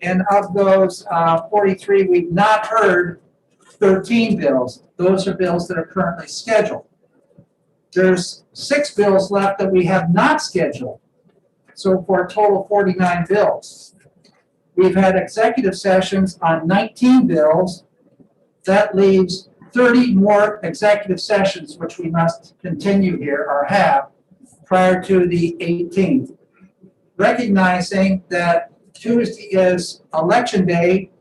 And of those 43, we've not heard 13 bills. Those are bills that are currently scheduled. There's 6 bills left that we have not scheduled. So for a total of 49 bills. We've had executive sessions on 19 bills. That leaves 30 more executive sessions, which we must continue here or have prior to the 18th. Recognizing that Tuesday is election day,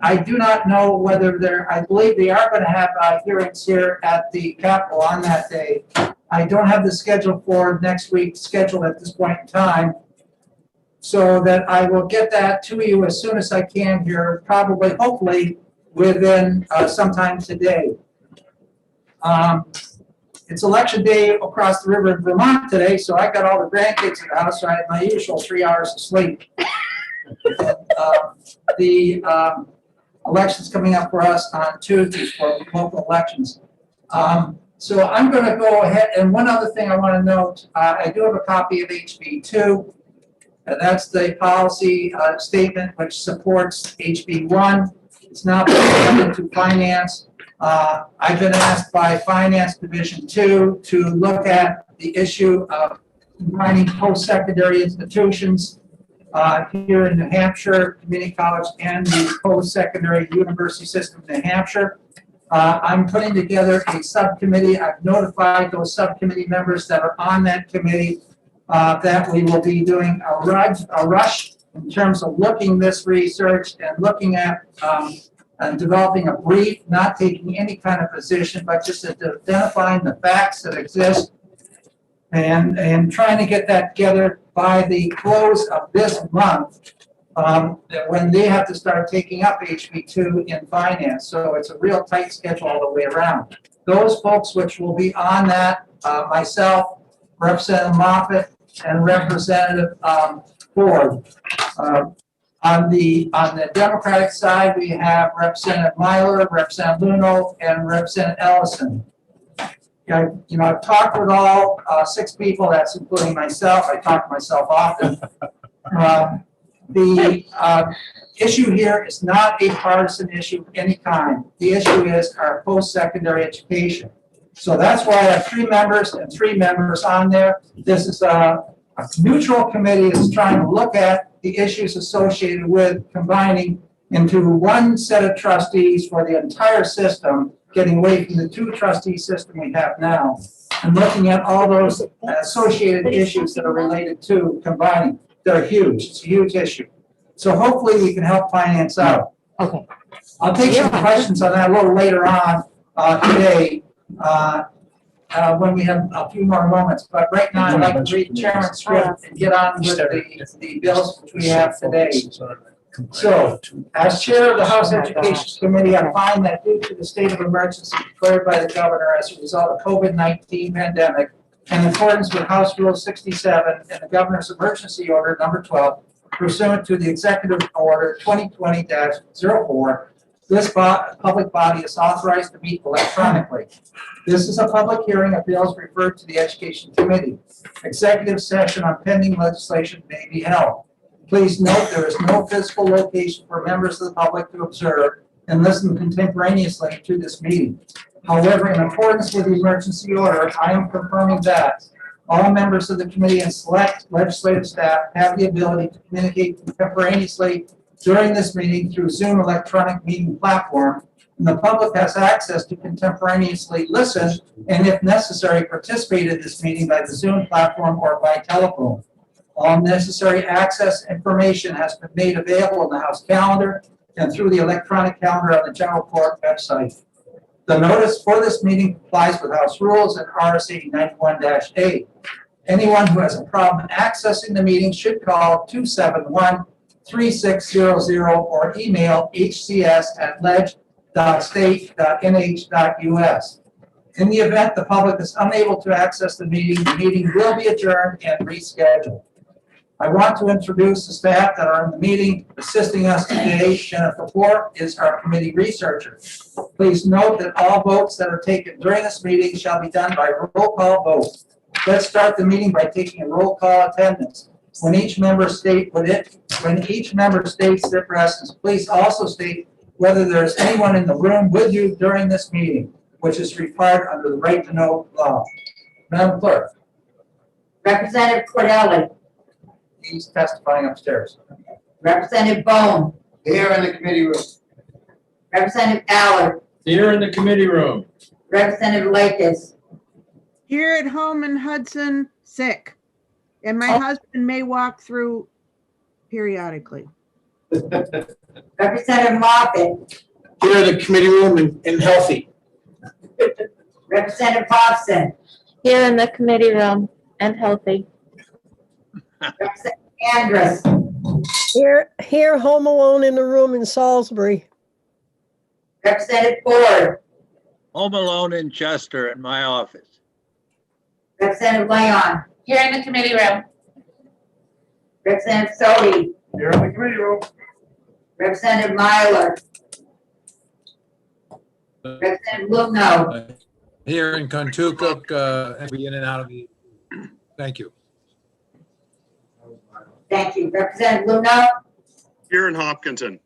I do not know whether I believe they are going to have hearings here at the Capitol on that day. I don't have the schedule for next week scheduled at this point in time, so that I will get that to you as soon as I can here, probably, hopefully, within sometime today. It's election day across the river in Vermont today, so I got all the grandkids in the house, so I had my usual 3 hours of sleep. The elections coming up for us on Tuesday for local elections. So I'm going to go ahead, and one other thing I want to note, I do have a copy of HB 2, and that's the policy statement which supports HB 1. It's now been presented to Finance. I've been asked by Finance Division 2 to look at the issue of combining post-secondary institutions here in New Hampshire, community college, and the post-secondary university system in New Hampshire. I'm putting together a subcommittee. I've notified those subcommittee members that are on that committee that we will be doing a rush in terms of looking this research and looking at and developing a brief, not taking any kind of position, but just identifying the facts that exist and trying to get that together by the close of this month, when they have to start taking up HB2 in Finance. So it's a real tight schedule all the way around. Those folks which will be on that, myself, Representative Moffitt, and Representative Ford. On the Democratic side, we have Representative Myler, Representative Luno, and Representative Ellison. I've talked with all 6 people, that's including myself. I talk to myself often. The issue here is not a partisan issue of any kind. The issue is our post-secondary education. So that's why I have 3 members and 3 members on there. This is a neutral committee that's trying to look at the issues associated with combining into one set of trustees for the entire system, getting away from the 2 trustee system we have now, and looking at all those associated issues that are related to combining. They're huge. It's a huge issue. So hopefully we can help Finance out. Okay. I'll take some questions on that a little later on today when we have a few more moments. But right now I'd like to read the chairman's script and get on with the bills which we have today. So, as chair of the House Education Committee, I find that due to the state of emergency declared by the governor as a result of COVID-19 pandemic, and in accordance with House Rule 67 and the governor's emergency order number 12, pursuant to the executive order 2020-04, this public body is authorized to meet electronically. This is a public hearing of bills referred to the Education Committee. Executive session on pending legislation may be held. Please note there is no physical location for members of the public to observe and listen contemporaneously to this meeting. However, in accordance with the emergency order, I am confirming that all members of the committee and select legislative staff have the ability to communicate contemporaneously during this meeting through Zoom electronic meeting platform, and the public has access to contemporaneously listen and, if necessary, participate in this meeting by the Zoom platform or by telephone. All necessary access information has been made available in the House calendar and through the electronic calendar on the General Court website. The notice for this meeting complies with House rules and RSA 91-A. Anyone who has a problem accessing the meeting should call 271-3600 or email hcs@ledge.state.nh.us. In the event the public is unable to access the meeting will be adjourned and rescheduled. I want to introduce the staff that are in the meeting assisting us today. Jennifer Poor is our committee researcher. Please note that all votes that are taken during this meeting shall be done by roll call vote. Let's start the meeting by taking a roll call attendance. When each member state what it When each member states their presence, please also state whether there is anyone in the room with you during this meeting, which is required under the right to know law. Madam Clerk, Representative Cordelli. he's testifying upstairs. Representative Bone. Here in the committee room. Representative Allard. Here in the committee room. Representative Lakis. Here at home in Hudson, sick. And my husband may walk through periodically. Representative Moffett. Here in the committee room and healthy. Representative Hobson. Here in the committee room and healthy. Representative Andrus. Here, home alone in the room in Salisbury. Representative Ford. Home alone in Chester in my office. Representative Leon. Here in the committee room. Representative Sodi. Here in the committee room. Representative Myler. Representative Lugno. Here in Kentucky, and be in and out of the, thank you. Thank you. Representative Lugno. Here in Hopkinton.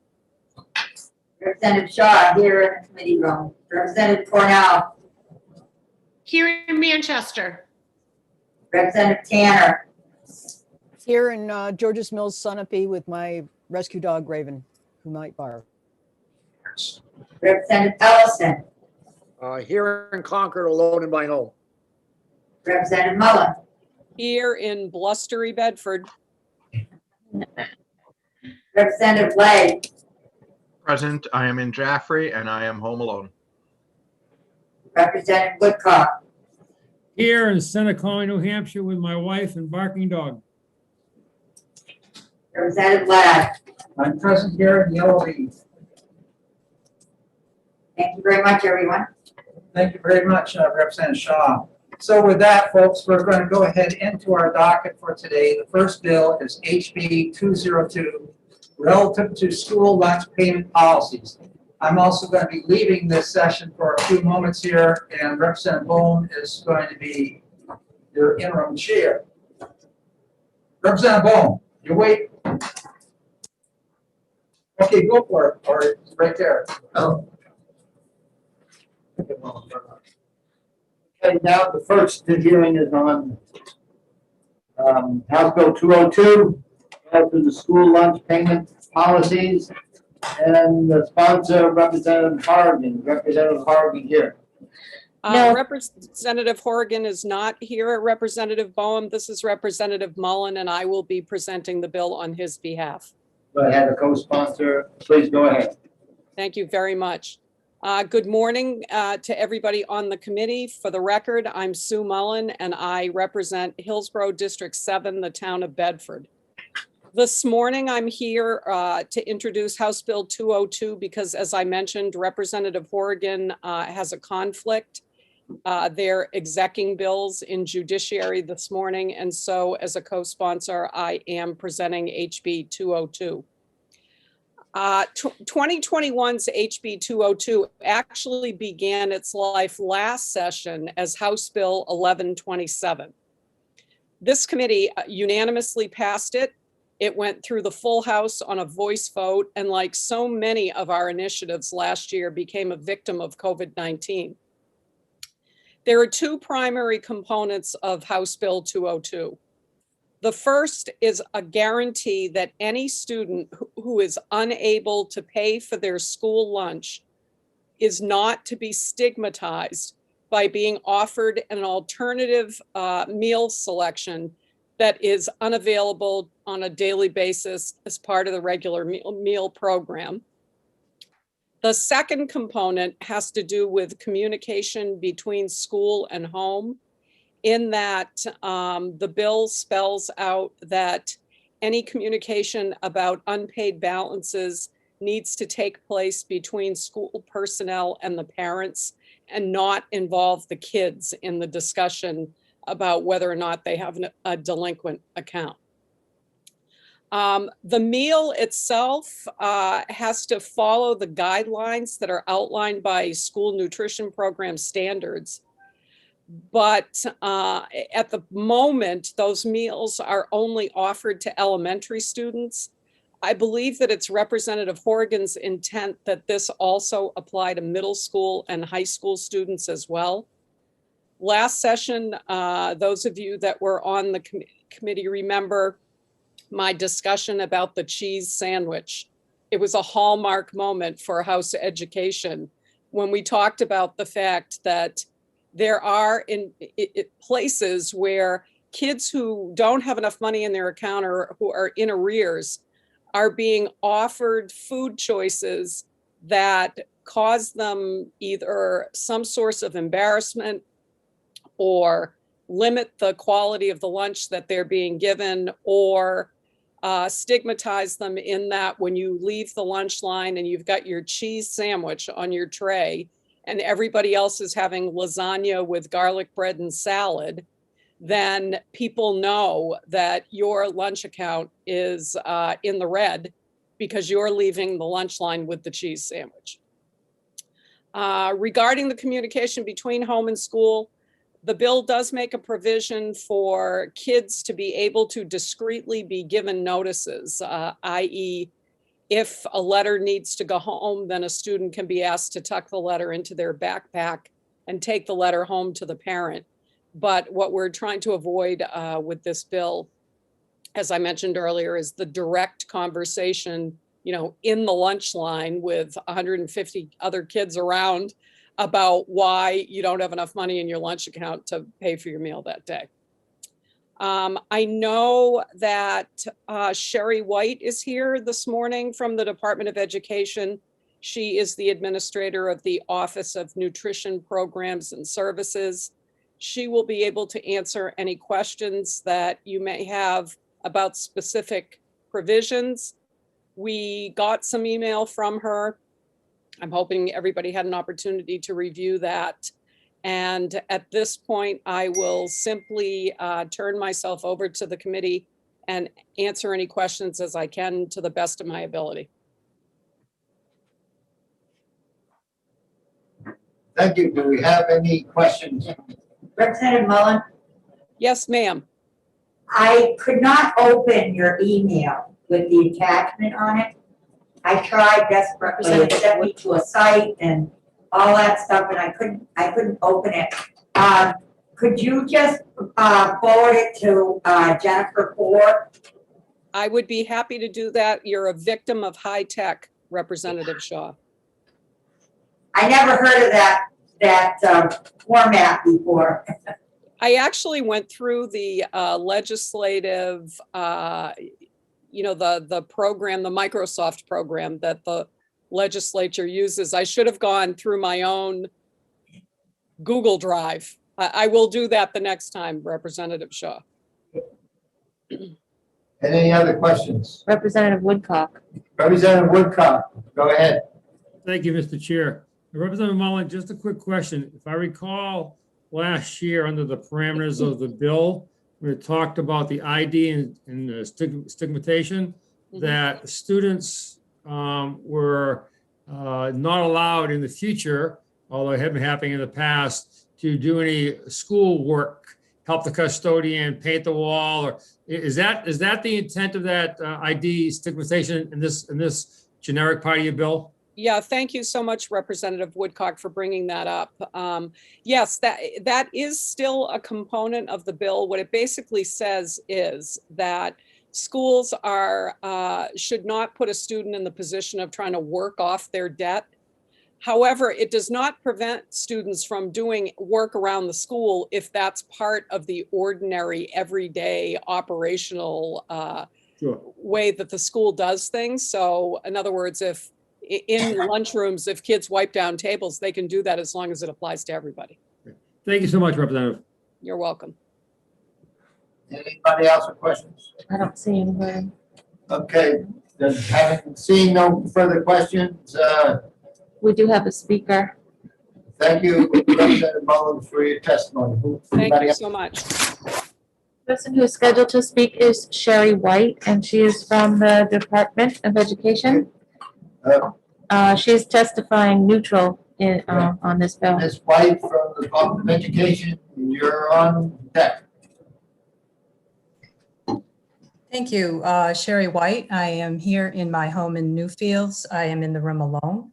Representative Shaw here in the committee room. Representative Cornell. Here in Manchester. Representative Tanner. Here in Georges Mills, Sunapee with my rescue dog Raven, who might bark. Representative Ellison. Here in Concord, alone in my home. Representative Mullen. Here in blustery Bedford. Representative Lay. Present, I am in Jaffrey and I am home alone. Representative Woodcock. Here in Seneca, New Hampshire with my wife and barking dog. Representative Ladd. I'm present here in Yellow Leaf. Thank you very much, everyone. Thank you very much, Representative Shaw. So with that, folks, we're going to go ahead into our docket for today. The first bill is HB 202, relative to school lunch payment policies. I'm also going to be leaving this session for a few moments here, and Representative Bone is going to be your interim chair. Representative Bone, you wait. Okay, go for it, or it's right there. Oh. Okay, now the first hearing is on House Bill 202, to the school lunch payment policies, and the sponsor, Representative Horrigan. Representative Horrigan here. No. Representative Horrigan is not here. Representative Boehm, this is Representative Mullen, and I will be presenting the bill on his behalf. But I have a co-sponsor. Please go ahead. Thank you very much. Good morning to everybody on the committee. For the record, I'm Sue Mullen, and I represent Hillsborough District 7, the town of Bedford. This morning, I'm here to introduce House Bill 202 because, as I mentioned, Representative Horrigan has a conflict. They're executing bills in judiciary this morning, and so as a co-sponsor, I am presenting HB 202. 2021's HB 202 actually began its life last session as House Bill 1127. This committee unanimously passed it. It went through the full House on a voice vote, and like so many of our initiatives last year, became a victim of COVID-19. There are two primary components of House Bill 202. The first is a guarantee that any student who is unable to pay for their school lunch is not to be stigmatized by being offered an alternative meal selection that is unavailable on a daily basis as part of the regular meal program. The second component has to do with communication between school and home, in that the bill spells out that any communication about unpaid balances needs to take place between school personnel and the parents and not involve the kids in the discussion about whether or not they have a delinquent account. The meal itself has to follow the guidelines that are outlined by school nutrition program standards. But at the moment, those meals are only offered to elementary students. I believe that it's Representative Horgan's intent that this also apply to middle school and high school students as well. Last session, those of you that were on the committee remember my discussion about the cheese sandwich. It was a hallmark moment for House Education when we talked about the fact that there are places where kids who don't have enough money in their account or who are in arrears are being offered food choices that cause them either some source of embarrassment or limit the quality of the lunch that they're being given, or stigmatize them in that when you leave the lunch line and you've got your cheese sandwich on your tray and everybody else is having lasagna with garlic bread and salad, then people know that your lunch account is in the red because you're leaving the lunch line with the cheese sandwich. Regarding the communication between home and school, the bill does make a provision for kids to be able to discreetly be given notices, i.e., if a letter needs to go home, then a student can be asked to tuck the letter into their backpack and take the letter home to the parent. But what we're trying to avoid with this bill, as I mentioned earlier, is the direct conversation, in the lunch line with 150 other kids around about why you don't have enough money in your lunch account to pay for your meal that day. I know that Sherry White is here this morning from the Department of Education. She is the administrator of the Office of Nutrition Programs and Services. She will be able to answer any questions that you may have about specific provisions. We got some email from her. I'm hoping everybody had an opportunity to review that. And at this point, I will simply turn myself over to the committee and answer any questions as I can to the best of my ability. Thank you. Do we have any questions? Representative Mullen, Yes, ma'am. I could not open your email with the attachment on it. I tried desperately, it sent me to a site and all that stuff, and I couldn't open it. Could you just forward it to Jennifer Ford? I would be happy to do that. You're a victim of high tech, Representative Shaw. I never heard of that format before. I actually went through the legislative, the program, the Microsoft program that the legislature uses. I should have gone through my own Google Drive. I will do that the next time, Representative Shaw. Any other questions? Representative Woodcock. Representative Woodcock, go ahead. Thank you, Mr. Chair. Representative Mullen, just a quick question. If I recall last year, under the parameters of the bill, we talked about the ID and the stigmatization, that students were not allowed in the future, although it had been happening in the past, to do any school work, help the custodian, paint the wall, or is that the intent of that ID stigmatization in this generic part of your bill? Yeah, thank you so much, Representative Woodcock, for bringing that up. Yes, that is still a component of the bill. What it basically says is that schools should not put a student in the position of trying to work off their debt. However, it does not prevent students from doing work around the school if that's part of the ordinary, everyday operational way that the school does things. So in other words, if in lunchrooms, if kids wipe down tables, they can do that as long as it applies to everybody. Thank you so much, Representative. You're welcome. Anybody else with questions? I don't see anywhere. Okay, then having seen no further questions, We do have a speaker. thank you, Representative Mullen, for your testimony. Thank Anybody you else? so much. Person who is scheduled to speak is Sherry White, and she is from the Department of Education. She is testifying neutral on this bill. Ms. White from the Department of Education, you're on deck. Thank you. Sherry White. I am here in my home in Newfields. I am in the room alone.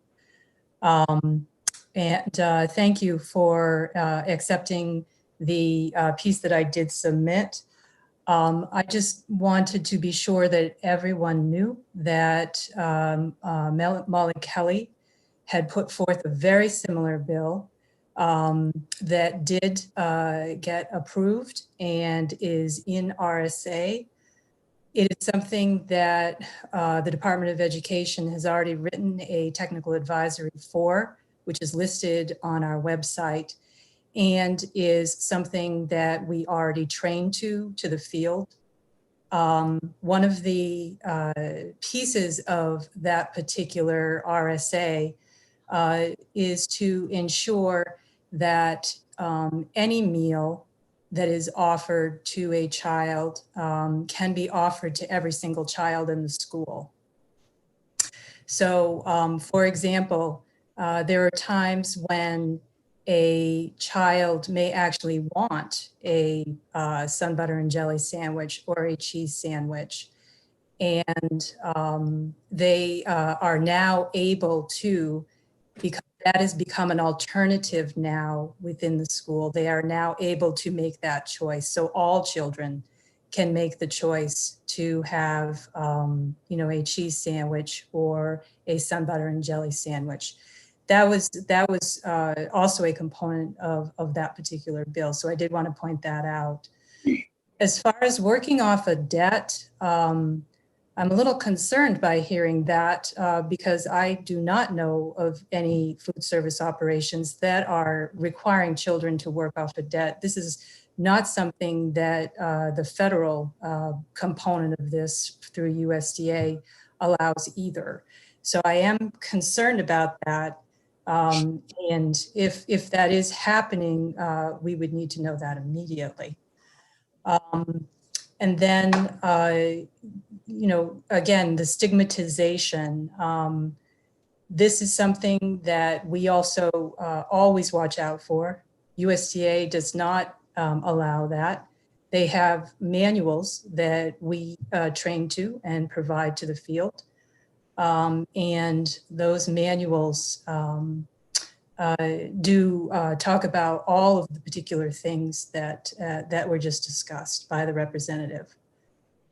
And thank you for accepting the piece that I did submit. I just wanted to be sure that everyone knew that Molly Kelly had put forth a very similar bill that did get approved and is in RSA. It is something that the Department of Education has already written a technical advisory for, which is listed on our website, and is something that we already trained to the field. One of the pieces of that particular RSA is to ensure that any meal that is offered to a child can be offered to every single child in the school. So, for example, there are times when a child may actually want a sun butter and jelly sandwich or a cheese sandwich. And they are now able to, because that has become an alternative now within the school, they are now able to make that choice. So all children can make the choice to have, a cheese sandwich or a sun butter and jelly sandwich. That was also a component of that particular bill. So I did want to point that out. As far as working off a debt, I'm a little concerned by hearing that because I do not know of any food service operations that are requiring children to work off a debt. This is not something that the federal component of this through USDA allows either. So I am concerned about that. And if that is happening, we would need to know that immediately. And then, again, the stigmatization. This is something that we also always watch out for. USDA does not allow that. They have manuals that we train to and provide to the field. And those manuals do talk about all of the particular things that were just discussed by the representative.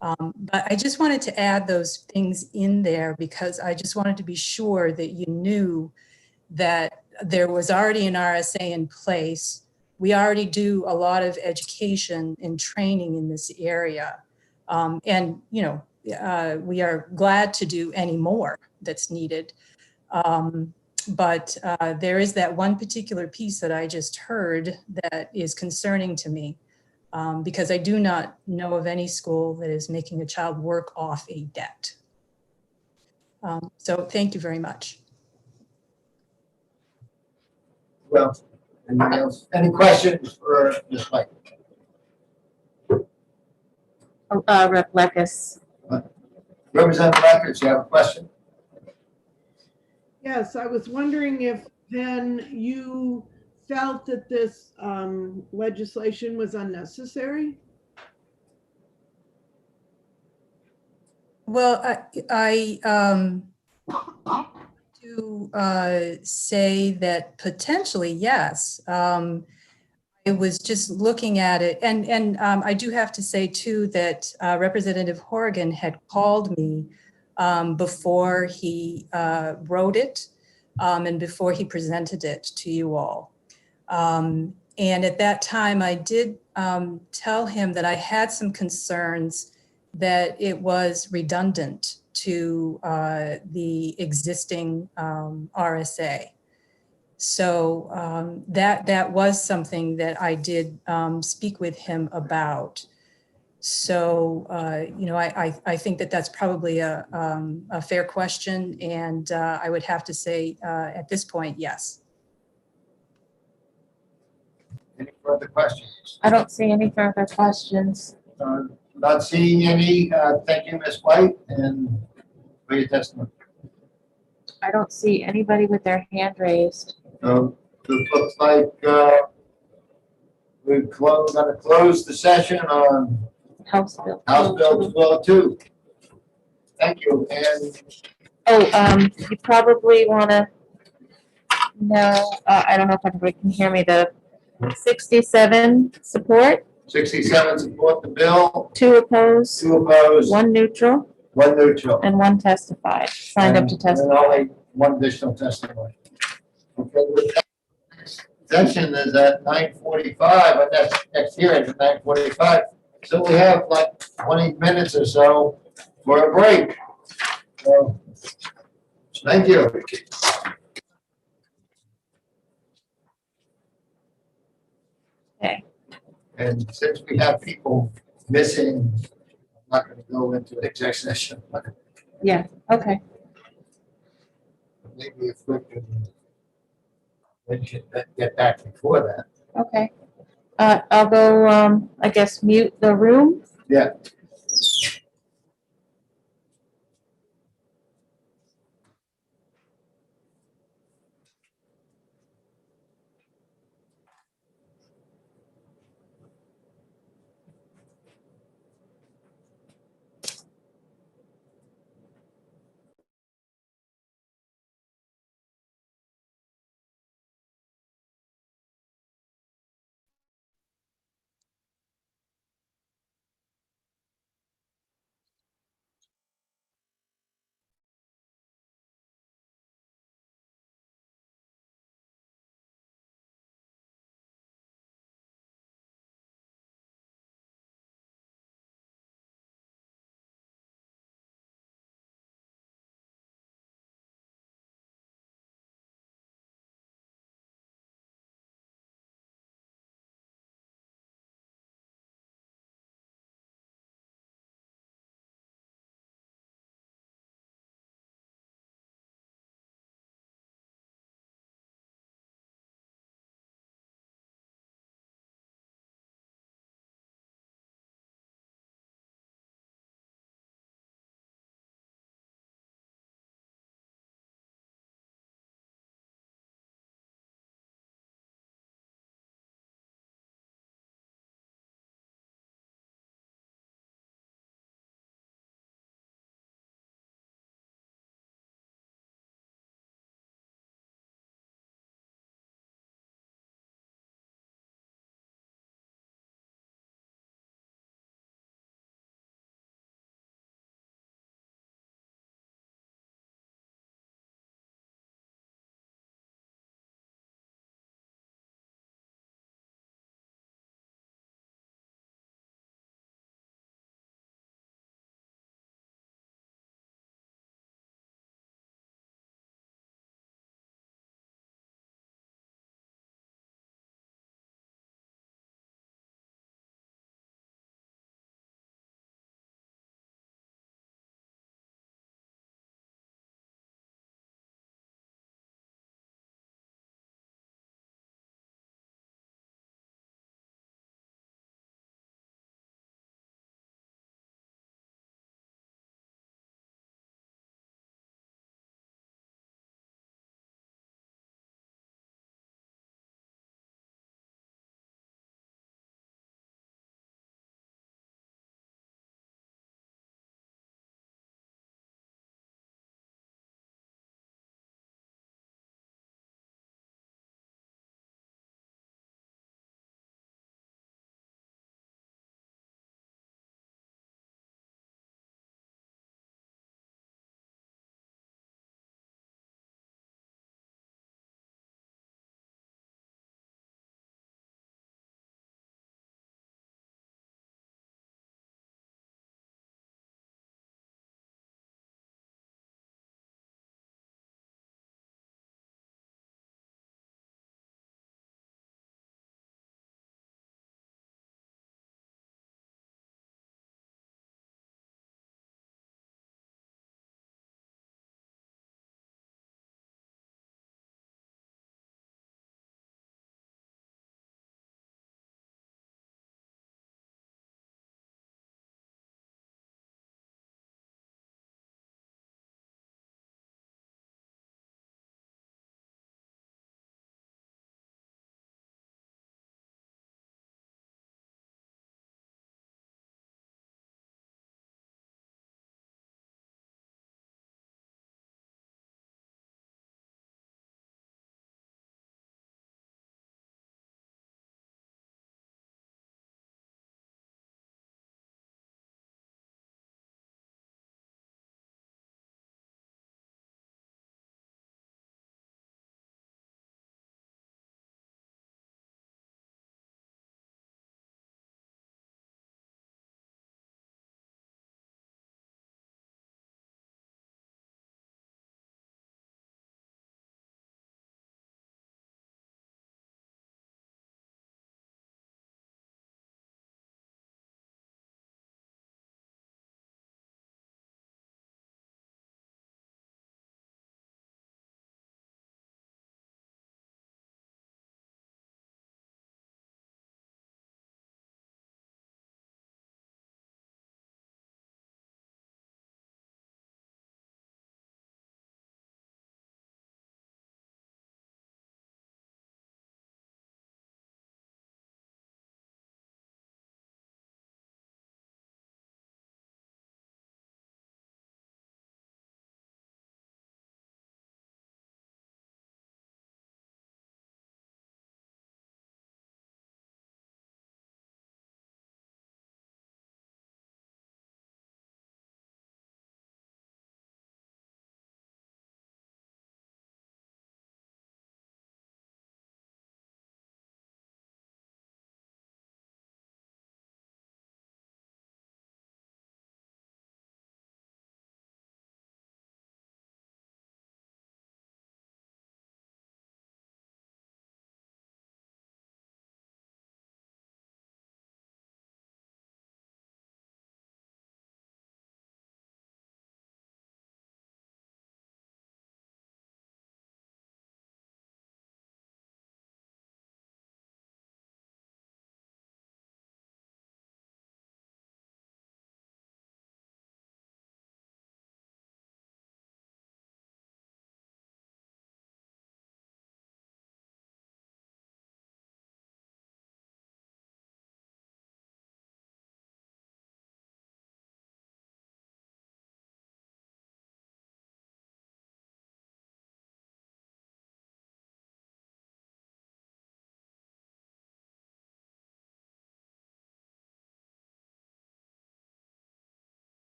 But I just wanted to add those things in there because I just wanted to be sure that you knew that there was already an RSA in place. We already do a lot of education and training in this area. And, we are glad to do any more that's needed. But there is that one particular piece that I just heard that is concerning to me because I do not know of any school that is making a child work off a debt. So thank you very much. Well, anything else? Any questions for Ms. White? Rep. Leckus. Representative Records, you have a question? Yes, I was wondering if then you felt that this legislation was unnecessary? Well, I do say that potentially, yes. I was just looking at it, and I do have to say too that Representative Horrigan had called me before he wrote it and before he presented it to you all. And at that time, I did tell him that I had some concerns that it was redundant to the existing RSA. So that was something that I did speak with him about. So, I think that that's probably a fair question. And I would have to say at this point, yes. Any further questions? I don't see any further questions. Not seeing any. Thank you, Ms. White, and for your testimony. I don't see anybody with their hand raised. So it looks like we're going to close the session on House Bill. House Bill 202. Thank you, and You probably wanna know, I don't know if everybody can hear me, the 67 support, 67 support the bill, 2 opposed, 2 opposed, 1 neutral, 1 neutral. and 1 testified, signed up to And testify. only 1 additional testimony. Okay, with that, session is at 9:45, and next hearing is at 9:45. So we have like 20 minutes or so for a break. So, thank you. Okay. And since we have people missing, I'm not going to go into an exec session. Yeah, okay. Maybe if we can, we should get back before that. Okay. I'll go, I guess, mute the room. Yeah.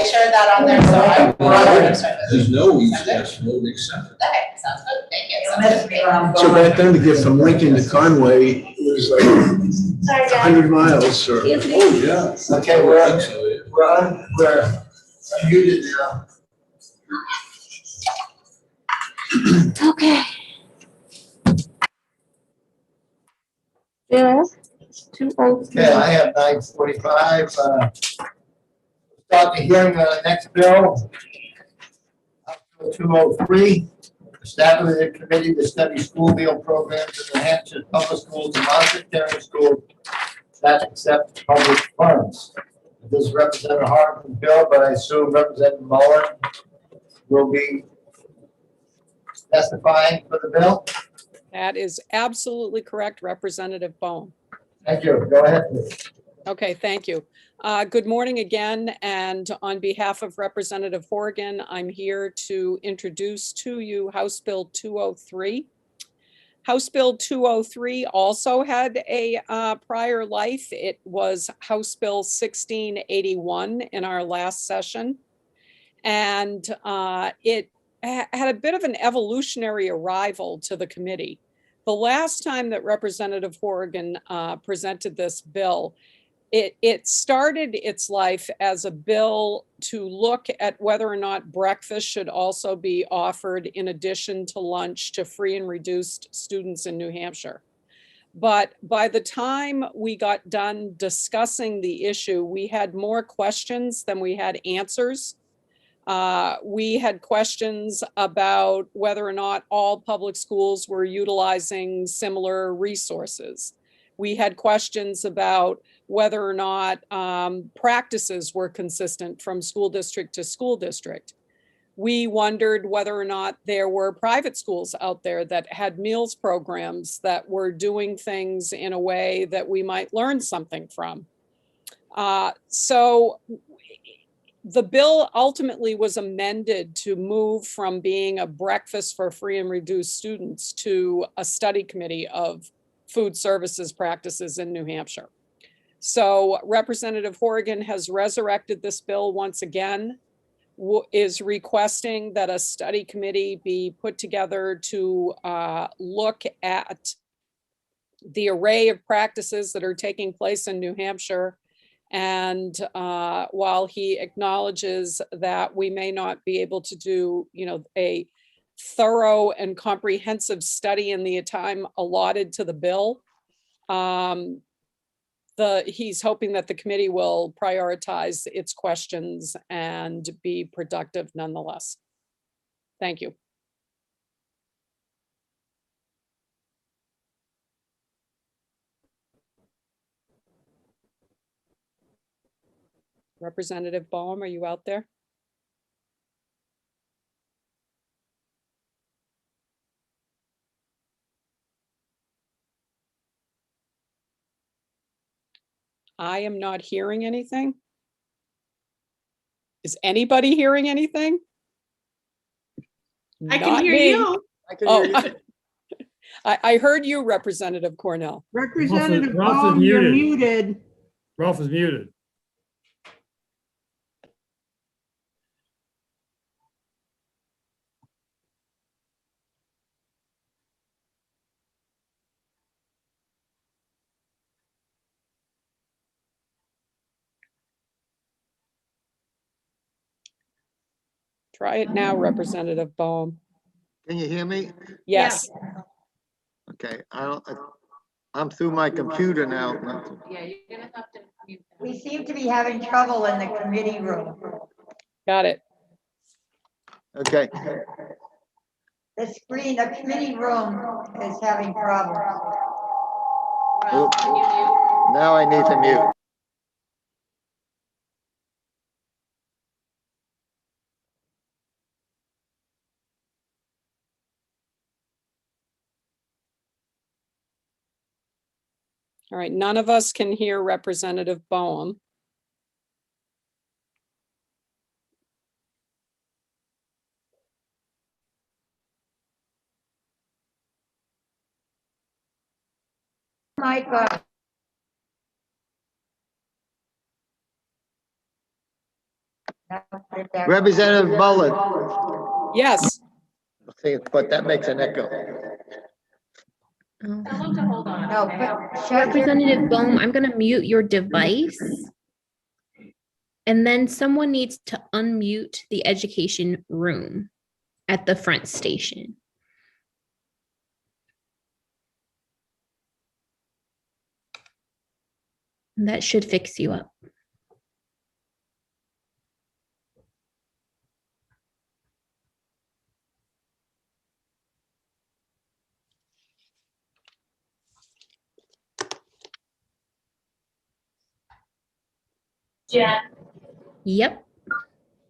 shared that on there, so I will start this. There's no east, yes, no accept. Okay, sounds good, thank you. You'll miss me when I'm So gone. back then, to get from Lincoln to Conway was like Sorry, guys. 100 miles or. Oh, yeah. Okay, we're muted now. Okay. Yeah, 203. Okay, I have 9:45, start the hearing on the next bill. House Bill 203, establish a committee to study school meal programs in New Hampshire public schools and monetary schools that accept public funds. This is Representative Hardeman's bill, but I assume Representative Mullen will be testifying for the bill. That is absolutely correct, Representative Bohm. Thank you. Go ahead, please. Okay, thank you. Good morning again, and on behalf of Representative Horgan, I'm here to introduce to you House Bill 203. House Bill 203 also had a prior life. It was House Bill 1681 in our last session. And it had a bit of an evolutionary arrival to the committee. The last time that Representative Horgan presented this bill, it started its life as a bill to look at whether or not breakfast should also be offered in addition to lunch to free and reduced students in New Hampshire. But by the time we got done discussing the issue, we had more questions than we had answers. We had questions about whether or not all public schools were utilizing similar resources. We had questions about whether or not practices were consistent from school district to school district. We wondered whether or not there were private schools out there that had meals programs that were doing things in a way that we might learn something from. So the bill ultimately was amended to move from being a breakfast for free and reduced students to a study committee of food services practices in New Hampshire. So Representative Horgan has resurrected this bill once again, is requesting that a study committee be put together to look at the array of practices that are taking place in New Hampshire. And while he acknowledges that we may not be able to do, a thorough and comprehensive study in the time allotted to the bill, he's hoping that the committee will prioritize its questions and be productive nonetheless. Thank you. Representative Bohm, are you out there? I am not hearing anything. Is anybody hearing anything? I can Not hear me. you. I can hear Oh, you. I heard you, Representative Cornell. Representative Ralph is Baum, you're muted. muted. Ralph is muted. Try it now, Representative Bohm. Can you hear me? Yes. Okay, I'm through my computer now. Yeah, you're gonna have to mute them. We seem to be having trouble in the committee room. Got it. Okay, The committee room is having problems. Ralph, can you mute? now I need to mute. All right, none of us can hear Representative Bohm. My God. No. Representative Mullen. Yes. See, but that makes an echo. Oh. Tell them to hold on. No, okay? but shut your, Representative Bohm, I'm gonna mute your device. And then someone needs to unmute the education room at the front station. And that should fix you up. Jen, Yep.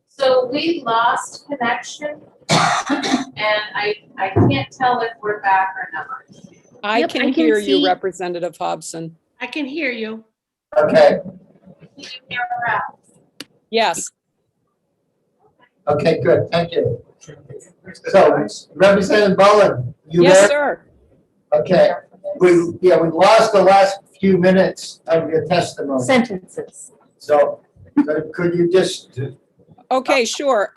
so we lost connection and I can't tell if we're back or not. I Yep, can I can hear you, see- Representative Hobson. I can hear you. Okay, Can you hear her out? Yes. okay, good, thank you. So, Representative Mullen, you Yes, there? sir. Okay, we lost the last few minutes of your testimony. Sentences. So could you just, Okay, sure.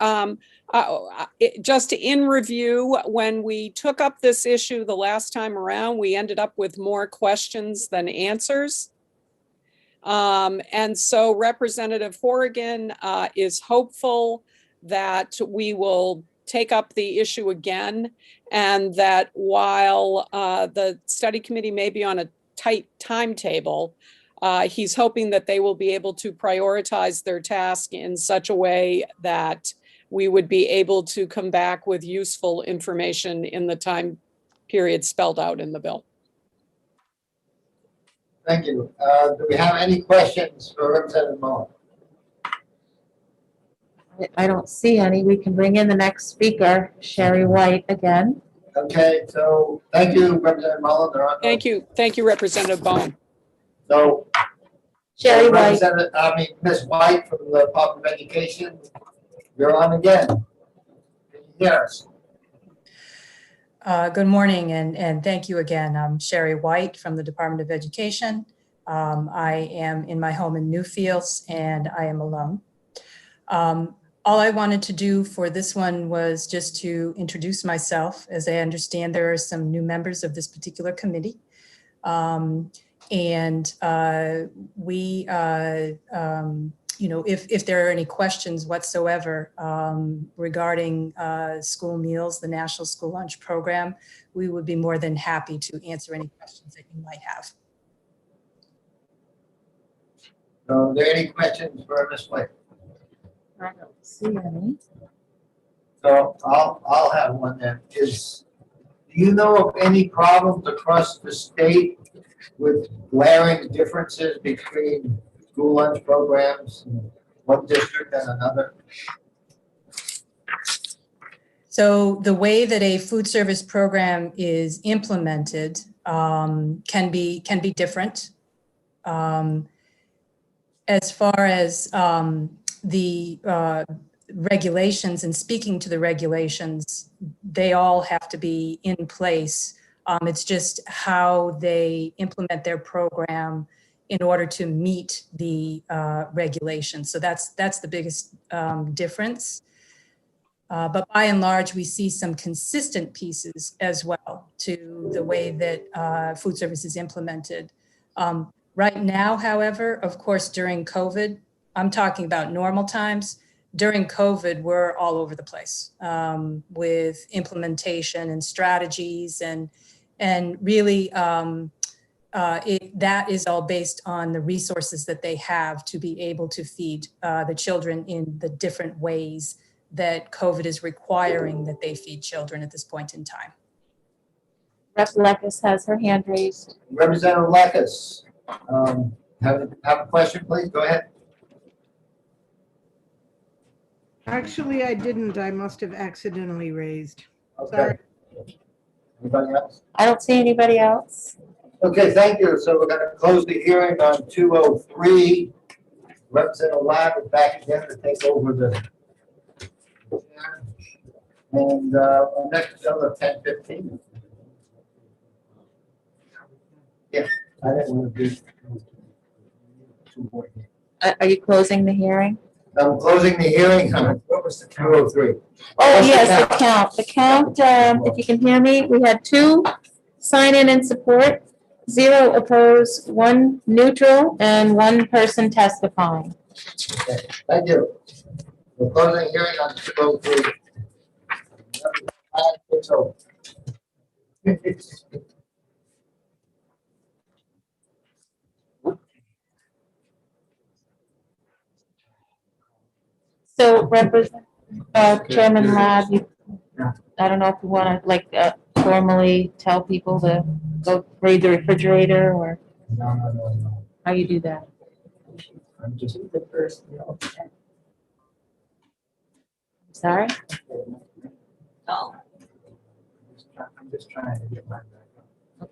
Just in review, when we took up this issue the last time around, we ended up with more questions than answers. And so Representative Horrigan is hopeful that we will take up the issue again, and that while the study committee may be on a tight timetable, he's hoping that they will be able to prioritize their task in such a way that we would be able to come back with useful information in the time period spelled out in the bill. thank you. Do we have any questions for Representative Mullen? I don't see any. We can bring in the next speaker, Sherry White again. Okay, so thank you, Representative Mullen. There are no- Thank you, Representative Bone. So, Sherry White. Ms. White from the Department of Education, you're on again. Can you hear us? Good morning, and thank you again. I'm Sherry White from the Department of Education. I am in my home in Newfields, and I am alone. All I wanted to do for this one was just to introduce myself. As I understand, there are some new members of this particular committee. If there are any questions whatsoever regarding school meals, the National School Lunch Program, we would be more than happy to answer any questions that you might have. So are there any questions for Ms. White? I don't see any. So I'll have one then. Do you know of any problems across the state with glaring differences between school lunch programs in one district and another? So the way that a food service program is implemented can be different. As far as the regulations and speaking to the regulations, they all have to be in place. It's just how they implement their program in order to meet the regulations. So that's the biggest difference. But by and large, we see some consistent pieces as well to the way that food service is implemented. Right now, however, of course, during COVID, I'm talking about normal times. During COVID, we're all over the place with implementation and strategies, and really that is all based on the resources that they have to be able to feed the children in the different ways that COVID is requiring that they feed children at this point in time. Rep. Lekes has her hand raised. Representative Lekes, have a question, please? Go ahead. Actually, I didn't. I must have accidentally raised. Okay. Sorry. Anybody else? I don't see anybody else. Okay, thank you. So we're going to close the hearing on 203. Representative Lab is back again to take over the and next bill at 10:15. Yeah, I didn't want to do two more. Are you closing the hearing? I'm closing the hearing on What was the two count? oh three. Oh, yes, the count. The count, if you can hear me, we had 2 sign in support, 0 opposed, 1 neutral, and 1 person testifying. Okay, thank you. We're closing the hearing on 203. It's over. So Chairman Ladd, I don't know if you want to like formally tell people to go raid the refrigerator or No. how you do that. I'm just. The first, Sorry? Oh. I'm just trying to get mine back up.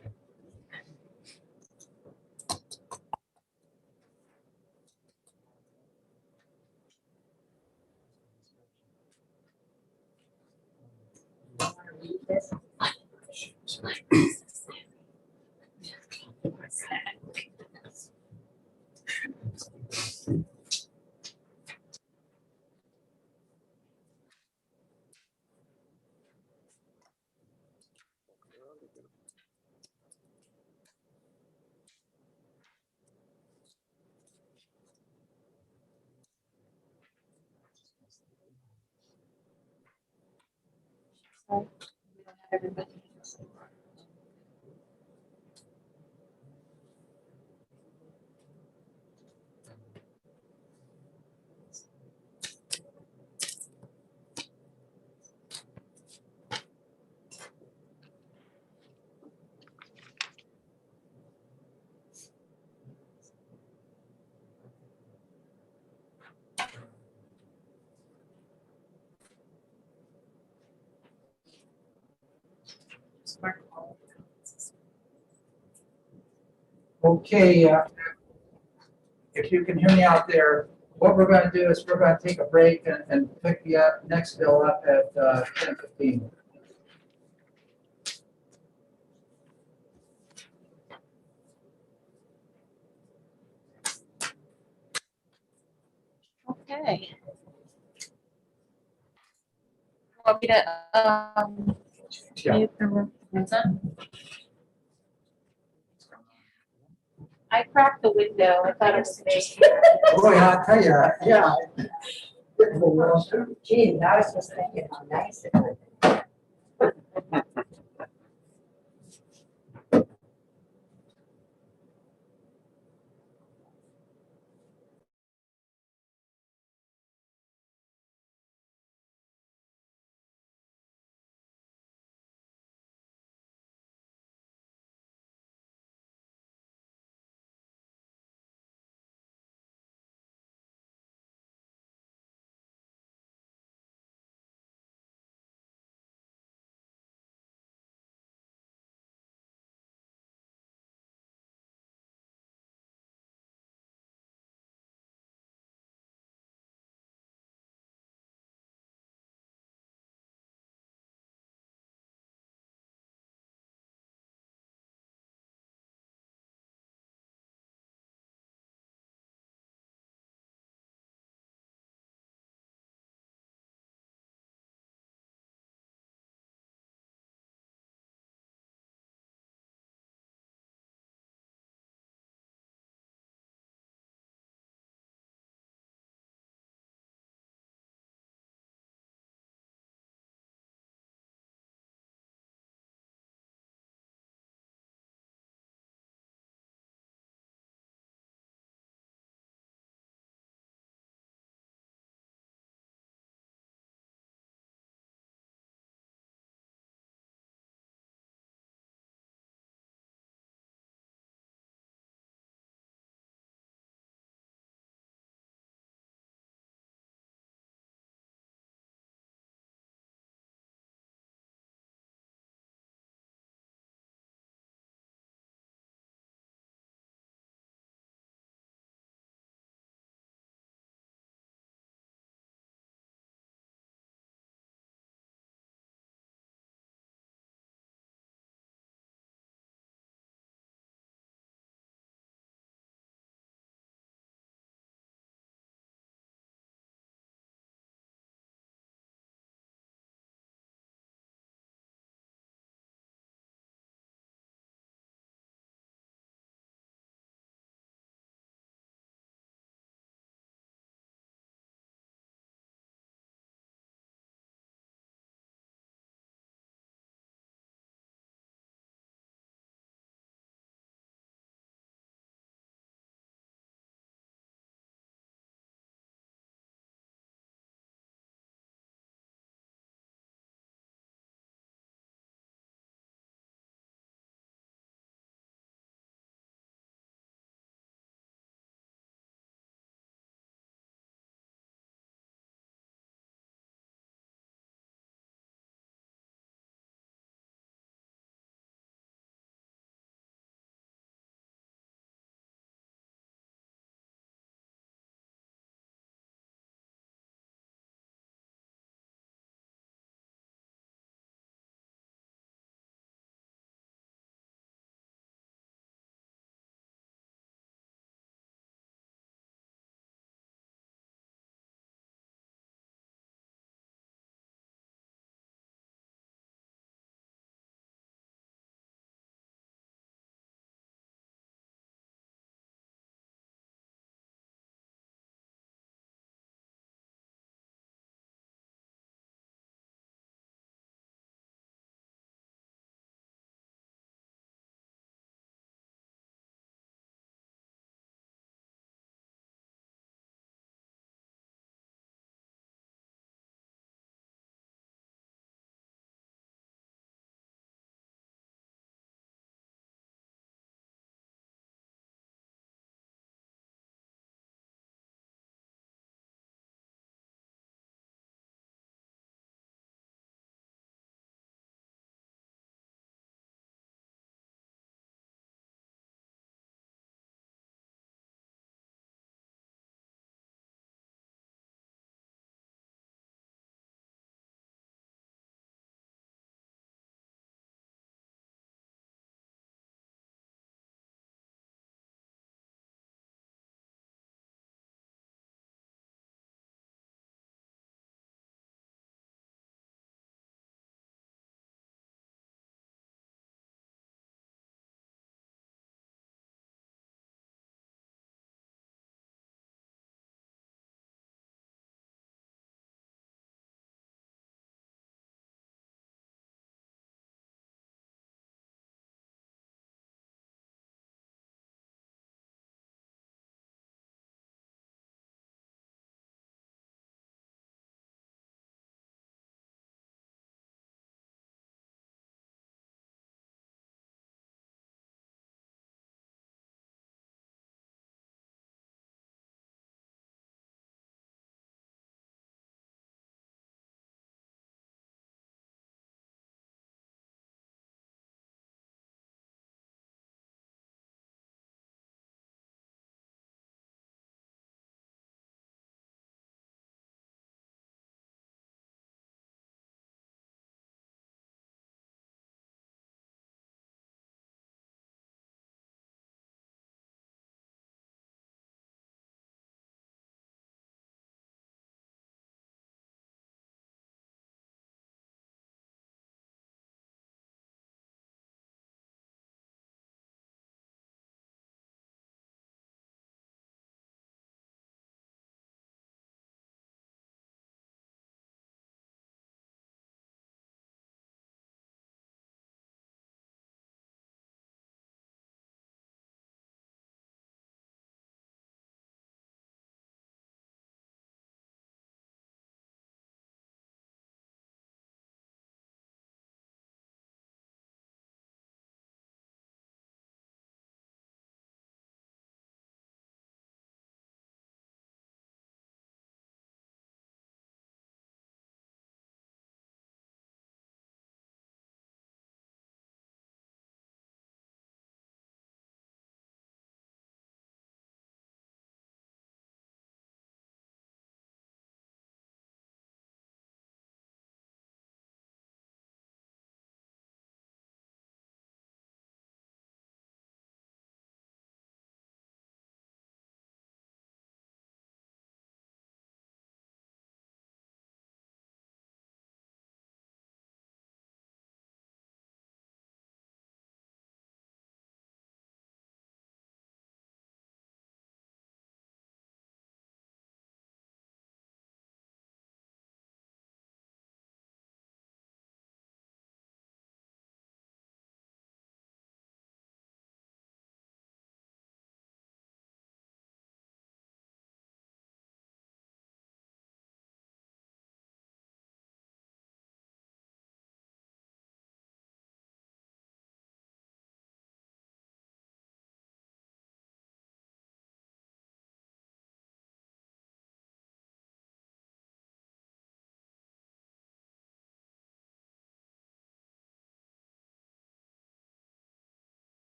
Okay, if you can hear me out there, what we're gonna do is we're gonna take a break and pick the next bill up at 10:15. Okay. Want me to, Yeah. mute the room? I cracked the window. I thought it was me. Boy, I'll tell you, yeah. Geez, I was just thinking how nice it would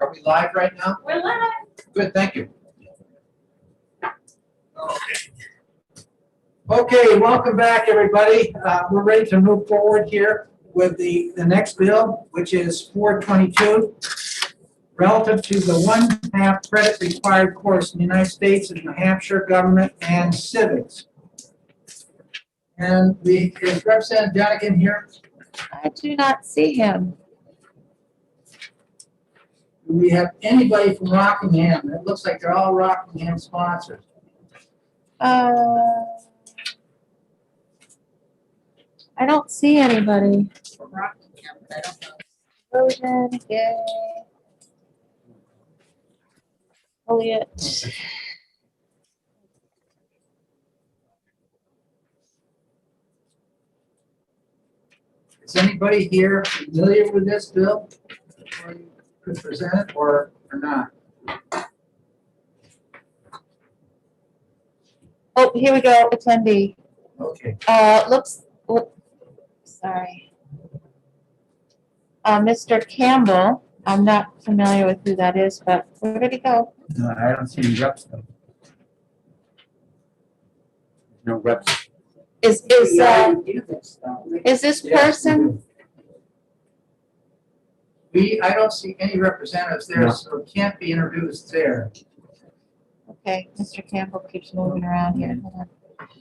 Are we live right now? We're live. Good, thank you. Okay, welcome back, everybody. We're ready to move forward here with the next bill, which is 422, relative to the 1.5 credit required course in the United States and New Hampshire government and civics. And is Representative Dunigan here? I do not see him. Do we have anybody from Rockingham? It looks like they're all Rockingham sponsors. I don't see anybody. From Rockingham, but I don't know. Rosen, Gay, Elliott. Is anybody here familiar with this bill? Or you could present it or not? Oh, here we go, attendee. Okay. Sorry. Mr. Campbell, I'm not familiar with who that is, but where did he go? No, I don't see any reps though. No reps. Is this person? I don't see any representatives there, No. so it can't be introduced there. Okay, Mr. Campbell keeps moving around here. Hold on.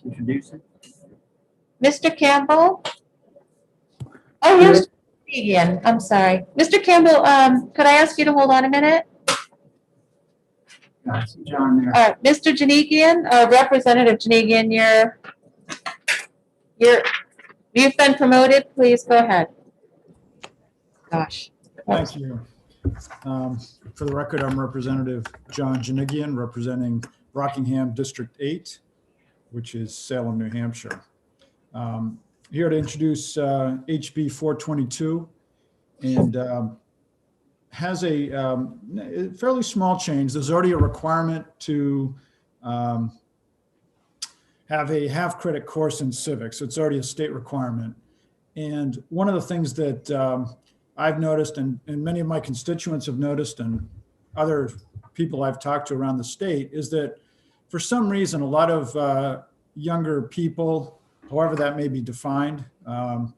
Introduce it. Mr. Campbell? Oh, here's Janigian. I'm sorry. Mr. Campbell, could I ask you to hold on a minute? I see John there. Mr. Janigian, Representative Janigian, you've been promoted. Please go ahead. Gosh. Thank you. For the record, I'm Representative John Janigian, representing Rockingham District 8, which is Salem, New Hampshire. Here to introduce HB 422, and has a fairly small change. There's already a requirement to have a half credit course in civics. It's already a state requirement. And one of the things that I've noticed, and many of my constituents have noticed, and other people I've talked to around the state, is that for some reason, a lot of younger people, however that may be defined, up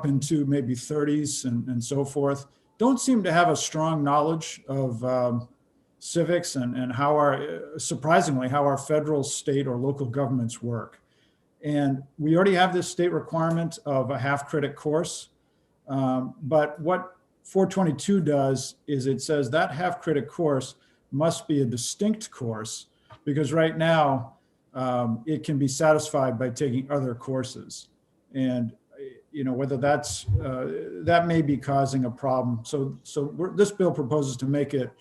into maybe 30s and so forth, don't seem to have a strong knowledge of civics and surprisingly, how our federal, state, or local governments work. And we already have this state requirement of a half credit course. But what 422 does is it says that half credit course must be a distinct course, because right now it can be satisfied by taking other courses. And whether that's that may be causing a problem. So this bill proposes to make it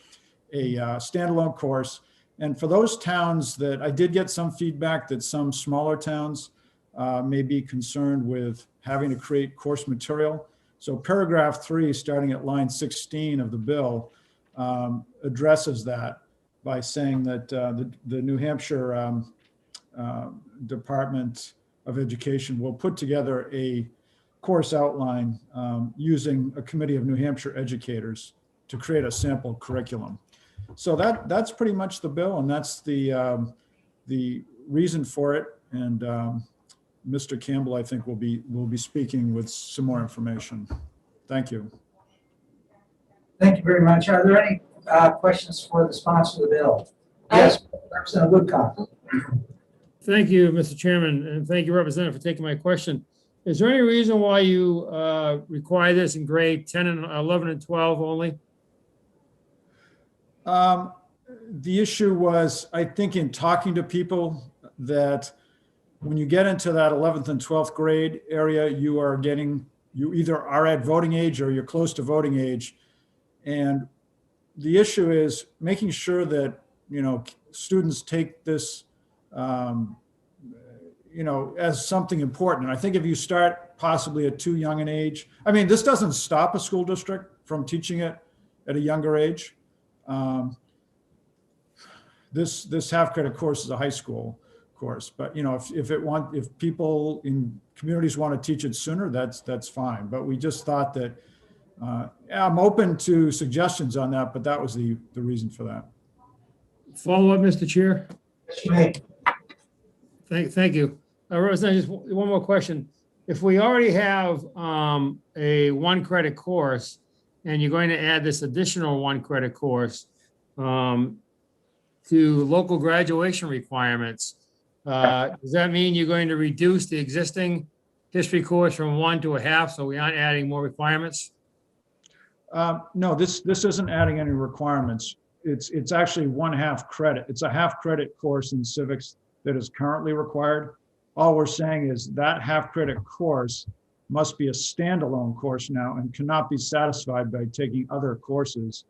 a standalone course. And for those towns that I did get some feedback that some smaller towns may be concerned with having to create course material. So paragraph 3, starting at line 16 of the bill, addresses that by saying that the New Hampshire Department of Education will put together a course outline using a committee of New Hampshire educators to create a sample curriculum. So that's pretty much the bill, and that's the reason for it. And Mr. Campbell, I think, will be speaking with some more information. Thank you. Thank you very much. Are there any questions for the sponsor of the bill? Yes, Representative Woodcock. Thank you, Mr. Chairman, and thank you, Representative, for taking my question. Is there any reason why you require this in grade 10 and 11 and 12 only? The issue was, I think, in talking to people, that when you get into that 11th and 12th grade area, you either are at voting age or you're close to voting age. And the issue is making sure that, students take this, as something important. And I think if you start possibly at too young an age, this doesn't stop a school district from teaching it at a younger age. This half credit course is a high school course. But, if people in communities want to teach it sooner, that's fine. But we just thought that, I'm open to suggestions on that, but that was the reason for that. Follow up, Mr. Chair? Yes, you may. Thank you. Representative, just one more question. If we already have a one credit course and you're going to add this additional one credit course to local graduation requirements, does that mean you're going to reduce the existing history course from 1 to a half, so we aren't adding more requirements? No, this isn't adding any requirements. It's actually 1/2 credit. It's a half credit course in civics that is currently required. All we're saying is that half credit course must be a standalone course now and cannot be satisfied by taking other courses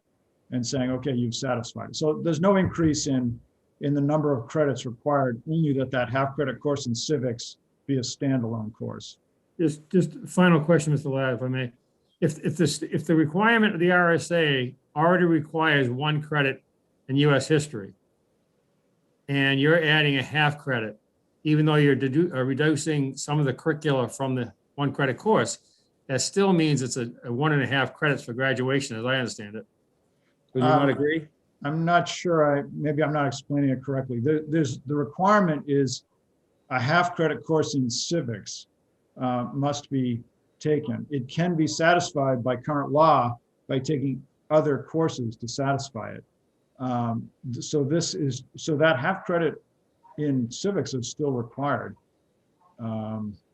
and saying, okay, you've satisfied it. So there's no increase in the number of credits required, only that half credit course in civics be a standalone course. Just final question, Mr. Ladd, if I may. If the requirement of the RSA already requires 1 credit in US history, and you're adding a half credit, even though you're reducing some of the curricula from the 1 credit course, that still means it's a 1.5 credits for graduation, as I understand it. Would you not agree? I'm not sure. Maybe I'm not explaining it correctly. The requirement is a half credit course in civics must be taken. It can be satisfied by current law by taking other courses to satisfy it. So that half credit in civics is still required.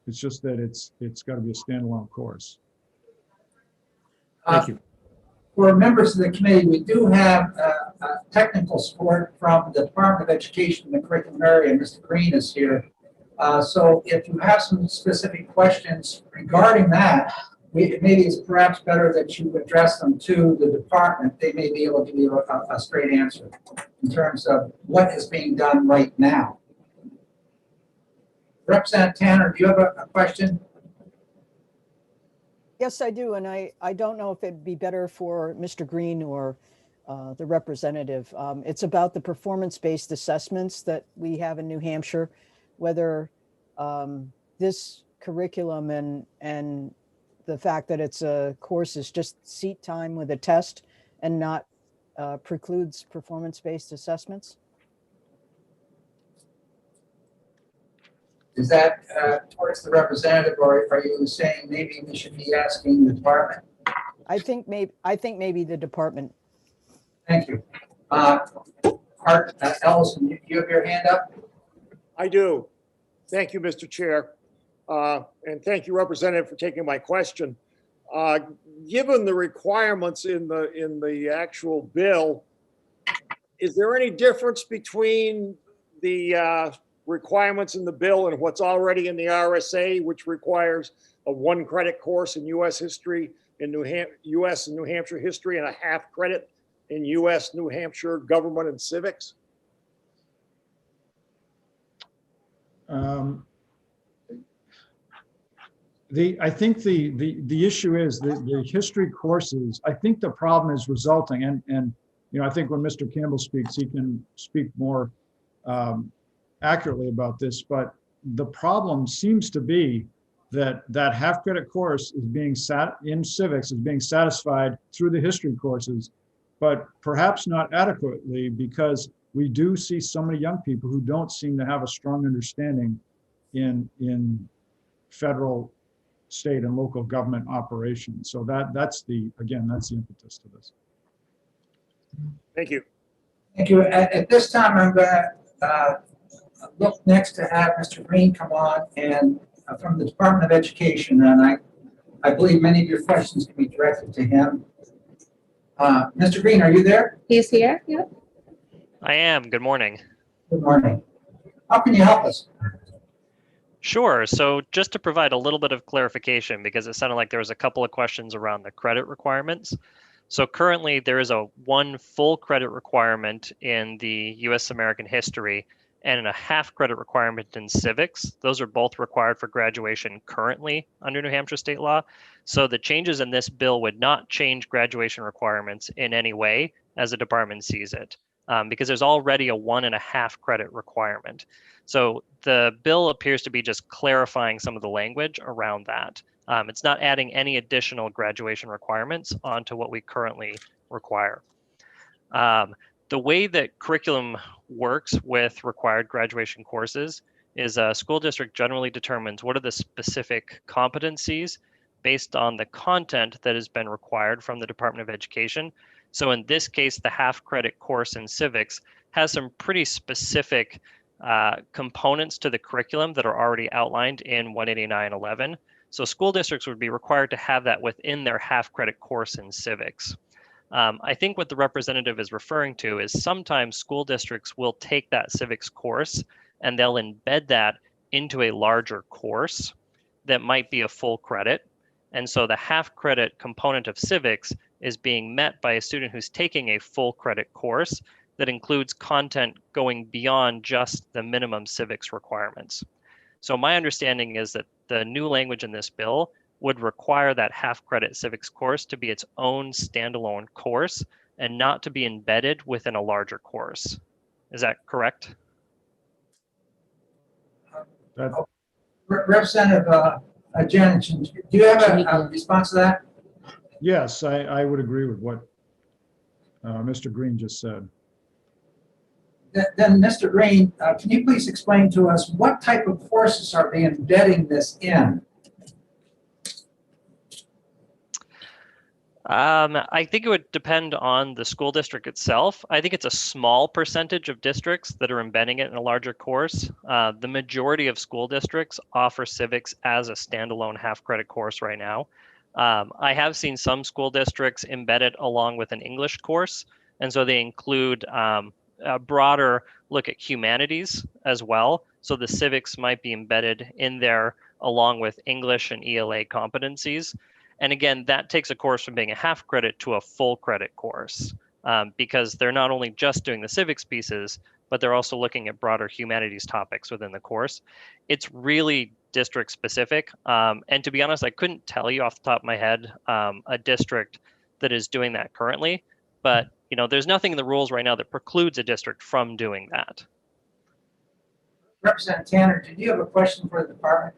It's just that it's got to be a standalone course. Thank you. For members of the committee, we do have technical support from the Department of Education in the curriculum area. Mr. Green is here. So if you have some specific questions regarding that, maybe it's perhaps better that you address them to the department. They may be able to give you a straight answer in terms of what is being done right now. Representative Tanner, do you have a question? Yes, I do, and I don't know if it'd be better for Mr. Green or the representative. It's about the performance-based assessments that we have in New Hampshire, whether this curriculum and the fact that it's a course is just seat time with a test and not precludes performance-based assessments. Is that towards the representative, or are you saying maybe we should be asking the department? I think maybe the department. Thank you. Art Ellison, you have your hand up? I do. Thank you, Mr. Chair. And thank you, Representative, for taking my question. Given the requirements in the actual bill, is there any difference between the requirements in the bill and what's already in the RSA, which requires a 1 credit course in U.S. history, in U.S. and New Hampshire history, and a half credit in U.S. New Hampshire government and civics? I think the issue is the history courses. I think the problem is resulting, and I think when Mr. Campbell speaks, he can speak more accurately about this. But the problem seems to be that half credit course is being in civics is being satisfied through the history courses, but perhaps not adequately, because we do see so many young people who don't seem to have a strong understanding in federal, state, and local government operations. So that's the impetus to this. Thank you. Thank you. At this time, I'm going to look next to have Mr. Green come on and from the Department of Education, and I believe many of your questions can be directed to him. Mr. Green, are you there? He's here, yeah. I am. Good morning. Good morning. How can you help us? Sure. So just to provide a little bit of clarification, because it sounded like there was a couple of questions around the credit requirements. So currently there is a 1 full credit requirement in the U.S. American history and a half credit requirement in civics. Those are both required for graduation currently under New Hampshire state law. So the changes in this bill would not change graduation requirements in any way as the department sees it. because there's already a 1.5 credit requirement. So the bill appears to be just clarifying some of the language around that. It's not adding any additional graduation requirements onto what we currently require. The way that curriculum works with required graduation courses is a school district generally determines what are the specific competencies based on the content that has been required from the Department of Education. So in this case, the half-credit course in civics has some pretty specific components to the curriculum that are already outlined in 189.11. So school districts would be required to have that within their half-credit course in civics. I think what the representative is referring to is sometimes school districts will take that civics course and they'll embed that into a larger course that might be a full credit. And so the half credit component of civics is being met by a student who's taking a full credit course that includes content going beyond just the minimum civics requirements. So my understanding is that the new language in this bill would require that half credit civics course to be its own standalone course and not to be embedded within a larger course. Is that correct? Representative Jennings, do you have a response to that? Yes, I would agree with what Mr. Green just said. Then, Mr. Green, can you please explain to us what type of courses are they embedding this in? I think it would depend on the school district itself. I think it's a small percentage of districts that are embedding it in a larger course. The majority of school districts offer civics as a standalone half credit course right now. I have seen some school districts embed it along with an English course. And so they include a broader look at humanities as well. So the civics might be embedded in there along with English and ELA competencies. And again, that takes a course from being a half credit to a full credit course because they're not only just doing the civics pieces, but they're also looking at broader humanities topics within the course. It's really district specific. And to be honest, I couldn't tell you off the top of my head a district that is doing that currently, but you know, there's nothing in the rules right now that precludes a district from doing that. Representative Tanner, did you have a question for the department?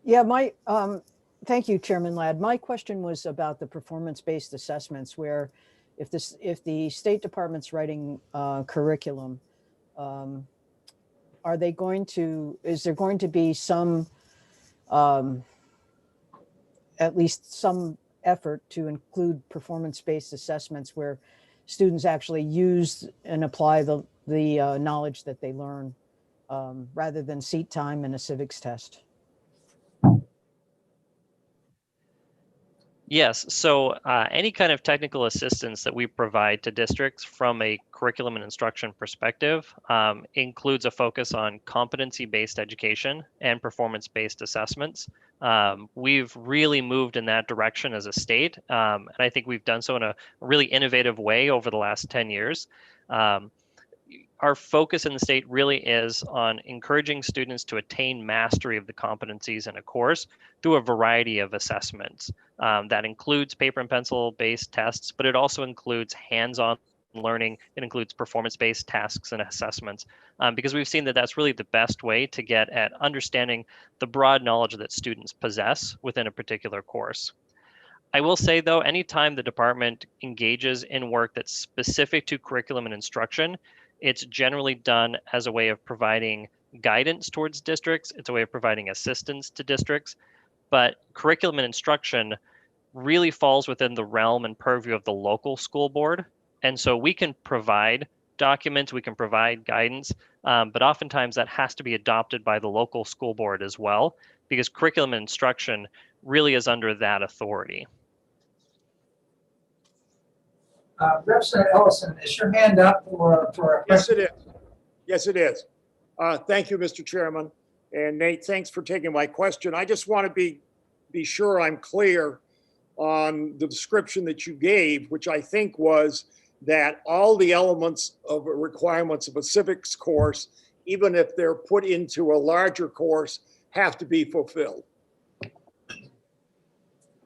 Yeah, thank you, Chairman Ladd. My question was about the performance-based assessments, where if the State Department's writing curriculum, is there going to be some, at least some effort to include performance-based assessments where students actually use and apply the knowledge that they learn rather than seat time and a civics test? Yes, so any kind of technical assistance that we provide to districts from a curriculum and instruction perspective includes a focus on competency-based education and performance-based assessments. We've really moved in that direction as a state, and I think we've done so in a really innovative way over the last 10 years. Our focus in the state really is on encouraging students to attain mastery of the competencies in a course through a variety of assessments. That includes paper and pencil based tests, but it also includes hands-on learning. It includes performance-based tasks and assessments, because we've seen that that's really the best way to get at understanding the broad knowledge that students possess within a particular course. I will say though, anytime the department engages in work that's specific to curriculum and instruction, it's generally done as a way of providing guidance towards districts. It's a way of providing assistance to districts, but curriculum and instruction really falls within the realm and purview of the local school board. And so we can provide documents, we can provide guidance, but oftentimes that has to be adopted by the local school board as well, because curriculum and instruction really is under that authority. Representative Ellison, is your hand up for a question? Yes, it is. Yes, it is. Thank you, Mr. Chairman. And Nate, thanks for taking my question. I just want to be sure I'm clear on the description that you gave, which I think was that all the elements of requirements of a civics course, even if they're put into a larger course, have to be fulfilled.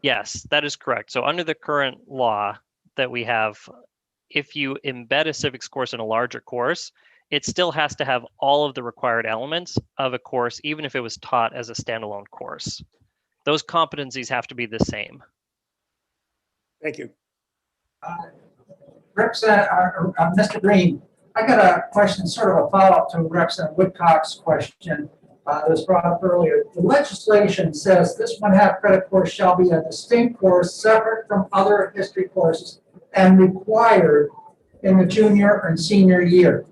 Yes, that is correct. So under the current law, that we have, if you embed a civics course in a larger course, it still has to have all of the required elements of a course, even if it was taught as a standalone course. Those competencies have to be the same. Thank you. Mr. Green, I got a question, sort of a follow-up to Representative Woodcock's question that was brought up earlier. The legislation says this 1/2 credit course shall be a distinct course separate from other history courses and required in the junior and senior year.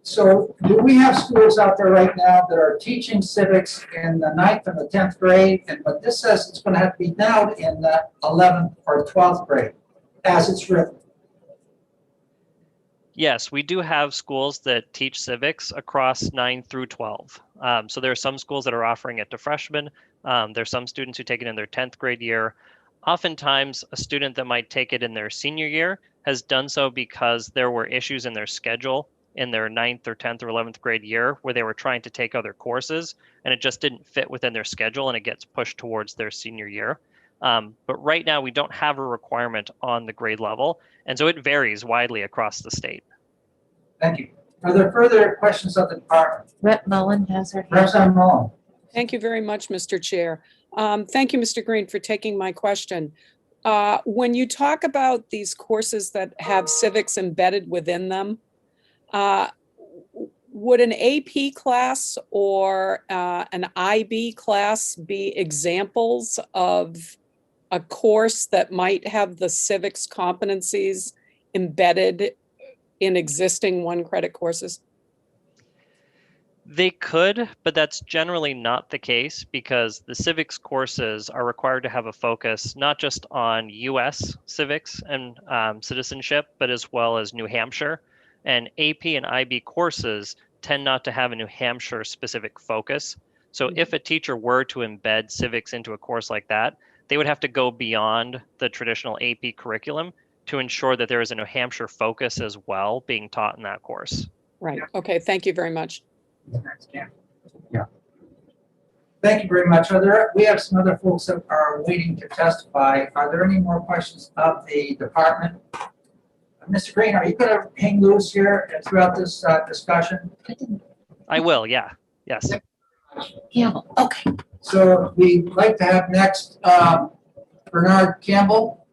So do we have schools out there right now that are teaching civics in the 9th and the 10th grade? But this says it's going to have to be now in the 11th or 12th grade as it's written. Yes, we do have schools that teach civics across 9 through 12. So there are some schools that are offering it to freshmen. There's some students who take it in their 10th grade year. Oftentimes, a student that might take it in their senior year has done so because there were issues in their schedule in their 9th or 10th or 11th grade year where they were trying to take other courses and it just didn't fit within their schedule and it gets pushed towards their senior year. But right now we don't have a requirement on the grade level, and so it varies widely across the state. Thank you. Are there further questions of the department? Rep Mullen has her hand. Representative Mullen. Thank you very much, Mr. Chair. Thank you, Mr. Green, for taking my question. When you talk about these courses that have civics embedded within them, would an AP class or an IB class be examples of a course that might have the civics competencies embedded in existing 1-credit courses? They could, but that's generally not the case because the civics courses are required to have a focus not just on US civics and citizenship, but as well as New Hampshire. And AP and IB courses tend not to have a New Hampshire specific focus. So if a teacher were to embed civics into a course like that, they would have to go beyond the traditional AP curriculum to ensure that there is a New Hampshire focus as well being taught in that course. Right. Okay. Thank you very much. Yeah. Thank you very much. We have some other folks that are waiting to testify. Are there any more questions of the department? Mr. Green, are you going to hang loose here throughout this discussion? I will, yeah. Yes. Campbell, okay. So we'd like to have next Bernard Campbell.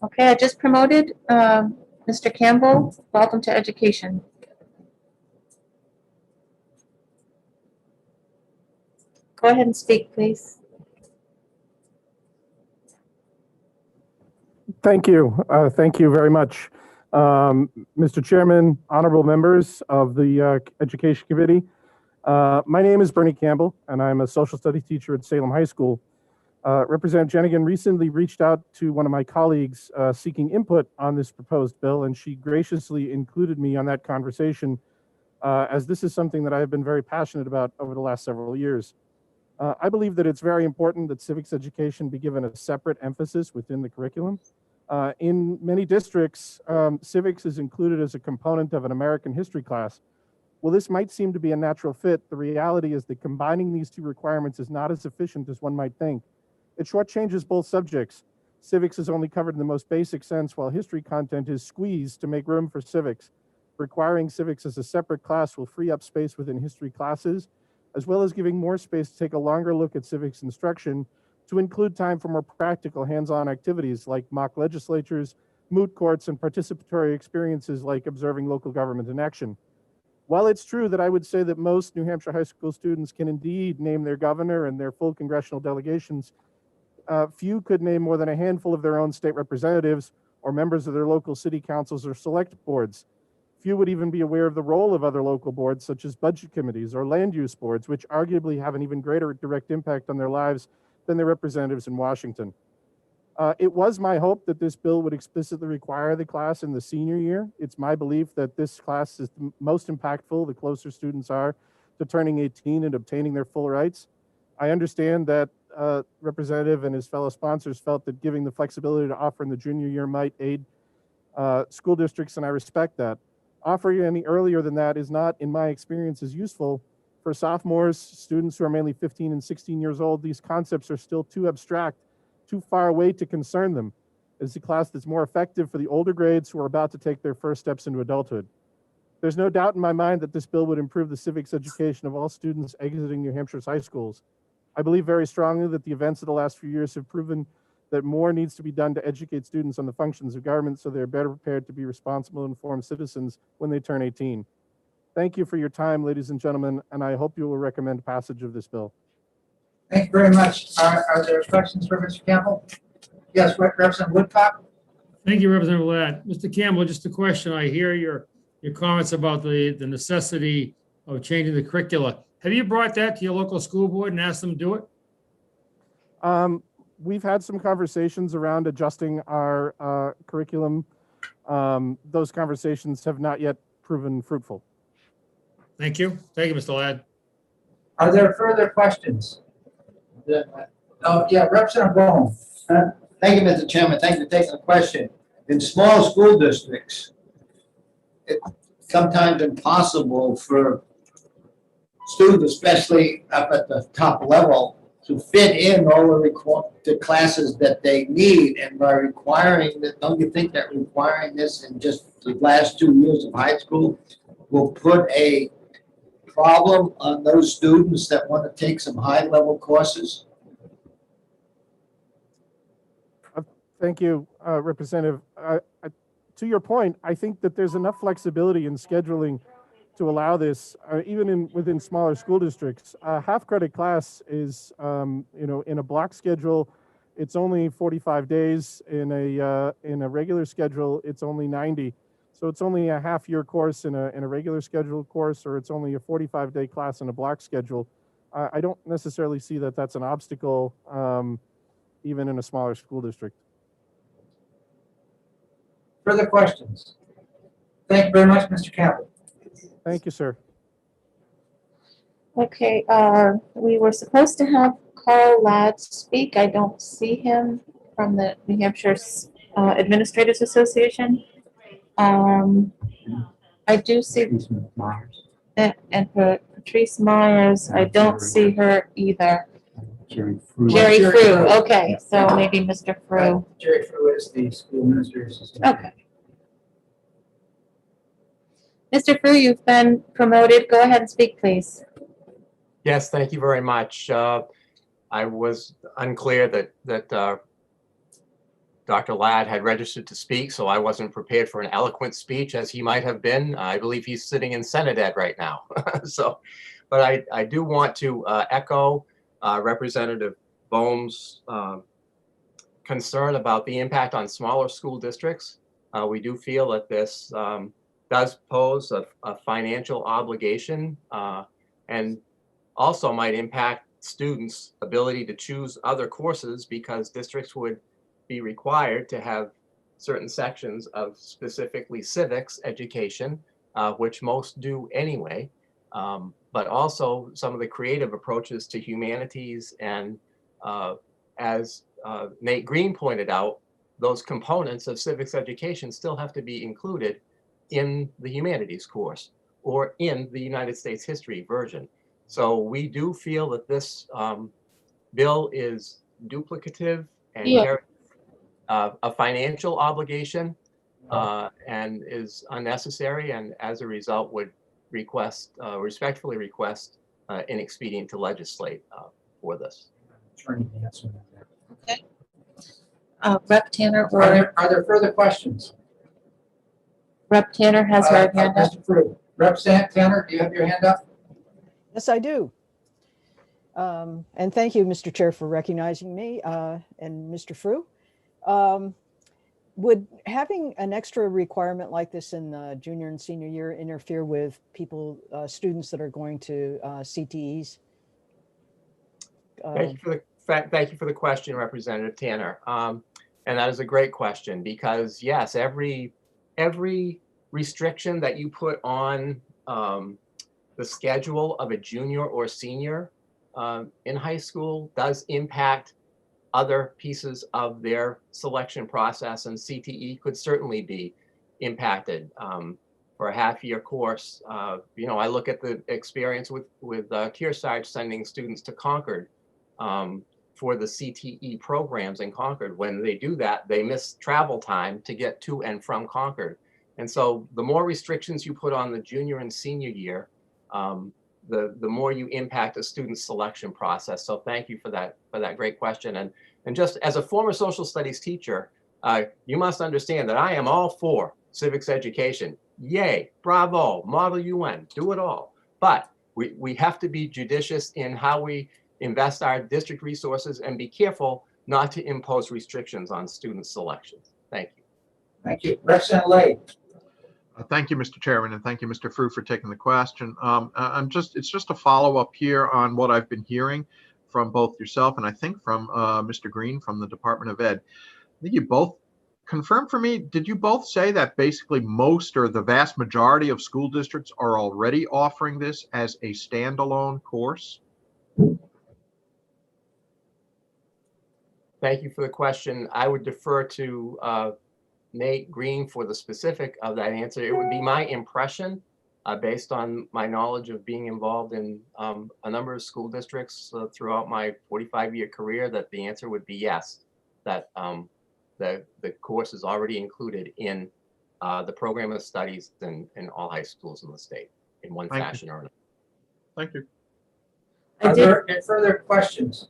Okay, I just promoted Mr. Campbell. Welcome to education. Go ahead and speak, please. Thank you. Thank you very much. Mr. Chairman, honorable members of the Education Committee. My name is Bernie Campbell, and I'm a social studies teacher at Salem High School. Representative Jenigan recently reached out to one of my colleagues seeking input on this proposed bill, and she graciously included me on that conversation, as this is something that I have been very passionate about over the last several years. I believe that it's very important that civics education be given a separate emphasis within the curriculum. In many districts, civics is included as a component of an American history class. Well, this might seem to be a natural fit. The reality is that combining these two requirements is not as efficient as one might think. It shortchanges both subjects. Civics is only covered in the most basic sense, while history content is squeezed to make room for civics. Requiring civics as a separate class will free up space within history classes, as well as giving more space to take a longer look at civics instruction to include time for more practical hands-on activities like mock legislatures, moot courts, and participatory experiences like observing local government in action. While it's true that I would say that most New Hampshire high school students can indeed name their governor and their full congressional delegations, few could name more than a handful of their own state representatives or members of their local city councils or select boards. Few would even be aware of the role of other local boards, such as budget committees or land use boards, which arguably have an even greater direct impact on their lives than their representatives in Washington. It was my hope that this bill would explicitly require the class in the senior year. It's my belief that this class is the most impactful the closer students are to turning 18 and obtaining their full rights. I understand that Representative and his fellow sponsors felt that giving the flexibility to offer in the junior year might aid school districts, and I respect that. Offering any earlier than that is not, in my experience, as useful. For sophomores, students who are mainly 15 and 16 years old, these concepts are still too abstract, too far away to concern them. is a class that's more effective for the older grades who are about to take their first steps into adulthood. There's no doubt in my mind that this bill would improve the civics education of all students exiting New Hampshire's high schools. I believe very strongly that the events of the last few years have proven that more needs to be done to educate students on the functions of government so they're better prepared to be responsible, informed citizens when they turn 18. Thank you for your time, ladies and gentlemen, and I hope you will recommend passage of this bill. Thank you very much. Are there questions for Mr. Campbell? Yes, Representative Woodcock? Thank you, Representative Ladd. Mr. Campbell, just a question. I hear your comments about the necessity of changing the curricula. Have you brought that to your local school board and asked them to do it? We've had some conversations around adjusting our curriculum. Those conversations have not yet proven fruitful. Thank you. Thank you, Mr. Ladd. Are there further questions? Oh, yeah, Representative Bowen. Thank you, Mr. Chairman. Thank you for taking the question. In small school districts, it's sometimes impossible for students, especially up at the top level, to fit in all the classes that they need. And by requiring that, don't you think that requiring this in just the last 2 years of high school will put a problem on those students that want to take some high-level courses? Thank you, Representative. To your point, I think that there's enough flexibility in scheduling to allow this, even within smaller school districts. A half-credit class is, in a block schedule, it's only 45 days. In a regular schedule, it's only 90. So it's only a half-year course in a regular scheduled course, or it's only a 45-day class in a block schedule. I don't necessarily see that that's an obstacle, even in a smaller school district. Further questions? Thank you very much, Mr. Campbell. Thank you, sir. Okay, we were supposed to have Carl Ladd speak. I don't see him from the New Hampshire Administrators Association. I do see, and for Patrice Myers, I don't see her either. Jerry Frew. Jerry Frew, okay, so maybe Mr. Frew. Jerry Frew is the school administrator's assistant. Okay. Mr. Frew, you've been promoted. Go ahead and speak, please. Yes, thank you very much. I was unclear that Dr. Ladd had registered to speak, so I wasn't prepared for an eloquent speech as he might have been. I believe he's sitting in Senate Ed right now. But I do want to echo Representative Bohm's concern about the impact on smaller school districts. We do feel that this does pose a financial obligation and also might impact students' ability to choose other courses because districts would be required to have certain sections of specifically civics education, which most do anyway, but also some of the creative approaches to humanities. And as Nate Green pointed out, those components of civics education still have to be included in the humanities course or in the United States history version. So we do feel that this bill is duplicative and carries a financial obligation and is unnecessary, and as a result would respectfully request an expedient to legislate for this. Okay. Rep Tanner Are there further questions? Rep Tanner has her hand up. Mr. Frew. Rep Tanner, do you have your hand up? Yes, I do. And thank you, Mr. Chair, for recognizing me and Mr. Frew. Would having an extra requirement like this in the junior and senior year interfere with students that are going to CTEs? Thank you for the question, Representative Tanner. And that is a great question because yes, every restriction that you put on the schedule of a junior or senior in high school does impact other pieces of their selection process, and CTE could certainly be impacted for a half-year course. I look at the experience with Kearsarge sending students to Concord for the CTE programs in Concord. When they do that, they miss travel time to get to and from Concord. And so the more restrictions you put on the junior and senior year, the more you impact a student's selection process. So thank you for that great question. And just as a former social studies teacher, you must understand that I am all for civics education. Yay, bravo, Model UN, do it all. But we have to be judicious in how we invest our district resources and be careful not to impose restrictions on student selections. Thank you. Thank you. Representative Lay. Thank you, Mr. Chairman, and thank you, Mr. Frew, for taking the question. It's just a follow-up here on what I've been hearing from both yourself and I think from Mr. Green from the Department of Ed. I think you both confirmed for me, did you both say that basically most or the vast majority of school districts are already offering this as a standalone course? Thank you for the question. I would defer to Nate Green for the specific of that answer. It would be my impression, based on my knowledge of being involved in a number of school districts throughout my 45-year career, that the answer would be yes, that the course is already included in the program of studies in all high schools in the state in one fashion or another. Thank you. Are there any further questions?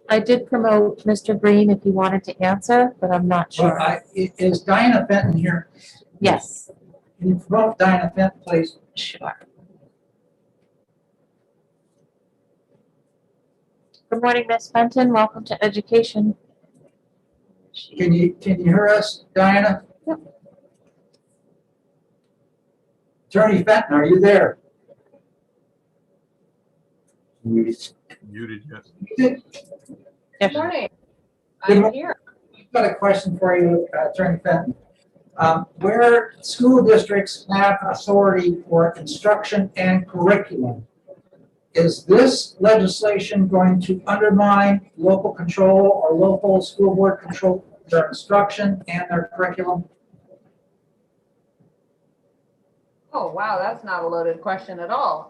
I did promote Mr. Green if he wanted to answer, but I'm not sure. Well, is Diana Fenton here? Yes. Can you promote Diana Fenton, please? Sure. Good morning, Ms. Fenton. Welcome to education. Can you hear us, Diana? Yep. Attorney Fenton, are you there? Muted, yes. Good morning. Good I'm morning. here. I've got a question for you, Attorney Fenton. Where school districts have authority for instruction and curriculum, is this legislation going to undermine local control or local school board control their instruction and their curriculum? Oh, wow, that's not a loaded question at all.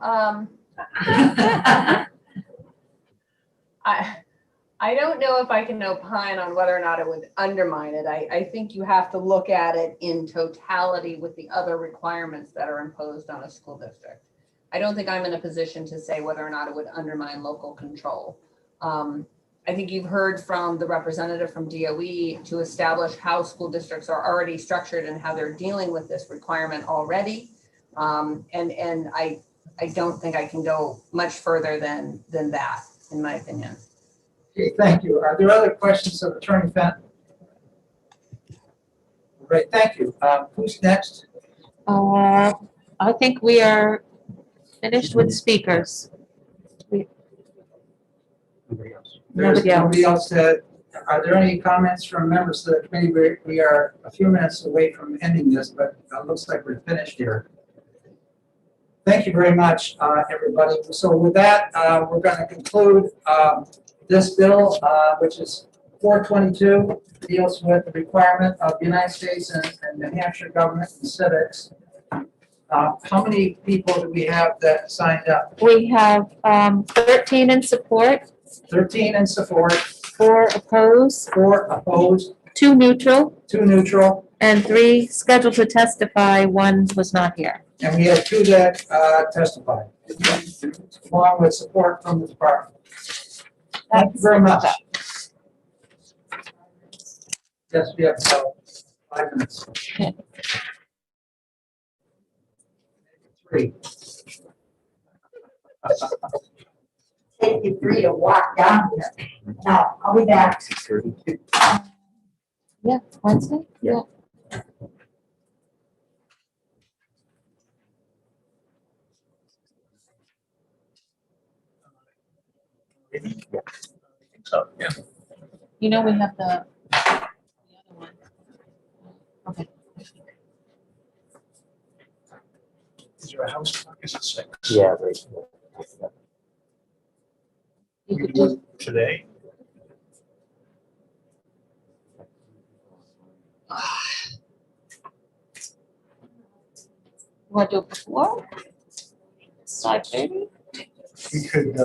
I don't know if I can opine on whether or not it would undermine it. I think you have to look at it in totality with the other requirements that are imposed on a school district. I don't think I'm in a position to say whether or not it would undermine local control. I think you've heard from the representative from DOE to establish how school districts are already structured and how they're dealing with this requirement already. And I don't think I can go much further than that, in my opinion. Okay, thank you. Are there other questions of Attorney Fenton? Great, thank you. Who's next? I think we are finished with speakers. Nobody else. Are there any comments from members of the committee? We are a few minutes away from ending this, but it looks like we're finished here. Thank you very much, everybody. So with that, we're going to conclude this bill, which is 422, deals with the requirement of the United States and New Hampshire government and civics. How many people do we have that signed up? We have 13 in support. 13 in support. 4 opposed. 4 opposed. 2 neutral. 2 neutral. And 3 scheduled to testify. 1 was not here. And we had 2 that testified, along with support from the department. Thank you very much. Yes, we have 5 minutes. Okay. 3. Take you 3 to walk down here. No, I'll be back. Yeah, Wednesday? Yeah. So, yeah. You know, we have the other one. Okay. Is there a house park? Is it 6? Yeah, right. You could do Today? want to do it before? 5:30? We could,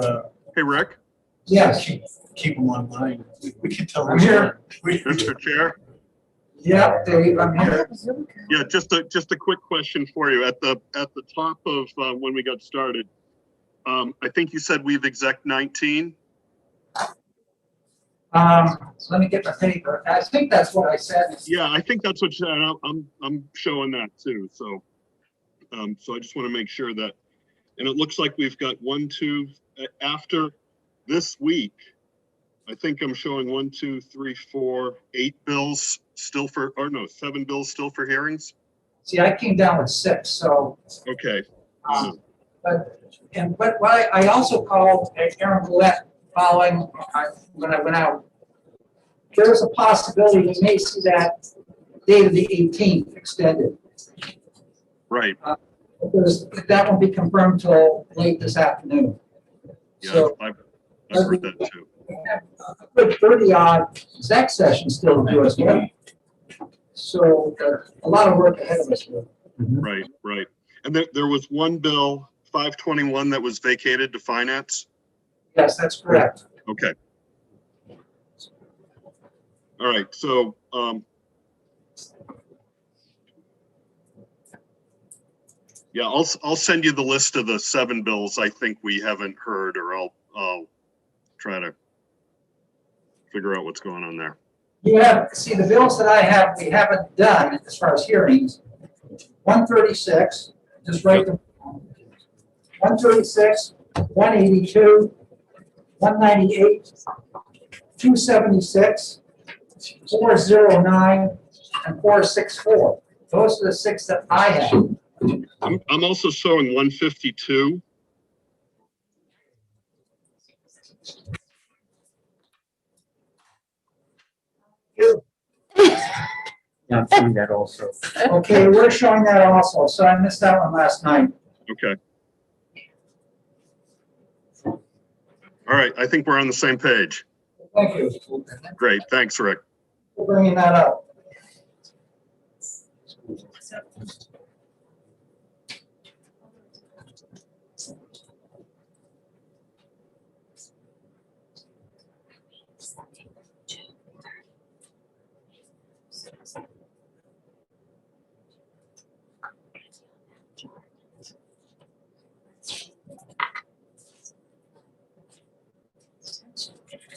Hey, Rick, Yes. Keep them online. We can tell. I'm here. Mr. Chair? Yeah, Dave, I'm here. Yeah, just a quick question for you. At the top of when we got started, I think you said we've exec 19. Let me get my paper. I think that's what I said. Yeah, I think that's what you said. I'm showing that too. So, so I just want to make sure that, and it looks like we've got 1, 2 after this week. I think I'm showing 1, 2, 3, 4, 8 bills still for, or no, 7 bills still for hearings. See, I came down with 6, so. Okay. But what I also called Aaron Gillette following, when I went out. There's a possibility we may see that date of the 18th extended. Right. Because that won't be confirmed till late this afternoon. Yeah, So, I've heard that too. we have a good 30-odd exec sessions still to do as well. So a lot of work ahead of us here. Right, right. And there was one bill, 521, that was vacated to finance? Yes, that's correct. Okay. All right, so, yeah, I'll send you the list of the 7 bills I think we haven't heard, or I'll try to figure out what's going on there. You have, see, the bills that I have, we haven't done as far as hearings. 136, just write them. 136, 182, 198, 276, 409, and 464. Those are the 6 that I have. I'm also showing 152. Yeah, I'm seeing that also. Okay, we're showing that also, so I missed that one last night. Okay. All right, I think we're on the same page. Thank you Great, thanks, Rick. for bringing that up.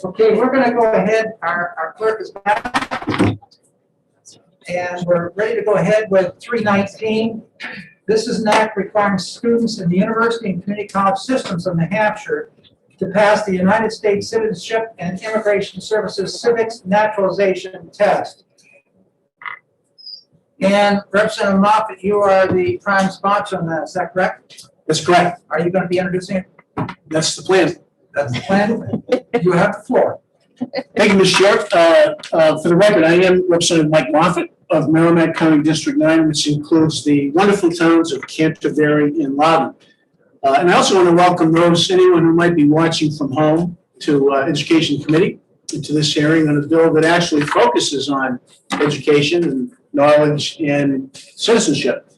Okay, we're gonna go ahead, our clerk is back. And we're ready to go ahead with 319. This is an act requiring students in the university and community college systems of New Hampshire to pass the United States Citizenship and Immigration Services Civics Naturalization Test. And Representative Moffett, you are the prime sponsor on that, is that correct? That's correct. Are you gonna be introducing it? That's the plan. That's the plan. You have the floor. Thank you, Mr. Chair. For the record, I am Representative Mike Moffett of Merrimack County District 9, which includes the wonderful towns of Canterbury and Loudon. And I also want to welcome anyone who might be watching from home to Education Committee and to this hearing on a bill that actually focuses on education and knowledge and citizenship.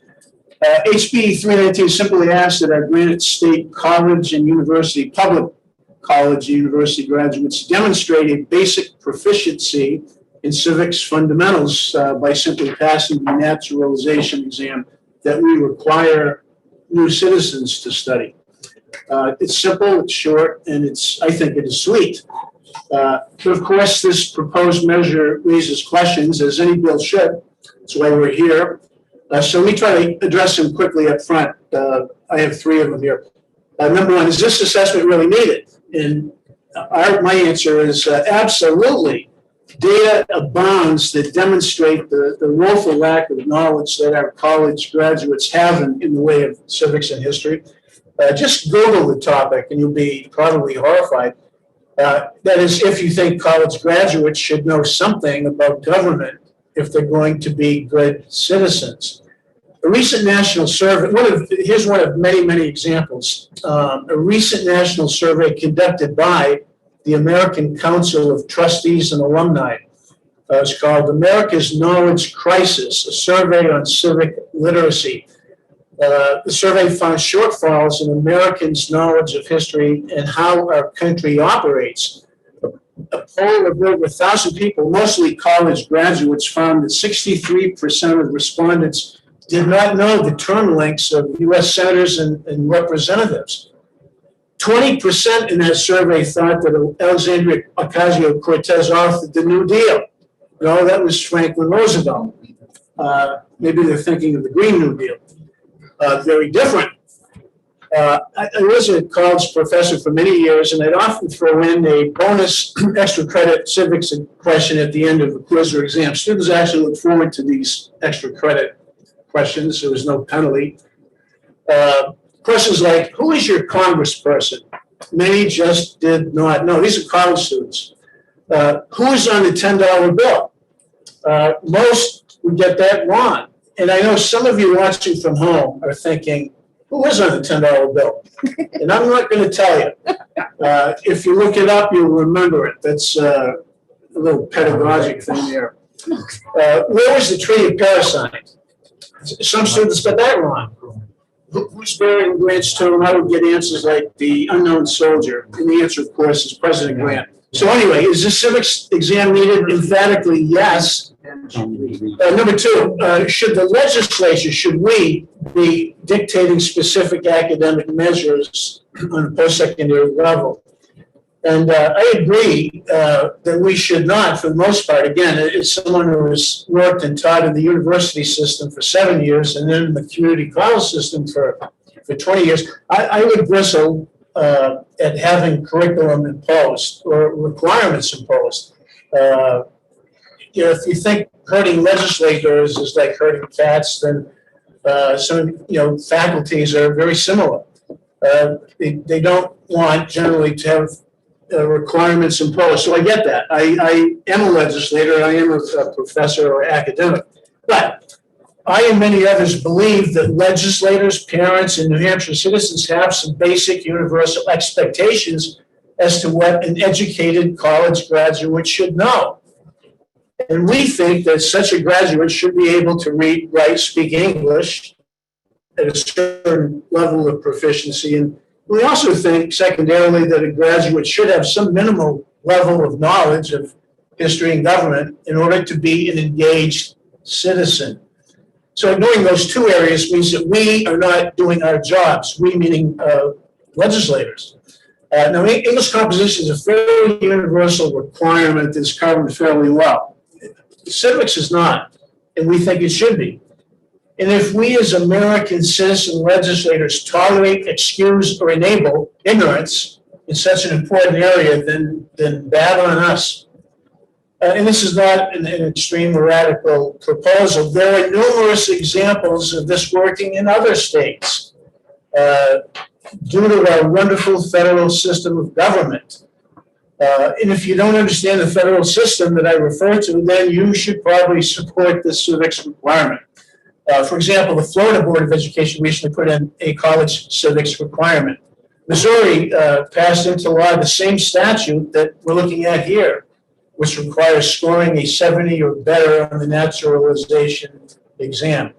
HB 319 simply asks that our Granite State College and University, public college and university graduates demonstrate a basic proficiency in civics fundamentals by simply passing the naturalization exam that we require new citizens to study. It's simple, it's short, and I think it is sweet. But of course, this proposed measure raises questions, as any bill should. That's why we're here. So let me try to address them quickly up front. I have 3 of them here. Number 1, is this assessment really needed? And my answer is absolutely. Data abounds that demonstrate the woeful lack of knowledge that our college graduates have in the way of civics and history. Just Google the topic and you'll be probably horrified. That is, if you think college graduates should know something about government if they're going to be good citizens. A recent national survey, here's one of many, many examples. A recent national survey conducted by the American Council of Trustees and Alumni. It's called America's Knowledge Crisis, a survey on civic literacy. The survey found shortfalls in Americans' knowledge of history and how our country operates. A poll of over 1,000 people, mostly college graduates, found that 63% of respondents did not know the term lengths of U.S. senators and representatives. 20% in that survey thought that Alexandria Ocasio-Cortez authored the New Deal. No, that was Franklin Roosevelt. Maybe they're thinking of the Green New Deal. Very different. I was a college professor for many years, and I'd often throw in a bonus extra credit civics question at the end of a quiz or exam. Students actually look forward to these extra credit questions. There was no penalty. Questions like, who is your congressperson? Many just did not know. These are college students. Who is on the $10 bill? Most would get that wrong. And I know some of you watching from home are thinking, who is on the $10 bill? And I'm not going to tell you. If you look it up, you'll remember it. That's a little pedagogic thing there. Where was the Treaty of Paris signed? Some students got that wrong. Who's buried Grant's tomb? I would get answers like the unknown soldier. And the answer, of course, is President Grant. So anyway, is this civics exam needed? Emphatically, yes. Number two, should the legislature, should we be dictating specific academic measures on a post-secondary level? And I agree that we should not, for the most part. Again, as someone who has worked and taught in the university system for 7 years and then in the community college system for 20 years, I would bristle at having curriculum imposed or requirements imposed. If you think hurting legislators is like hurting cats, then some faculties are very similar. They don't want generally to have requirements imposed. So I get that. I am a legislator. I am a professor or academic. But I and many others believe that legislators, parents, and New Hampshire citizens have some basic universal expectations as to what an educated college graduate should know. And we think that such a graduate should be able to read, write, speak English at a certain level of proficiency. And we also think, secondarily, that a graduate should have some minimal level of knowledge of history and government in order to be an engaged citizen. So ignoring those two areas means that we are not doing our jobs, we meaning legislators. Now, English composition is a fairly universal requirement that's covered fairly well. Civics is not, and we think it should be. And if we as American citizen legislators tolerate, excuse, or enable ignorance in such an important area, then bad on us. And this is not an extreme or radical proposal. There are numerous examples of this working in other states due to our wonderful federal system of government. And if you don't understand the federal system that I refer to, then you should probably support the civics requirement. For example, the Florida Board of Education recently put in a college civics requirement. Missouri passed into law the same statute that we're looking at here, which requires scoring a 70 or better on the naturalization exam.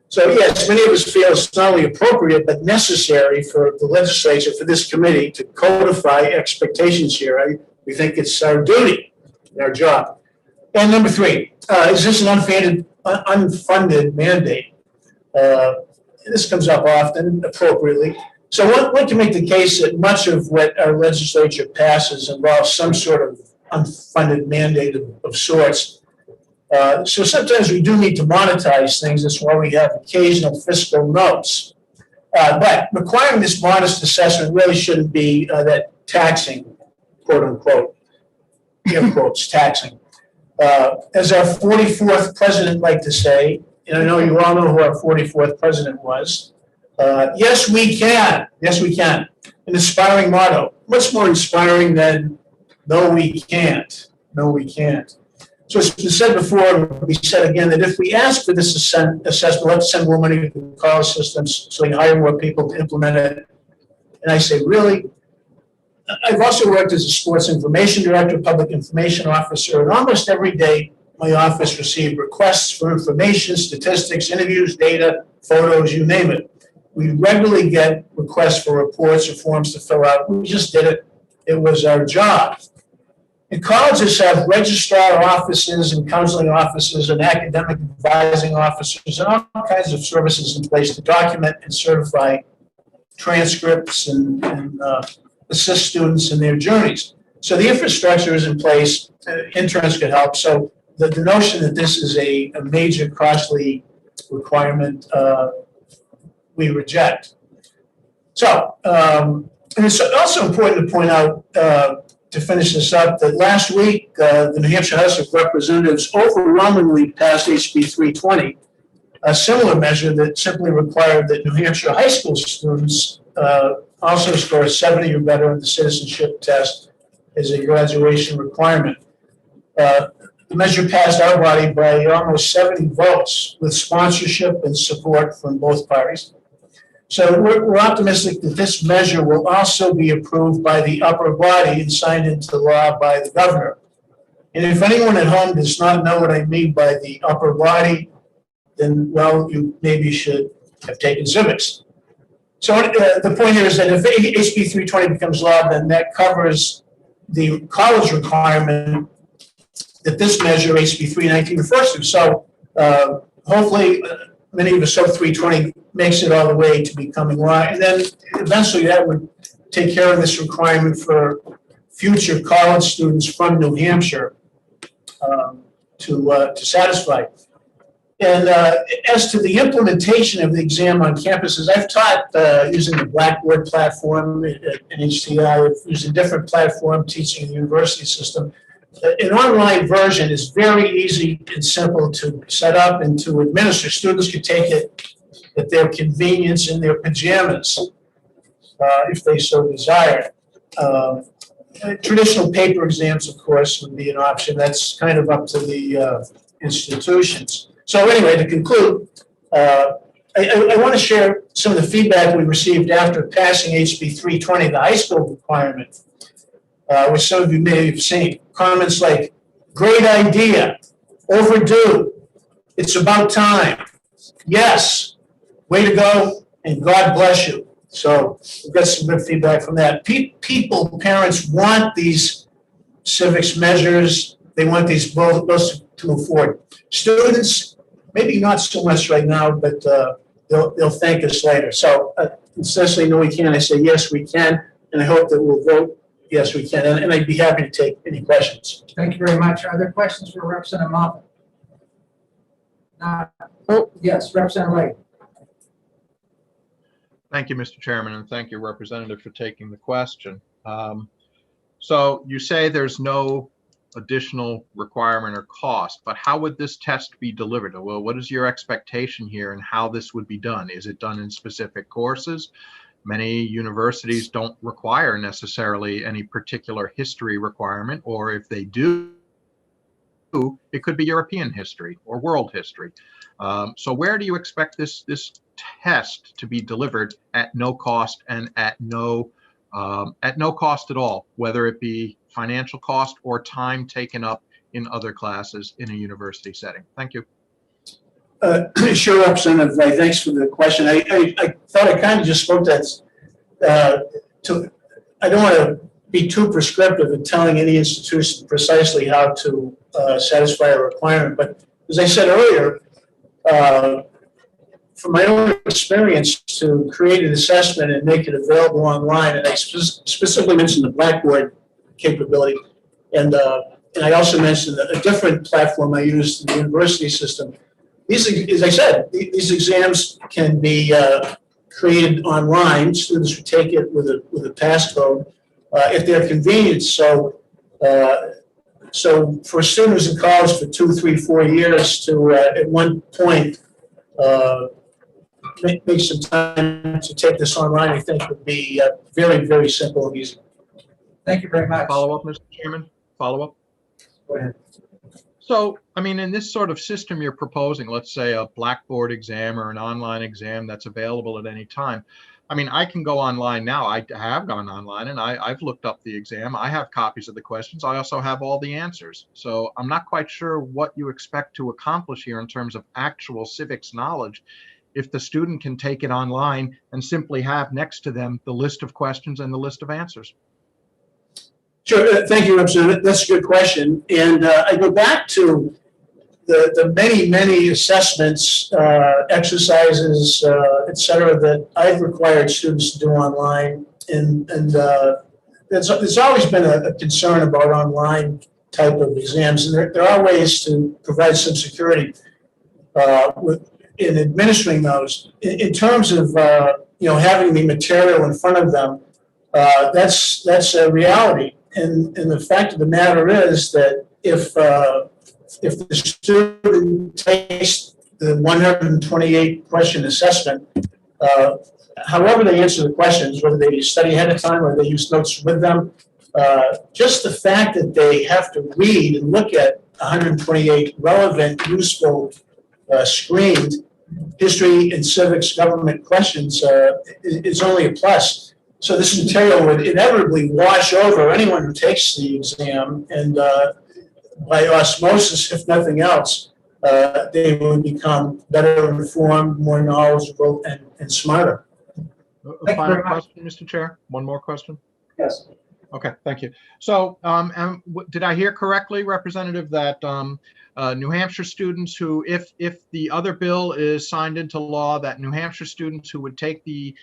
So yes, many of us feel it's not only appropriate, but necessary for the legislature, for this committee to codify expectations here. We think it's our duty, our job. And number three, is this an unfunded mandate? This comes up often, appropriately. So one can make the case that much of what our legislature passes involves some sort of unfunded mandate of sorts. So sometimes we do need to monetize things. That's why we have occasional fiscal notes. But requiring this modest assessment really shouldn't be that taxing, quote unquote, air quotes, taxing. As our 44th president liked to say, and I know you all know who our 44th president was, yes, we can. Yes, we can. An inspiring motto. What's more inspiring than no, we can't? No, we can't. So it's been said before, we said again, that if we ask for this assessment, let's send more money to the college systems so we can hire more people to implement it. And I say, really? I've also worked as a sports information director, public information officer, and almost every day my office received requests for information, statistics, interviews, data, photos, you name it. We regularly get requests for reports or forms to fill out. We just did it. It was our job. And colleges have registrar offices and counseling offices and academic advising officers and all kinds of services in place to document and certify transcripts and assist students in their journeys. So the infrastructure is in place. Interns could help. So the notion that this is a major costly requirement, we reject. So, and it's also important to point out, to finish this up, that last week, the New Hampshire House of Representatives overwhelmingly passed HB 320, a similar measure that simply required that New Hampshire high school students also score 70 or better in the citizenship test as a graduation requirement. The measure passed our body by almost 70 votes with sponsorship and support from both parties. So we're optimistic that this measure will also be approved by the upper body and signed into law by the governor. And if anyone at home does not know what I mean by the upper body, then, well, you maybe should have taken civics. So the point here is that if HB 320 becomes law, then that covers the college requirement that this measure, HB 319, refers to. So hopefully, many of us hope 320 makes it all the way to becoming law. And then eventually that would take care of this requirement for future college students from New Hampshire to satisfy. And as to the implementation of the exam on campuses, I've taught using the Blackboard platform at HCI, I've used a different platform teaching in the university system. An online version is very easy and simple to set up and to administer. Students can take it at their convenience in their pajamas, if they so desire. Traditional paper exams, of course, would be an option. That's kind of up to the institutions. So anyway, to conclude, I want to share some of the feedback we received after passing HB 320, the high school requirement, which some of you may have seen. Comments like, great idea, overdue, it's about time, yes, way to go, and God bless you. So we've got some good feedback from that. People, parents want these civics measures. They want these both to move forward. Students, maybe not so much right now, but they'll thank us later. So essentially, no, we can't. I say, yes, we can. And I hope that we'll vote, yes, we can. And I'd be happy to take any questions. Thank you very much. Are there questions for Representative Moffett? Oh, yes, Representative Lake. Thank you, Mr. Chairman, and thank you, Representative, for taking the question. So you say there's no additional requirement or cost, but how would this test be delivered? Well, what is your expectation here and how this would be done? Is it done in specific courses? Many universities don't require necessarily any particular history requirement, or if they do, it could be European history or world history. So where do you expect this test to be delivered at no cost and at no cost at all, whether it be financial cost or time taken up in other classes in a university setting? Thank you. Sure, Representative. Thanks for the question. I thought I kind of just spoke that. I don't want to be too prescriptive in telling any institution precisely how to satisfy a requirement. But as I said earlier, from my own experience, to create an assessment and make it available online, and I specifically mentioned the Blackboard capability, and I also mentioned a different platform I used in the university system. These, as I said, these exams can be created online. Students would take it with a passcode if they're convenient. So, so for a student who's in college for 2, 3, 4 years to at one point make some time to take this online, I think would be very, very simple and easy. Thank you very much. Follow up, Mr. Chairman? Follow up? Go ahead. So, I mean, in this sort of system you're proposing, let's say a Blackboard exam or an online exam that's available at any time. I mean, I can go online now. I have gone online and I've looked up the exam. I have copies of the questions. I also have all the answers. So I'm not quite sure what you expect to accomplish here in terms of actual civics knowledge if the student can take it online and simply have next to them the list of questions and the list of answers? Sure, thank you, Representative. That's a good question. And I go back to the many assessments, exercises, et cetera, that I've required students to do online. And there's always been a concern about online type of exams. And there are ways to provide some security in administering those. In terms of, having the material in front of them, that's a reality. And the fact of the matter is that if the student takes the 128 question assessment, however they answer the questions, whether they study ahead of time or they use notes with them, just the fact that they have to read and look at 128 relevant, useful, screened history and civics government questions is only a plus. So this material would inevitably wash over anyone who takes the exam, and by osmosis, if nothing else, they would become better informed, more knowledgeable, and smarter. A final question, Mr. Chair? One more question? Yes. Okay, thank you. So did I hear correctly, Representative, that New Hampshire students who, if the other bill is signed into law, that New Hampshire students who would take the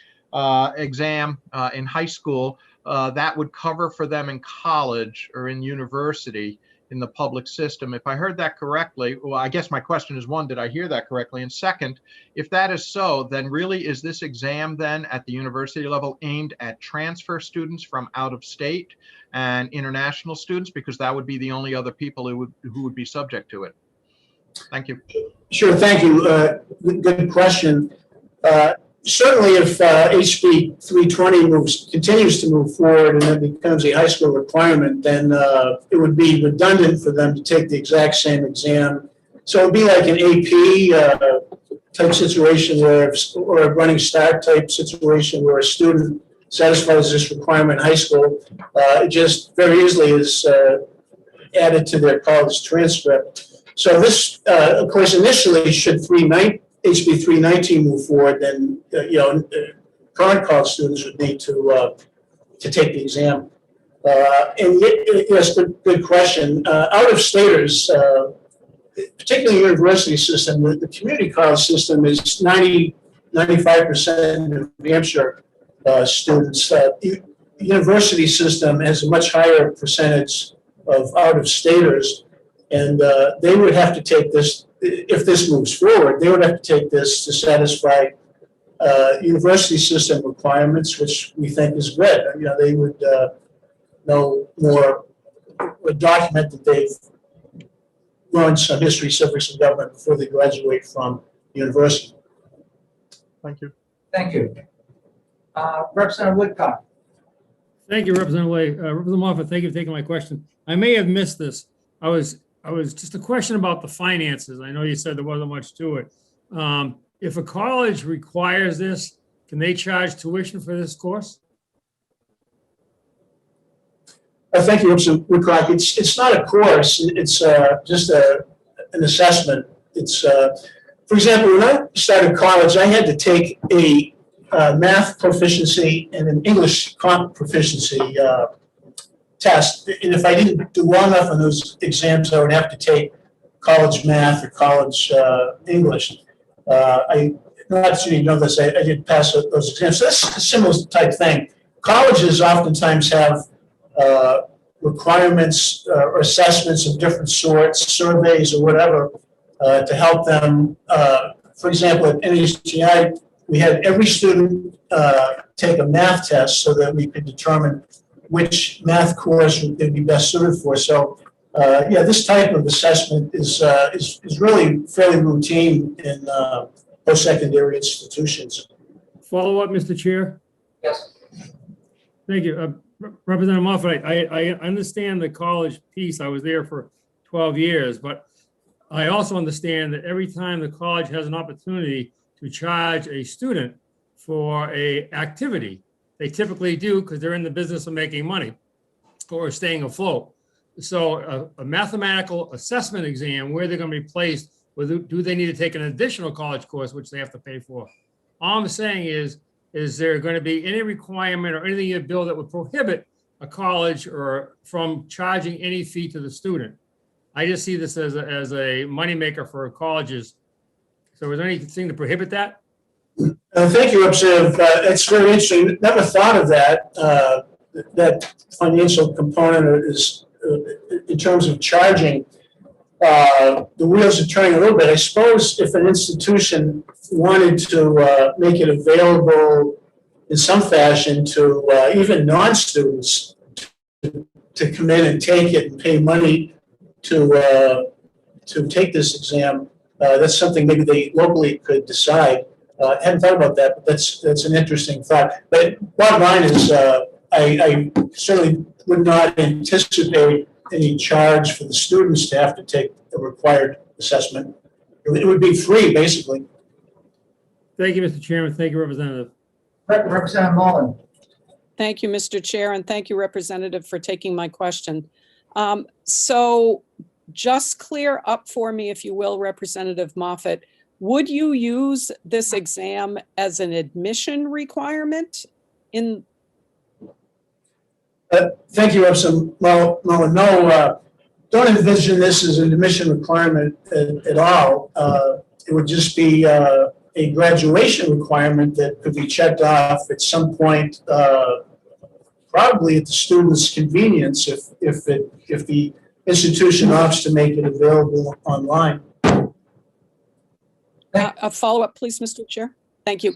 exam in high school, that would cover for them in college or in university in the public system? If I heard that correctly, well, I guess my question is, one, did I hear that correctly? And second, if that is so, then really is this exam then at the university level aimed at transfer students from out of state and international students? Because that would be the only other people who would be subject to it. Thank you. Sure, thank you. Good question. Certainly, if HB 320 continues to move forward and it becomes a high school requirement, then it would be redundant for them to take the exact same exam. So it would be like an AP type situation or a running start type situation where a student satisfies this requirement in high school. It just very easily is added to their college transcript. So this, of course, initially should HB 319 move forward, then current college students would need to take the exam. And yes, good question. Out of staters, particularly the university system, the community college system is 95% New Hampshire students. The university system has a much higher percentage of out of staters, and they would have to take this. If this moves forward, they would have to take this to satisfy university system requirements, which we think is good. They would know more, would document that they've learned some history, civics, and government before they graduate from university. Thank you. Thank you. Representative Woodcock. Thank you, Representative Lay. Representative Moffat, thank you for taking my question. I may have missed this. I was just a question about the finances. I know you said there wasn't much to it. If a college requires this, can they charge tuition for this course? Thank you, Representative Woodcock. It's not a course. It's just an assessment. It's, for example, when I started college, I had to take a math proficiency and an English proficiency test. And if I didn't do well enough on those exams, I would have to take college math or college English. Not sure you know this, I did pass those exams. So that's a similar type thing. Colleges oftentimes have requirements or assessments of different sorts, surveys or whatever, to help them. For example, at NHGI, we had every student take a math test so that we could determine which math course they'd be best suited for. So, yeah, this type of assessment is really fairly routine in post-secondary institutions. Follow up, Mr. Chair. Yes. Thank you. Representative Moffat, I understand the college piece. I was there for 12 years, but I also understand that every time the college has an opportunity to charge a student for a activity, they typically do because they're in the business of making money or staying afloat. So a mathematical assessment exam where they're going to be placed or do they need to take an additional college course, which they have to pay for? All I'm saying is there going to be any requirement or anything in the bill that would prohibit a college or from charging any fee to the student? I just see this as a moneymaker for colleges. So is there anything to prohibit that? Thank you, Representative. It's very interesting. Never thought of that. That financial component is in terms of charging. The wheels are turning a little bit. I suppose if an institution wanted to make it available in some fashion to even non-students to come in and take it and pay money to take this exam, that's something maybe they locally could decide. I hadn't thought about that, but that's an interesting thought. But bottom line is, I certainly would not anticipate any charge for the students to have to take the required assessment. It would be free, basically. Thank you, Mr. Chairman. Thank you, Representative. Representative Mullen. Thank you, Mr. Chair, and thank you, Representative, for taking my question. So just clear up for me, if you will, Representative Moffett, would you use this exam as an admission requirement in? Thank you, Representative Mullen. No, don't envision this as an admission requirement at all. It would just be a graduation requirement that could be checked off at some point, probably at the student's convenience if the institution opts to make it available online. A follow-up, please, Mr. Chair. Thank you.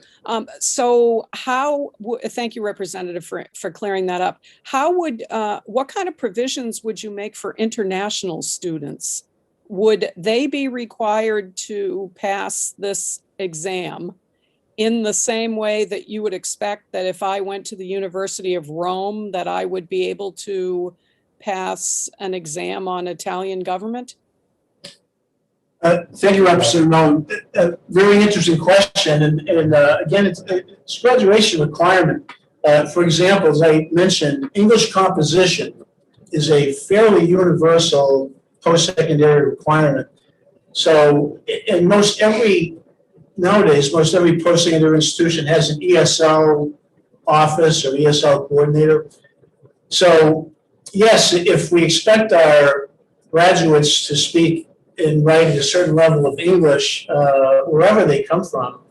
So thank you, Representative, for clearing that up. What kind of provisions would you make for international students? Would they be required to pass this exam in the same way that you would expect that if I went to the University of Rome, that I would be able to pass an exam on Italian government? Thank you, Representative Mullen. Very interesting question. And again, it's a graduation requirement. For example, as I mentioned, English composition is a fairly universal post-secondary requirement. So nowadays, most every post-secondary institution has an ESL office or ESL coordinator. So yes, if we expect our graduates to speak and write at a certain level of English, wherever they come from,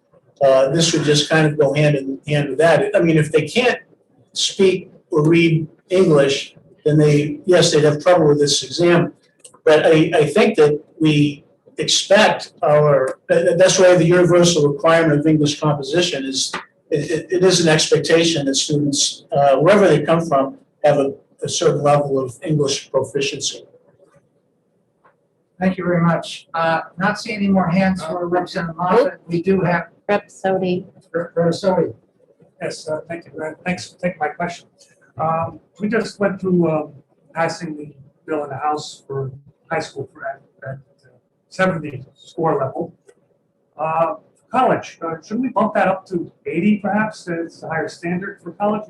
this would just kind of go hand in hand with that. I mean, if they can't speak or read English, then they'd have trouble with this exam. But I think that we expect that's why the universal requirement of English composition is, it is an expectation that students, wherever they come from, have a certain level of English proficiency. Thank you very much. Not seeing any more hands for Representative Moffett. We do have Rep. Sodi. Sodi. Yes, thank you. Thanks for taking my question. We just went through passing the bill in the House for high school for at 70 score level. College, shouldn't we bump that up to 80 perhaps? It's a higher standard for college.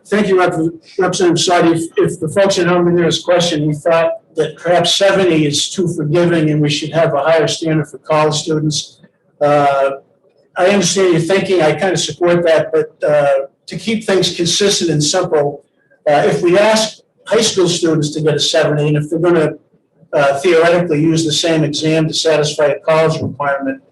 Thank you, Representative Sodi. If the folks at home in this question, we thought that perhaps 70 is too forgiving and we should have a higher standard for college students. I understand your thinking. I kind of support that, but to keep things consistent and simple, if we ask high school students to get a 70, and if they're going to theoretically use the same exam to satisfy a college requirement,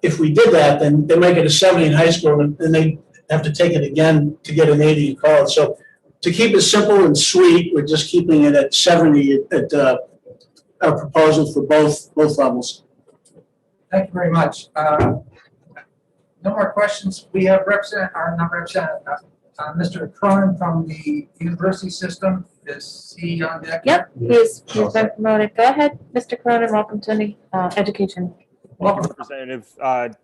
if we did that, then they might get a 70 in high school and then they have to take it again to get an 80 in college. So to keep it simple and sweet, we're just keeping it at 70 at our proposal for both levels. Thank you very much. No more questions. We have Mr. Cronin from the university system. Is he on deck? Yep, he's been promoted. Go ahead, Mr. Cronin. Welcome to the education. Welcome. Representative.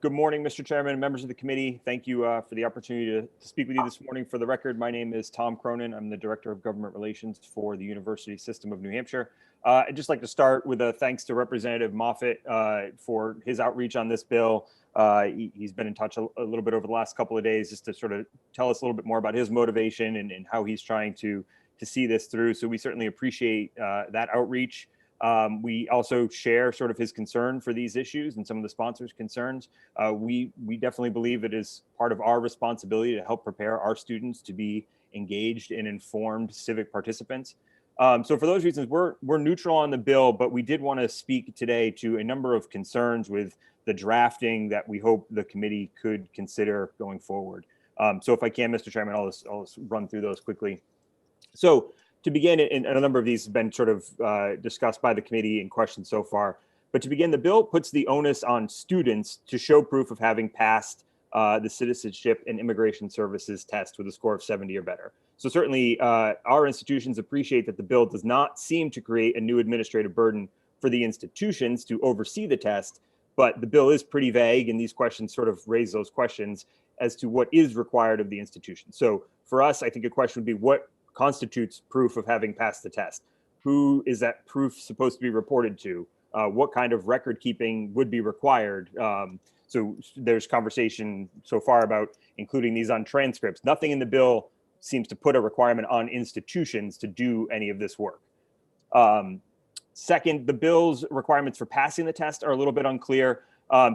Good morning, Mr. Chairman and members of the committee. Thank you for the opportunity to speak with you this morning. For the record, my name is Tom Cronin. I'm the Director of Government Relations for the University System of New Hampshire. I'd just like to start with a thanks to Representative Moffett for his outreach on this bill. He's been in touch a little bit over the last couple of days just to sort of tell us a little bit more about his motivation and how he's trying to see this through. So we certainly appreciate that outreach. We also share sort of his concern for these issues and some of the sponsors' concerns. We definitely believe it is part of our responsibility to help prepare our students to be engaged and informed civic participants. So for those reasons, we're neutral on the bill, but we did want to speak today to a number of concerns with the drafting that we hope the committee could consider going forward. So if I can, Mr. Chairman, I'll just run through those quickly. So to begin, and a number of these have been sort of discussed by the committee in questions so far, but to begin, the bill puts the onus on students to show proof of having passed the Citizenship and Immigration Services test with a score of 70 or better. So certainly our institutions appreciate that the bill does not seem to create a new administrative burden for the institutions to oversee the test, but the bill is pretty vague, and these questions sort of raise those questions as to what is required of the institution. So for us, I think a question would be, what constitutes proof of having passed the test? Who is that proof supposed to be reported to? What kind of record keeping would be required? So there's conversation so far about including these on transcripts. Nothing in the bill seems to put a requirement on institutions to do any of this work. Second, the bill's requirements for passing the test are a little bit unclear.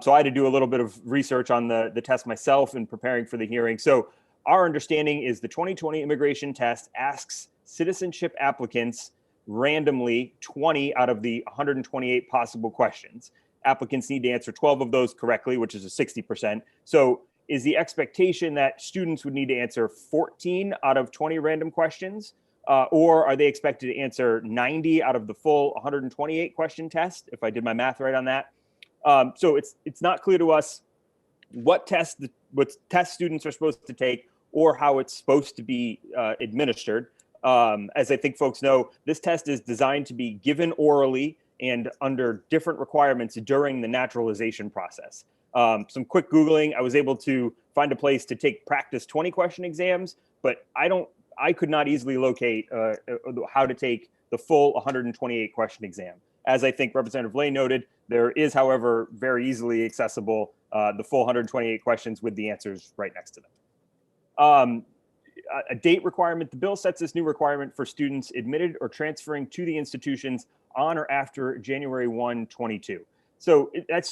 So I had to do a little bit of research on the test myself in preparing for the hearing. So our understanding is the 2020 immigration test asks citizenship applicants randomly 20 out of the 128 possible questions. Applicants need to answer 12 of those correctly, which is a 60%. So is the expectation that students would need to answer 14 out of 20 random questions? Or are they expected to answer 90 out of the full 128 question test, if I did my math right on that? So it's not clear to us what test students are supposed to take or how it's supposed to be administered. As I think folks know, this test is designed to be given orally and under different requirements during the naturalization process. Some quick Googling, I was able to find a place to take practice 20 question exams, but I could not easily locate how to take the full 128 question exam. As I think Representative Lane noted, there is, however, very easily accessible the full 128 questions with the answers right next to them. A date requirement, the bill sets this new requirement for students admitted or transferring to the institutions on or after January 1, 22. So that's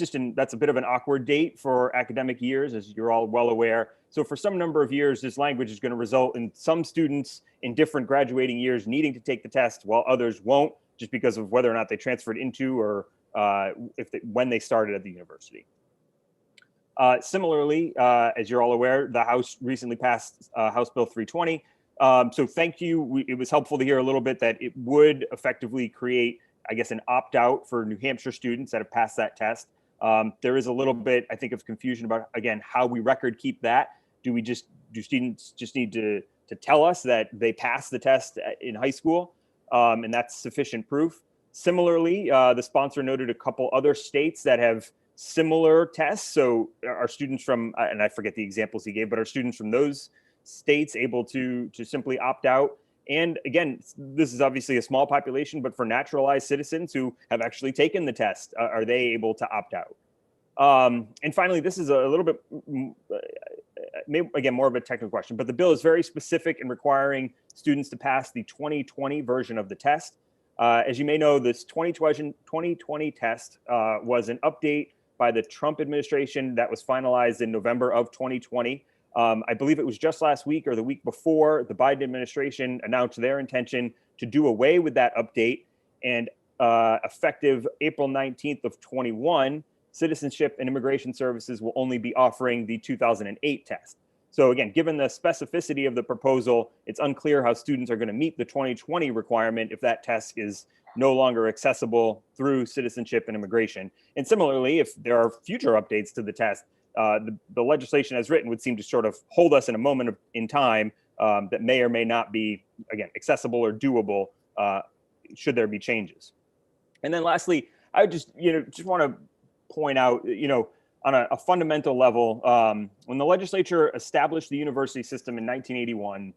a bit of an awkward date for academic years, as you're all well aware. So for some number of years, this language is going to result in some students in different graduating years needing to take the test while others won't, just because of whether or not they transferred into or when they started at the university. Similarly, as you're all aware, the House recently passed House Bill 320. So thank you. It was helpful to hear a little bit that it would effectively create, I guess, an opt-out for New Hampshire students that have passed that test. There is a little bit, I think, of confusion about, again, how we record keep that. Do students just need to tell us that they passed the test in high school, and that's sufficient proof? Similarly, the sponsor noted a couple other states that have similar tests. So are students from, and I forget the examples he gave, but are students from those states able to simply opt out? And again, this is obviously a small population, but for naturalized citizens who have actually taken the test, are they able to opt out? And finally, this is a little bit, again, more of a technical question, but the bill is very specific in requiring students to pass the 2020 version of the test. As you may know, this 2020 test was an update by the Trump administration that was finalized in November of 2020. I believe it was just last week or the week before the Biden administration announced their intention to do away with that update, and effective April 19th of 21, Citizenship and Immigration Services will only be offering the 2008 test. So again, given the specificity of the proposal, it's unclear how students are going to meet the 2020 requirement if that test is no longer accessible through Citizenship and Immigration. And similarly, if there are future updates to the test, the legislation as written would seem to sort of hold us in a moment in time that may or may not be, again, accessible or doable should there be changes. And then lastly, I would just want to point out, on a fundamental level, when the legislature established the university system in 1981,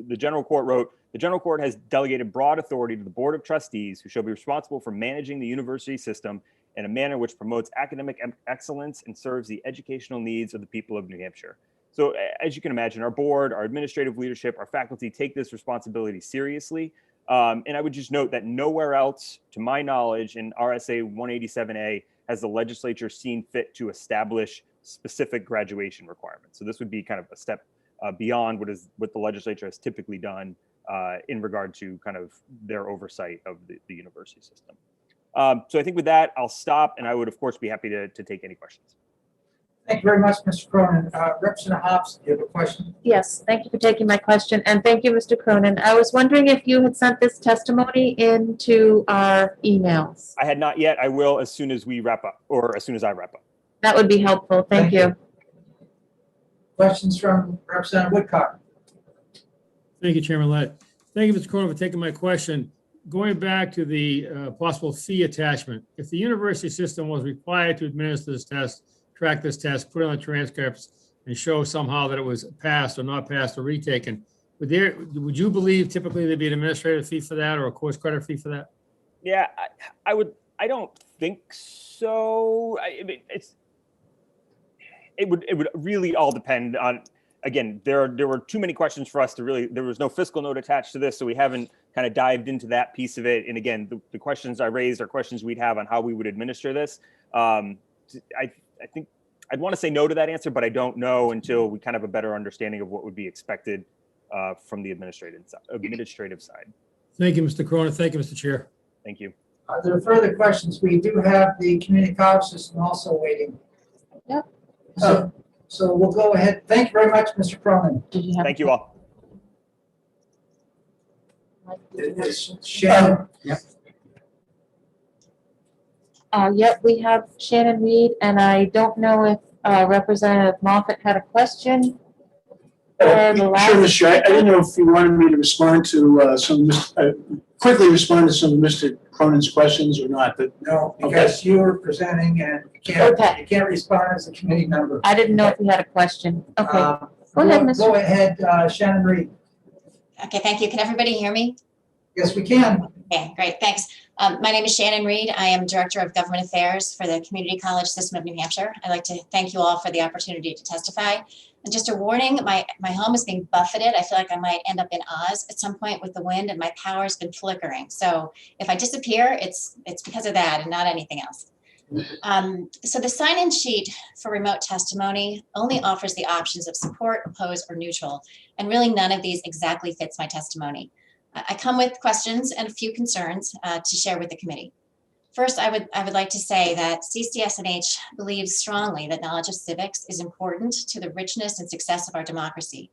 the General Court wrote, "The General Court has delegated broad authority to the Board of Trustees, who shall be responsible for managing the university system in a manner which promotes academic excellence and serves the educational needs of the people of New Hampshire." So as you can imagine, our board, our administrative leadership, our faculty take this responsibility seriously. And I would just note that nowhere else, to my knowledge, in RSA 187A has the legislature seen fit to establish specific graduation requirements. So this would be kind of a step beyond what the legislature has typically done in regard to kind of their oversight of the university system. So I think with that, I'll stop, and I would, of course, be happy to take any questions. Thank you very much, Mr. Cronin. Representative Hobbs, do you have a question? Yes, thank you for taking my question, and thank you, Mr. Cronin. I was wondering if you had sent this testimony into our emails. I had not yet. I will as soon as we wrap up, or as soon as I wrap up. That would be helpful. Thank you. Questions from Representative Woodcock? Thank you, Chairman Lett. Thank you, Mr. Cronin, for taking my question. Going back to the possible fee attachment, if the university system was required to administer this test, track this test, put it on the transcripts, and show somehow that it was passed or not passed or retaken, would you believe typically there'd be an administrative fee for that or a course credit fee for that? Yeah, I don't think so. It would really all depend on, again, there were too many questions for us to really, there was no fiscal note attached to this, so we haven't kind of dived into that piece of it. And again, the questions I raised are questions we'd have on how we would administer this. I think I'd want to say no to that answer, but I don't know until we kind of have a better understanding of what would be expected from the administrative side. Thank you, Mr. Cronin. Thank you, Mr. Chair. Thank you. Are there further questions? We do have the community college system also waiting. Yep. So we'll go ahead. Thank you very much, Mr. Cronin. Thank you all. Shannon? Yep. Yep, we have Shannon Reed, and I don't know if Representative Moffett had a question. Sure, Mr. Chair. I didn't know if you wanted me to respond to quickly respond to some of Mr. Cronin's questions or not, but. No, because you were presenting and you can't respond as a committee member. I didn't know if you had a question. Okay. Go ahead, Mr. Go ahead, Shannon Reed. Okay, thank you. Can everybody hear me? Yes, we can. Okay, great, thanks. My name is Shannon Reed. I am Director of Government Affairs for the Community College System of New Hampshire. I'd like to thank you all for the opportunity to testify. And just a warning, my home is being buffeted. I feel like I might end up in Oz at some point with the wind, and my power's been flickering. So if I disappear, it's because of that and not anything else. So the sign-in sheet for remote testimony only offers the options of support, oppose, or neutral, and really none of these exactly fits my testimony. I come with questions and a few concerns to share with the committee. First, I would like to say that CCSNH believes strongly that knowledge of civics is important to the richness and success of our democracy.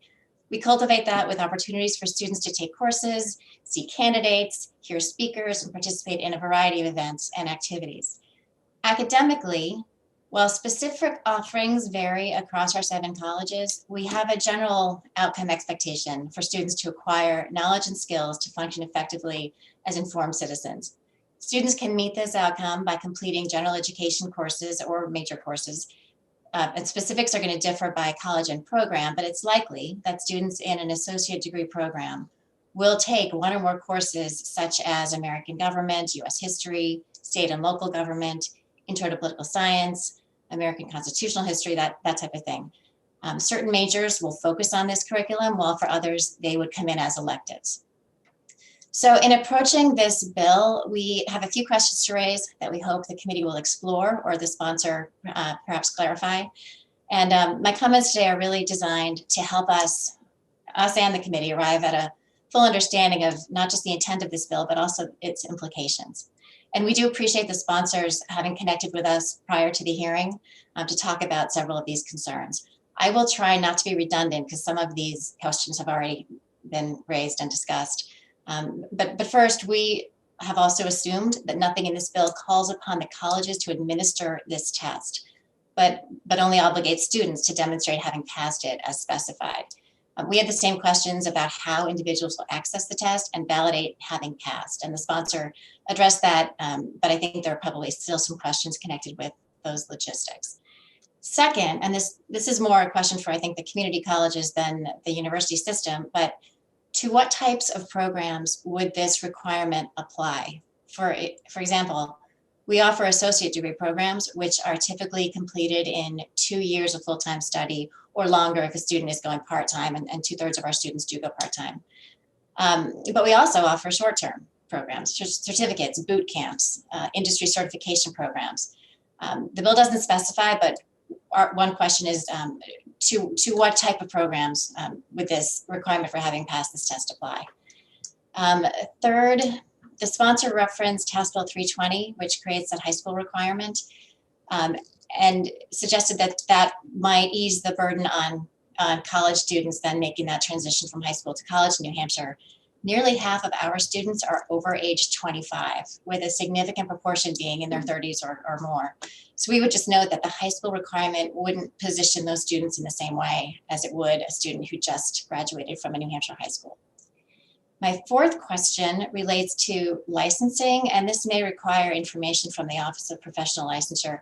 We cultivate that with opportunities for students to take courses, see candidates, hear speakers, and participate in a variety of events and activities. Academically, while specific offerings vary across our 7 colleges, we have a general outcome expectation for students to acquire knowledge and skills to function effectively as informed citizens. Students can meet this outcome by completing general education courses or major courses. And specifics are going to differ by college and program, but it's likely that students in an associate degree program will take 1 or more courses such as American government, US history, state and local government, intro to political science, American constitutional history, that type of thing. Certain majors will focus on this curriculum, while for others, they would come in as electives. So in approaching this bill, we have a few questions to raise that we hope the committee will explore or the sponsor perhaps clarify. And my comments today are really designed to help us and the committee arrive at a full understanding of not just the intent of this bill, but also its implications. And we do appreciate the sponsors having connected with us prior to the hearing to talk about several of these concerns. I will try not to be redundant because some of these questions have already been raised and discussed. But first, we have also assumed that nothing in this bill calls upon the colleges to administer this test, but only obligates students to demonstrate having passed it as specified. We had the same questions about how individuals will access the test and validate having passed, and the sponsor addressed that, but I think there are probably still some questions connected with those logistics. Second, and this is more a question for, I think, the community colleges than the university system, but to what types of programs would this requirement apply? For example, we offer associate degree programs, which are typically completed in 2 years of full-time study or longer if a student is going part-time, and 2/3 of our students do go part-time. But we also offer short-term programs, certificates, boot camps, industry certification programs. The bill doesn't specify, but one question is to what type of programs would this requirement for having passed this test apply? Third, the sponsor referenced House Bill 320, which creates that high school requirement, and suggested that that might ease the burden on college students then making that transition from high school to college in New Hampshire. Nearly half of our students are over age 25, with a significant proportion being in their 30s or more. So we would just note that the high school requirement wouldn't position those students in the same way as it would a student who just graduated from a New Hampshire high school. My fourth question relates to licensing, and this may require information from the Office of Professional Licensure.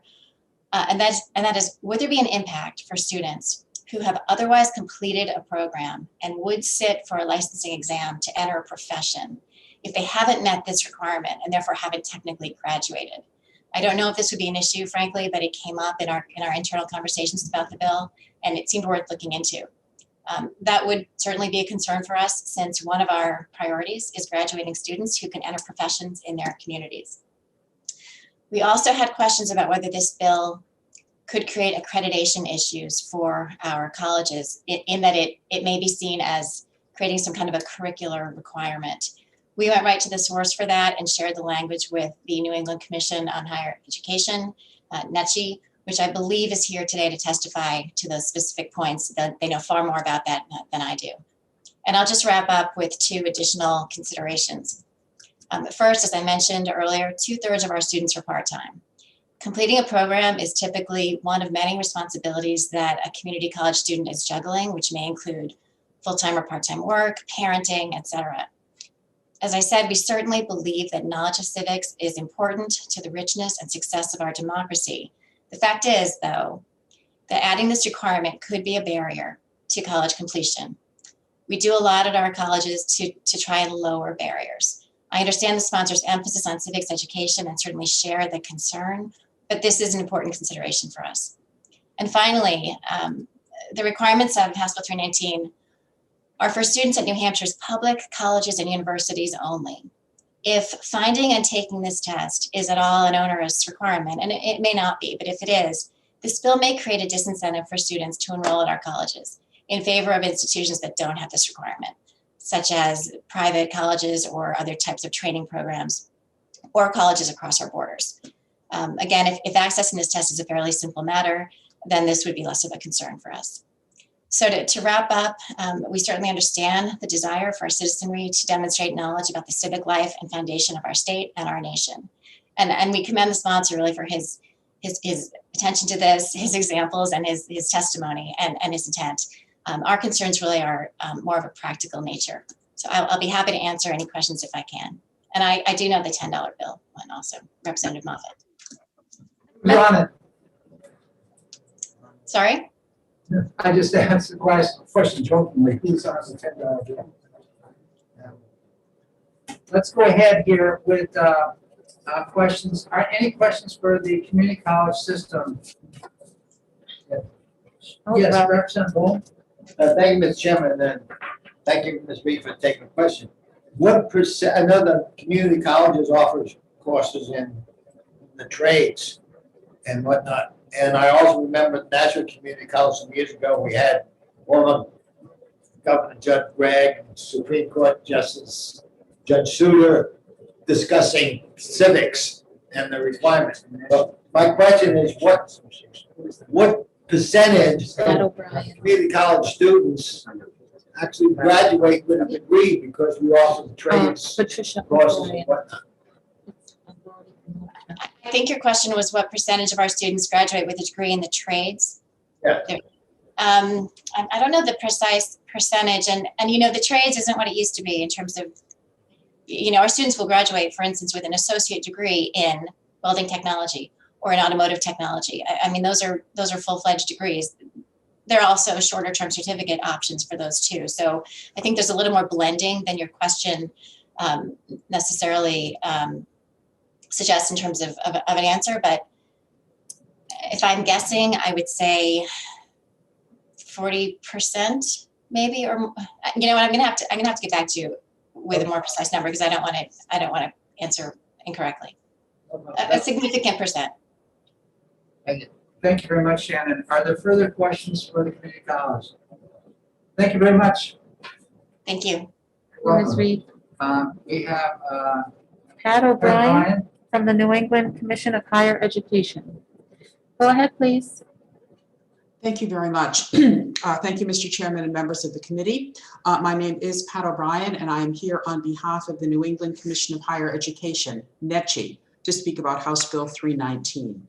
And that is, would there be an impact for students who have otherwise completed a program and would sit for a licensing exam to enter a profession if they haven't met this requirement and therefore haven't technically graduated? I don't know if this would be an issue, frankly, but it came up in our internal conversations about the bill, and it seemed worth looking into. That would certainly be a concern for us, since one of our priorities is graduating students who can enter professions in their communities. We also had questions about whether this bill could create accreditation issues for our colleges, in that it may be seen as creating some kind of a curricular requirement. We went right to the source for that and shared the language with the New England Commission on Higher Education, NECHI, which I believe is here today to testify to those specific points. That they know far more about that than I do. And I'll just wrap up with two additional considerations. First, as I mentioned earlier, 2/3 of our students are part-time. Completing a program is typically one of many responsibilities that a community college student is juggling, which may include full-time or part-time work, parenting, etc. As I said, we certainly believe that knowledge of civics is important to the richness and success of our democracy. The fact is, though, that adding this requirement could be a barrier to college completion. We do a lot at our colleges to try and lower barriers. I understand the sponsor's emphasis on civics education and certainly share the concern, but this is an important consideration for us. And finally, the requirements of House Bill 319 are for students at New Hampshire's public colleges and universities only. If finding and taking this test is at all an onerous requirement, and it may not be, but if it is, this bill may create a disincentive for students to enroll at our colleges in favor of institutions that don't have this requirement, such as private colleges or other types of training programs, or colleges across our borders. Again, if accessing this test is a fairly simple matter, then this would be less of a concern for us. So to wrap up, we certainly understand the desire for our citizenry to demonstrate knowledge about the civic life and foundation of our state and our nation. And we commend the sponsor really for his attention to this, his examples, and his testimony and his intent. Our concerns really are more of a practical nature. So I'll be happy to answer any questions if I can. And I do know the $10 bill one also, Representative Moffett. Who's on it? Sorry? I just asked the question jokingly, who's on the $10 bill? Let's go ahead here with questions. Are any questions for the community college system? Yes, Representative Bowl. Thank you, Mr. Chairman, and thank you, Ms. Reed, for taking the question. What percent, I know the community colleges offers courses in the trades and whatnot. And I also remember National Community College some years ago, we had former Governor Judge Gregg and Supreme Court Justice Judge Souter discussing civics and the requirements. But my question is, what percentage of community college students actually graduate with a degree because we offer the trades courses and whatnot? I think your question was what percentage of our students graduate with a degree in the trades? Yeah. I don't know the precise percentage, and the trades isn't what it used to be in terms of, our students will graduate, for instance, with an associate degree in welding technology or in automotive technology. I mean, those are full-fledged degrees. There are also shorter term certificate options for those too. So I think there's a little more blending than your question necessarily suggests in terms of an answer. But if I'm guessing, I would say 40% maybe, or I'm gonna have to get back to you with a more precise number because I don't want to answer incorrectly. A significant percent. Thank you very much, Shannon. Are there further questions for the community college? Thank you very much. Thank you. Ms. Reed. We have Pat O'Brien from the New England Commission of Higher Education. Go ahead, please. Thank you very much. Thank you, Mr. Chairman and members of the committee. My name is Pat O'Brien, and I am here on behalf of the New England Commission of Higher Education, NECHI, to speak about House Bill 319.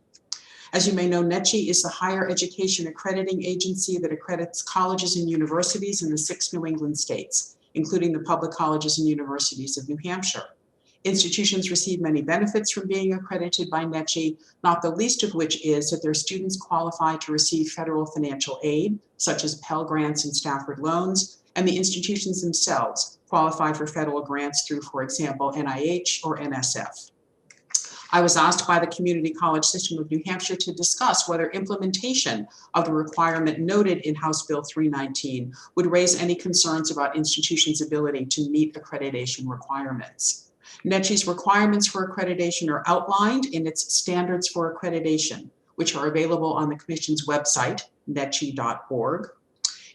As you may know, NECHI is the higher education accrediting agency that accredits colleges and universities in the 6 New England states, including the public colleges and universities of New Hampshire. Institutions receive many benefits from being accredited by NECHI, not the least of which is that their students qualify to receive federal financial aid, such as Pell Grants and Stafford loans, and the institutions themselves qualify for federal grants through, for example, NIH or NSF. I was asked by the Community College System of New Hampshire to discuss whether implementation of the requirement noted in House Bill 319 would raise any concerns about institutions' ability to meet accreditation requirements. NECHI's requirements for accreditation are outlined in its standards for accreditation, which are available on the Commission's website, nechi.org.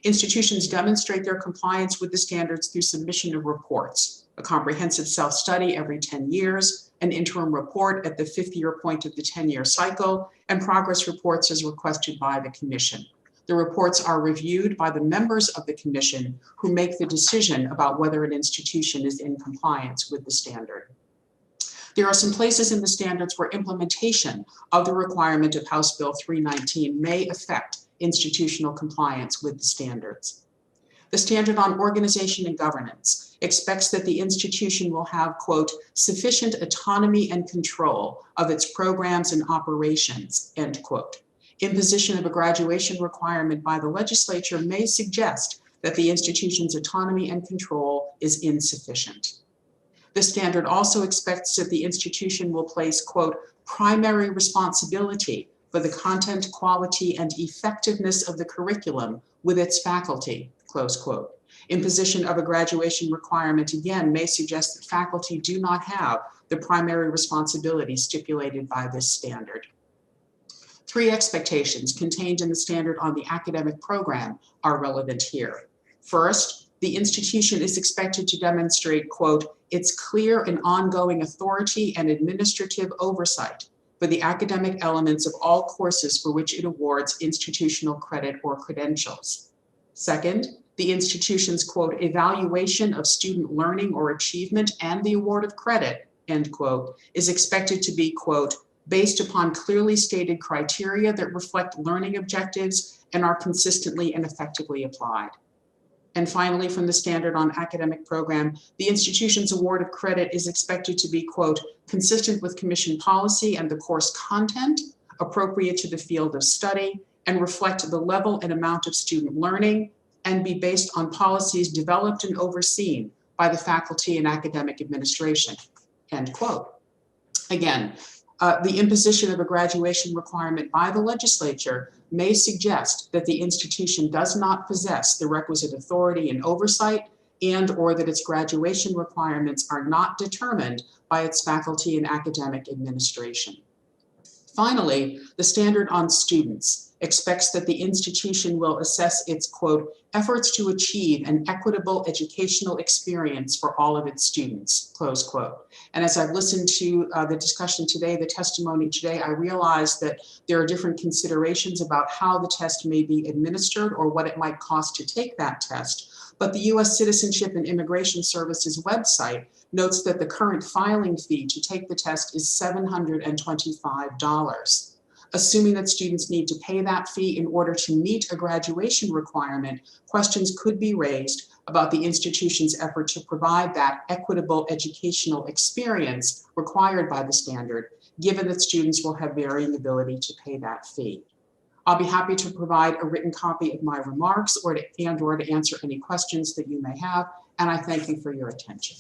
Institutions demonstrate their compliance with the standards through submission of reports, a comprehensive self-study every 10 years, an interim report at the 5th-year point of the 10-year cycle, and progress reports as requested by the Commission. The reports are reviewed by the members of the Commission who make the decision about whether an institution is in compliance with the standard. There are some places in the standards where implementation of the requirement of House Bill 319 may affect institutional compliance with the standards. The standard on organization and governance expects that the institution will have, quote, sufficient autonomy and control of its programs and operations, end quote. Imposition of a graduation requirement by the legislature may suggest that the institution's autonomy and control is insufficient. The standard also expects that the institution will place, quote, primary responsibility for the content, quality, and effectiveness of the curriculum with its faculty, close quote. Imposition of a graduation requirement, again, may suggest that faculty do not have the primary responsibility stipulated by this standard. 3 expectations contained in the standard on the academic program are relevant here. First, the institution is expected to demonstrate, quote, its clear and ongoing authority and administrative oversight for the academic elements of all courses for which it awards institutional credit or credentials. Second, the institution's, quote, evaluation of student learning or achievement and the award of credit, end quote, is expected to be, quote, based upon clearly stated criteria that reflect learning objectives and are consistently and effectively applied. And finally, from the standard on academic program, the institution's award of credit is expected to be, quote, consistent with commission policy and the course content, appropriate to the field of study, and reflect the level and amount of student learning, and be based on policies developed and overseen by the faculty and academic administration, end quote. Again, the imposition of a graduation requirement by the legislature may suggest that the institution does not possess the requisite authority and oversight, and or that its graduation requirements are not determined by its faculty and academic administration. Finally, the standard on students expects that the institution will assess its, quote, efforts to achieve an equitable educational experience for all of its students, close quote. And as I've listened to the discussion today, the testimony today, I realize that there are different considerations about how the test may be administered or what it might cost to take that test. But the U.S. Citizenship and Immigration Services website notes that the current filing fee to take the test is $725. Assuming that students need to pay that fee in order to meet a graduation requirement, questions could be raised about the institution's effort to provide that equitable educational experience required by the standard, given that students will have varying ability to pay that fee. I'll be happy to provide a written copy of my remarks or to answer any questions that you may have, and I thank you for your attention.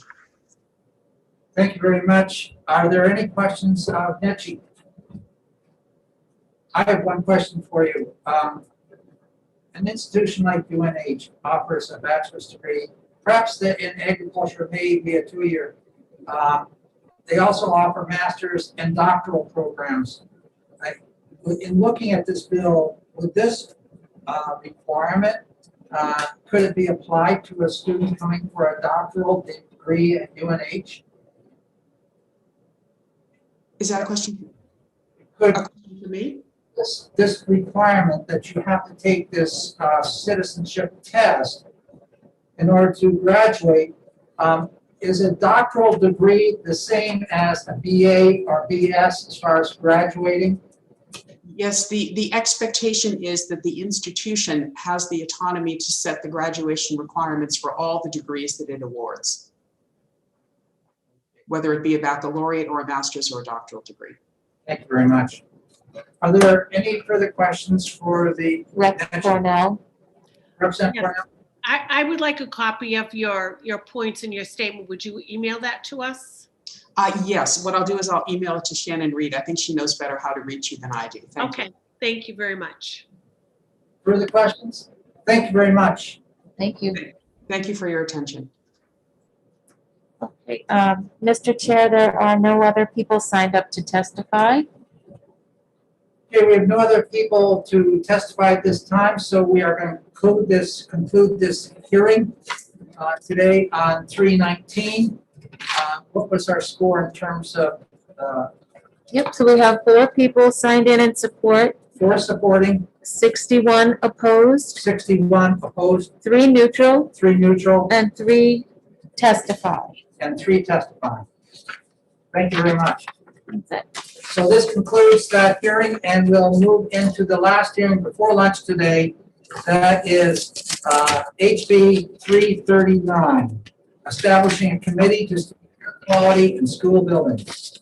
Thank you very much. Are there any questions of NECHI? I have one question for you. An institution like UNH offers a bachelor's degree perhaps in agriculture may be a 2-year. They also offer master's and doctoral programs. In looking at this bill, would this requirement, could it be applied to a student coming for a doctoral degree at UNH? Is that a question? Could, a question for me? This requirement that you have to take this citizenship test in order to graduate, is a doctoral degree the same as a BA or BS as far as graduating? Yes, the expectation is that the institution has the autonomy to set the graduation requirements for all the degrees that it awards, whether it be a baccalaureate or a master's or a doctoral degree. Thank you very much. Are there any further questions for the Rep. Cornell? Representative Yes. Cornell? I would like a copy of your points in your statement. Would you email that to us? Yes, what I'll do is I'll email it to Shannon Reed. I think she knows better how to reach you than I do. Thank you. Okay, thank you very much. Further questions? Thank you very much. Thank you. Thank you for your attention. Okay, Mr. Chair, there are no other people signed up to testify. Okay, we have no other people to testify at this time, so we are going to conclude this hearing today on 3/19. What was our score in terms of? Yep, so we have 4 people signed in support. 4 supporting. 61 opposed. 61 opposed. 3 neutral. 3 neutral. And 3 testify. And 3 testify. Thank you very much. That's it. So this concludes that hearing, and we'll move into the last hearing before lunch today. That is HB 339, establishing a committee to study air quality in school buildings.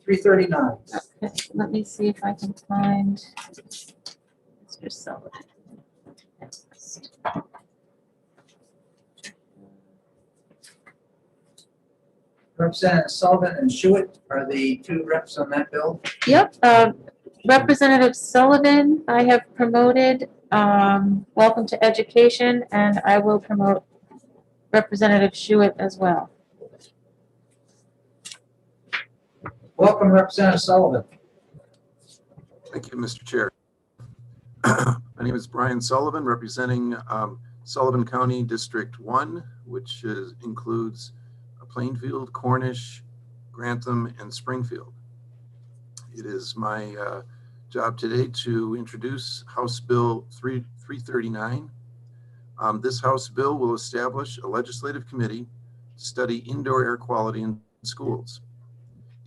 339. Okay, let me see if I can find Mr. Sullivan. Representative Sullivan and Schuett are the 2 reps on that bill. Yep, Representative Sullivan, I have promoted, welcome to education, and I will promote Representative Schuett as well. Welcome, Representative Sullivan. Thank you, Mr. Chair. My name is Brian Sullivan, representing Sullivan County District 1, which includes Plainfield, Cornish, Grantham, and Springfield. It is my job today to introduce House Bill 339. This House bill will establish a legislative committee to study indoor air quality in schools.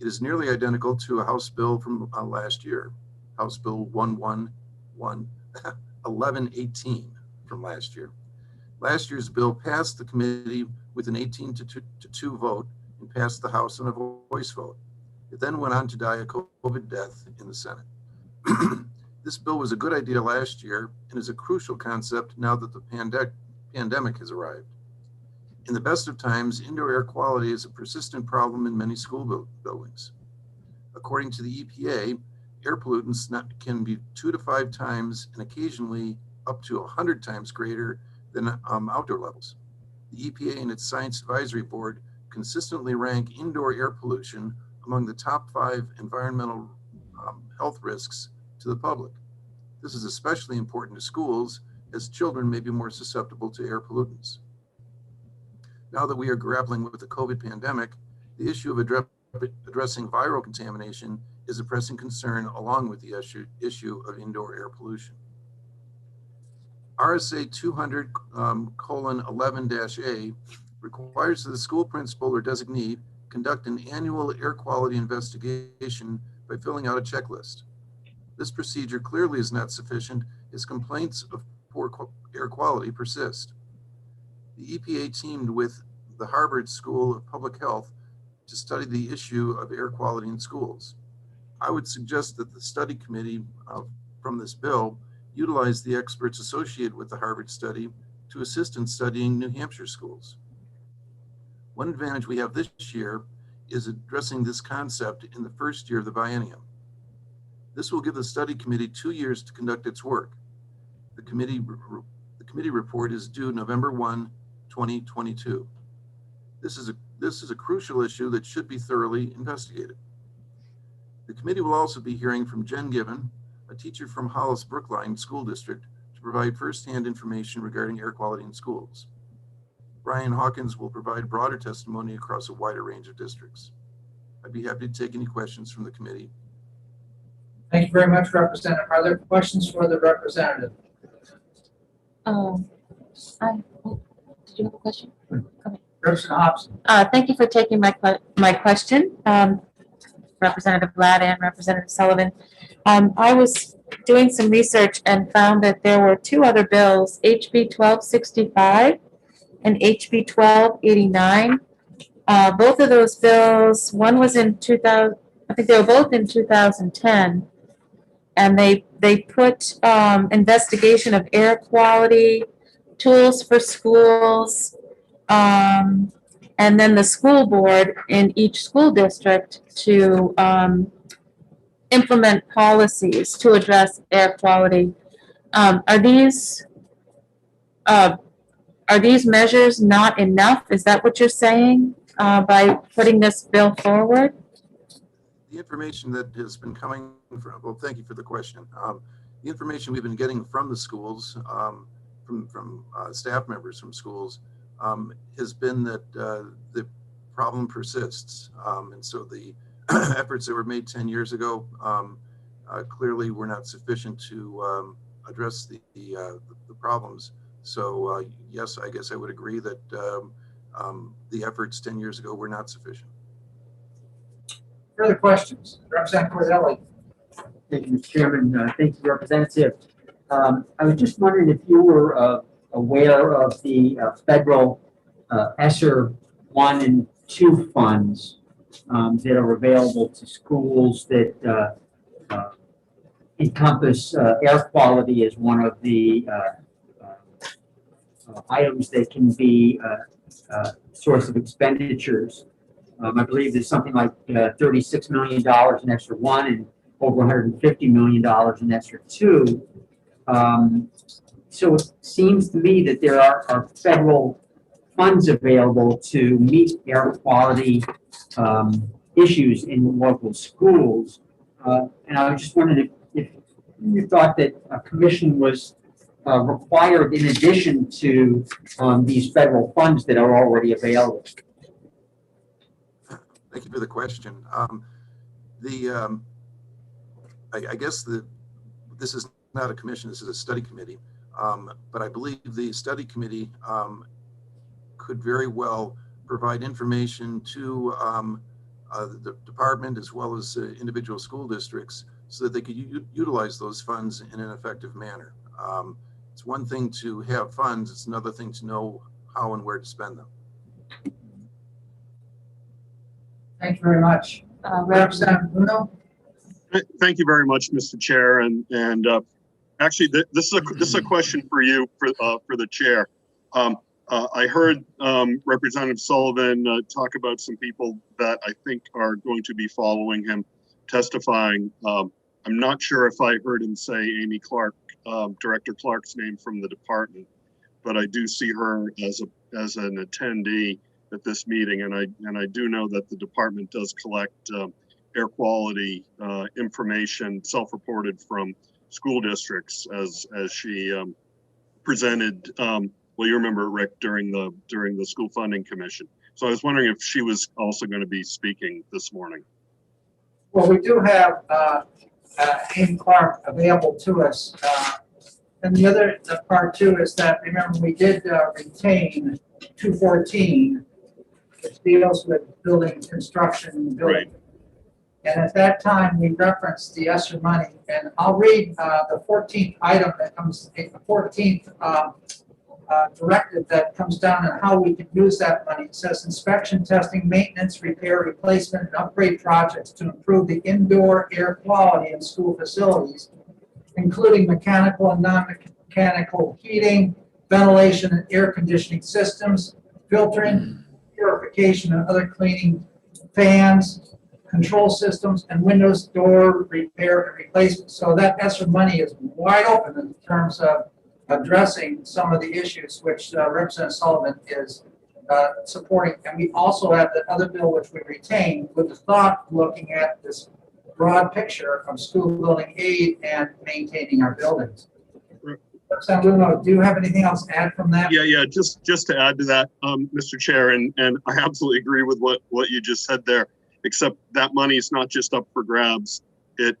It is nearly identical to a House bill from last year, House Bill 1118 from last year. Last year's bill passed the committee with an 18-2 vote and passed the House on a voice vote. It then went on to die a COVID death in the Senate. This bill was a good idea last year and is a crucial concept now that the pandemic has arrived. In the best of times, indoor air quality is a persistent problem in many school buildings. According to the EPA, air pollutants can be 2 to 5 times and occasionally up to 100 times greater than outdoor levels. The EPA and its Science Advisory Board consistently rank indoor air pollution among the top 5 environmental health risks to the public. This is especially important to schools, as children may be more susceptible to air pollutants. Now that we are grappling with the COVID pandemic, the issue of addressing viral contamination is a pressing concern, along with the issue of indoor air pollution. RSA 200:11-A requires that the school principal or designee conduct an annual air quality investigation by filling out a checklist. This procedure clearly is not sufficient, as complaints of poor air quality persist. The EPA teamed with the Harvard School of Public Health to study the issue of air quality in schools. I would suggest that the study committee from this bill utilize the experts associated with the Harvard study to assist in studying New Hampshire schools. One advantage we have this year is addressing this concept in the first year of the biennium. This will give the study committee 2 years to conduct its work. The committee report is due November 1, 2022. This is a crucial issue that should be thoroughly investigated. The committee will also be hearing from Jen Given, a teacher from Hollis Brookline School District, to provide firsthand information regarding air quality in schools. Brian Hawkins will provide broader testimony across a wider range of districts. I'd be happy to take any questions from the committee. Thank you very much, Representative. Are there questions for the representative? Did you have a question? Representative Hobson. Thank you for taking my question, Representative Ladd and Representative Sullivan. I was doing some research and found that there were two other bills, HB 1265 and HB 1289. Both of those bills, one was in 2000, I think they were both in 2010, and they put investigation of air quality, tools for schools, and then the school board in each school district to implement policies to address air quality. Are these measures not enough? Is that what you're saying by putting this bill forward? The information that has been coming from, well, thank you for the question. The information we've been getting from the schools, from staff members from schools, has been that the problem persists. And so the efforts that were made 10 years ago clearly were not sufficient to address the problems. So yes, I guess I would agree that the efforts 10 years ago were not sufficient. Further questions? Representative Cordelli. Thank you, Mr. Chairman. Thank you, Representative. I was just wondering if you were aware of the federal ESSER 1 and 2 funds that are available to schools that encompass air quality as one of the items that can be a source of expenditures. I believe there's something like $36 million in ESSER 1 and over $150 million in ESSER 2. So it seems to me that there are federal funds available to meet air quality issues in local schools. And I was just wondering if you thought that a commission was required in addition to these federal funds that are already available. Thank you for the question. I guess this is not a commission, this is a study committee. But I believe the study committee could very well provide information to the department as well as individual school districts so that they could utilize those funds in an effective manner. It's one thing to have funds, it's another thing to know how and where to spend them. Thank you very much. Representative Bruno. Thank you very much, Mr. Chair. And actually, this is a question for you, for the chair. I heard Representative Sullivan talk about some people that I think are going to be following him testifying. I'm not sure if I heard him say Amy Clark, Director Clark's name from the department, but I do see her as an attendee at this meeting, and I do know that the department does collect air quality information self-reported from school districts, as she presented. Well, you remember, Rick, during the school funding commission. So I was wondering if she was also going to be speaking this morning. Well, we do have Amy Clark available to us. And the other part too is that, remember, we did retain 214, which deals with building construction and building. Right. And at that time, we referenced the ESSER money. And I'll read the 14th item that comes, the 14th directive that comes down on how we can use that money. It says inspection, testing, maintenance, repair, replacement, and upgrade projects to improve the indoor air quality in school facilities, including mechanical and non-mechanical heating, ventilation and air conditioning systems, filtering, purification and other cleaning, fans, control systems, and windows, door repair and replacement. So that ESSER money is wide open in terms of addressing some of the issues which Representative Sullivan is supporting. And we also have the other bill which we retained with the thought of looking at this broad picture of school building aid and maintaining our buildings. Representative Luno, do you have anything else to add from that? Yeah, just to add to that, Mr. Chair, and I absolutely agree with what you just said there, except that money is not just up for grabs. It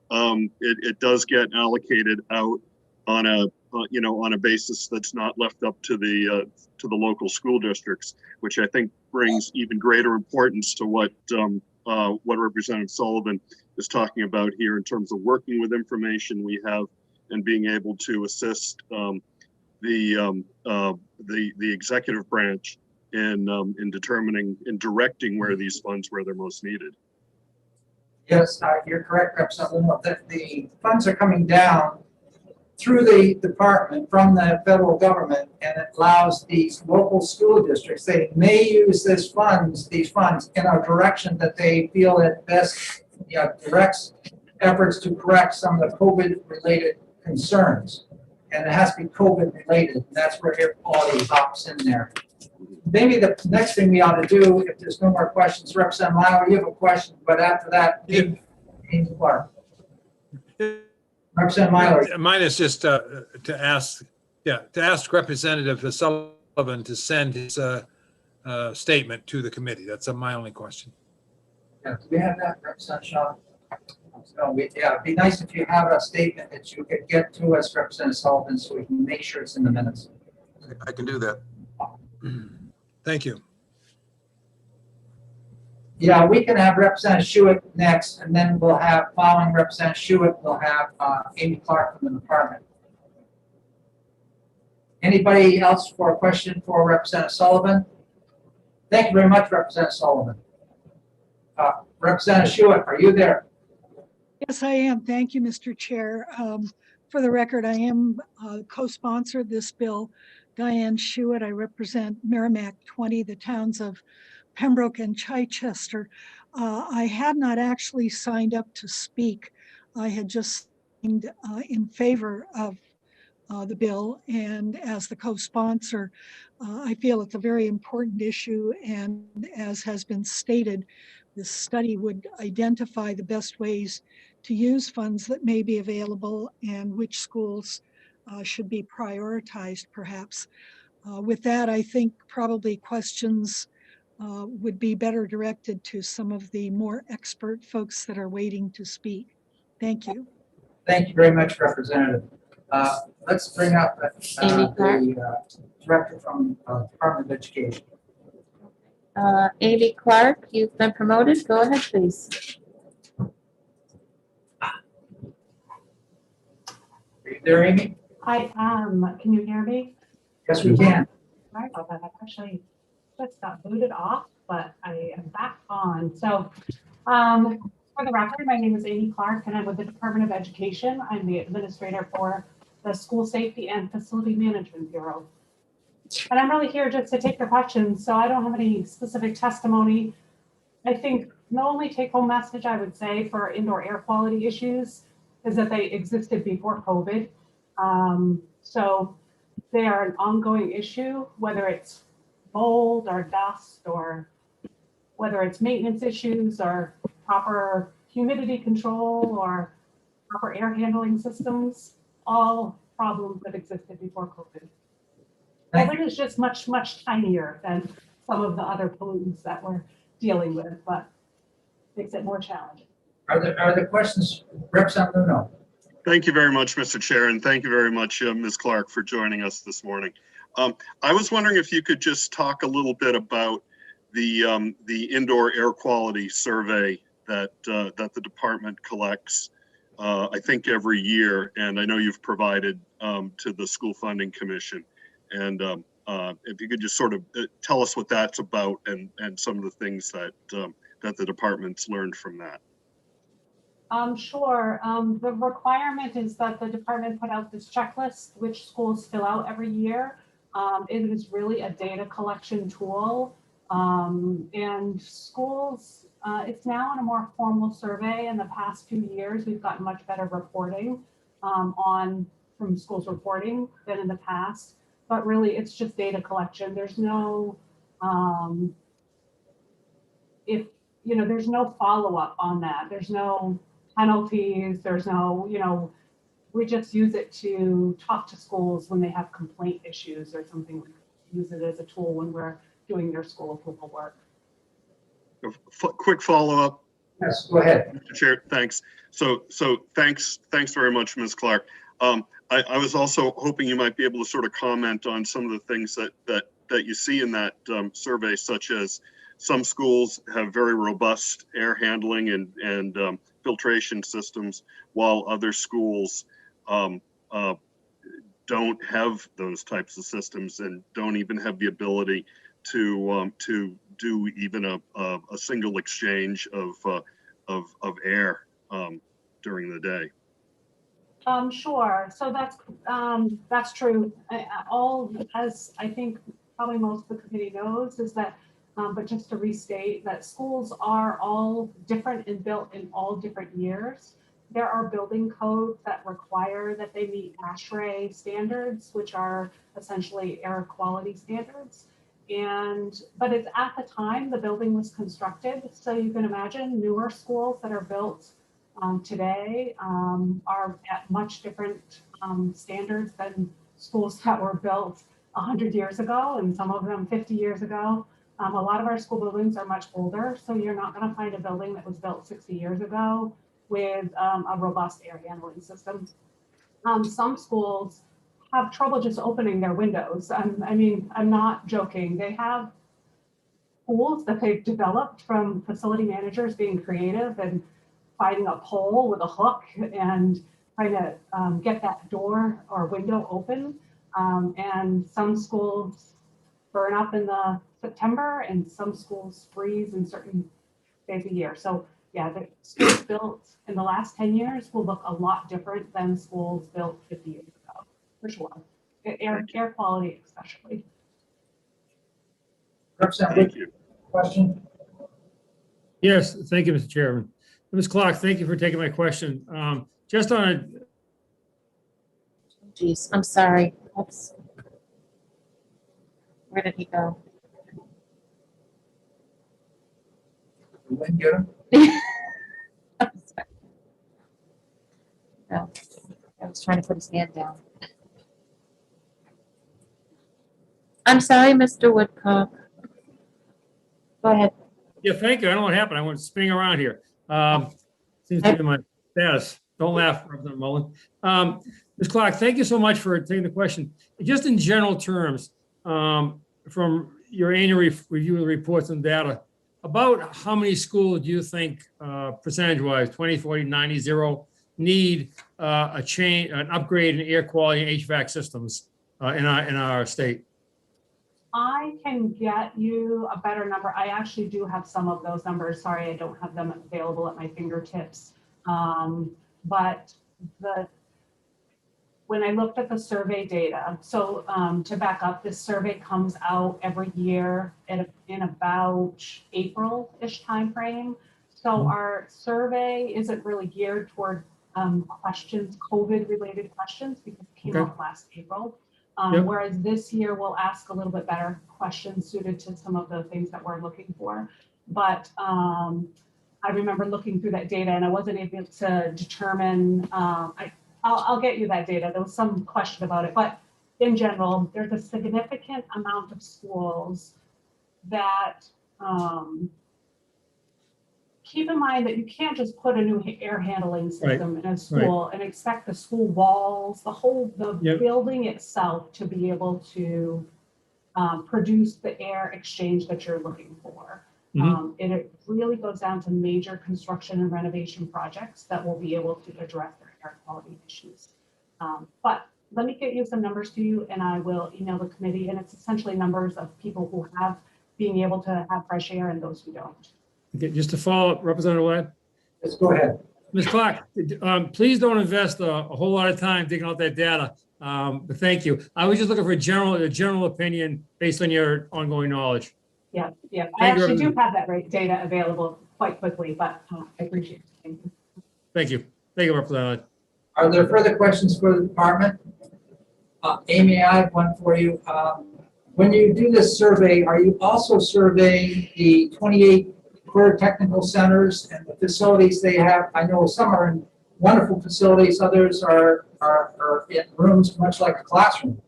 does get allocated out on a basis that's not left up to the local school districts, which I think brings even greater importance to what Representative Sullivan is talking about here in terms of working with information we have and being able to assist the executive branch in determining and directing where these funds where they're most needed. Yes, you're correct, Representative Luno, that the funds are coming down through the department from the federal government, and it allows these local school districts, they may use these funds in a direction that they feel it best, directs efforts to correct some of the COVID-related concerns. And it has to be COVID-related, and that's where air quality hops in there. Maybe the next thing we ought to do, if there's no more questions, Representative Meyer, you have a question, but after that, Amy Clark. Representative Meyer. Mine is just to ask Representative Sullivan to send his statement to the committee. That's my only question. Yeah, do we have that, Representative Shaw? So it'd be nice if you have a statement that you could get to us, Representative Sullivan, so we can make sure it's in the minutes. I can do that. Thank you. Yeah, we can have Representative Schuett next, and then we'll have, following Representative Schuett, we'll have Amy Clark from the department. Anybody else for a question for Representative Sullivan? Thank you very much, Representative Sullivan. Representative Schuett, are you there? Yes, I am. Thank you, Mr. Chair. For the record, I am co-sponsor of this bill. Diane Schuett. I represent Merrimack 20, the towns of Pembroke and Chichester. I had not actually signed up to speak. I had just signed in favor of the bill, and as the co-sponsor, I feel it's a very important issue, and as has been stated, this study would identify the best ways to use funds that may be available and which schools should be prioritized, perhaps. With that, I think probably questions would be better directed to some of the more expert folks that are waiting to speak. Thank you. Thank you very much, Representative. Let's bring up the director from Department of Education. Amy Clark, you've been promoted. Go ahead, please. Are you there, Amy? Hi, can you hear me? Yes, we can. Sorry about that. I actually just got booted off, but I am back on. So, for the record, my name is Amy Clark, and I'm with the Department of Education. I'm the administrator for the School Safety and Facility Management Bureau. And I'm really here just to take your questions, so I don't have any specific testimony. I think the only take-home message I would say for indoor air quality issues is that they existed before COVID. So they are an ongoing issue, whether it's mold or dust, or whether it's maintenance issues or proper humidity control or proper air handling systems, all problems that existed before COVID. COVID is just much, much tinier than some of the other pollutants that we're dealing with, but makes it more challenging. Are there questions? Representative Luno. Thank you very much, Mr. Chair, and thank you very much, Ms. Clark, for joining us this morning. I was wondering if you could just talk a little bit about the indoor air quality survey that the department collects, I think every year, and I know you've provided to the School Funding Commission. And if you could just sort of tell us what that's about and some of the things that that the department's learned from that. Sure. The requirement is that the department put out this checklist, which schools fill out every year. It is really a data collection tool. And schools, it's now in a more formal survey. In the past few years, we've gotten much better reporting on from schools reporting than in the past, but really it's just data collection. There's no, there's no follow-up on that. There's no penalties, there's no, we just use it to talk to schools when they have complaint issues or something. We use it as a tool when we're doing their school approval work. Quick follow-up. Yes, go ahead. Mr. Chair, thanks. So thanks very much, Ms. Clark. I was also hoping you might be able to sort of comment on some of the things that you see in that survey, such as some schools have very robust air handling and filtration systems, while other schools don't have those types of systems and don't even have the ability to do even a single exchange of air during the day. Sure. So that's true. All, as I think probably most of the committee knows, is that, but just to restate, that schools are all different and built in all different years. There are building codes that require that they meet ASHRAE standards, which are essentially air quality standards. But it's at the time the building was constructed. So you can imagine newer schools that are built today are at much different standards than schools that were built 100 years ago, and some of them 50 years ago. A lot of our school buildings are much older, so you're not going to find a building that was built 60 years ago with a robust air handling system. Some schools have trouble just opening their windows. I mean, I'm not joking. They have tools that they've developed from facility managers being creative and finding a pole with a hook and trying to get that door or window open. And some schools burn up in the September and some schools freeze in certain days a year. So yeah, the schools built in the last 10 years will look a lot different than schools built 50 years ago, for sure. Air quality especially. Thank you. Question? Yes, thank you, Mr. Chairman. Ms. Clark, thank you for taking my question. Just on a, Geez, I'm sorry. Oops. Where did he go? We didn't get him? No, I was trying to put his hand down. I'm sorry, Mr. Woodcock. Go ahead. yeah, thank you. I don't know what happened. I went spinning around here. Seems to be my status. Don't laugh, Representative Mullen. Ms. Clark, thank you so much for taking the question. Just in general terms, from your annual review of the reports and data, about how many schools do you think, percentage-wise, 20, 40, 90, 0, need a change, an upgrade in air quality and HVAC systems in our state? I can get you a better number. I actually do have some of those numbers. Sorry, I don't have them available at my fingertips. But when I looked at the survey data, so to back up, this survey comes out every year in about April-ish timeframe. So our survey isn't really geared toward questions, COVID-related questions, because it came out last April. Whereas this year we'll ask a little bit better questions suited to some of the things that we're looking for. But I remember looking through that data and I wasn't able to determine, I'll get you that data. There was some question about it, but in general, there's a significant amount of schools that keep in mind that you can't just put a new air handling system in a school and expect the school walls, the building itself to be able to produce the air exchange that you're looking for. And it really goes down to major construction and renovation projects that will be able to address their air quality issues. But let me get you some numbers to you and I will email the committee, and it's essentially numbers of people who have being able to have fresh air and those who don't. Okay, just to follow up, Representative Webb? Let's go ahead. Ms. Clark, please don't invest a whole lot of time digging out that data. But thank you. I was just looking for a general opinion based on your ongoing knowledge. Yeah. I actually do have that data available quite quickly, but I appreciate it. Thank you. Thank you. Thank you, Representative. Are there further questions for the department? Amy, I have one for you. When you do this survey, are you also surveying the 28 career technical centers and the facilities they have? I know some are in wonderful facilities, others are in rooms much like a classroom.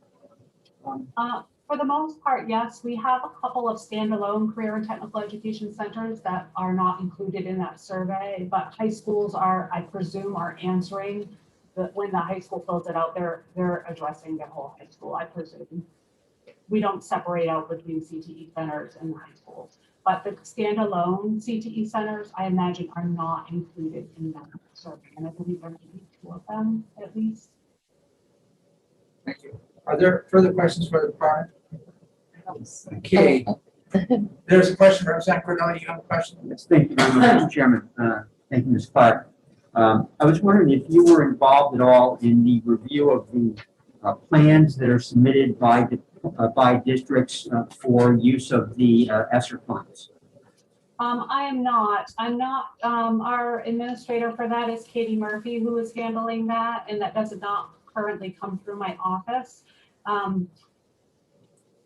For the most part, yes, we have a couple of standalone career and technical education centers that are not included in that survey, but high schools are, I presume, are answering when the high school fills it out, they're addressing their whole high school, I presume. We don't separate out between CTE centers and high schools, but the standalone CTE centers, I imagine, are not included in that survey, and I believe there may be 2 of them at least. Thank you. Are there further questions for the department? Okay. There's a question, Representative Cornell, you have a question? Yes, thank you very much, Mr. Chairman. Thank you, Ms. Clark. I was wondering if you were involved at all in the review of the plans that are submitted by districts for use of the ESSER funds. I am not. I'm not. Our administrator for that is Katie Murphy, who is handling that, and that does not currently come through my office.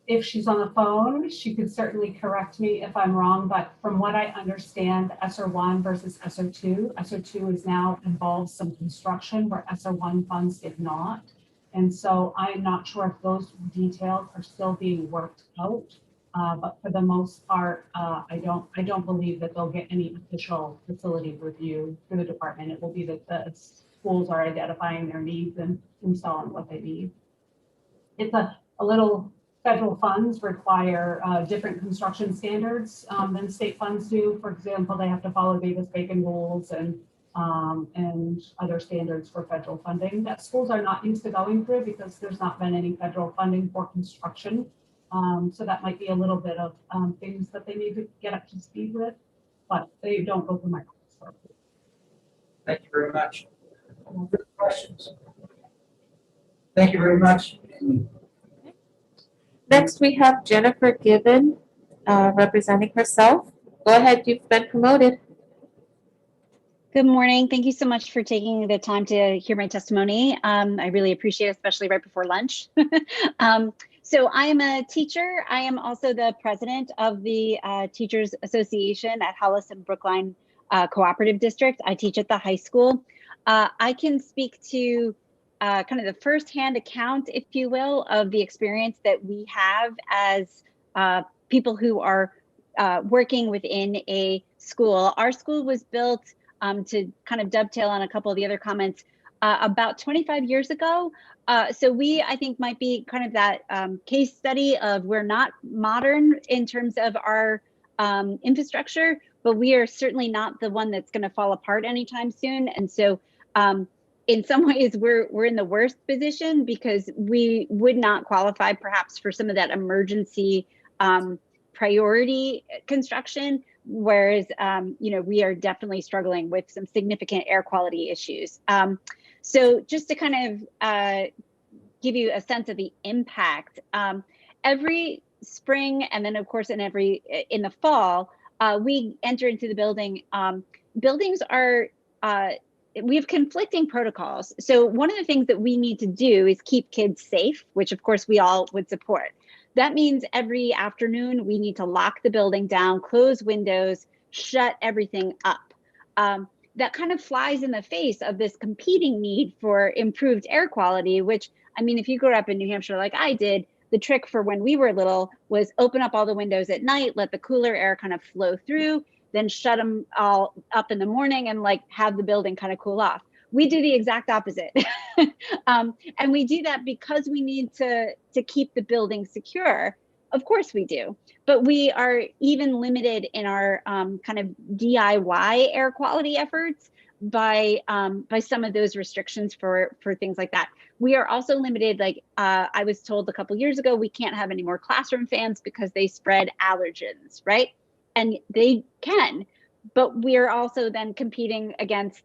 If she's on the phone, she could certainly correct me if I'm wrong, but from what I understand, ESSER 1 versus ESSER 2, ESSER 2 is now involves some construction where ESSER 1 funds did not. And so I'm not sure if those details are still being worked out. But for the most part, I don't believe that they'll get any official facility review through the department. It will be that the schools are identifying their needs and installing what they need. It's a little, federal funds require different construction standards than state funds do. For example, they have to follow Davis-Bacon rules and other standards for federal funding that schools are not used to going through because there's not been any federal funding for construction. So that might be a little bit of things that they need to get up to speed with, but they don't go through my office. Thank you very much. Any further questions? Thank you very much. Next, we have Jennifer Gibbon, representing herself. Go ahead, you've been promoted. Good morning. Thank you so much for taking the time to hear my testimony. I really appreciate it, especially right before lunch. So I am a teacher. I am also the president of the Teachers Association at Hollis and Brookline Cooperative District. I teach at the high school. I can speak to kind of the firsthand account, if you will, of the experience that we have as people who are working within a school. Our school was built, to kind of dovetail on a couple of the other comments, about 25 years ago. So we, I think, might be kind of that case study of we're not modern in terms of our infrastructure, but we are certainly not the one that's going to fall apart anytime soon. And so in some ways, we're in the worst position because we would not qualify perhaps for some of that emergency priority construction, whereas we are definitely struggling with some significant air quality issues. So just to kind of give you a sense of the impact, every spring and then of course in the fall, we enter into the building. Buildings are, we have conflicting protocols. So one of the things that we need to do is keep kids safe, which of course we all would support. That means every afternoon we need to lock the building down, close windows, shut everything up. That kind of flies in the face of this competing need for improved air quality, which, I mean, if you grew up in New Hampshire like I did, the trick for when we were little was open up all the windows at night, let the cooler air kind of flow through, then shut them all up in the morning and like have the building kind of cool off. We do the exact opposite. And we do that because we need to keep the building secure. Of course we do, but we are even limited in our kind of DIY air quality efforts by some of those restrictions for things like that. We are also limited, like I was told a couple years ago, we can't have any more classroom fans because they spread allergens, right? And they can, but we're also then competing against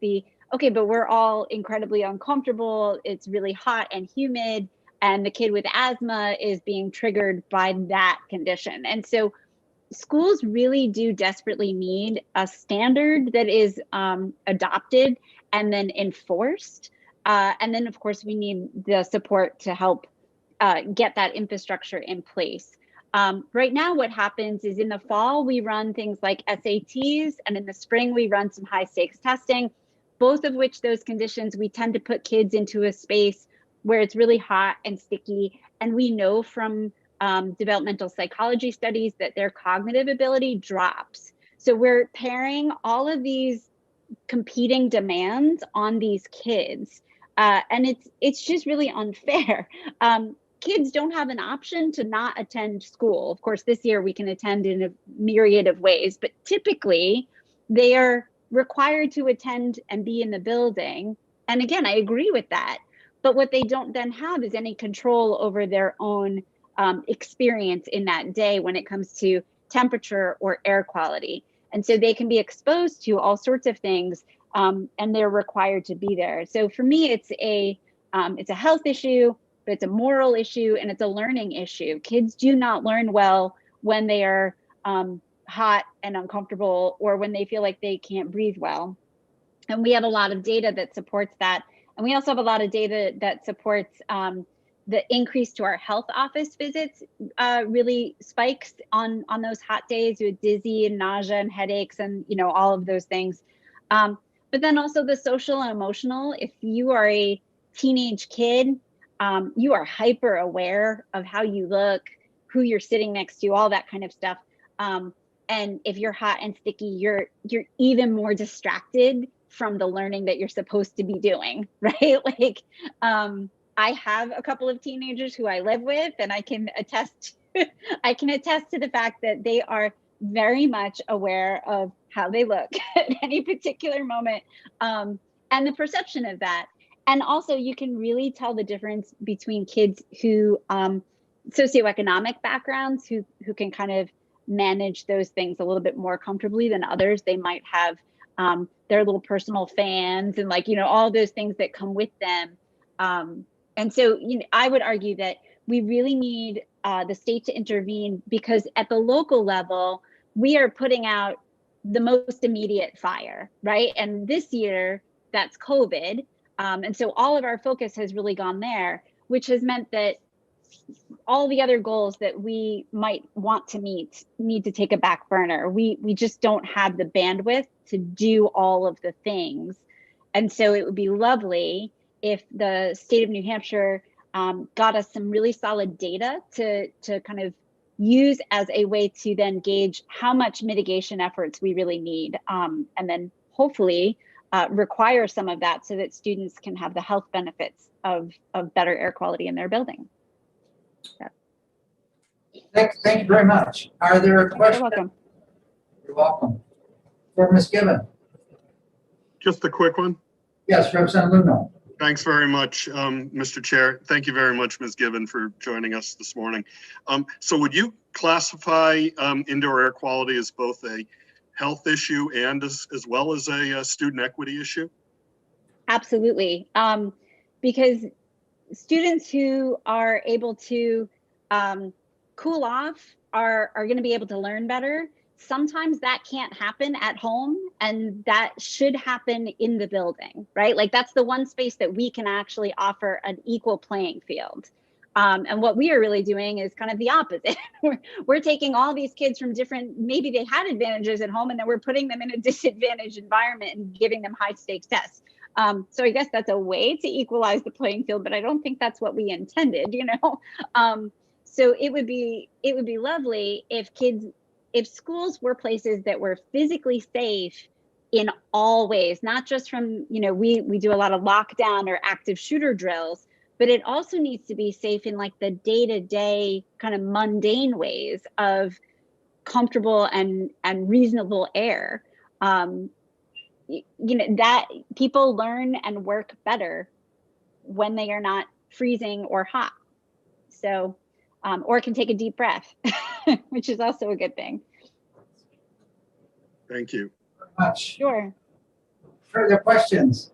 okay, but we're all incredibly uncomfortable. It's really hot and humid, and the kid with asthma is being triggered by that condition. And so schools really do desperately need a standard that is adopted and then enforced. And then of course we need the support to help get that infrastructure in place. Right now, what happens is in the fall, we run things like SATs, and in the spring, we run some high stakes testing, both of which those conditions, we tend to put kids into a space where it's really hot and sticky. And we know from developmental psychology studies that their cognitive ability drops. So we're pairing all of these competing demands on these kids. And it's just really unfair. Kids don't have an option to not attend school. Of course, this year we can attend in a myriad of ways, but typically they are required to attend and be in the building. And again, I agree with that. But what they don't then have is any control over their own experience in that day when it comes to temperature or air quality. And so they can be exposed to all sorts of things, and they're required to be there. So for me, it's a health issue, but it's a moral issue, and it's a learning issue. Kids do not learn well when they are hot and uncomfortable, or when they feel like they can't breathe well. And we have a lot of data that supports that. And we also have a lot of data that supports the increase to our health office visits really spikes on those hot days with dizzy and nausea and headaches and, you know, all of those things. But then also the social and emotional. If you are a teenage kid, you are hyper aware of how you look, who you're sitting next to, all that kind of stuff. And if you're hot and sticky, you're even more distracted from the learning that you're supposed to be doing, right? Like, I have a couple of teenagers who I live with, and I can attest to the fact that they are very much aware of how they look at any particular moment, and the perception of that. And also, you can really tell the difference between kids who socioeconomic backgrounds who can kind of manage those things a little bit more comfortably than others. They might have their little personal fans and, like, you know, all those things that come with them. And so, you know, I would argue that we really need the state to intervene, because at the local level, we are putting out the most immediate fire, right? And this year, that's COVID. And so all of our focus has really gone there, which has meant that all the other goals that we might want to meet need to take a back burner. We just don't have the bandwidth to do all of the things. And so it would be lovely if the state of New Hampshire got us some really solid data to kind of use as a way to then gauge how much mitigation efforts we really need, and then hopefully require some of that so that students can have the health benefits of better air quality in their building. Thank you very much. Are there questions? You're welcome. You're welcome. For Ms. Gibbon. Just a quick one. Yes, Representative Luno. Thanks very much, Mr. Chair. Thank you very much, Ms. Gibbon, for joining us this morning. So would you classify indoor air quality as both a health issue and as well as a student equity issue? Absolutely. Because students who are able to cool off are going to be able to learn better. Sometimes that can't happen at home, and that should happen in the building, right? Like, that's the one space that we can actually offer an equal playing field. And what we are really doing is kind of the opposite. We're taking all these kids from different, maybe they had advantages at home, and then we're putting them in a disadvantaged environment and giving them high stakes tests. So I guess that's a way to equalize the playing field, but I don't think that's what we intended, you know? So it would be lovely if schools were places that were physically safe in all ways, not just from, you know, we do a lot of lockdown or active shooter drills, but it also needs to be safe in, like, the day-to-day kind of mundane ways of comfortable and reasonable air. You know, that people learn and work better when they are not freezing or hot. So, or can take a deep breath, which is also a good thing. Thank you. Very much. Sure. Further questions?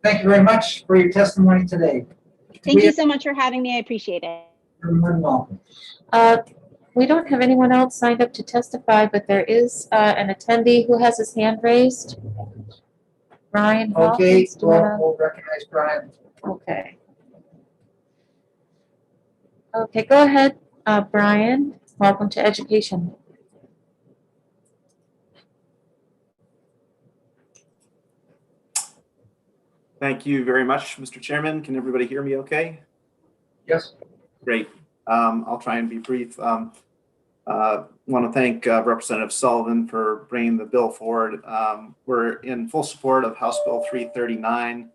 Thank you very much for your testimony today. Thank you so much for having me. I appreciate it. You're more than welcome. We don't have anyone else signed up to testify, but there is an attendee who has his hand raised. Brian Okay, Hawkins, do you wanna- we'll recognize Brian. Okay. Okay, go ahead, Brian. Welcome to education. Thank you very much, Mr. Chairman. Can everybody hear me okay? Yes. Great. I'll try and be brief. Want to thank Representative Sullivan for bringing the bill forward. We're in full support of House Bill 339.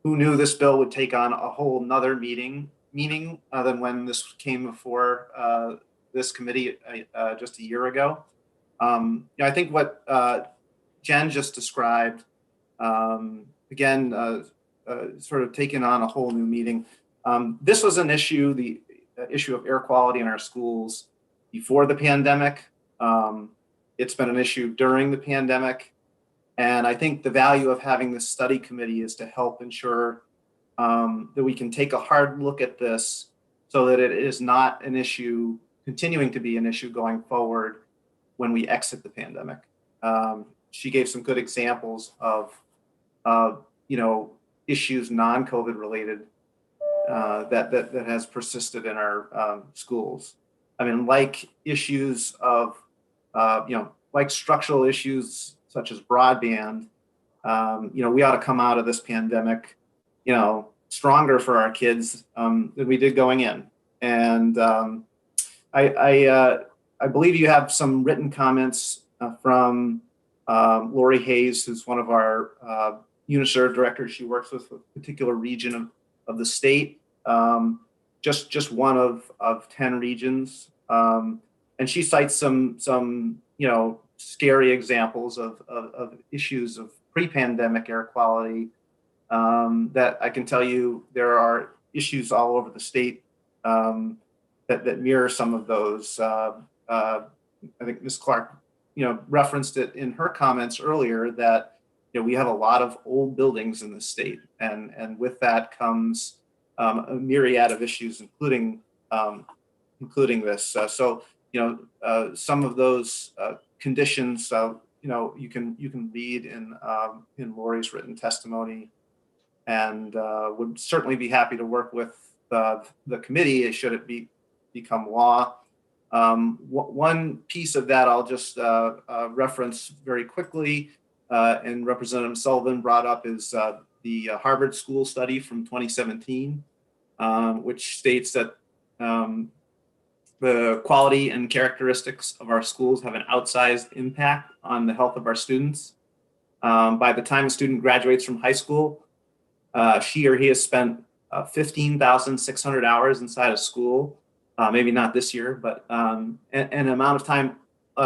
Who knew this bill would take on a whole nother meaning than when this came before this committee just a year ago. I think what Jen just described, again, sort of taking on a whole new meaning. This was an issue, the issue of air quality in our schools before the pandemic. It's been an issue during the pandemic. And I think the value of having this study committee is to help ensure that we can take a hard look at this so that it is not an issue, continuing to be an issue going forward when we exit the pandemic. She gave some good examples of issues non-COVID related that has persisted in our schools. I mean, like issues of, like structural issues such as broadband, we ought to come out of this pandemic, stronger for our kids than we did going in. And I believe you have some written comments from Lori Hayes, who's one of our UNISERV directors. She works with a particular region of the state, just one of 10 regions. And she cites some scary examples of issues of pre-pandemic air quality that I can tell you there are issues all over the state that mirror some of those. I think Ms. Clark, referenced it in her comments earlier that we have a lot of old buildings in the state, and with that comes a myriad of issues, including this. So some of those conditions, you can read in Lori's written testimony, and would certainly be happy to work with the committee should it become law. One piece of that I'll just reference very quickly, and Representative Sullivan brought up is the Harvard School study from 2017, which states that the quality and characteristics of our schools have an outsized impact on the health of our students. By the time a student graduates from high school, she or he has spent 15,600 hours inside a school, maybe not this year, but an amount of time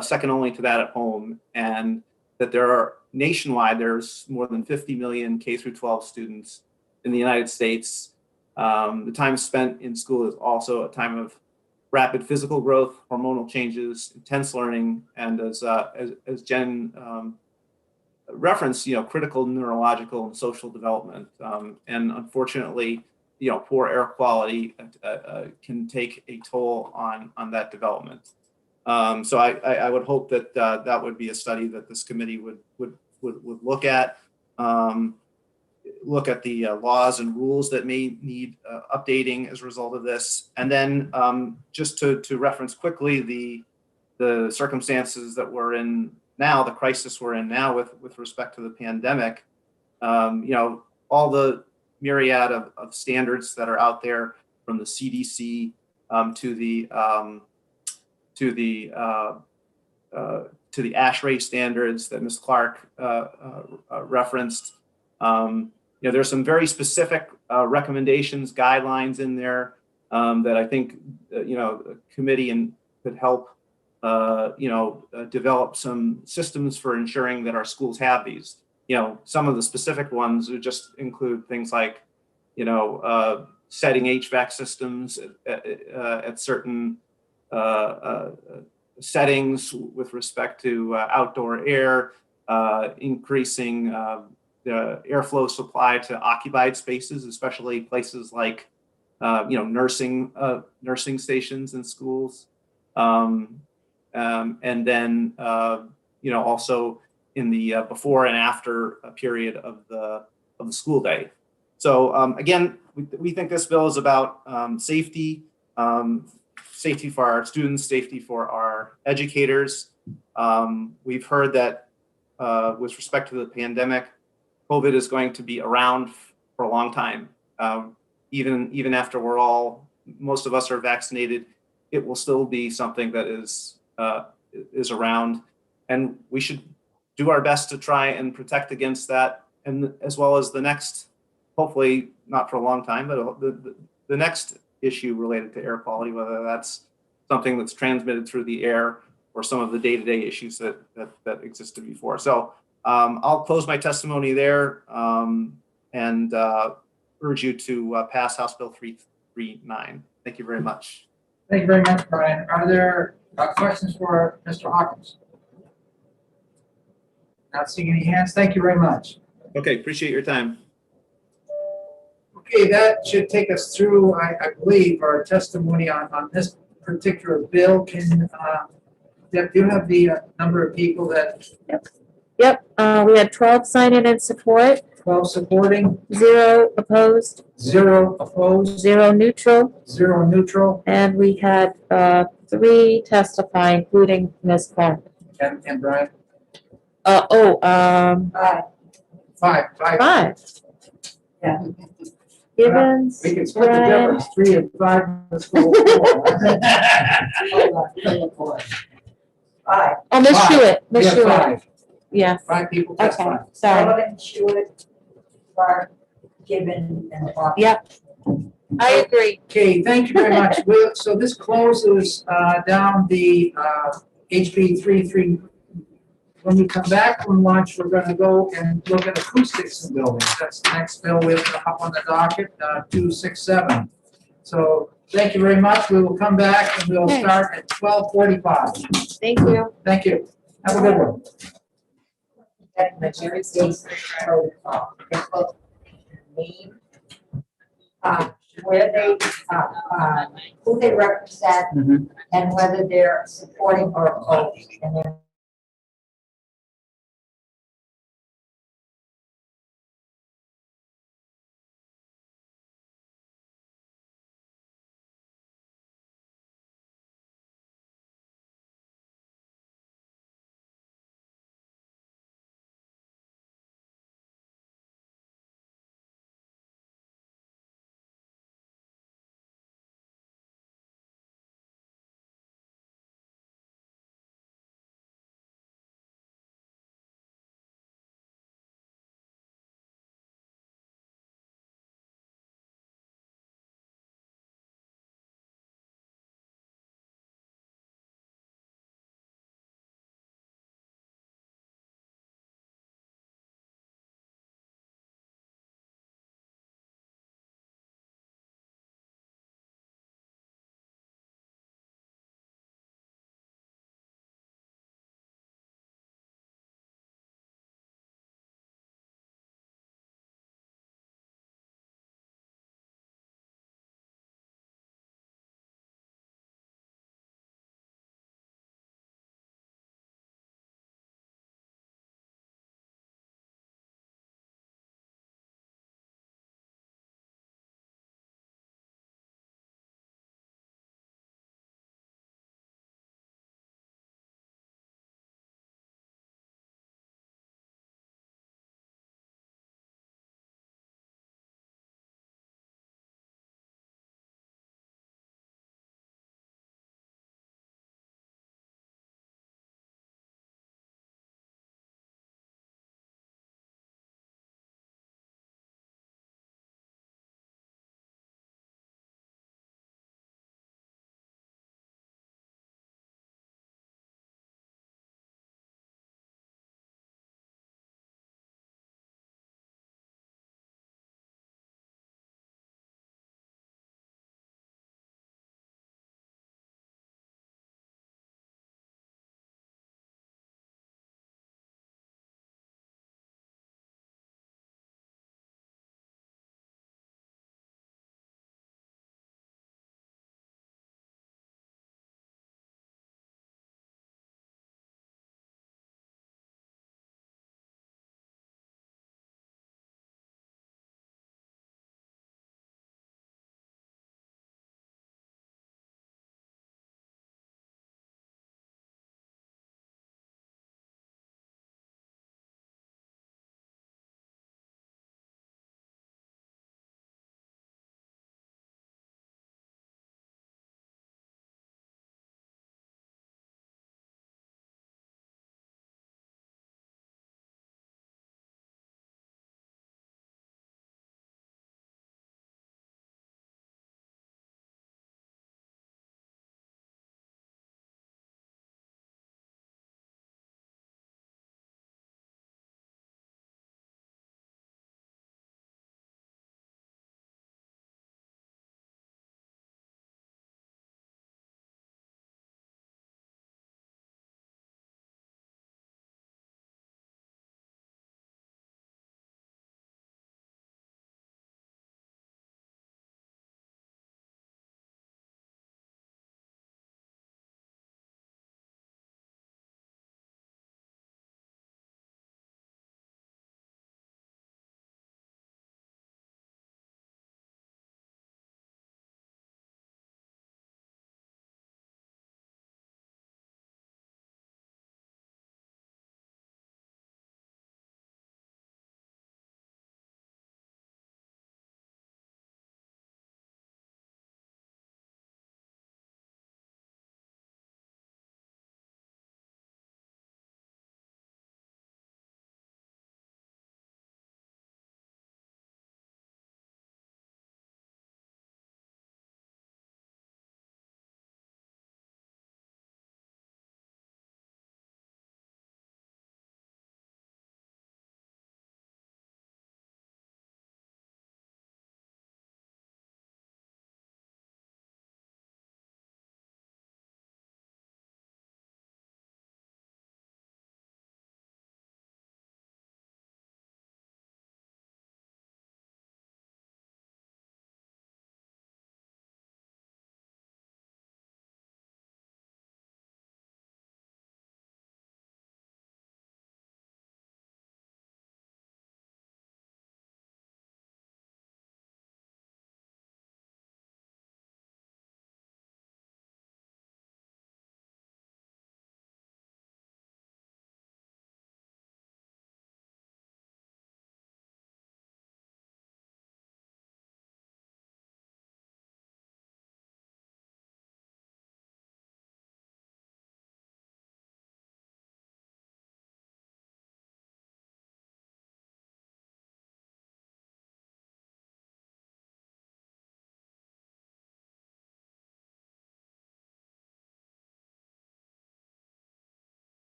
second only to that at home. And that there are nationwide, there's more than 50 million K through 12 students in the United States. The time spent in school is also a time of rapid physical growth, hormonal changes, intense learning, and as Jen referenced, critical neurological and social development. And unfortunately, poor air quality can take a toll on that development. So I would hope that that would be a study that this committee would look at. Look at the laws and rules that may need updating as a result of this. And then just to reference quickly the circumstances that we're in now, the crisis we're in now with respect to the pandemic, all the myriad of standards that are out there from the CDC to the ASHRAE standards that Ms. Clark referenced. There's some very specific recommendations, guidelines in there that I think the committee could help develop some systems for ensuring that our schools have these. Some of the specific ones would just include things like setting HVAC systems at certain settings with respect to outdoor air, increasing the airflow supply to occupied spaces, especially places like nursing stations in schools, and then also in the before and after period of the school day. So again, we think this bill is about safety, safety for our students, safety for our educators. We've heard that with respect to the pandemic, COVID is going to be around for a long time. Even after most of us are vaccinated, it will still be something that is around, and we should do our best to try and protect against that, and as well as the next, hopefully not for a long time, but the next issue related to air quality, whether that's something that's transmitted through the air or some of the day-to-day issues that existed before. So I'll close my testimony there and urge you to pass House Bill 339. Thank you very much. Thank you very much, Brian. Are there questions for Mr. Hawkins? Not seeing any hands. Thank you very much. Okay, appreciate your time. Okay, that should take us through, I believe, our testimony on this particular bill. Can, Deb, do you have the number of people that? Yep, we had 12 sign in support. 12 supporting. 0 opposed. 0 opposed. 0 neutral. 0 neutral. And we had 3 testify, including Ms. Clark. And Brian? 5. 5. Yeah. Gibbons. We can split the Brian. difference. 3 and 5. Let's go 4. 5. Oh, Ms. Hewitt. Ms. We have Hewitt. 5. Yeah. 5 people Okay, testifying. sorry. Sullivan, Hewitt, Clark, Gibbon, and Hawkins. Yep. I agree. Okay, thank you very much. So this closes down the HB 33. When we come back from lunch, we're going to go and look at acoustics in buildings. That's the next bill we have up on the docket, 267. So thank you very much. We will come back and we'll Okay. start at 12:45. Thank you. Thank you. Have a good one. Secretary of State's protocol. They both name, where they, who they represent, and whether they're supporting or opposed, and they're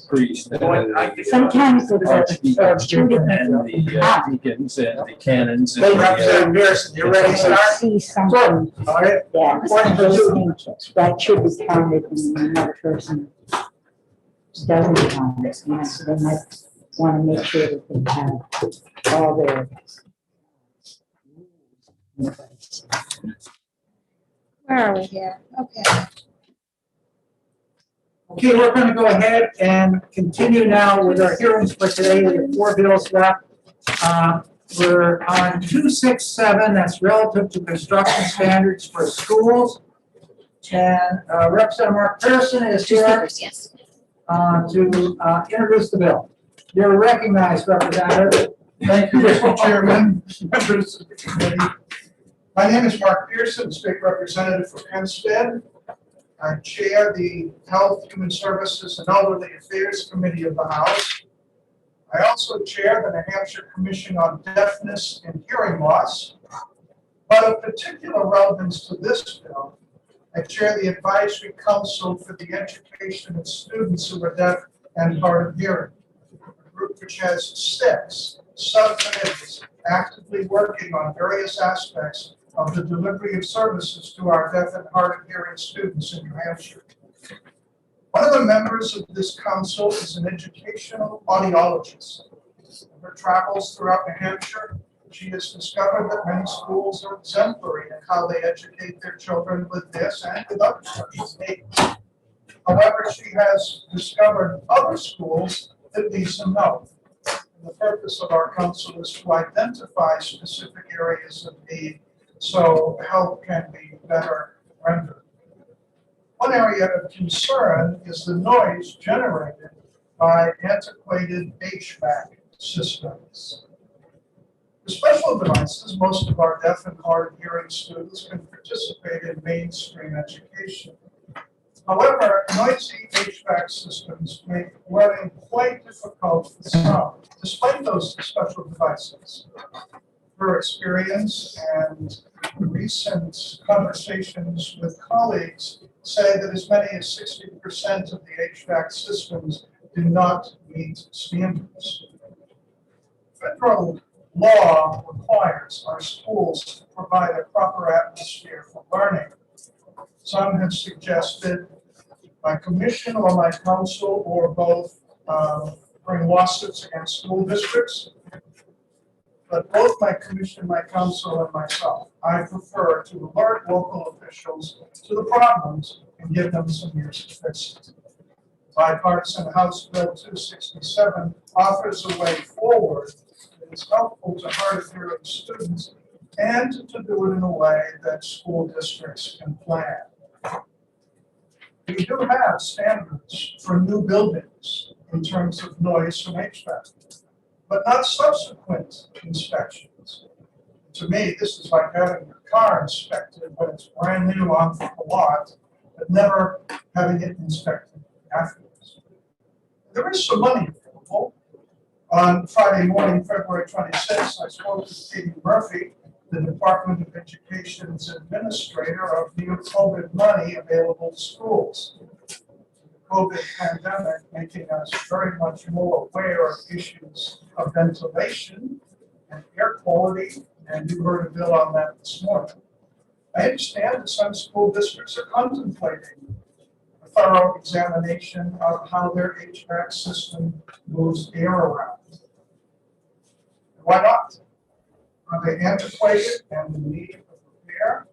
priest and the Sometimes it's archdeacon and the deacons and the canons. and Hey, the, Representative Pearson, you ready to start? see something, All right. yeah, Morning, that should be counted and another person doesn't count it, you know, so they might want to make sure that they have all their. Where are we here? Okay. Okay, we're going to go ahead and continue now with our hearings for today. We have 4 bills left. We're on 267, that's relative to construction standards for schools. And Representative Mark Pearson is Two here speakers, yes. to introduce the bill. You're recognized, Representative. Thank you, Mr. Chairman, members of the committee. My name is Mark Pearson, State Representative for Hempstead. I chair the Health, Human Services, and Elderly Affairs Committee of the House. I also chair the New Hampshire Commission on Deafness and Hearing Loss. But of particular relevance to this bill, I chair the Advisory Council for the Education of Students who are deaf and hard of hearing, a group which has 6 subcommittees actively working on various aspects of the delivery of services to our deaf and hard of hearing students in New Hampshire. One of the members of this council is an educational audiologist. In her travels throughout New Hampshire, she has discovered that many schools are exemplary in how they educate their children with this and with other special needs. However, she has discovered other schools that need some help. And the purpose of our council is to identify specific areas of need so help can be better rendered. One area of concern is the noise generated by antiquated HVAC systems. For special devices, most of our deaf and hard of hearing students can participate in mainstream education. However, noisy HVAC systems make learning quite difficult for some, despite those special devices. Her experience and recent conversations with colleagues say that as many as 60% of the HVAC systems do not meet standards. Federal law requires our schools to provide a proper atmosphere for learning. Some have suggested my commission or my council or both bring lawsuits against school districts. But both my commission, my council, and myself, I prefer to alert local officials to the problems and give them some years to fix it. Bipartisan House Bill 267 offers a way forward that is helpful to hard of hearing students and to do it in a way that school districts can plan. We do have standards for new buildings in terms of noise from HVAC, but not subsequent inspections. To me, this is like having your car inspected when it's brand new on the lot, but never having it inspected afterwards. There is some money available. On Friday morning, February 26th, I spoke to Katie Murphy, the Department of Education's administrator of new COVID money available to schools. The COVID pandemic making us very much more aware of issues of ventilation and air quality, and you heard a bill on that this morning. I understand that some school districts are contemplating a thorough examination of how their HVAC system moves air around. Why not? Are they antiquated and in need of repair?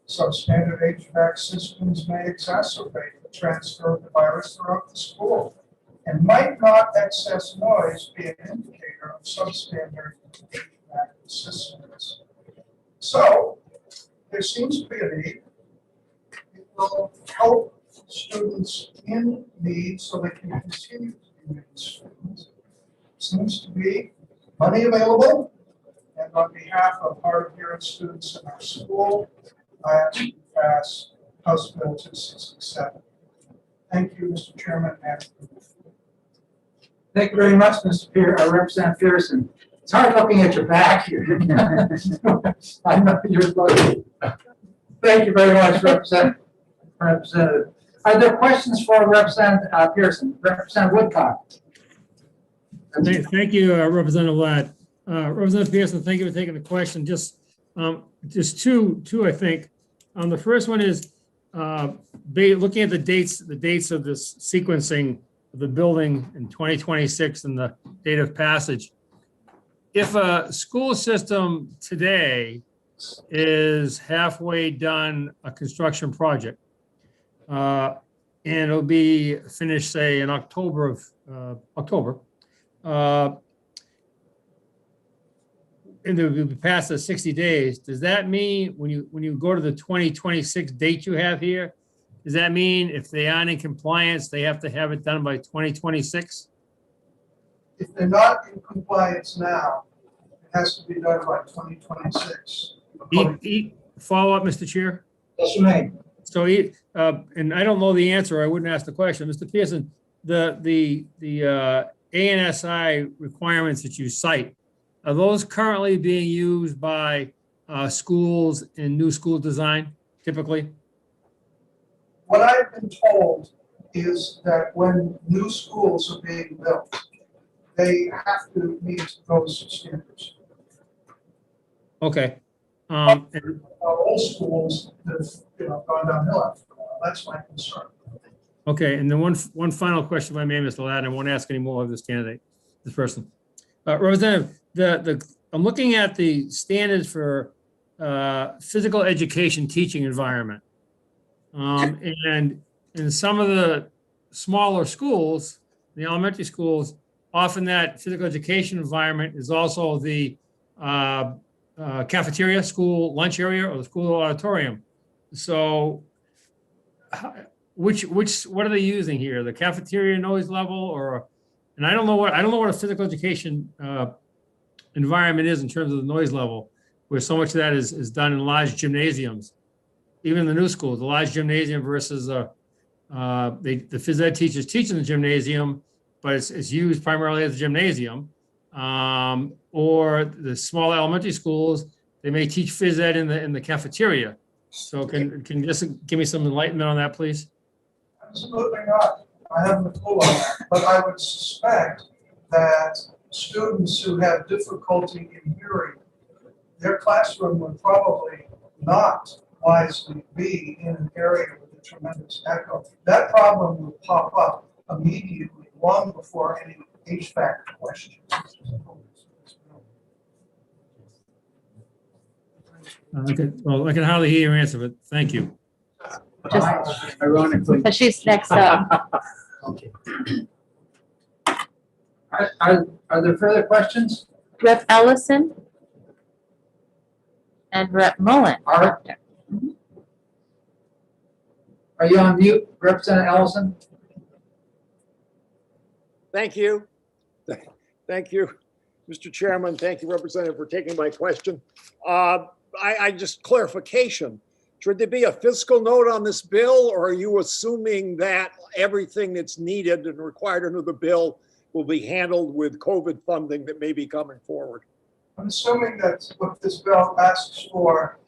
Substandard HVAC systems may exacerbate the transfer of the virus throughout the school. And might not excess noise be an indicator of substandard HVAC systems? So, there seems to be a need. It will help students in need so they can continue to be good students. Seems to be money available. And on behalf of hard of hearing students in our school, I ask you to pass House Bill 267. Thank you, Mr. Chairman. Thank you very much, Representative Pearson. It's hard looking at your back here. I know you're looking. Thank you very much, Representative. Are there questions for Representative Pearson? Representative Woodcock? Thank you, Representative Ladd. Representative Pearson, thank you for taking the question. Just two, I think. The first one is looking at the dates of this sequencing of the building in 2026 and the date of passage. If a school system today is halfway done a construction project, and it'll be finished, say, in October, and it will be past the 60 days, does that mean when you go to the 2026 date you have here, does that mean if they aren't in compliance, they have to have it done by 2026? If they're not in compliance now, it has to be done by 2026. Follow up, Mr. Chair? Yes, you may. So, and I don't know the answer, I wouldn't ask the question. Mr. Pearson, the ANSI requirements that you cite, are those currently being used by schools in new school design typically? What I've been told is that when new schools are being built, they have to meet those standards. Okay. And old schools that have gone downhill after a while. That's my concern. Okay, and then one final question, if I may, Mr. Ladd, I won't ask any more of this candidate, this person. Representative, I'm looking at the standards for physical education teaching environment. And in some of the smaller schools, the elementary schools, often that physical education environment is also the cafeteria, school lunch area, or the school auditorium. So what are they using here? The cafeteria noise level, or, and I don't know what a physical education environment is in terms of the noise level, where so much of that is done in large gymnasiums. Even in the new schools, the large gymnasium versus the phys ed teachers teach in the gymnasium, but it's used primarily as a gymnasium. Or the small elementary schools, they may teach phys ed in the cafeteria. So can you just give me some enlightenment on that, please? Absolutely not. I haven't a clue on that. But I would suspect that students who have difficulty in hearing, their classroom would probably not wisely be in an area with a tremendous echo. That problem will pop up immediately, long before any HVAC questions. Okay, well, I can hardly hear your answer, but thank you. Ironically. But she's next up. Are there further questions? Rep. Ellison and Rep. Mullen. Are you on mute, Representative Ellison? Thank you. Thank you, Mr. Chairman. Thank you, Representative, for taking my question. I just clarification. Should there be a fiscal note on this bill, or are you assuming that everything that's needed and required under the bill will be handled with COVID funding that may be coming forward? I'm assuming that what this bill asks for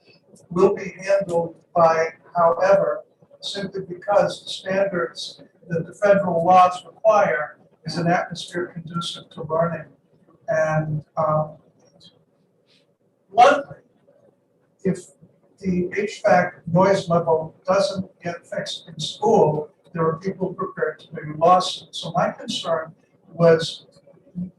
will be handled by however, simply because the standards that the federal laws require is an atmosphere conducive to learning. And bluntly, if the HVAC noise level doesn't get fixed in school, there are people prepared to make lawsuits. So my concern was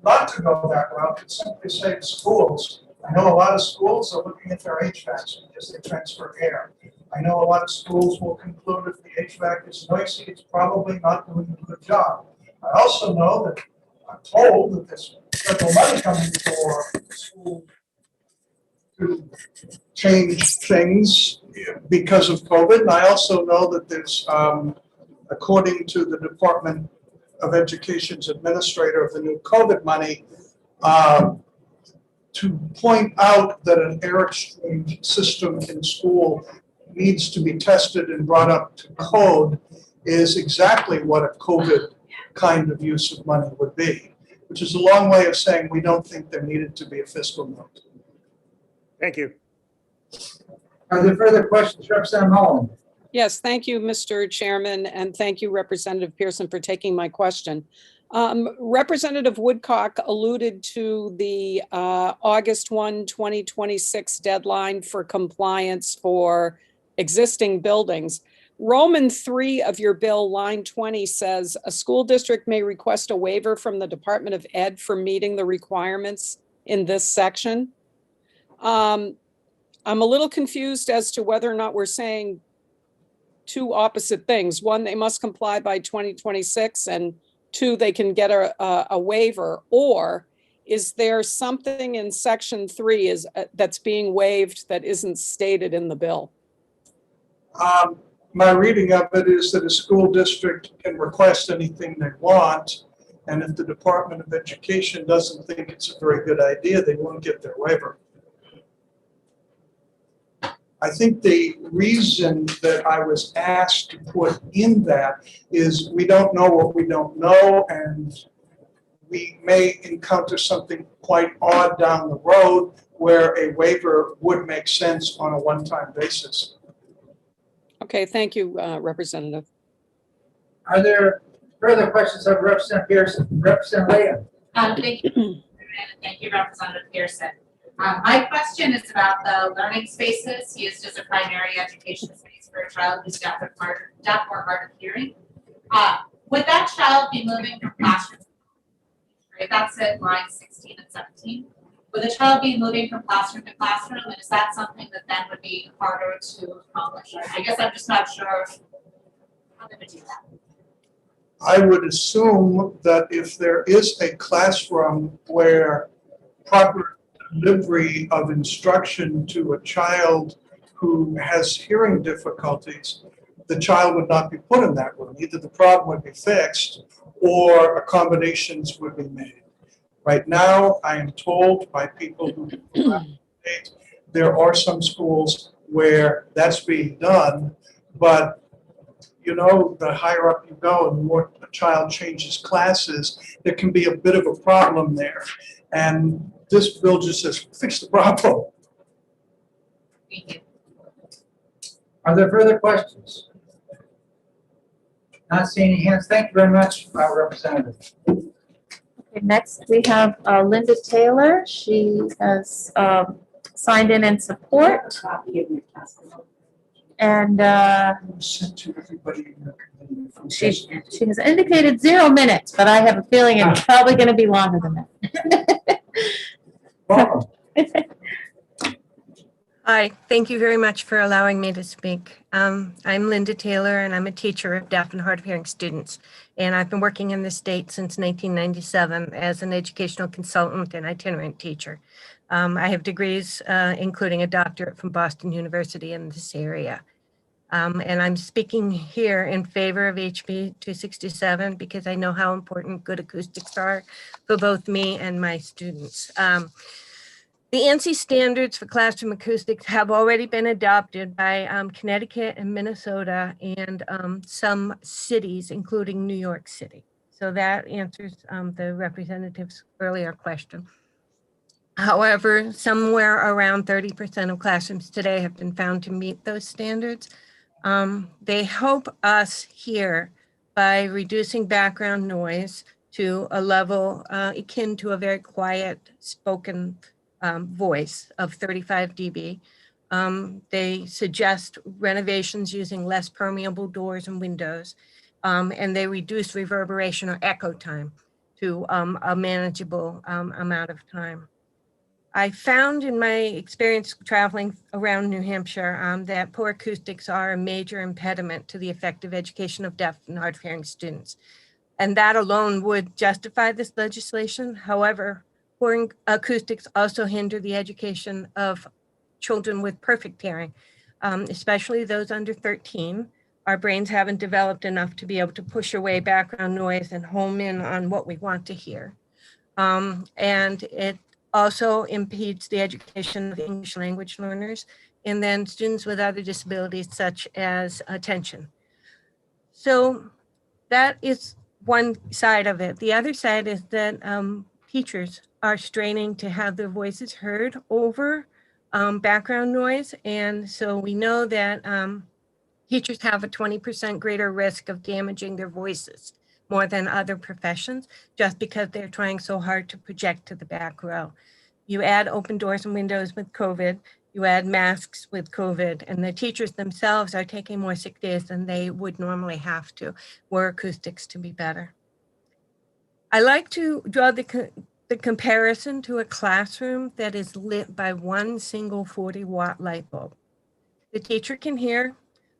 not to go that route, but simply say to schools, I know a lot of schools are looking at their HVACs because they transfer air. I know a lot of schools will conclude if the HVAC is noisy, it's probably not doing a good job. I also know that I'm told that there's federal money coming for school to change things because of COVID. And I also know that there's, according to the Department of Education's administrator of the new COVID money, to point out that an air exchange system in school needs to be tested and brought up to code is exactly what a COVID kind of use of money would be, which is a long way of saying we don't think there needed to be a fiscal note. Thank you. Are there further questions, Representative Mullen? Yes, thank you, Mr. Chairman, and thank you, Representative Pearson, for taking my question. Representative Woodcock alluded to the August 1, 2026 deadline for compliance for existing buildings. Roman 3 of your bill, line 20, says a school district may request a waiver from the Department of Ed for meeting the requirements in this section. I'm a little confused as to whether or not we're saying two opposite things. One, they must comply by 2026, and two, they can get a waiver. Or is there something in section 3 that's being waived that isn't stated in the bill? My reading of it is that a school district can request anything they want, and if the Department of Education doesn't think it's a very good idea, they won't get their waiver. I think the reason that I was asked to put in that is we don't know what we don't know, and we may encounter something quite odd down the road where a waiver would make sense on a one-time basis. Okay, thank you, Representative. Are there further questions of Representative Pearson? Representative Leah? Thank you. Thank you, Representative Pearson. My question is about the learning spaces used as a primary education space for a child who's deaf or hard of hearing. Would that child be moving from classroom? Right, that's at line 16 and 17. Would the child be moving from classroom to classroom, and is that something that then would be harder to accomplish? I guess I'm just not sure how they would do that. I would assume that if there is a classroom where proper delivery of instruction to a child who has hearing difficulties, the child would not be put in that room. Either the problem would be fixed or accommodations would be made. Right now, I am told by people who there are some schools where that's being done, but you know, the higher up you go and the more a child changes classes, there can be a bit of a problem there. And this bill just says, fix the problem. Thank you. Are there further questions? Not seeing any hands. Thank you very much, Representative. Okay, next we have Linda Taylor. She has signed in support. And she has indicated 0 minutes, but I have a feeling it's probably going to be longer than that. Hi, thank you very much for allowing me to speak. I'm Linda Taylor, and I'm a teacher of deaf and hard of hearing students. And I've been working in the state since 1997 as an educational consultant and itinerant teacher. I have degrees, including a doctorate from Boston University in this area. And I'm speaking here in favor of HB 267 because I know how important good acoustics are for both me and my students. The ANSI standards for classroom acoustics have already been adopted by Connecticut and Minnesota and some cities, including New York City. So that answers the representative's earlier question. However, somewhere around 30% of classrooms today have been found to meet those standards. They help us here by reducing background noise to a level akin to a very quiet spoken voice of 35 dB. They suggest renovations using less permeable doors and windows, and they reduce reverberation or echo time to a manageable amount of time. I found in my experience traveling around New Hampshire that poor acoustics are a major impediment to the effective education of deaf and hard of hearing students. And that alone would justify this legislation. However, poor acoustics also hinder the education of children with perfect hearing, especially those under 13. Our brains haven't developed enough to be able to push away background noise and home in on what we want to hear. And it also impedes the education of English language learners and then students with other disabilities such as attention. So that is one side of it. The other side is that teachers are straining to have their voices heard over background noise. And so we know that Teachers have a 20% greater risk of damaging their voices more than other professions, just because they're trying so hard to project to the back row. You add open doors and windows with COVID, you add masks with COVID, and the teachers themselves are taking more sick days than they would normally have to, were acoustics to be better. I like to draw the comparison to a classroom that is lit by one single 40-watt light bulb. The teacher can hear,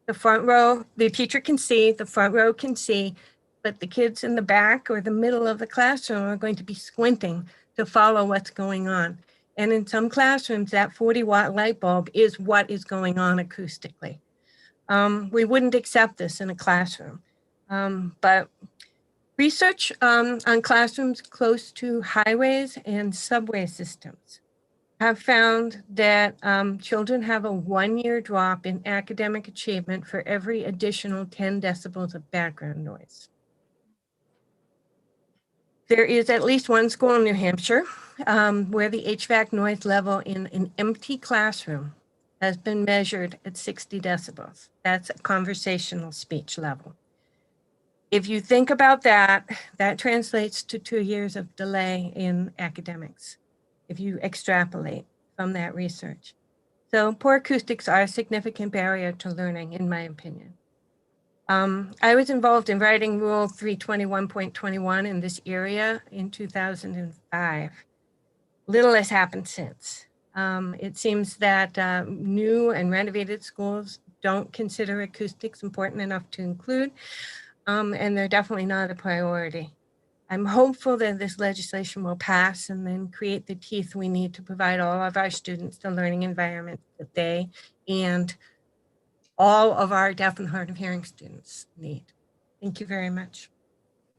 the front row, the teacher can see, the front row can see, but the kids in the back or the middle of the classroom are going to be squinting to follow what's going on. And in some classrooms, that 40-watt light bulb is what is going on acoustically. We wouldn't accept this in a classroom, but research on classrooms close to highways and subway systems have found that children have a 1-year drop in academic achievement for every additional 10 decibels of background noise. There is at least one school in New Hampshire where the HVAC noise level in an empty classroom has been measured at 60 decibels. That's a conversational speech level. If you think about that, that translates to 2 years of delay in academics, if you extrapolate from that research. So poor acoustics are a significant barrier to learning, in my opinion. I was involved in writing Rule 321.21 in this area in 2005. Little has happened since. It seems that new and renovated schools don't consider acoustics important enough to include, and they're definitely not a priority. I'm hopeful that this legislation will pass and then create the teeth we need to provide all of our students the learning environment that they and all of our deaf and hard of hearing students need. Thank you very much.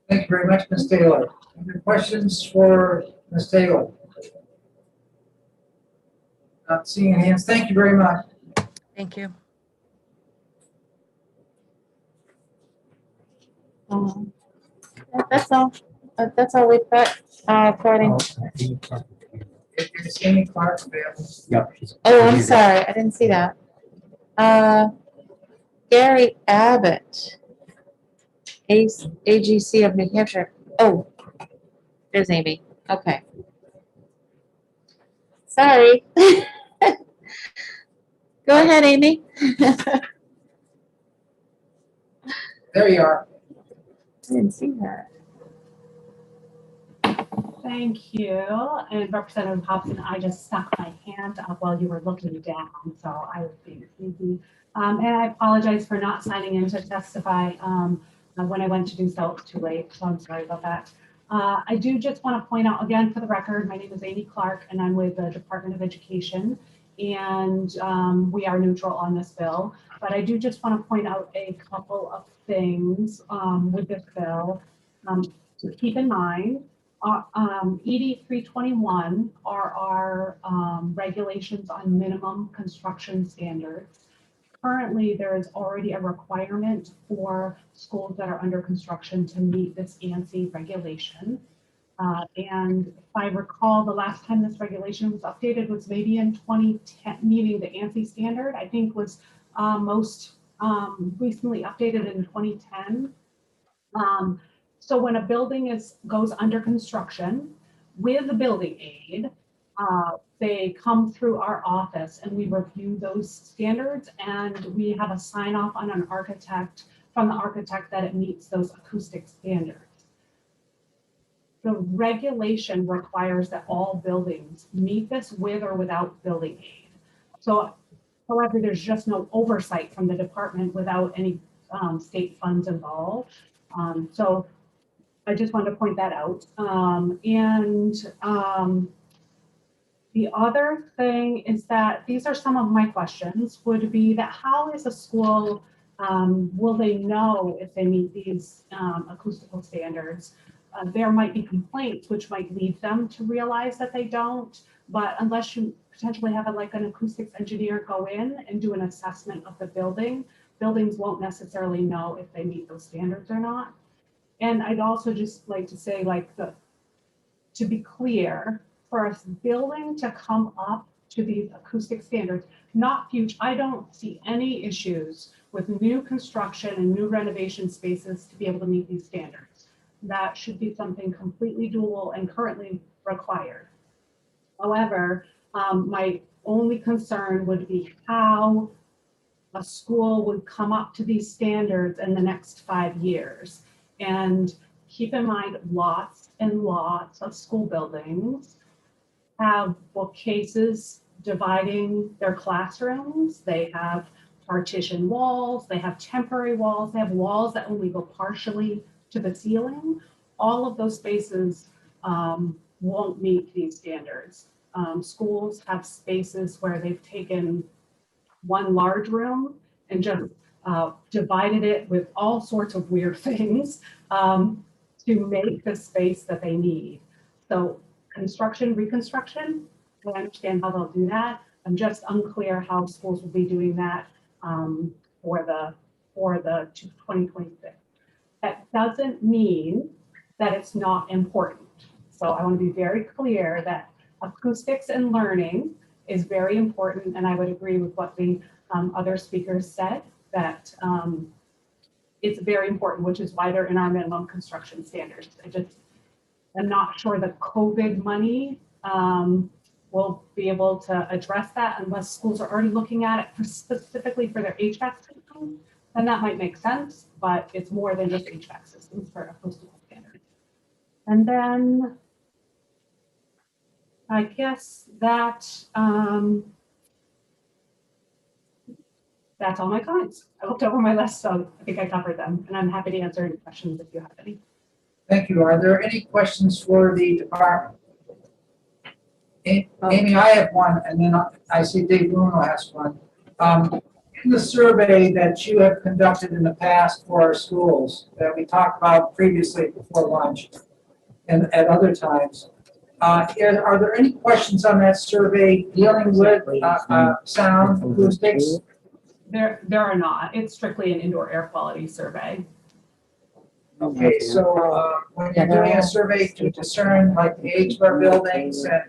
Thank you very much, Ms. Taylor. Any questions for Ms. Taylor? Not seeing any hands. Thank you very much. Thank you. That's all. That's all we've got, according. Is Amy Clark available? Yep. Oh, I'm sorry, I didn't see that. Gary Abbott, AGC of New Hampshire. Oh, there's Amy. Okay. Sorry. Go ahead, Amy. There you are. I didn't see her. Thank you. And Representative Hobson, I just stuck my hand up while you were looking down, so I was being sneaky. And I apologize for not signing in to testify. When I went to do so, it was too late, so I'm sorry about that. I do just want to point out again for the record, my name is Amy Clark and I'm with the Department of Education, and we are neutral on this bill. But I do just want to point out a couple of things with this bill to keep in mind. ED 321 are our regulations on minimum construction standards. Currently, there is already a requirement for schools that are under construction to meet this ANSI regulation. And if I recall, the last time this regulation was updated was maybe in 2010, meaning the ANSI standard, I think was most recently updated in 2010. So when a building goes under construction with a building aid, they come through our office and we review those standards, and we have a sign off on an architect from the architect that it meets those acoustic standards. The regulation requires that all buildings meet this with or without building aid. So, however, there's just no oversight from the department without any state funds involved. So I just wanted to point that out. The other thing is that these are some of my questions would be that how is a school, will they know if they meet these acoustical standards? There might be complaints which might lead them to realize that they don't, but unless you potentially have like an acoustics engineer go in and do an assessment of the building, buildings won't necessarily know if they meet those standards or not. And I'd also just like to say, to be clear, for a building to come up to these acoustic standards, not future, I don't see any issues with new construction and new renovation spaces to be able to meet these standards. That should be something completely doable and currently required. However, my only concern would be how a school would come up to these standards in the next 5 years. And keep in mind, lots and lots of school buildings have bookcases dividing their classrooms. They have partition walls, they have temporary walls, they have walls that only go partially to the ceiling. All of those spaces won't meet these standards. Schools have spaces where they've taken one large room and just divided it with all sorts of weird things to make the space that they need. So construction, reconstruction, I understand how they'll do that. I'm just unclear how schools will be doing that for the 2026. That doesn't mean that it's not important. So I want to be very clear that acoustics and learning is very important, and I would agree with what the other speakers said, that it's very important, which is why they're in our minimum construction standards. I'm not sure the COVID money will be able to address that unless schools are already looking at it specifically for their HVAC systems, then that might make sense, but it's more than just HVAC systems for acoustical standards. And then I guess that that's all my comments. I looked over my list, so I think I covered them, and I'm happy to answer any questions if you have any. Thank you. Are there any questions for the department? Amy, I have one, and then I see Dave Bruno has one. In the survey that you have conducted in the past for our schools that we talked about previously before lunch and at other times, are there any questions on that survey dealing with sound, acoustics? There are not. It's strictly an indoor air quality survey. Okay, so when you're doing a survey to discern like the age of our buildings and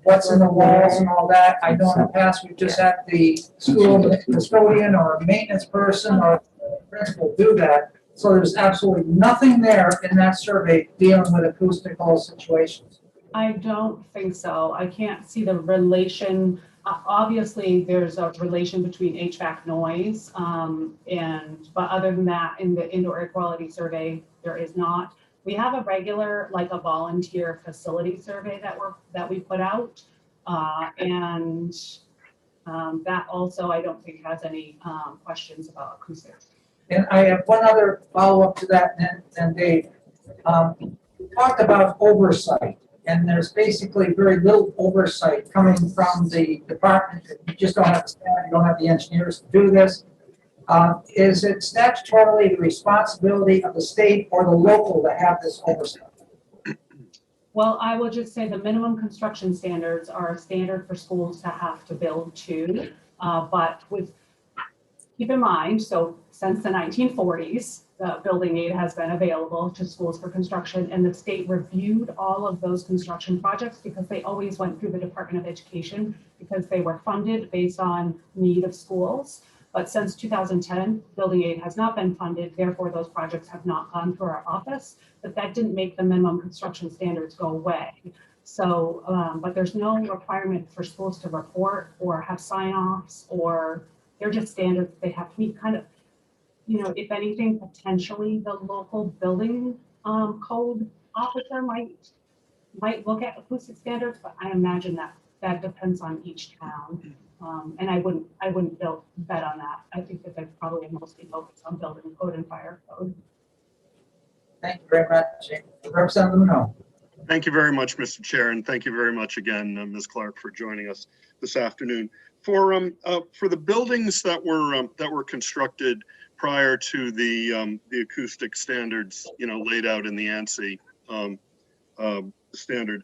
what's in the walls and all that, I know in the past we've just had the school custodian or maintenance person or principal do that. So there's absolutely nothing there in that survey dealing with acoustical situations. I don't think so. I can't see the relation. Obviously, there's a relation between HVAC noise, but other than that, in the indoor air quality survey, there is not. We have a regular, like a volunteer facility survey that we put out, and that also I don't think has any questions about acoustics. And I have one other follow-up to that, and Dave. We talked about oversight, and there's basically very little oversight coming from the department. You just don't have the staff, you don't have the engineers to do this. Is it statutorily the responsibility of the state or the local to have this oversight? Well, I will just say the minimum construction standards are a standard for schools to have to build to, but keep in mind, so since the 1940s, the building aid has been available to schools for construction, and the state reviewed all of those construction projects because they always went through the Department of Education because they were funded based on need of schools. But since 2010, building aid has not been funded, therefore those projects have not gone through our office, but that didn't make the minimum construction standards go away. So, but there's no requirement for schools to report or have sign-offs, or they're just standards they have to meet. Kind of, you know, if anything, potentially the local building code officer might look at acoustic standards, but I imagine that depends on each town. And I wouldn't bet on that. I think that they're probably mostly focused on building code and fire code. Thank you very much. Representative Monroe. Thank you very much, Mr. Chair, and thank you very much again, Ms. Clark, for joining us this afternoon. For the buildings that were constructed prior to the acoustic standards, laid out in the ANSI standard,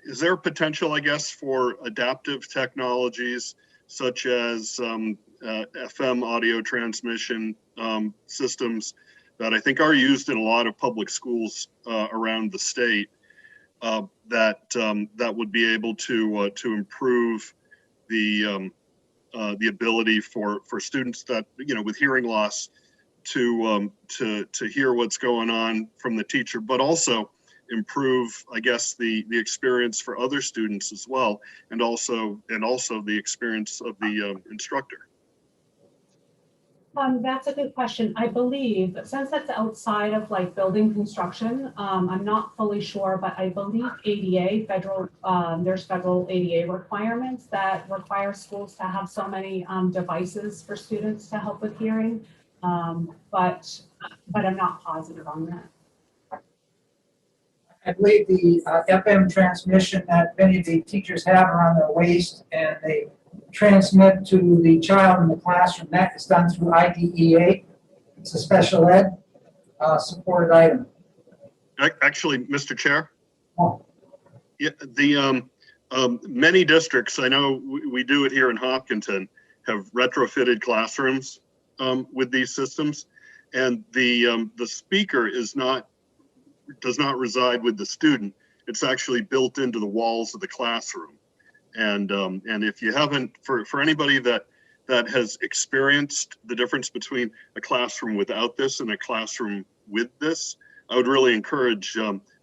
is there potential, I guess, for adaptive technologies such as FM audio transmission systems that I think are used in a lot of public schools around the state that would be able to improve the the ability for students that, with hearing loss to hear what's going on from the teacher, but also improve, I guess, the experience for other students as well, and also the experience of the instructor. That's a good question. I believe, since that's outside of like building construction, I'm not fully sure, but I believe ADA, there's federal ADA requirements that require schools to have so many devices for students to help with hearing. But I'm not positive on that. I believe the FM transmission that many of the teachers have around their waist, and they transmit to the child in the classroom, that is done through IDEA. It's a special ed supported item. Actually, Mr. Chair? Yeah, the many districts, I know we do it here in Hopkinton, have retrofitted classrooms with these systems, and the speaker does not reside with the student. It's actually built into the walls of the classroom. And if you haven't, for anybody that has experienced the difference between a classroom without this and a classroom with this, I would really encourage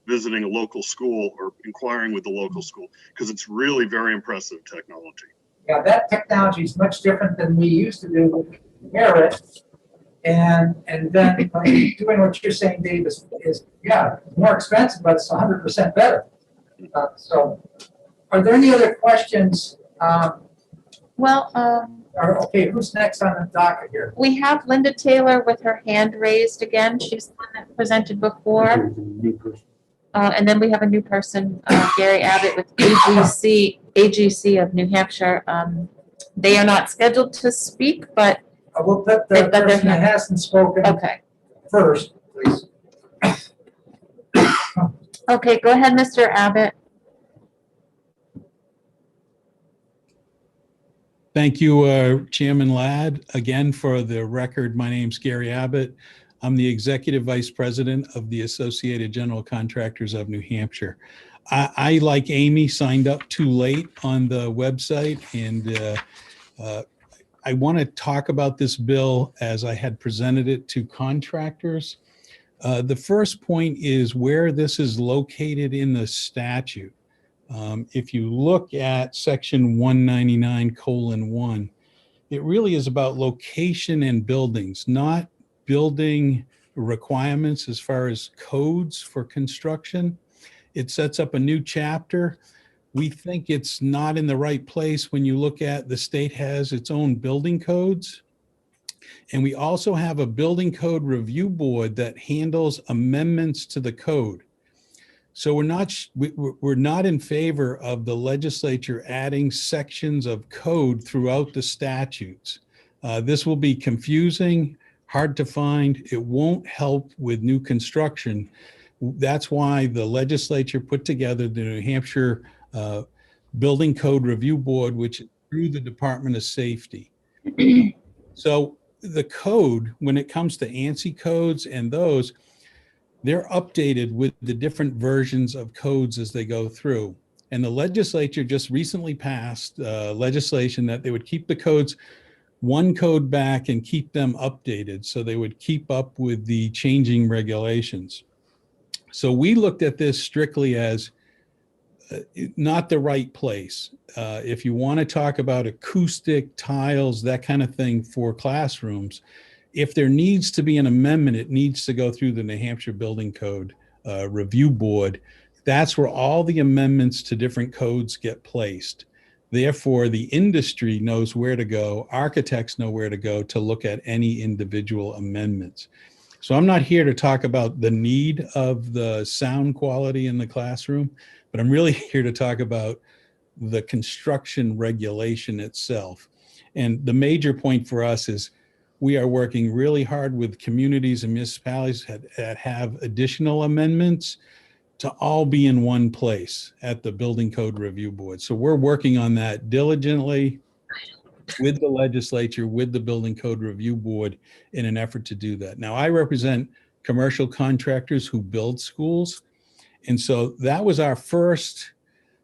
visiting a local school or inquiring with the local school, because it's really very impressive technology. Yeah, that technology is much different than we used to do with Merit. And then doing what you're saying, Dave, is yeah, more expensive, but it's 100% better. So are there any other questions? Okay, who's next on the docket here? We have Linda Taylor with her hand raised again. She's the one that presented before. And then we have a new person, Gary Abbott with AGC of New Hampshire. They are not scheduled to speak, but we'll put the person that hasn't spoken first, please. Okay, go ahead, Mr. Abbott. Thank you, Chairman Ladd. Again, for the record, my name's Gary Abbott. I'm the Executive Vice President of the Associated General Contractors of New Hampshire. I, like Amy, signed up too late on the website, and I want to talk about this bill as I had presented it to contractors. The first point is where this is located in the statute. If you look at section 199:1, it really is about location and buildings, not building requirements as far as codes for construction. It sets up a new chapter. We think it's not in the right place when you look at the state has its own building codes. And we also have a building code review board that handles amendments to the code. So we're not in favor of the legislature adding sections of code throughout the statutes. This will be confusing, hard to find. It won't help with new construction. That's why the legislature put together the New Hampshire Building Code Review Board, which is through the Department of Safety. So the code, when it comes to ANSI codes and those, they're updated with the different versions of codes as they go through. And the legislature just recently passed legislation that they would keep the codes one code back and keep them updated so they would keep up with the changing regulations. So we looked at this strictly as not the right place. If you want to talk about acoustic tiles, that kind of thing for classrooms, if there needs to be an amendment, it needs to go through the New Hampshire Building Code Review Board. That's where all the amendments to different codes get placed. Therefore, the industry knows where to go, architects know where to go to look at any individual amendments. So I'm not here to talk about the need of the sound quality in the classroom, but I'm really here to talk about the construction regulation itself. And the major point for us is we are working really hard with communities and municipalities that have additional amendments to all be in one place at the Building Code Review Board. So we're working on that diligently with the legislature, with the Building Code Review Board in an effort to do that. Now, I represent commercial contractors who build schools. And so that was our first,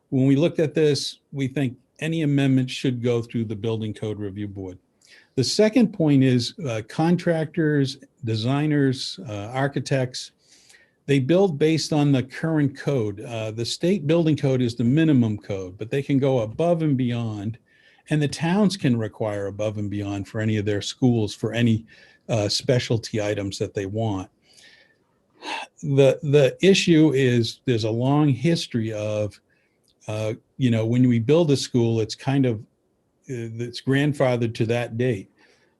when we looked at this, we think any amendment should go through the Building Code Review Board. The second point is contractors, designers, architects, they build based on the current code. The state building code is the minimum code, but they can go above and beyond. And the towns can require above and beyond for any of their schools for any specialty items that they want. The issue is there's a long history of, when we build a school, it's kind of, it's grandfathered to that date.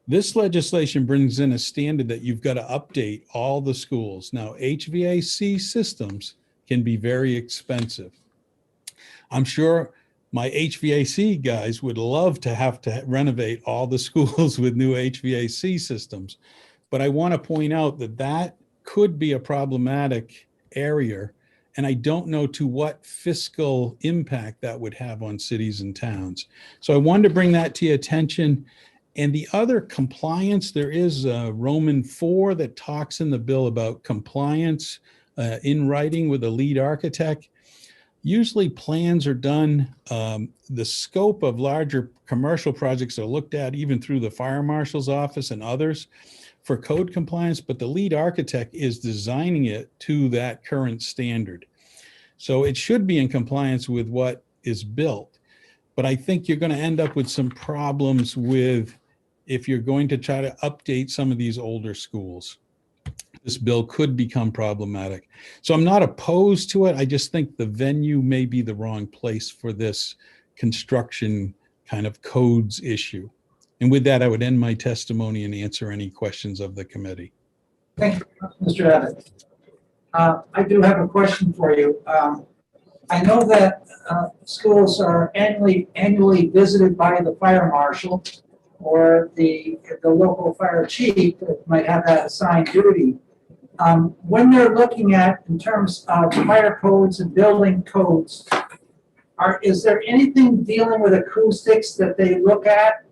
This legislation brings in a standard that you've got to update all the schools. Now, HVAC systems can be very expensive. I'm sure my HVAC guys would love to have to renovate all the schools with new HVAC systems. But I want to point out that that could be a problematic area. And I don't know to what fiscal impact that would have on cities and towns. So I wanted to bring that to your attention. And the other compliance, there is Roman 4 that talks in the bill about compliance in writing with a lead architect. Usually plans are done, the scope of larger commercial projects are looked at even through the fire marshal's office and others for code compliance, but the lead architect is designing it to that current standard. So it should be in compliance with what is built. But I think you're going to end up with some problems with if you're going to try to update some of these older schools. This bill could become problematic. So I'm not opposed to it. I just think the venue may be the wrong place for this construction kind of codes issue. And with that, I would end my testimony and answer any questions of the committee. Thank you, Mr. Abbott. I do have a question for you. I know that schools are annually visited by the fire marshal or the local fire chief that might have that assigned duty. When they're looking at, in terms of fire codes and building codes, is there anything dealing with acoustics that they look at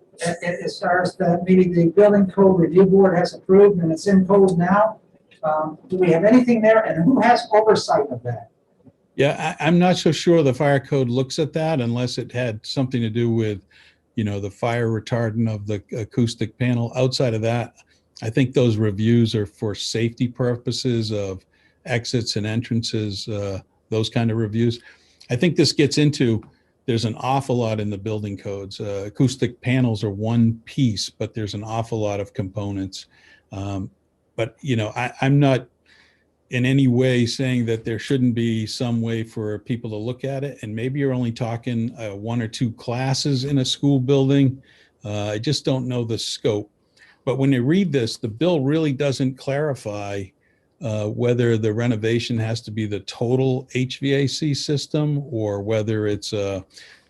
as far as that maybe the building code review board has approved and it's in code now? Do we have anything there, and who has oversight of that? Yeah, I'm not so sure the fire code looks at that unless it had something to do with, the fire retardant of the acoustic panel. Outside of that, I think those reviews are for safety purposes of exits and entrances, those kind of reviews. I think this gets into, there's an awful lot in the building codes. Acoustic panels are one piece, but there's an awful lot of components. But, I'm not in any way saying that there shouldn't be some way for people to look at it. And maybe you're only talking 1 or 2 classes in a school building. I just don't know the scope. But when you read this, the bill really doesn't clarify whether the renovation has to be the total HVAC system or whether it's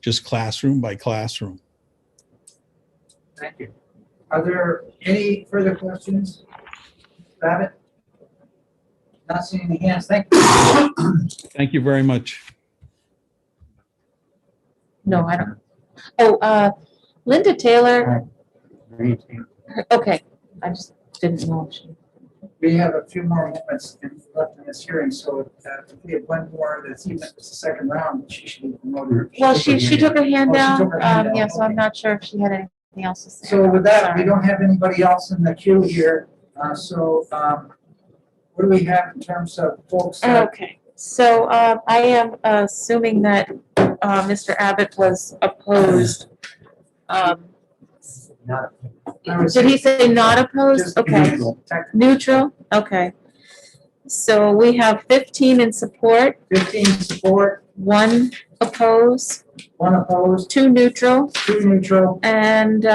just classroom by classroom. Thank you. Are there any further questions? Babbitt? Not seeing any hands. Thank you. Thank you very much. No, I don't. Oh, Linda Taylor. Okay, I just didn't know. We have a few more moments left in this hearing, so if we have one more that's even if it's the second round, she should be promoted. Well, she took her hand Oh, she down. took her hand down. Yeah, so I'm not sure if she had anything else to say. So with that, Sorry. we don't have anybody else in the queue here. What do we have in terms of folks? Okay, so I am assuming that Mr. Abbott was opposed. Did he say not opposed? Okay. Neutral? Okay. So we have 15 in support. 15 support. 1 opposed. 1 opposed. 2 neutral. 2 neutral. And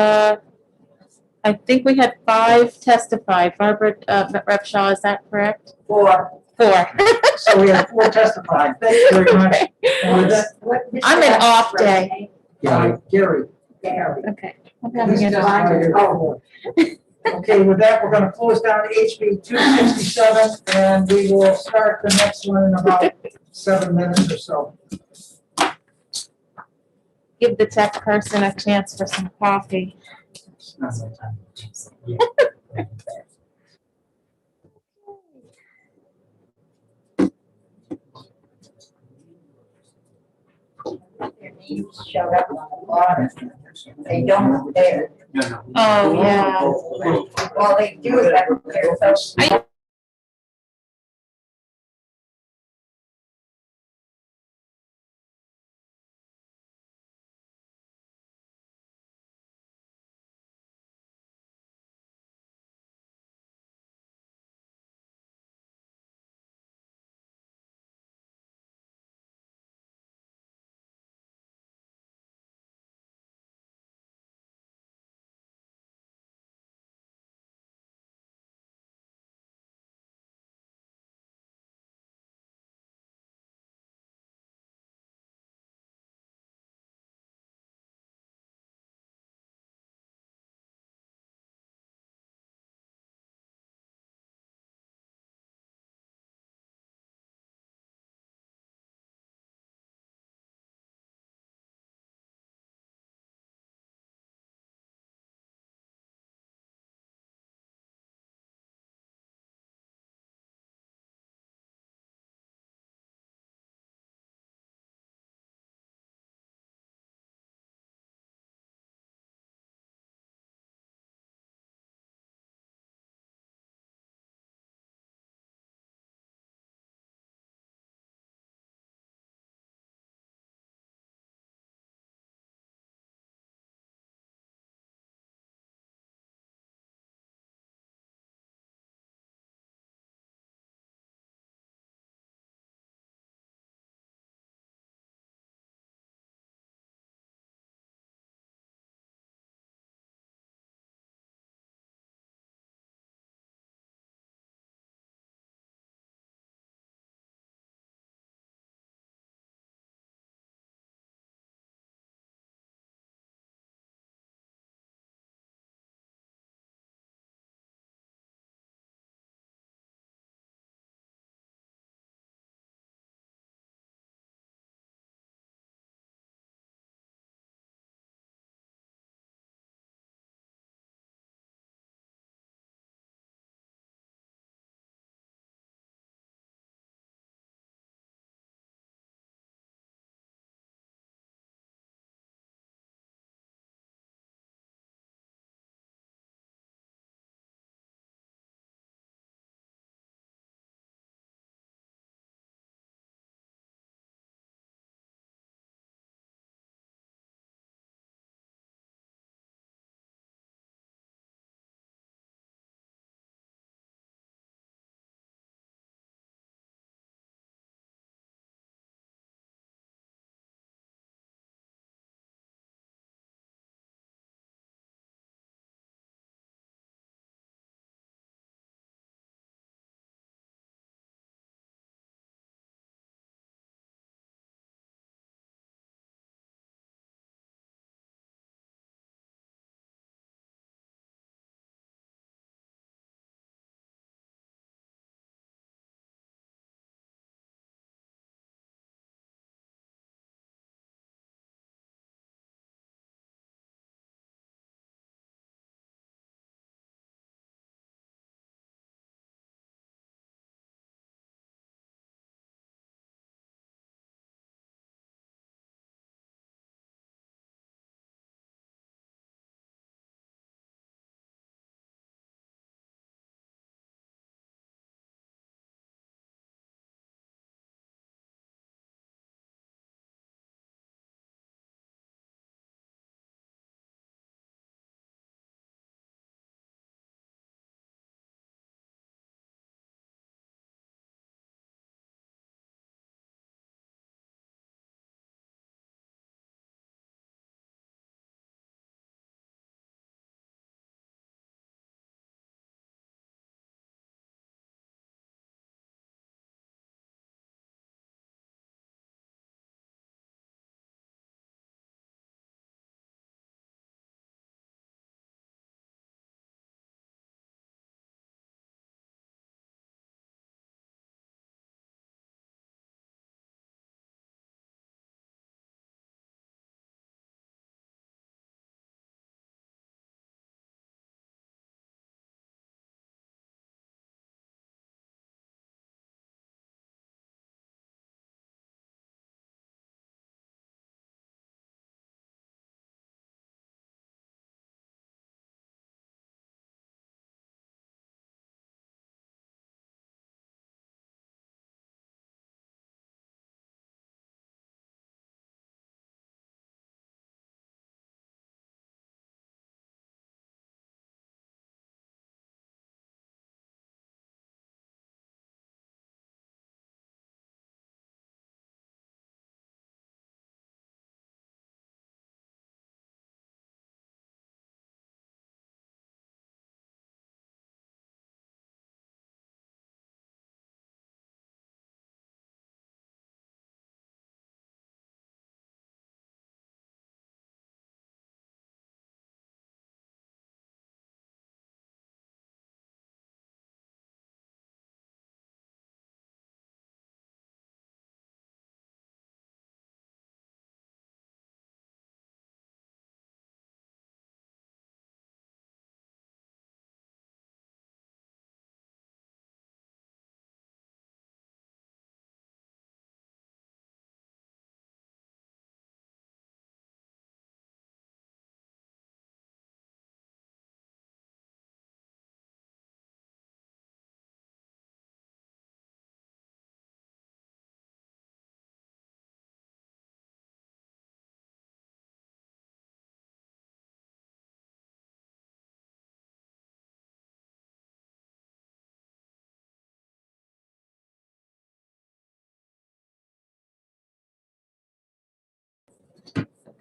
I think we had 5 testify. Barbara Repshaw, is that correct? 4. 4. So we have 4 testifying. Thank you very much. And with that, I'm an off day. Gary. Okay. I'm He's having testifying here. Okay, with that, we're going to close down HB 267, and we will start the next one in about 7 minutes or so. Give the tech person a chance for some coffee. Showed up on the water. They don't there. Oh, yeah. Well, they do, but they're so.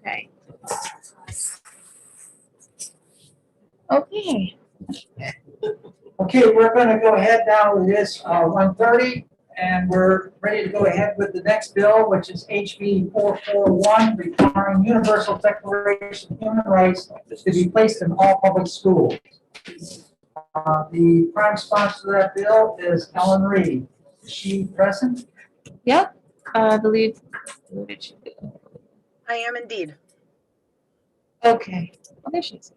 Okay. Okay. Okay, we're gonna go ahead now with this, 1:30, and we're ready to go ahead with the next bill, which is HB 441, requiring universal declaration of human rights to be placed in all public schools. The prime sponsor of that bill is Ellen Reed. Is she present? Yep, I believe. I am indeed. Okay. Oh, there she is.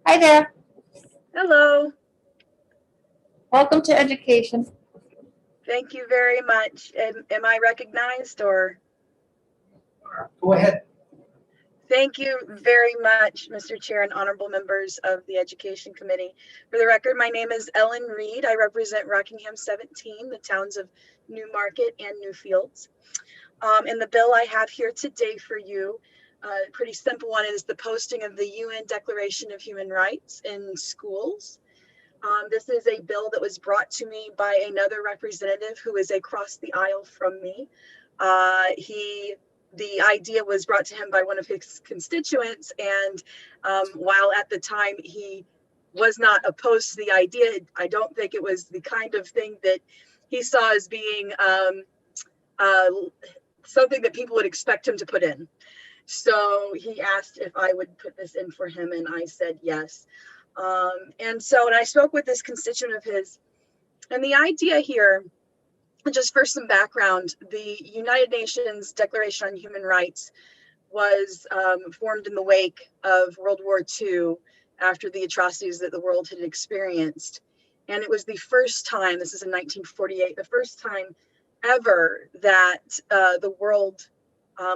Hi there. Hello. Welcome to education. Thank you very much. Am I recognized or? Go ahead. Thank you very much, Mr. Chair and honorable members of the Education Committee. For the record, my name is Ellen Reed. I represent Rockingham 17, the towns of Newmarket and Newfields. And the bill I have here today for you, pretty simple one, is the posting of the UN Declaration of Human Rights in schools. This is a bill that was brought to me by another representative who is across the aisle from me. The idea was brought to him by one of his constituents, and while at the time he was not opposed to the idea, I don't think it was the kind of thing that he saw as being something that people would expect him to put in. So he asked if I would put this in for him, and I said yes. And I spoke with this constituent of his, and the idea here, just for some background, the United Nations Declaration on Human Rights was formed in the wake of World War II after the atrocities that the world had experienced. And it was the first time, this is in 1948, the first time ever that the world,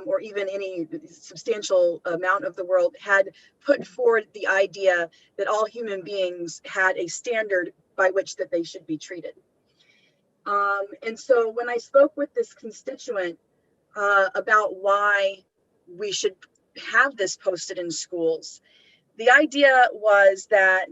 or even any substantial amount of the world, had put forward the idea that all human beings had a standard by which that they should be treated. And so when I spoke with this constituent about why we should have this posted in schools, the idea was that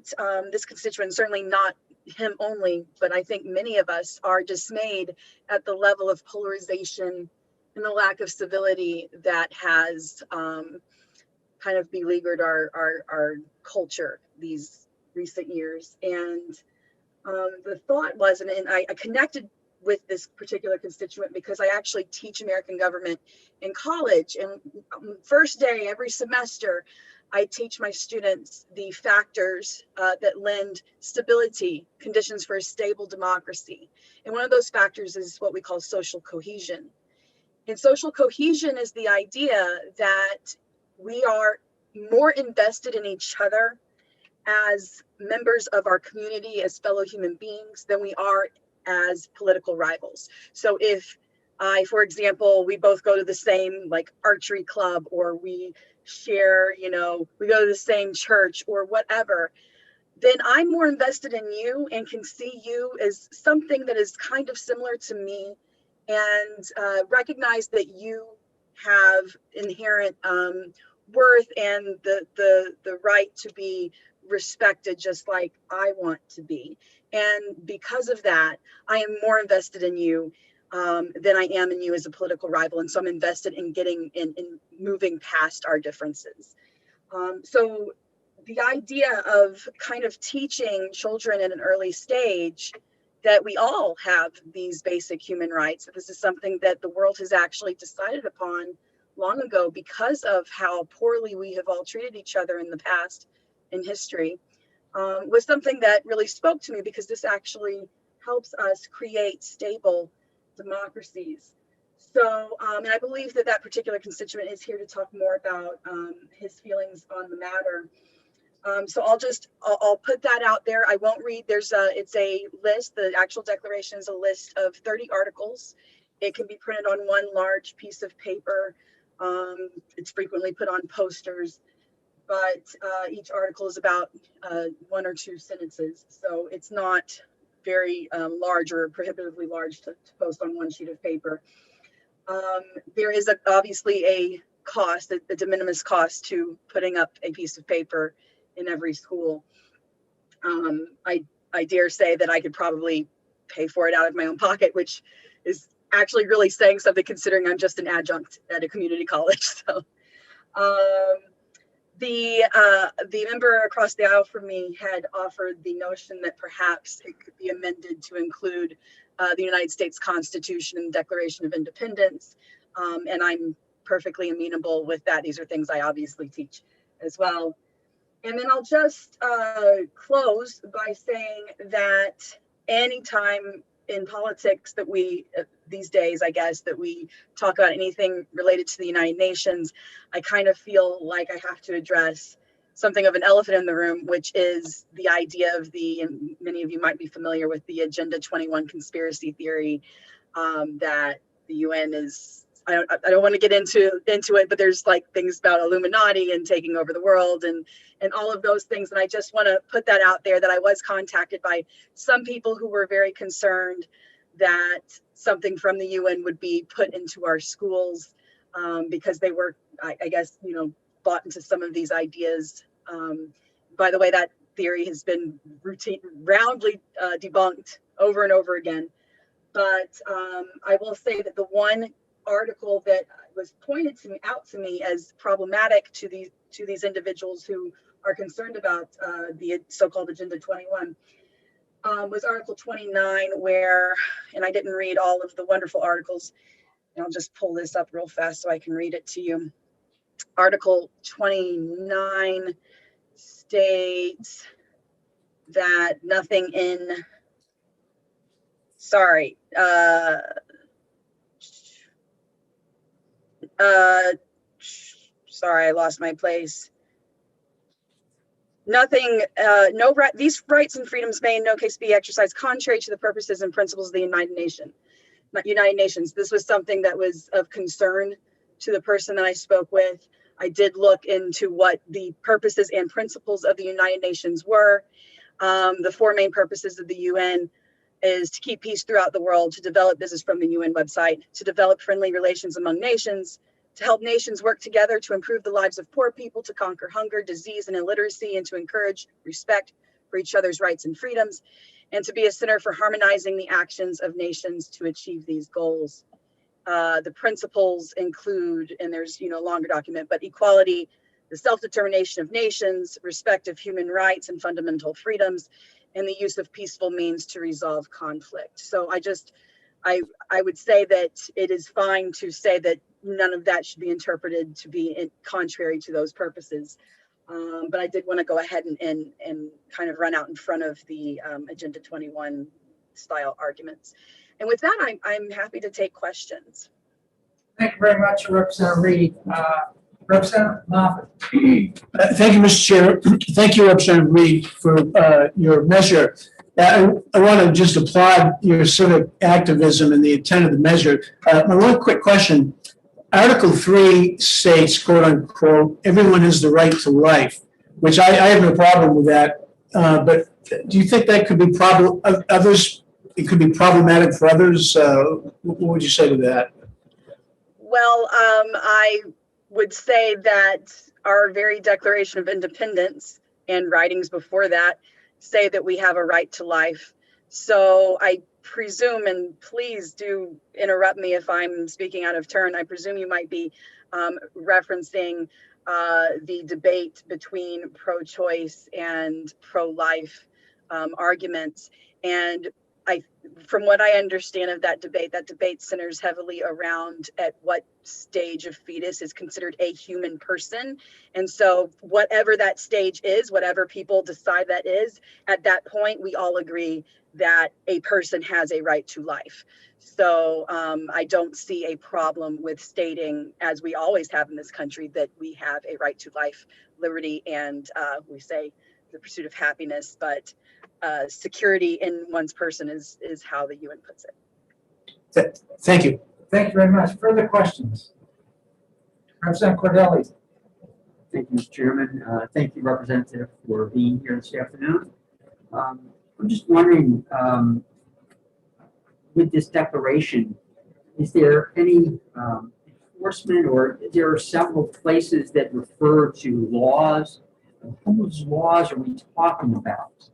this constituent, certainly not him only, but I think many of us are dismayed at the level of polarization and the lack of civility that has kind of beleaguered our culture these recent years. And the thought was, and I connected with this particular constituent because I actually teach American government in college. And first day, every semester, I teach my students the factors that lend stability, conditions for a stable democracy. And one of those factors is what we call social cohesion. And social cohesion is the idea that we are more invested in each other as members of our community, as fellow human beings, than we are as political rivals. So if for example, we both go to the same like archery club, or we share, we go to the same church or whatever, then I'm more invested in you and can see you as something that is kind of similar to me, and recognize that you have inherent worth and the right to be respected just like I want to be. And because of that, I am more invested in you than I am in you as a political rival. And so I'm invested in getting in moving past our differences. So the idea of kind of teaching children at an early stage that we all have these basic human rights, that this is something that the world has actually decided upon long ago because of how poorly we have all treated each other in the past in history, was something that really spoke to me, because this actually helps us create stable democracies. So, and I believe that that particular constituent is here to talk more about his feelings on the matter. So I'll put that out there. I won't read, it's a list, the actual declaration is a list of 30 articles. It can be printed on one large piece of paper. It's frequently put on posters, but each article is about 1 or 2 sentences. So it's not very large or prohibitively large to post on one sheet of paper. There is obviously a cost, a de minimis cost to putting up a piece of paper in every school. I dare say that I could probably pay for it out of my own pocket, which is actually really saying something considering I'm just an adjunct at a community college. So the member across the aisle from me had offered the notion that perhaps it could be amended to include the United States Constitution and Declaration of Independence. And I'm perfectly amenable with that. These are things I obviously teach as well. And then I'll just close by saying that anytime in politics that we, these days, I guess, that we talk about anything related to the United Nations, I kind of feel like I have to address something of an elephant in the room, which is the idea of and many of you might be familiar with the Agenda 21 conspiracy theory, that the UN is, I don't want to get into it, but there's like things about Illuminati and taking over the world and all of those things. And I just want to put that out there that I was contacted by some people who were very concerned that something from the UN would be put into our schools because they were, I guess, bought into some of these ideas. By the way, that theory has been roundly debunked over and over again. But I will say that the one article that was pointed out to me as problematic to these individuals who are concerned about the so-called Agenda 21 was Article 29, where, and I didn't read all of the wonderful articles, and I'll just pull this up real fast so I can read it to you. Article 29 states that nothing in, sorry, I lost my place. Nothing, these rights and freedoms may in no case be exercised contrary to the purposes and principles of the United Nations. This was something that was of concern to the person that I spoke with. I did look into what the purposes and principles of the United Nations were. The four main purposes of the UN is to keep peace throughout the world, to develop business from the UN website, to develop friendly relations among nations, to help nations work together to improve the lives of poor people, to conquer hunger, disease, and illiteracy, and to encourage respect for each other's rights and freedoms, and to be a center for harmonizing the actions of nations to achieve these goals. The principles include, and there's a longer document, but equality, the self-determination of nations, respect of human rights and fundamental freedoms, and the use of peaceful means to resolve conflict. So I would say that it is fine to say that none of that should be interpreted to be contrary to those purposes. But I did want to go ahead and kind of run out in front of the Agenda 21 style arguments. And with that, I'm happy to take questions. Thank you very much, Representative Reed. Representative Moffett. Thank you, Mr. Chair. Thank you, Representative Reed, for your measure. I want to just applaud your civic activism and the intent of the measure. My one quick question. Article 3 states, quote unquote, everyone has the right to life, which I have no problem with that. But do you think that could be it could be problematic for others? What would you say to that? Well, I would say that our very Declaration of Independence and writings before that say that we have a right to life. So I presume, and please do interrupt me if I'm speaking out of turn, I presume you might be referencing the debate between pro-choice and pro-life arguments. And from what I understand of that debate centers heavily around at what stage of fetus is considered a human person. And so whatever that stage is, whatever people decide that is, at that point, we all agree that a person has a right to life. So I don't see a problem with stating, as we always have in this country, that we have a right to life, liberty, and we say the pursuit of happiness, but security in one's person is how the UN puts it. Thank you. Thank you very much. Further questions? Representative Cordelli. Thank you, Mr. Chairman. Thank you, Representative, for being here this afternoon. I'm just wondering, with this declaration, is there any enforcement, or there are several places that refer to laws? Whose laws are we talking about?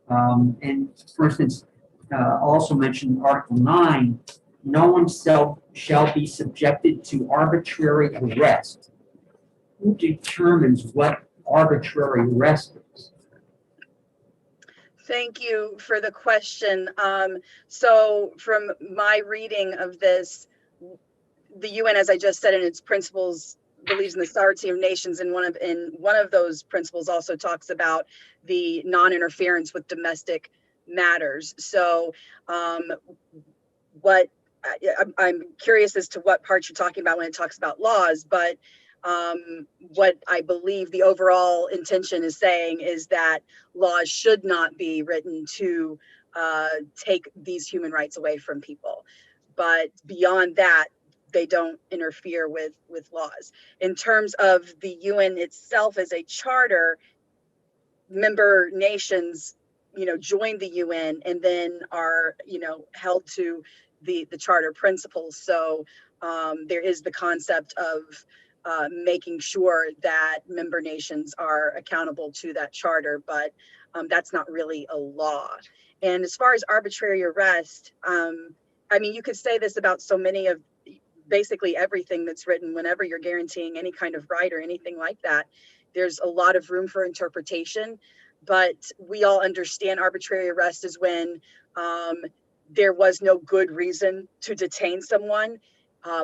And for instance, I'll also mention Article 9 no one shall be subjected to arbitrary arrest. Who determines what arbitrary arrest is? Thank you for the question. So from my reading of this, the UN, as I just said in its principles, believes in the sovereignty of nations, and one of those principles also talks about the non-interference with domestic matters. So I'm curious as to what part you're talking about when it talks about laws, but what I believe the overall intention is saying is that laws should not be written to take these human rights away from people. But beyond that, they don't interfere with laws. In terms of the UN itself as a charter, member nations, join the UN and then are, held to the charter principles. So there is the concept of making sure that member nations are accountable to that charter, but that's not really a law. And as far as arbitrary arrest, I mean, you could say this about so many of basically everything that's written. Whenever you're guaranteeing any kind of right or anything like that, there's a lot of room for interpretation. But we all understand arbitrary arrest is when there was no good reason to detain someone,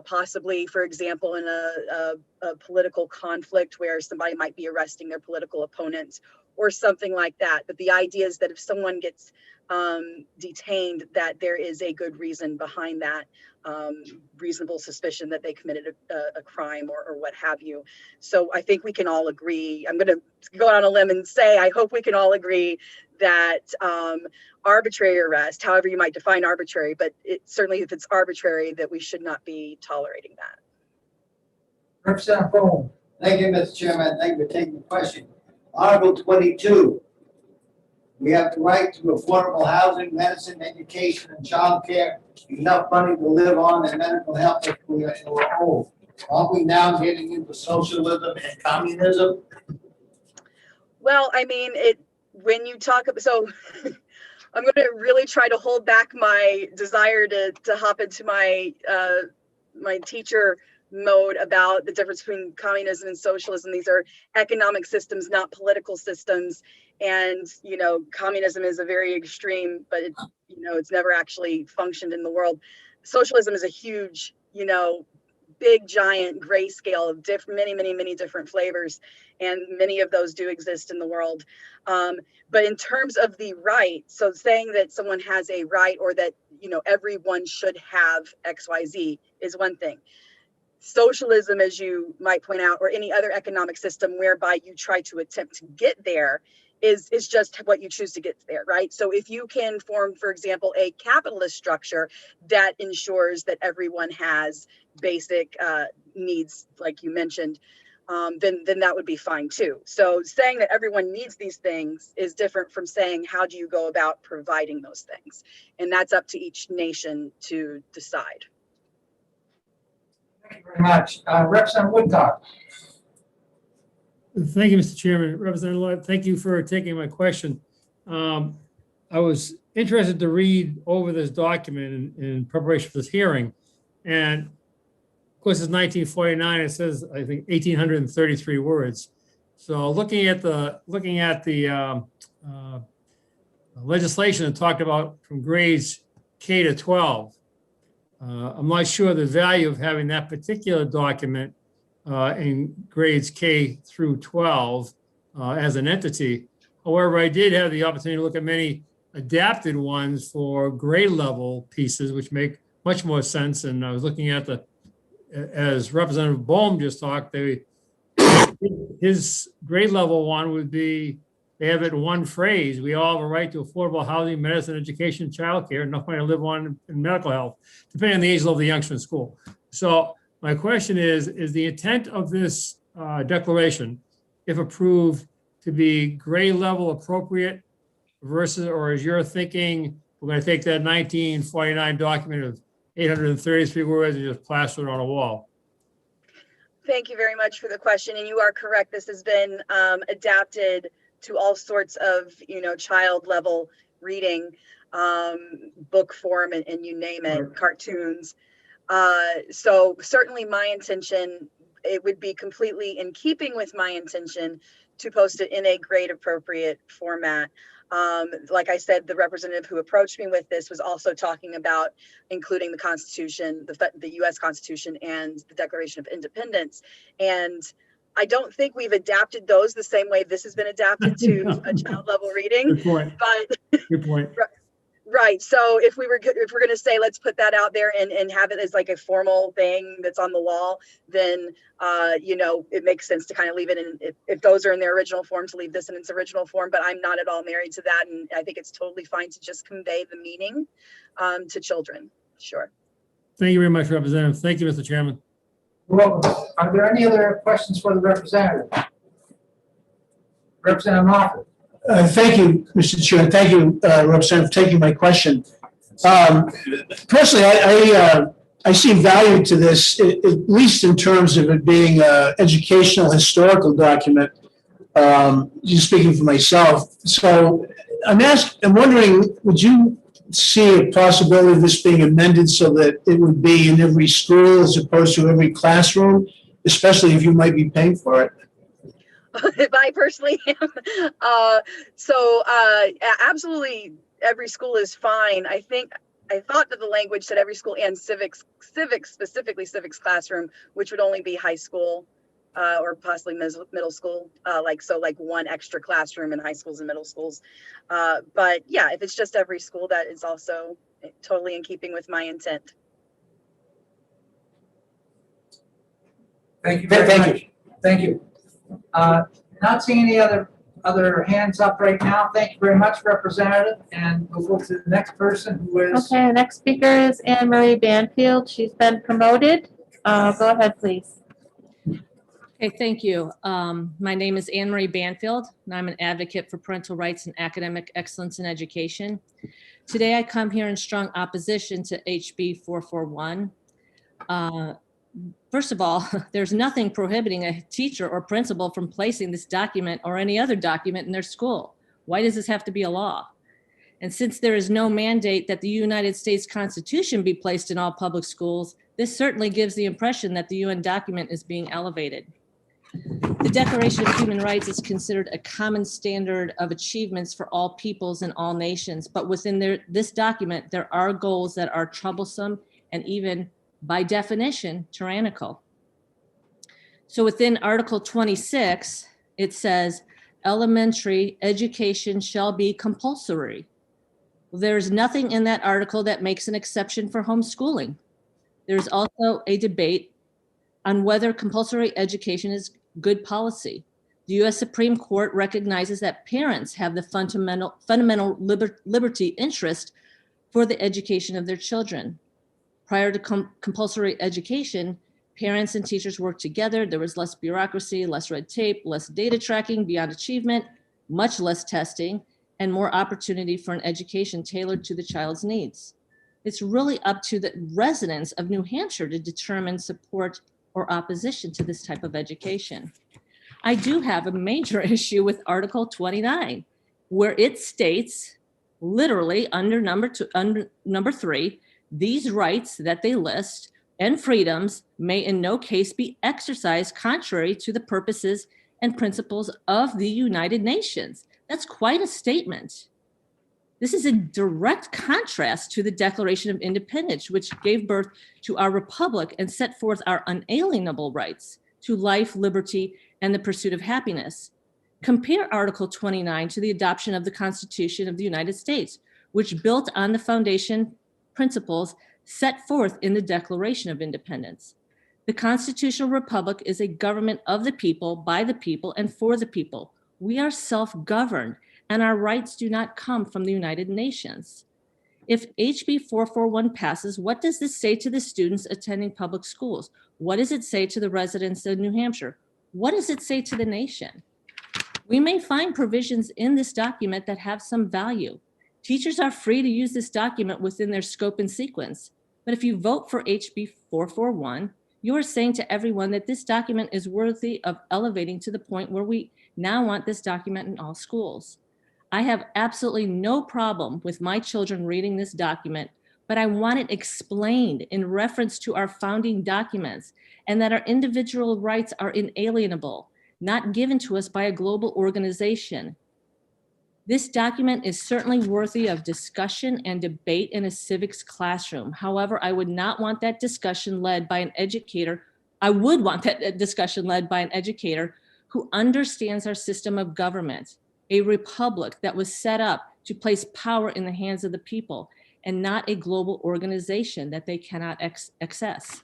possibly, for example, in a political conflict where somebody might be arresting their political opponents or something like that. But the idea is that if someone gets detained, that there is a good reason behind that, reasonable suspicion that they committed a crime or what have you. So I think we can all agree, I'm going to go out on a limb and say, I hope we can all agree that arbitrary arrest, however you might define arbitrary, but certainly if it's arbitrary, that we should not be tolerating that. Representative Bohm. Thank you, Mr. Chairman. Thank you for taking the question. Article 22. We have the right to affordable housing, medicine, education, and childcare, enough money to live on, and medical health if we are old. Aren't we now getting into socialism and communism? Well, I mean, when you talk about, so I'm going to really try to hold back my desire to hop into my my teacher mode about the difference between communism and socialism. These are economic systems, not political systems. And, communism is a very extreme, but it's never actually functioned in the world. Socialism is a huge, big, giant grayscale of many different flavors. And many of those do exist in the world. But in terms of the right, so saying that someone has a right or that, everyone should have XYZ is one thing. Socialism, as you might point out, or any other economic system whereby you try to attempt to get there is just what you choose to get there, right? So if you can form, for example, a capitalist structure that ensures that everyone has basic needs, like you mentioned, then that would be fine too. So saying that everyone needs these things is different from saying, how do you go about providing those things? And that's up to each nation to decide. Thank you very much. Representative Woodcock. Thank you, Mr. Chairman. Representative Lloyd, thank you for taking my question. I was interested to read over this document in preparation for this hearing. And of course, it's 1949. It says, I think, 1,833 words. So looking at the legislation that talked about from grades K to 12, I'm not sure the value of having that particular document in grades K through 12 as an entity. However, I did have the opportunity to look at many adapted ones for grade level pieces, which make much more sense. And I was looking at as Representative Bohm just talked, his grade level one would be, they have it in one phrase: we all have a right to affordable housing, medicine, education, childcare, enough money to live on, and medical health, depending on the age level of the youngster in school. So my question is the intent of this declaration, if approved, to be grade level appropriate versus, or is your thinking, we're going to take that 1949 document of 833 words and just plaster it on a wall? Thank you very much for the question. And you are correct. This has been adapted to all sorts of, child level reading. book form, and you name it, cartoons. So certainly my intention, it would be completely in keeping with my intention to post it in a grade appropriate format. Like I said, the representative who approached me with this was also talking about including the Constitution, the US Constitution, and the Declaration of Independence. And I don't think we've adapted those the same way this has been adapted to a child level reading. Good point. But Good point. right. So if we're going to say, let's put that out there and have it as like a formal thing that's on the wall, then, you know, it makes sense to kind of leave it in, if those are in their original form, to leave this in its original form. But I'm not at all married to that. And I think it's totally fine to just convey the meaning to children. Sure. Thank you very much, Representative. Thank you, Mr. Chairman. You're welcome. Are there any other questions for the representative? Representative Moffett. Thank you, Mr. Chair. Thank you, Representative, for taking my question. Personally, I see value to this, at least in terms of it being an educational historical document. Just speaking for myself. So I'm wondering, would you see a possibility of this being amended so that it would be in every school as opposed to every classroom, especially if you might be paying for it? If I personally am, absolutely every school is fine. I thought that the language said every school and civics, specifically civics classroom, which would only be high school or possibly middle school, like one extra classroom in high schools and middle schools. But yeah, if it's just every school, that is also totally in keeping with my intent. Thank you very much. Thank you. Not seeing any other hands up right now. Thank you very much, Representative. And we'll go to the next person who is. Okay, the next speaker is Anne Marie Banfield. She's been promoted. Go ahead, please. Okay, thank you. My name is Anne Marie Banfield, and I'm an advocate for parental rights and academic excellence in education. Today, I come here in strong opposition to HB 441. First of all, there's nothing prohibiting a teacher or principal from placing this document or any other document in their school. Why does this have to be a law? And since there is no mandate that the United States Constitution be placed in all public schools, this certainly gives the impression that the UN document is being elevated. The Declaration of Human Rights is considered a common standard of achievements for all peoples and all nations, but within this document, there are goals that are troublesome and even by definition, tyrannical. So within Article 26, it says, elementary education shall be compulsory. Well, there's nothing in that article that makes an exception for homeschooling. There's also a debate on whether compulsory education is good policy. The US Supreme Court recognizes that parents have the fundamental liberty interest for the education of their children. Prior to compulsory education, parents and teachers worked together. There was less bureaucracy, less red tape, less data tracking beyond achievement, much less testing, and more opportunity for an education tailored to the child's needs. It's really up to the residents of New Hampshire to determine support or opposition to this type of education. I do have a major issue with Article 29, where it states, literally under number 3, these rights that they list and freedoms may in no case be exercised contrary to the purposes and principles of the United Nations. That's quite a statement. This is a direct contrast to the Declaration of Independence, which gave birth to our republic and set forth our unalienable rights to life, liberty, and the pursuit of happiness. Compare Article 29 to the adoption of the Constitution of the United States, which built on the foundation principles set forth in the Declaration of Independence. The constitutional republic is a government of the people, by the people, and for the people. We are self-governed, and our rights do not come from the United Nations. If HB 441 passes, what does this say to the students attending public schools? What does it say to the residents of New Hampshire? What does it say to the nation? We may find provisions in this document that have some value. Teachers are free to use this document within their scope and sequence. But if you vote for HB 441, you are saying to everyone that this document is worthy of elevating to the point where we now want this document in all schools. I have absolutely no problem with my children reading this document, but I want it explained in reference to our founding documents and that our individual rights are inalienable, not given to us by a global organization. This document is certainly worthy of discussion and debate in a civics classroom. However, I would not want that discussion led by an educator. I would want that discussion led by an educator who understands our system of government, a republic that was set up to place power in the hands of the people and not a global organization that they cannot access.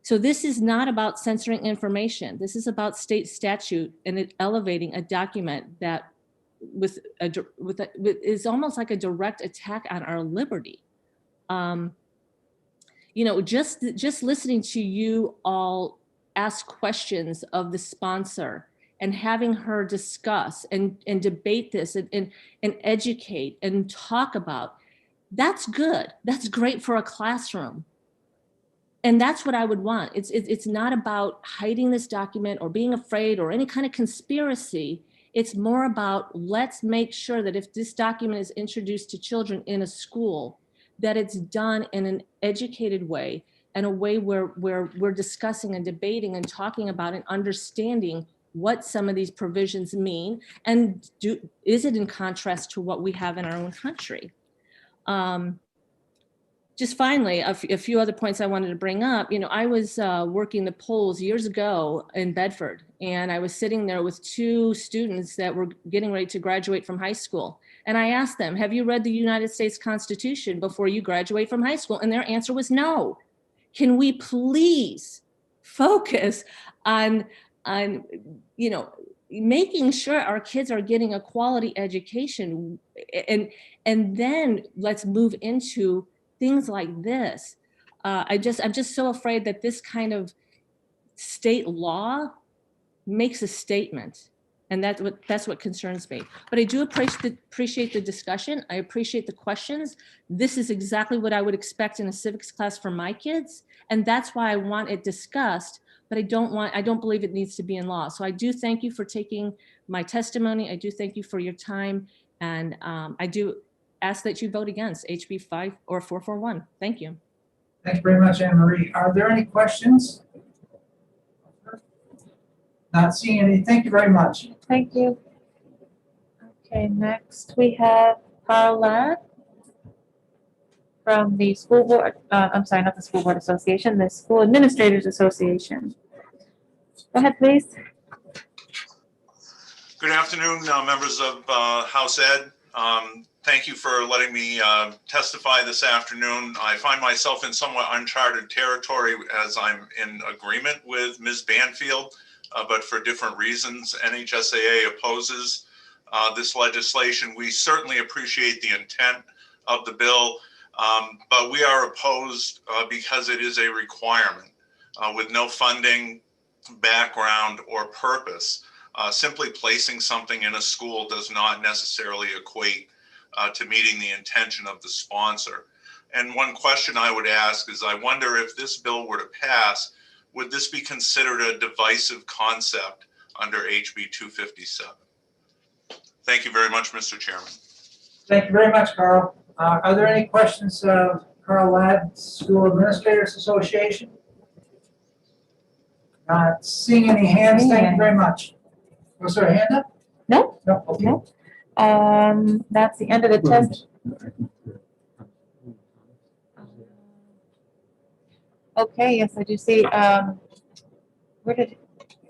So this is not about censoring information. This is about state statute and it elevating a document that is almost like a direct attack on our liberty. You know, just listening to you all ask questions of the sponsor and having her discuss and debate this and educate and talk about, that's good. That's great for a classroom. And that's what I would want. It's not about hiding this document or being afraid or any kind of conspiracy. It's more about, let's make sure that if this document is introduced to children in a school, that it's done in an educated way and a way where we're discussing and debating and talking about and understanding what some of these provisions mean and is it in contrast to what we have in our own country. Just finally, a few other points I wanted to bring up. You know, I was working the polls years ago in Bedford, and I was sitting there with two students that were getting ready to graduate from high school. And I asked them, have you read the United States Constitution before you graduate from high school? And their answer was no. Can we please focus on you know, making sure our kids are getting a quality education, and then let's move into things like this. I'm just so afraid that this kind of state law makes a statement, and that's what concerns me. But I do appreciate the discussion. I appreciate the questions. This is exactly what I would expect in a civics class for my kids, and that's why I want it discussed. But I don't believe it needs to be in law. So I do thank you for taking my testimony. I do thank you for your time, and I do ask that you vote against HB 5 or 441. Thank you. Thanks very much, Anne Marie. Are there any questions? Not seeing any. Thank you very much. Thank you. Okay, next we have Carl Ladd from the school board, I'm sorry, not the School Board Association, the School Administrators Association. Go ahead, please. Good afternoon, members of House Ed. Thank you for letting me testify this afternoon. I find myself in somewhat uncharted territory as I'm in agreement with Ms. Banfield, but for different reasons. NHSAA opposes this legislation. We certainly appreciate the intent of the bill, but we are opposed because it is a requirement with no funding, background, or purpose. Simply placing something in a school does not necessarily equate to meeting the intention of the sponsor. And one question I would ask is, I wonder if this bill were to pass, would this be considered a divisive concept under HB 257? Thank you very much, Mr. Chairman. Thank you very much, Carl. Are there any questions of Carl Ladd, School Administrators Association? Not seeing any hands. Thank you very much. Was there a hand up? No. No. Okay. No. That's the end of the test. Okay, yes, I do see, where did,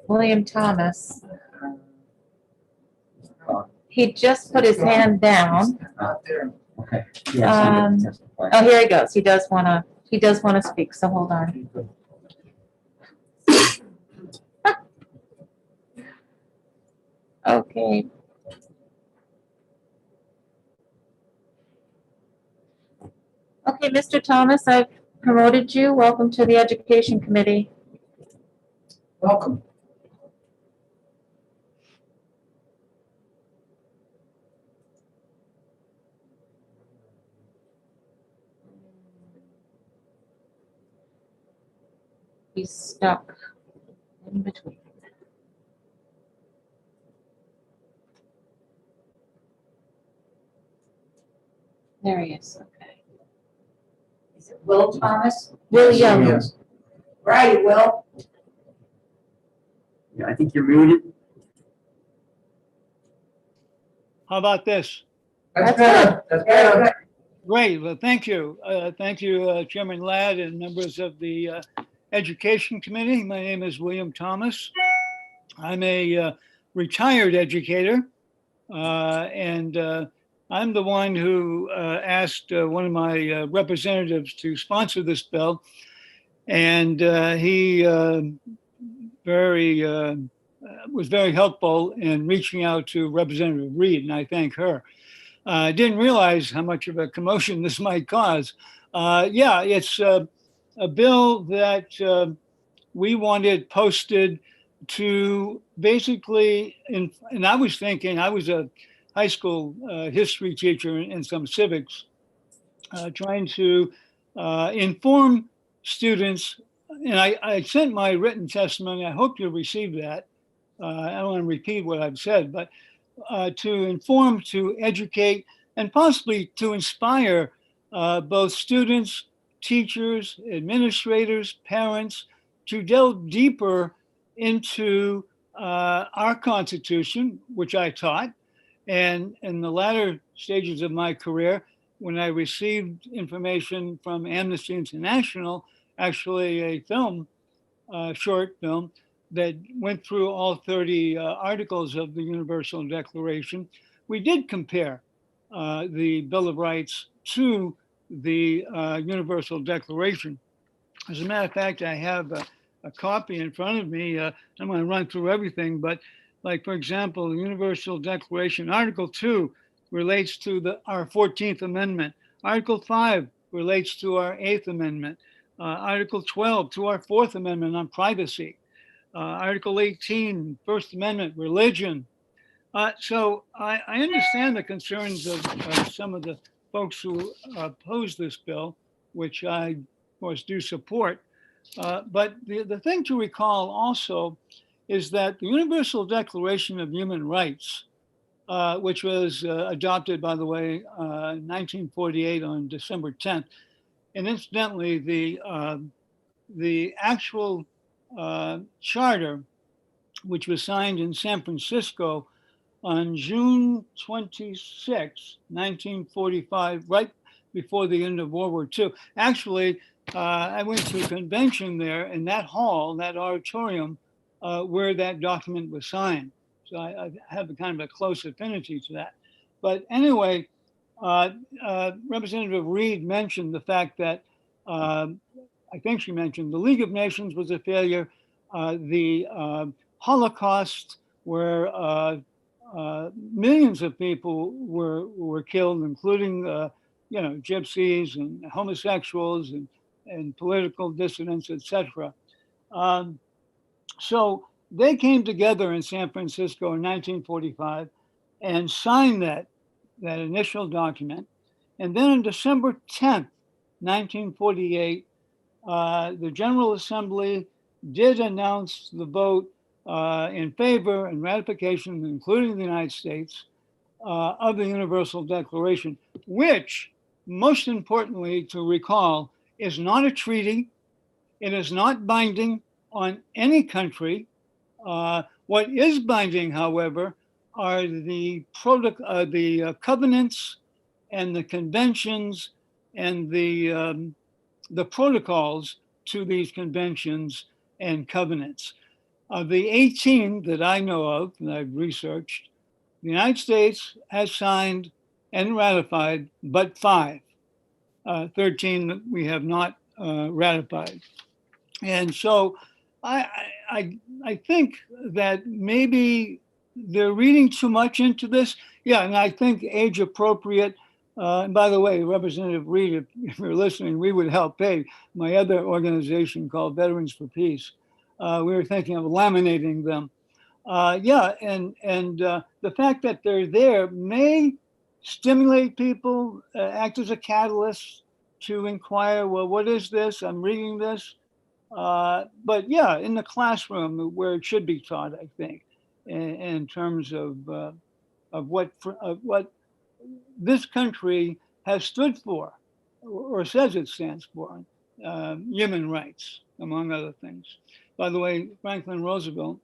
William Thomas? He just put his hand down. Okay. Oh, here he goes. He does wanna speak, so hold on. Okay. Okay, Mr. Thomas, I've promoted you. Welcome to the Education Committee. Welcome. He's stuck in between. There he is, okay. Is it Will Thomas? William. Yes. Right, Will. Yeah, I think you're muted. How about this? That's better. That's better. Great, well, thank you. Thank you, Chairman Ladd and members of the Education Committee. My name is William Thomas. I'm a retired educator, and I'm the one who asked one of my representatives to sponsor this bill. And he was very helpful in reaching out to Representative Reed, and I thank her. I didn't realize how much of a commotion this might cause. Yeah, it's a bill that we wanted posted to basically, and I was thinking, I was a high school history teacher and some civics, trying to inform students, and I sent my written testimony. I hope you received that. I don't want to repeat what I've said, but to inform, to educate, and possibly to inspire both students, teachers, administrators, parents, to delve deeper into our Constitution, which I taught. And in the latter stages of my career, when I received information from Amnesty International, actually a film, short film, that went through all 30 articles of the Universal Declaration, we did compare the Bill of Rights to the Universal Declaration. As a matter of fact, I have a copy in front of me. I'm going to run through everything, but like, for example, the Universal Declaration, Article 2 relates to our 14th Amendment. Article 5 relates to our 8th Amendment. Article 12 to our 4th Amendment on privacy. Article 18, First Amendment, religion. So I understand the concerns of some of the folks who oppose this bill, which I, of course, do support. But the thing to recall also is that the Universal Declaration of Human Rights, which was adopted, by the way, 1948 on December 10th, and incidentally, the actual charter, which was signed in San Francisco on June 26, 1945, right before the end of World War II. Actually, I went to a convention there in that hall, that auditorium, where that document was signed. So I have a kind of a close affinity to that. But anyway, Representative Reed mentioned the fact that, I think she mentioned the League of Nations was a failure. The Holocaust, where millions of people were killed, including gypsies and homosexuals and political dissidents, etc. So they came together in San Francisco in 1945 and signed that initial document. And then on December 10th, 1948, the General Assembly did announce the vote in favor and ratification, including the United States, of the Universal Declaration, which, most importantly to recall, is not a treaty. It is not binding on any country. What is binding, however, are the covenants and the conventions and the protocols to these conventions and covenants. Of the 18 that I know of, and I've researched, the United States has signed and ratified but 5. 13 that we have not ratified. And so I think that maybe they're reading too much into this. Yeah, and I think age appropriate. And by the way, Representative Reed, if you're listening, we would help pay my other organization called Veterans for Peace. We were thinking of laminating them. Yeah, and the fact that they're there may stimulate people, act as a catalyst to inquire, well, what is this? I'm reading this. But yeah, in the classroom where it should be taught, I think, in terms of what this country has stood for, or says it stands for, human rights, among other things. By the way, Franklin Roosevelt,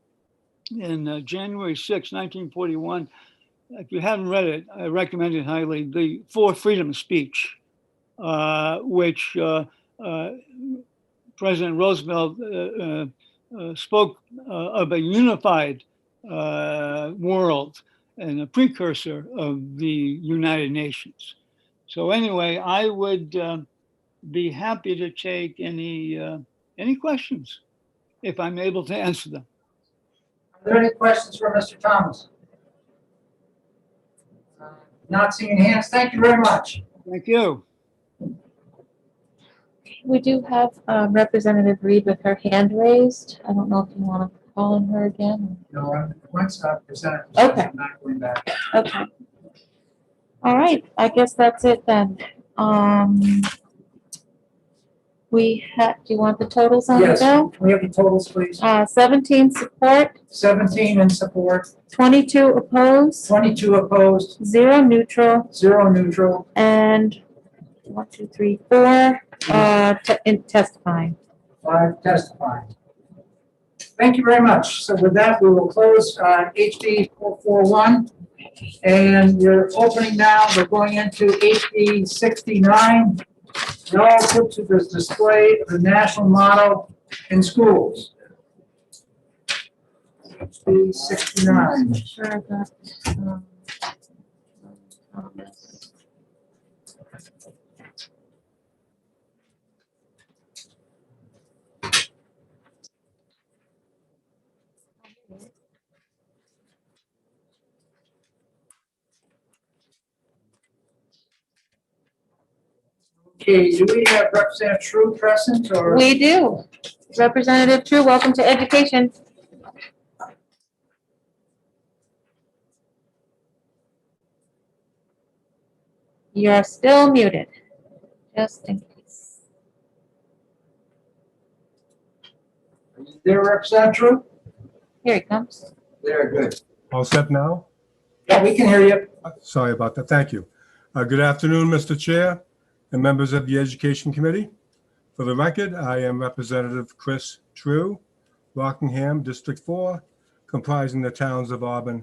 in January 6, 1941, if you haven't read it, I recommend it highly, the For Freedom speech, which President Roosevelt spoke of a unified world and a precursor of the United Nations. So anyway, I would be happy to take any questions if I'm able to answer them. Are there any questions for Mr. Thomas? Not seeing hands. Thank you very much. Thank you. We do have Representative Reed with her hand raised. I don't know if you want to call on her again. No, once presented. Okay. I'm not going back. Okay. All right, I guess that's it then. We have, do you want the totals on the Yes, bill? can we have the totals, please? 17 support, 17 in support, 22 opposed, 22 opposed, 0 neutral, 0 neutral, and 4 testifying. 5 testifying. Thank you very much. So with that, we will close HB 441. And we're opening now, we're going into HB 69, relative to the display of the national motto in schools. HB 69. Sure, I got, Thomas. Okay, do we have Representative True present or? We do. Representative True, welcome to education. You're still muted, just in case. There, Representative True? Here he comes. There, good. All set now? Yeah, we can hear you. Sorry about that. Thank you. Good afternoon, Mr. Chair and members of the Education Committee. For the record, I am Representative Chris True, Rockingham, District 4, comprising the towns of Auburn,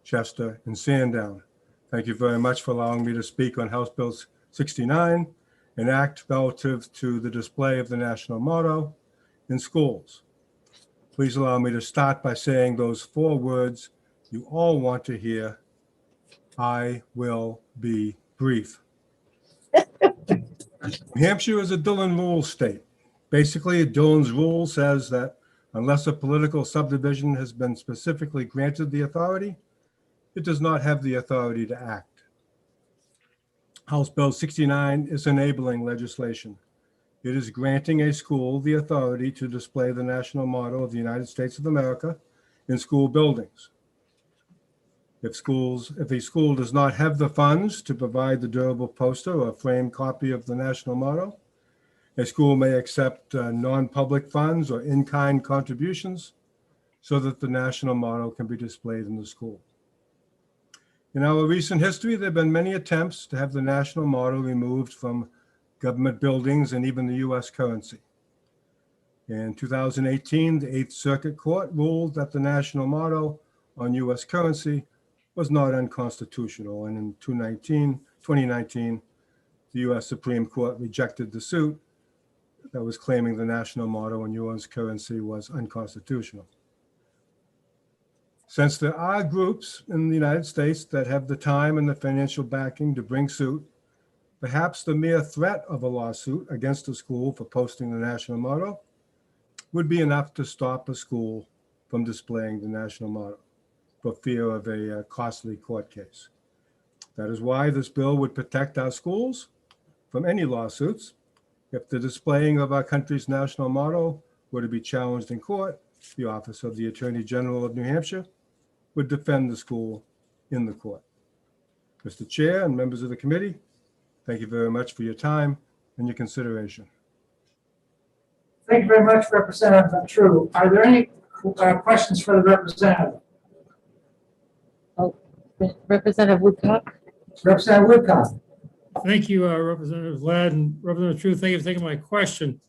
Chester, and Sandown. Thank you very much for allowing me to speak on House Bill 69, an act relative to the display of the national motto in schools. Please allow me to start by saying those 4 words you all want to hear. I will be brief. New Hampshire is a Dillon rule state. Basically, Dillon's rule says that unless a political subdivision has been specifically granted the authority, it does not have the authority to act. House Bill 69 is enabling legislation. It is granting a school the authority to display the national motto of the United States of America in school buildings. If a school does not have the funds to provide the durable poster or framed copy of the national motto, a school may accept non-public funds or in-kind contributions so that the national motto can be displayed in the school. In our recent history, there have been many attempts to have the national motto removed from government buildings and even the U.S. currency. In 2018, the Eighth Circuit Court ruled that the national motto on U.S. currency was not unconstitutional, and in 2019, the U.S. Supreme Court rejected the suit that was claiming the national motto on U.S. currency was unconstitutional. Since there are groups in the United States that have the time and the financial backing to bring suit, perhaps the mere threat of a lawsuit against a school for posting the national motto would be enough to stop a school from displaying the national motto for fear of a costly court case. That is why this bill would protect our schools from any lawsuits. If the displaying of our country's national motto were to be challenged in court, the Office of the Attorney General of New Hampshire would defend the school in the court. Mr. Chair and members of the committee, thank you very much for your time and your consideration. Thank you very much, Representative True. Are there any questions for the representative? Representative Woodcock. Representative Woodcock. Thank you, Representative Ladd and Representative True. Thank you for taking my question.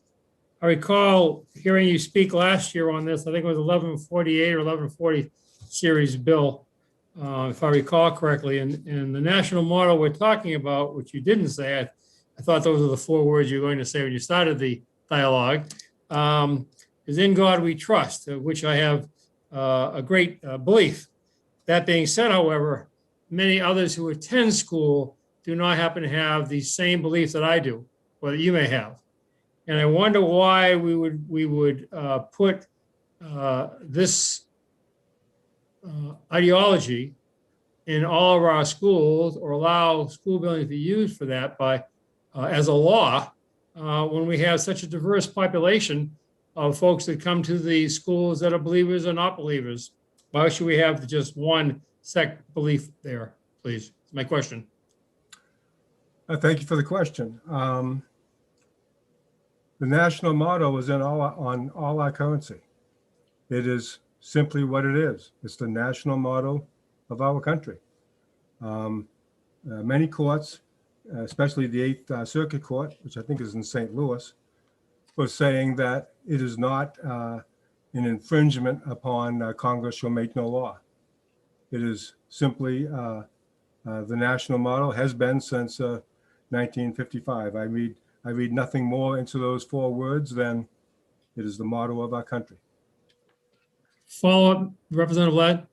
I recall hearing you speak last year on this. I think it was 1148 or 1140 series bill, if I recall correctly. And the national motto we're talking about, which you didn't say, I thought those were the 4 words you were going to say when you started the dialogue, is "In God We Trust," of which I have a great belief. That being said, however, many others who attend school do not happen to have the same beliefs that I do, or that you may have. And I wonder why we would put this ideology in all of our schools, or allow school buildings to be used for that by as a law, when we have such a diverse population of folks that come to the schools that are believers or not believers. Why should we have just one sect belief there, please? That's my question. Thank you for the question. The national motto is on all our currency. It is simply what it is. It's the national motto of our country. Many courts, especially the Eighth Circuit Court, which I think is in St. Louis, was saying that it is not an infringement upon Congress shall make no law. It is simply the national motto, has been since 1955. I read nothing more into those 4 words than it is the motto of our country. Follow up, Representative Ladd.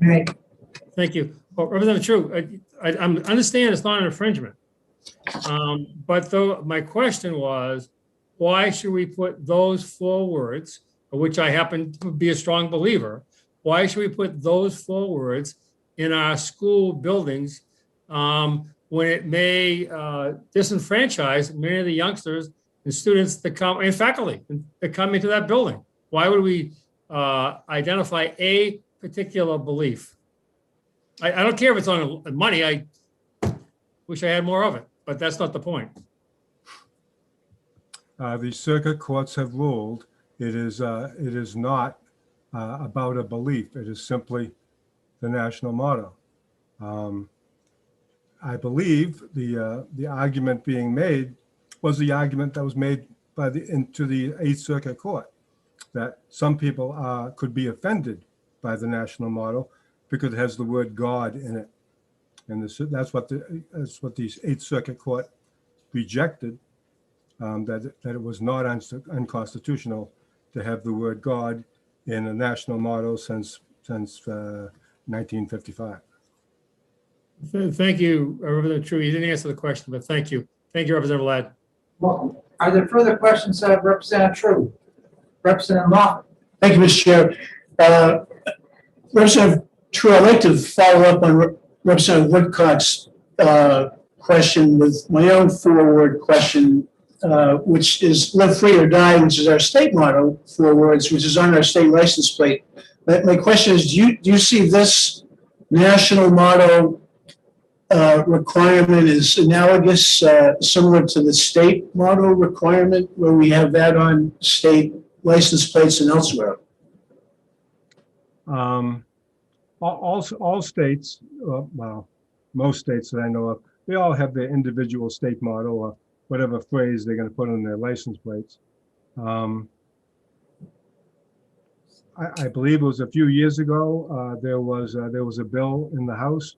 Right. Thank you. Well, Representative True, I understand it's not an infringement. But though my question was, why should we put those 4 words, of which I happen to be a strong believer, why should we put those 4 words in our school buildings when it may disenfranchise many of the youngsters and students that come, and faculty that come into that building? Why would we identify a particular belief? I don't care if it's on money. I wish I had more of it, but that's not the point. The circuit courts have ruled it is not about a belief. It is simply the national motto. I believe the argument being made was the argument that was made to the Eighth Circuit Court, that some people could be offended by the national motto because it has the word God in it, and that's what the Eighth Circuit Court rejected, that it was not unconstitutional to have the word God in a national motto since 1955. Thank you, Representative True. You didn't answer the question, but thank you. Thank you, Representative Ladd. Well, are there further questions of Representative True? Representative Moffett? Thank you, Mr. Chair. Representative True, I'd like to follow up on Representative Woodcock's question with my own 4-word question, which is "Live free or die," which is our state motto, 4 words, which is on our state license plate. But my question is, do you see this national motto requirement is analogous, similar to the state motto requirement, where we have that on state license plates and elsewhere? All states, well, most states that I know of, they all have their individual state motto or whatever phrase they're going to put on their license plates. I believe it was a few years ago, there was a bill in the House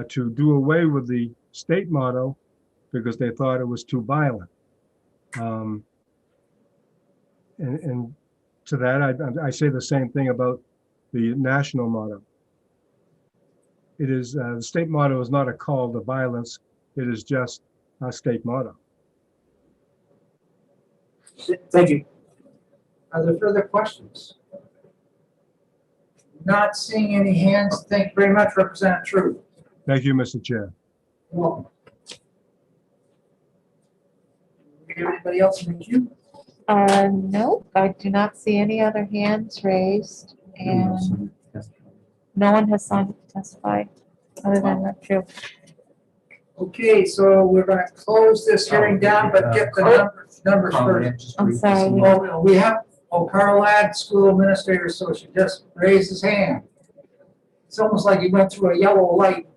to do away with the state motto because they thought it was too violent. And to that, I say the same thing about the national motto. It is the state motto is not a call to violence. It is just our state motto. Thank you. Are there further questions? Not seeing any hands. Thank you very much, Representative True. Thank you, Mr. Chair. You're welcome. Anybody else in the queue? No, I do not see any other hands raised, and no one has signed up to testify other than Rep. True. Okay, so we're going to close this hearing down, but get the numbers first. I'm sorry. We have, Carl Ladd, School Administrator Associate, just raised his hand. It's almost like he went through a yellow light.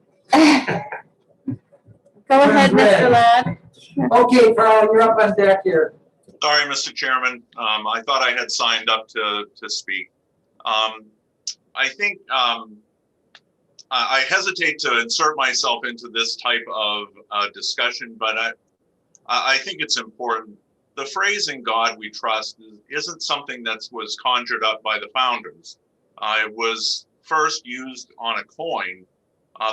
Go ahead, Mr. Ladd. Okay, Carl, you're up on deck here. Sorry, Mr. Chairman. I thought I had signed up to speak. I think I hesitate to insert myself into this type of discussion, but I think it's important. The phrase "in God we trust" isn't something that was conjured up by the founders. It was first used on a coin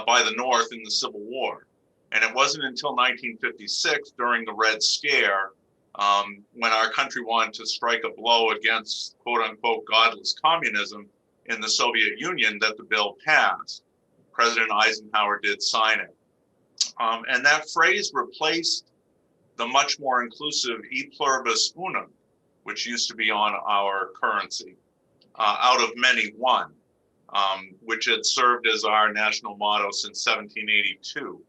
by the North in the Civil War. And it wasn't until 1956, during the Red Scare, when our country wanted to strike a blow against "quote unquote" godless communism in the Soviet Union, that the bill passed. President Eisenhower did sign it. And that phrase replaced the much more inclusive "e pluribus unum," which used to be on our currency, out of many one, which had served as our national motto since 1782.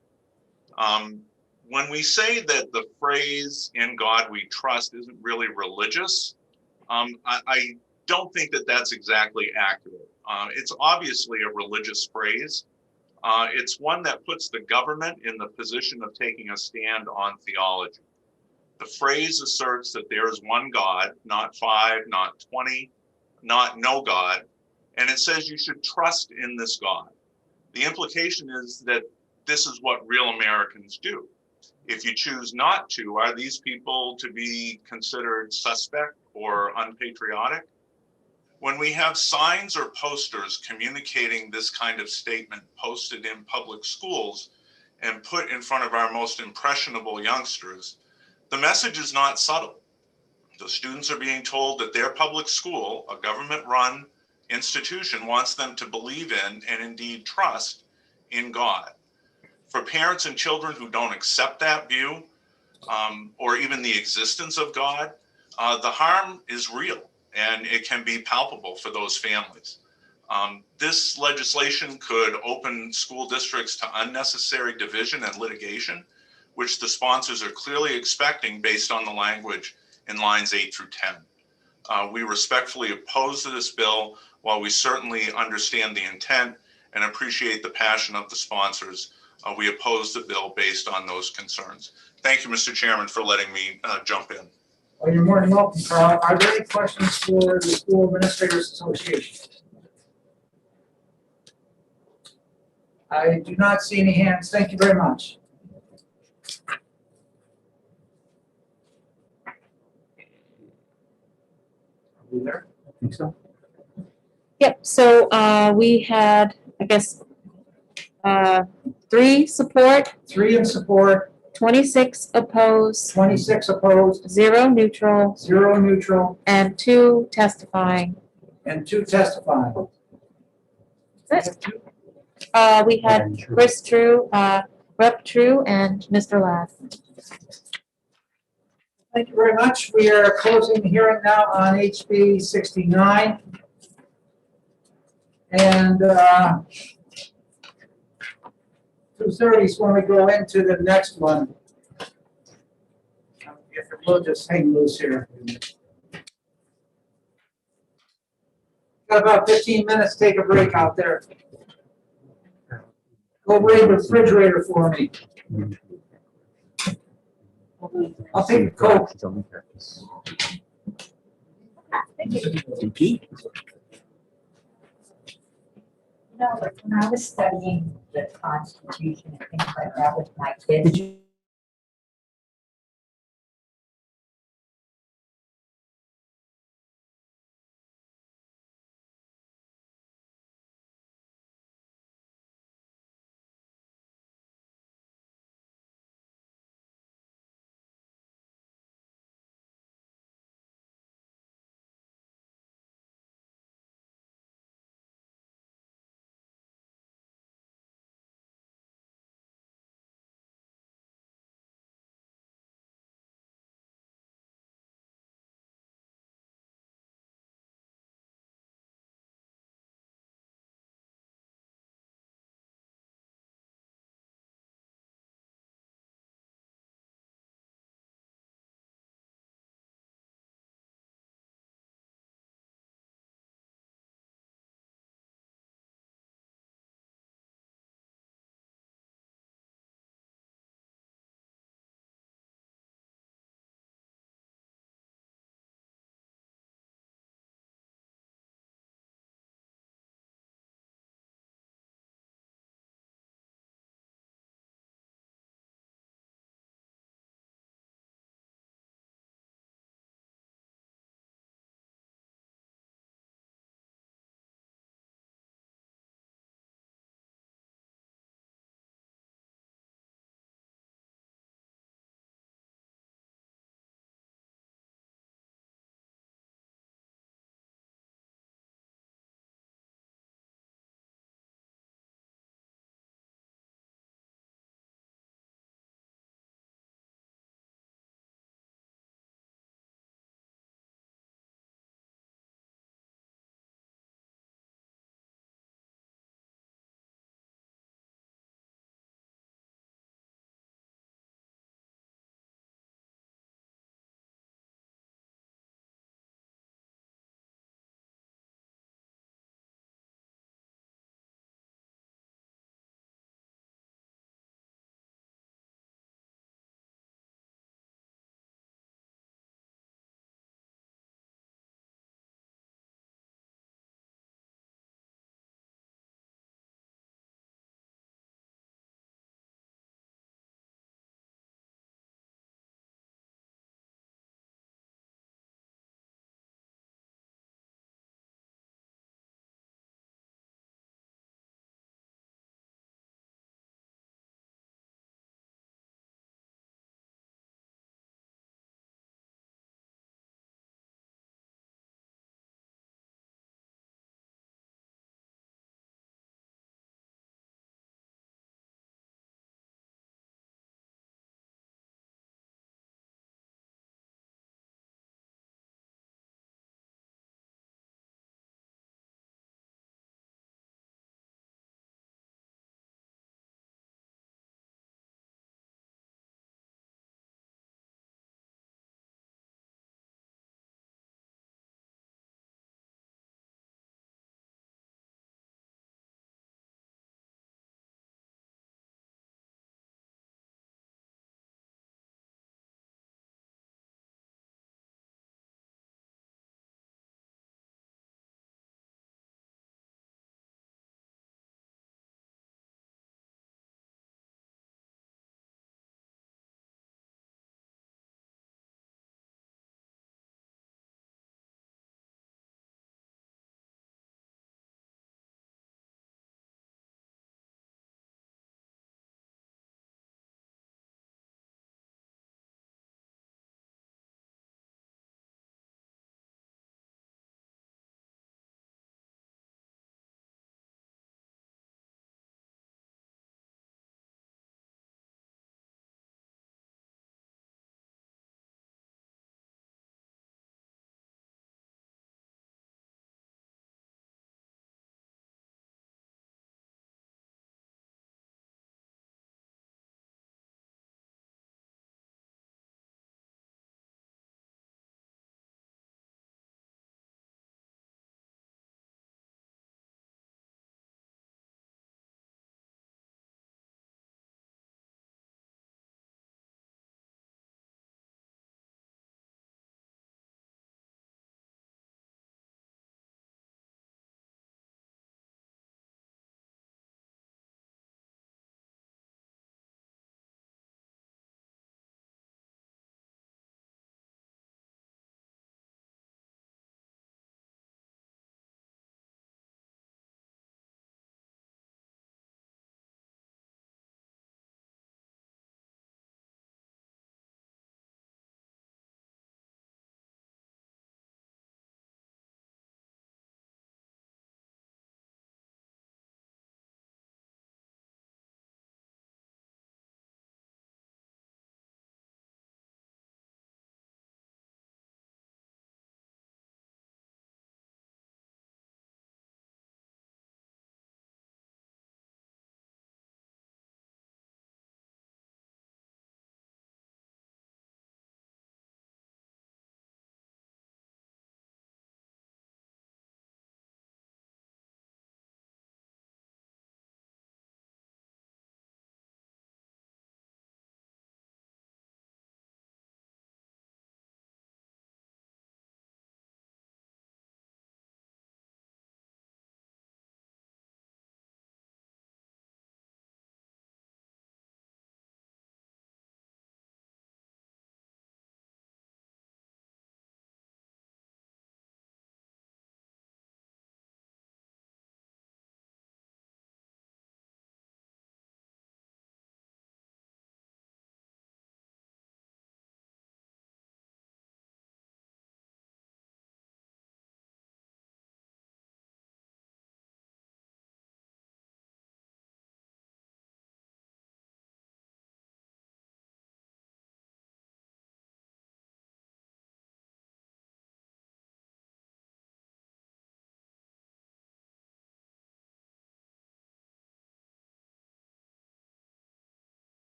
When we say that the phrase "in God we trust" isn't really religious, I don't think that that's exactly accurate. It's obviously a religious phrase. It's one that puts the government in the position of taking a stand on theology. The phrase asserts that there is one God, not 5, not 20, not no God, and it says you should trust in this God. The implication is that this is what real Americans do. If you choose not to, are these people to be considered suspect or unpatriotic? When we have signs or posters communicating this kind of statement posted in public schools and put in front of our most impressionable youngsters, the message is not subtle. The students are being told that their public school, a government-run institution, wants them to believe in and indeed trust in God. For parents and children who don't accept that view, or even the existence of God, the harm is real and it can be palpable for those families. This legislation could open school districts to unnecessary division and litigation, which the sponsors are clearly expecting based on the language in lines 8 through 10. We respectfully oppose this bill, while we certainly understand the intent and appreciate the passion of the sponsors. We oppose the bill based on those concerns. Thank you, Mr. Chairman, for letting me jump in. Well, you're more than welcome, Carl. Are there any questions for the School Administrators Association? I do not see any hands. Thank you very much. Are we there? I think so. Yep, so we had, I guess, 3 support, 3 in support, 26 opposed, 26 opposed, 0 neutral, 0 neutral, and 2 testifying. and 2 testifying. That's it. We had Chris True, Rep. True, and Mr. Ladd. Thank you very much. We are closing the hearing now on HB 69. And 2:30 is when we go into the next one. If we'll just hang loose here. Got about 15 minutes, take a break out there. Go raid the refrigerator for me. I'll take a Coke. You know, like when I was studying the Constitution and things like that with my kids,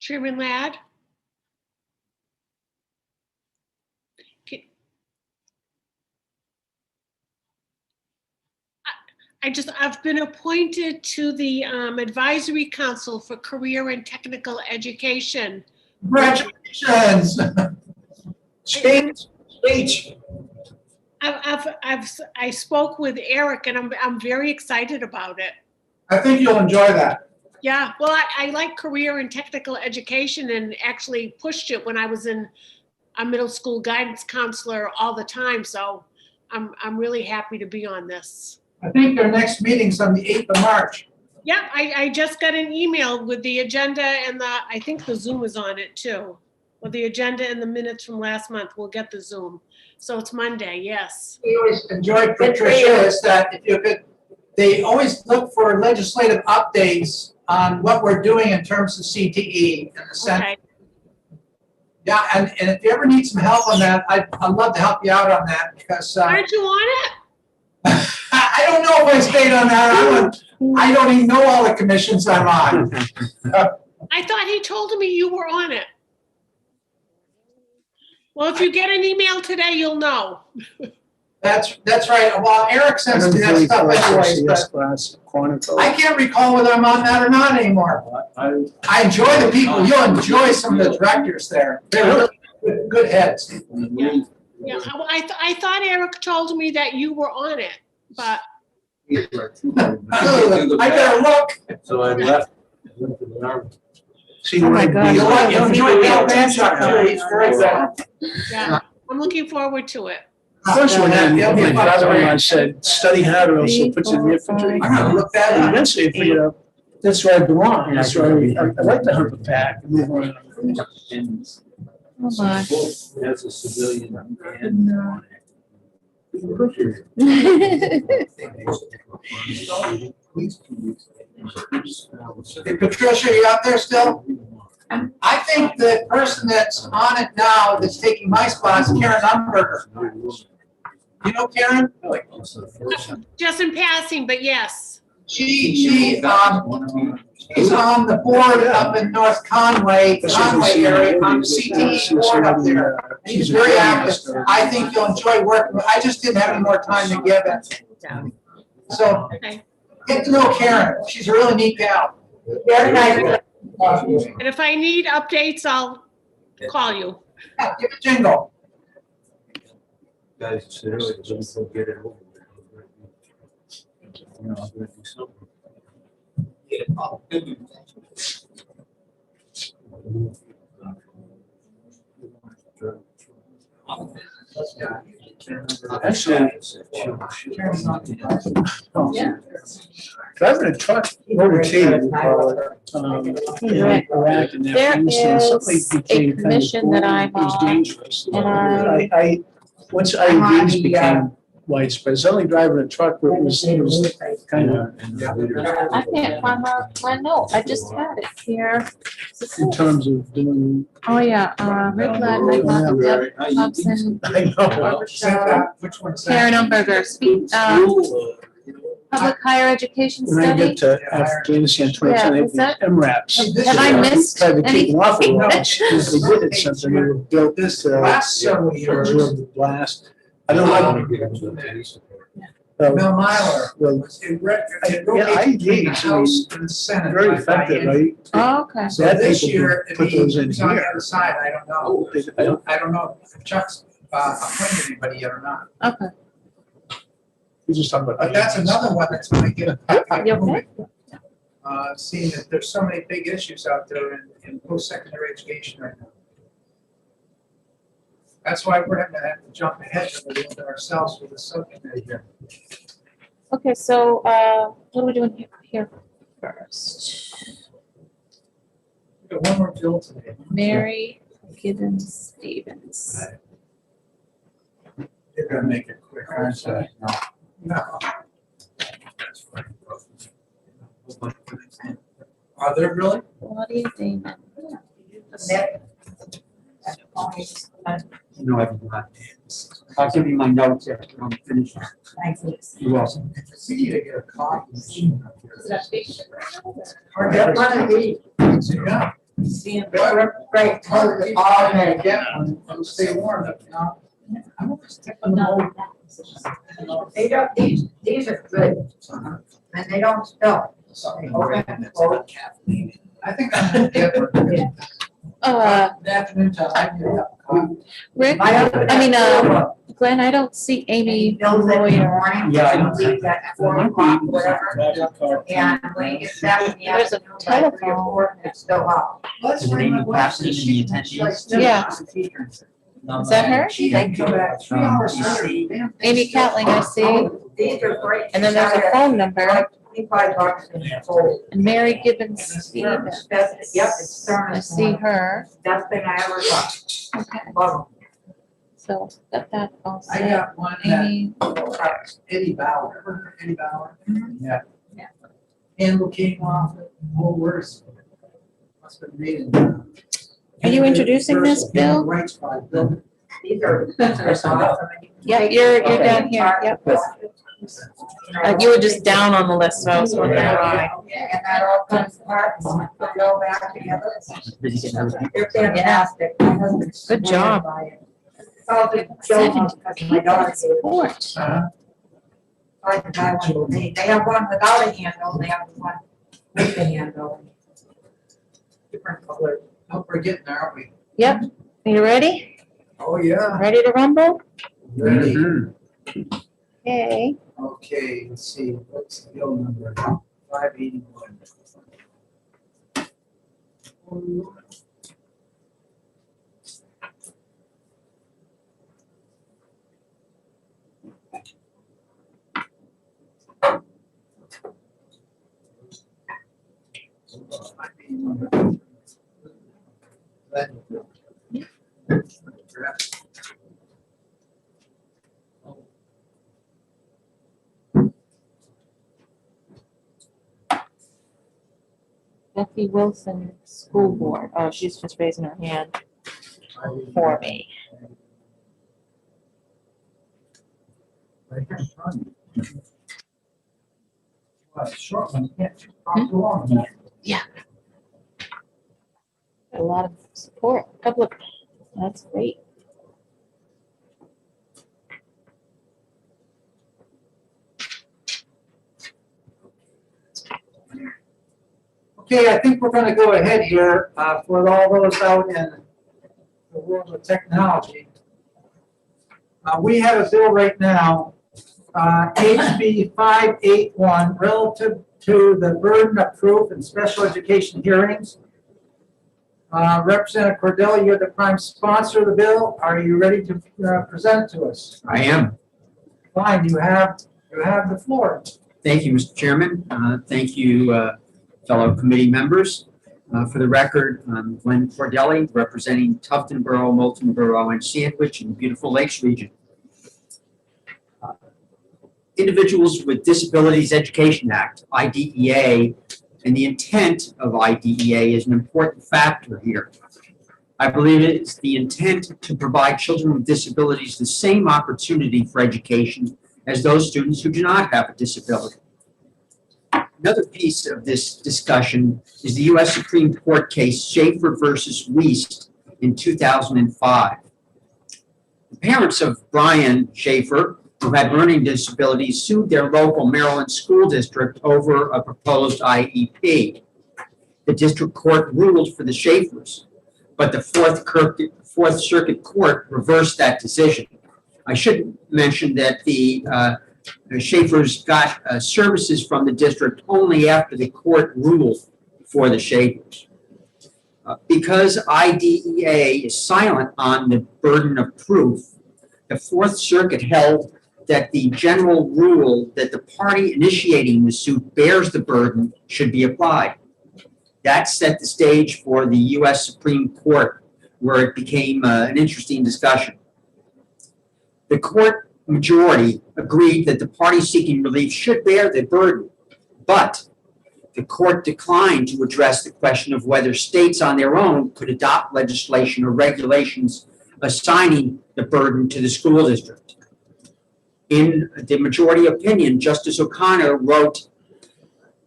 Chairman Ladd? I've been appointed to the Advisory Council for Career and Technical Education. Congratulations. Speech. I spoke with Eric and I'm very excited about it. I think you'll enjoy that. Yeah, well, I like career and technical education and actually pushed it when I was in a middle school guidance counselor all the time. So I'm really happy to be on this. I think their next meeting's on the 8th of March. Yeah, I just got an email with the agenda and I think the Zoom is on it too. With the agenda and the minutes from last month, we'll get the Zoom. So it's Monday, yes. We always enjoyed Patricia is that if you could, they always look for legislative updates on what we're doing in terms of CTE in the Senate. Okay. Yeah, and if you ever need some help on that, I'd love to help you out on that because. Aren't you on it? I don't know if I stayed on that. I don't even know all the commissions I'm on. I thought he told me you were on it. Well, if you get an email today, you'll know. That's right. Well, Eric sends me that stuff anyways, but I can't recall whether I'm on that or not anymore. I enjoy the people. You'll enjoy some of the directors there. They're really good heads. Yeah, I thought Eric told me that you were on it, but. I better look. So I left. Oh my God. You'll enjoy Bill Manchuk too. He's very good. Yeah, I'm looking forward to it. First one, my brother-in-law said, study hard or else it puts you in the infantry. I'm gonna look that And up. eventually I figured out, that's where I belong. That's where I like to hunt the pack and move around. Oh my. As a civilian. and- Hey, Patricia, you out there still? I think the person that's on it now that's taking my spot is Karen Umberger. You know Karen? Just in passing, but yes. She's on the board up in North Conway area, on the CTE board up there. She's very active. I think you'll enjoy working with. I just didn't have any more time to give it. So get to know Karen. She's a really neat gal. Very nice. And if I need updates, I'll call you. Yeah, give a jingle. Guys said earlier, just don't get it over with. You know, I'm gonna do something. Actually, driving a truck overseas, Iraq and There Afghanistan, something is a became kind of commission that I'm it was on, dangerous. and I once IEDs became widespread, suddenly driving a truck where it was kind of I can't find my note. I just had it here. in terms of doing. Oh, yeah, Rick Ladd, Mike Moffett, Deb Thompson, I know. Barbara Shaw, Which one's Karen Umberger, public higher education When I get study. to Afghanistan, Yeah, 2010, is that- MRAPs. Have I missed Tried to keep any? them off a little bit. If they did it, something they were built This to last several years. absorb the blast. I don't like. Bill Myler Well, was in between yeah, the IEDs, I House mean, and the Senate. very by effective, biennium. right? Oh, okay. So That this people year, can put those in he's on the here. other side, I don't know. I don't know if Chuck's appointed anybody yet or not. Okay. We just talking about. But that's another one that's gonna get. You okay? Seeing that there's so many big issues out there in post-secondary education right now. That's why we're gonna have to jump ahead a little bit ourselves with the subcommittee here. Okay, so, what are we doing here first? We got one more bill today. Mary Gibbons Stevens. You're gonna make it quick, aren't you? No. Are there really? Claudia Damon. No, I'm not. I'll give you my notes after I'm finished. You're welcome. We need to get a copy. Is that big? Hard to get money. Yeah. Seeing better, great, hard to all and get and stay warm, you know? I'm gonna stick on the whole. They don't, these are good, and they don't spill. I think I'm gonna get one. Good afternoon, Tom. I can have a coffee. Rick, Glenn, I don't see Amy Bills in the Lawyer. morning. Yeah, I don't Leaves at 4 o'clock, whatever. And when you get back in the There's a afternoon, by 3 or telephone. 4, it's still out. Let's Is it bring Amy my wife. Clapton in the attendees? Yeah. Is that her? They come back. 3 hours You later, see? damn thing Amy still- Catling, I see. These are great. And then there's a phone number. $25 in the fold. And Mary Gibbons Stevens. Yep, it's Stern. I see her. Best thing I ever got. Okay. Love 'em. So got that all I set. got one Amy, that, Eddie Bauer, remember Eddie Bauer? Yeah. Yeah. Handle came off, whole worse. Must have been made in. Are you introducing this, Bill? Rights by Bill. These are awesome. Yeah, you're down here, yep. You were just down on the list, so I was wondering why. And that all comes apart, and put it all back together. Busy getting everything. They're fantastic. My husband's Good job. slammed by it. It's all the Joe, because my daughter gave it. Support. I can buy one. They have one without a handle, they have one with a handle. Different color. Hope we're getting there, aren't we? Yep. Are you ready? Oh, yeah. Ready to rumble? Ready. Okay. Okay, let's see, what's the bill number? 581. Becky Wilson, School Board. Oh, she's just raising her hand for me. Short one, yeah, talk too long. Yeah. A lot of support, a couple of, that's great. Okay, I think we're gonna go ahead here, for all those out in the world of technology. We have a bill right now, HB 581, relative to the burden of proof in special education hearings. Representative Cordelli, you're the prime sponsor of the bill. Are you ready to present to us? I am. Fine, you have the floor. Thank you, Mr. Chairman. Thank you, fellow committee members. For the record, I'm Glenn Cordelli, representing Tufton Borough, Moulton Borough, and Sandwich in the beautiful Lakes region. Individuals with Disabilities Education Act, IDEA, and the intent of IDEA is an important factor here. I believe it's the intent to provide children with disabilities the same opportunity for education as those students who do not have a disability. Another piece of this discussion is the U.S. Supreme Court case Schaefer versus Wiest in 2005. The parents of Brian Schaefer, who had learning disabilities, sued their local Maryland school district over a proposed IEP. The district court ruled for the Schaefers, but the Fourth Circuit Court reversed that decision. I should mention that the Schaefers got services from the district only after the court ruled for the Schaefers. Because IDEA is silent on the burden of proof, the Fourth Circuit held that the general rule that the party initiating the suit bears the burden should be applied. That set the stage for the U.S. Supreme Court, where it became an interesting discussion. The court majority agreed that the party seeking relief should bear the burden, but the court declined to address the question of whether states on their own could adopt legislation or regulations assigning the burden to the school district. In the majority opinion, Justice O'Connor wrote,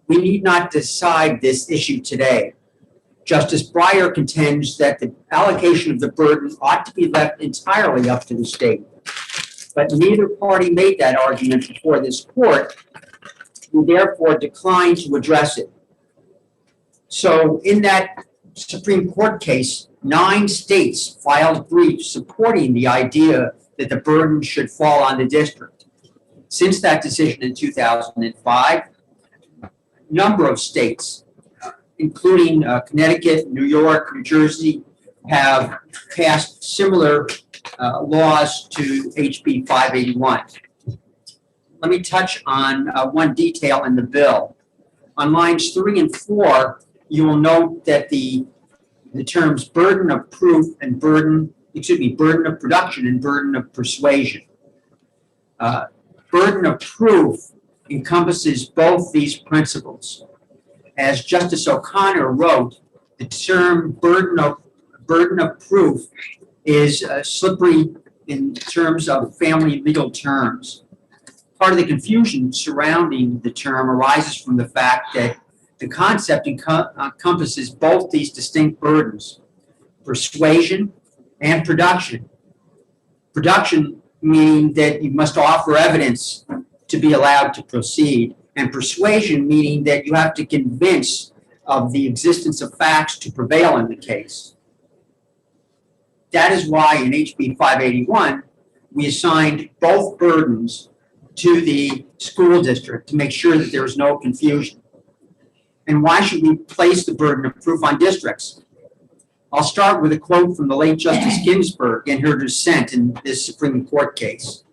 "We need not decide this issue today. Justice Breyer contends that the allocation of the burden ought to be left entirely up to the state. But neither party made that argument before this court, who therefore declined to address it. So in that Supreme Court case, 9 states filed briefs supporting the idea that the burden should fall on the district. Since that decision in 2005, a number of states, including Connecticut, New York, New Jersey, have passed similar laws to HB 581. Let me touch on one detail in the bill. On lines 3 and 4, you will note that the terms burden of proof and burden of production and burden of persuasion. Burden of proof encompasses both these principles. As Justice O'Connor wrote, the term burden of proof is slippery in terms of family legal terms. Part of the confusion surrounding the term arises from the fact that the concept encompasses both these distinct burdens, persuasion and production. Production meaning that you must offer evidence to be allowed to proceed, and persuasion meaning that you have to convince of the existence of facts to prevail in the case. That is why in HB 581, we assigned both burdens to the school district to make sure that there is no confusion. And why should we place the burden of proof on districts? I'll start with a quote from the late Justice Ginsburg in her dissent in this Supreme Court case.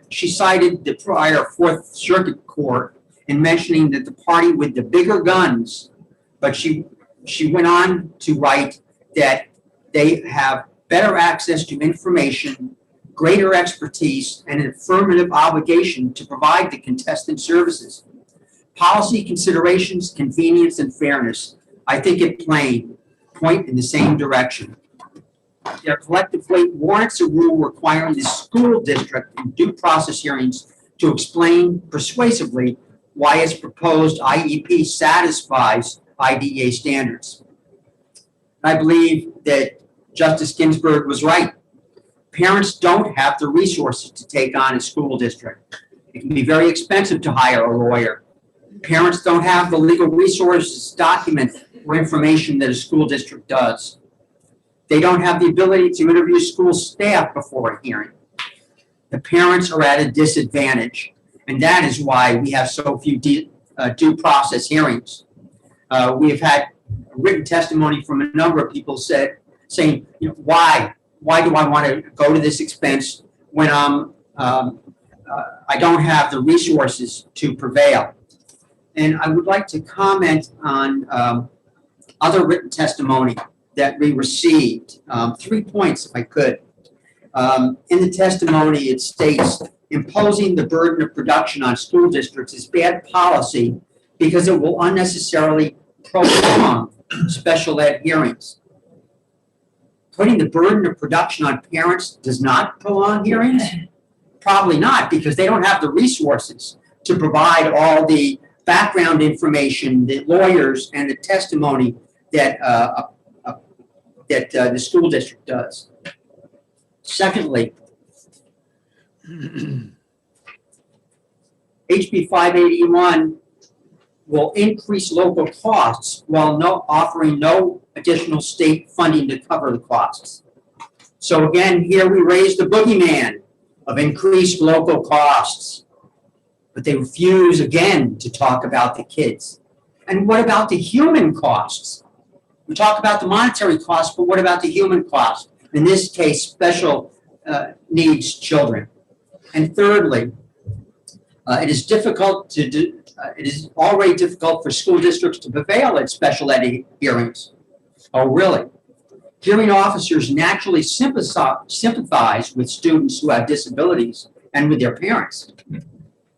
She cited the prior Fourth Circuit Court in mentioning that the party with the bigger guns, but she went on to write that they have better access to information, greater expertise, and an affirmative obligation to provide the contestant services. Policy considerations, convenience, and fairness, I think it plain, point in the same direction. Their collective weight warrants a rule requiring the school district in due process hearings to explain persuasively why its proposed IEP satisfies IDEA standards. I believe that Justice Ginsburg was right. Parents don't have the resources to take on a school district. It can be very expensive to hire a lawyer. Parents don't have the legal resources to document or information that a school district does. They don't have the ability to interview school staff before a hearing. The parents are at a disadvantage, and that is why we have so few due process hearings. We have had written testimony from a number of people saying, you know, why do I want to go to this expense when I don't have the resources to prevail? And I would like to comment on other written testimony that we received. 3 points, if I could. In the testimony, it states, imposing the burden of production on school districts is bad policy because it will unnecessarily prolong special ed hearings. Putting the burden of production on parents does not prolong hearings? Probably not, because they don't have the resources to provide all the background information, the lawyers, and the testimony that the school district does. Secondly, HB 581 will increase local costs while offering no additional state funding to cover the costs. So again, here we raise the boogeyman of increased local costs, but they refuse again to talk about the kids. And what about the human costs? We talk about the monetary costs, but what about the human costs? In this case, special needs children. And thirdly, it is already difficult for school districts to prevail at special ed hearings. Oh, really? Hearing officers naturally sympathize with students who have disabilities and with their parents.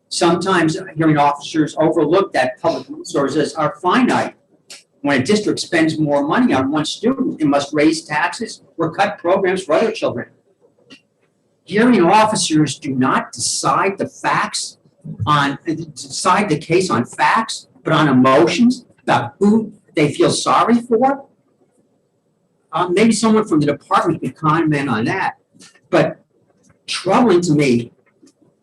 Sometimes hearing officers overlook that public resources are finite. When a district spends more money on one student, it must raise taxes or cut programs for other children. Hearing officers do not decide the case on facts, but on emotions about who they feel sorry for. Maybe someone from the department could comment on that. But troubling to me,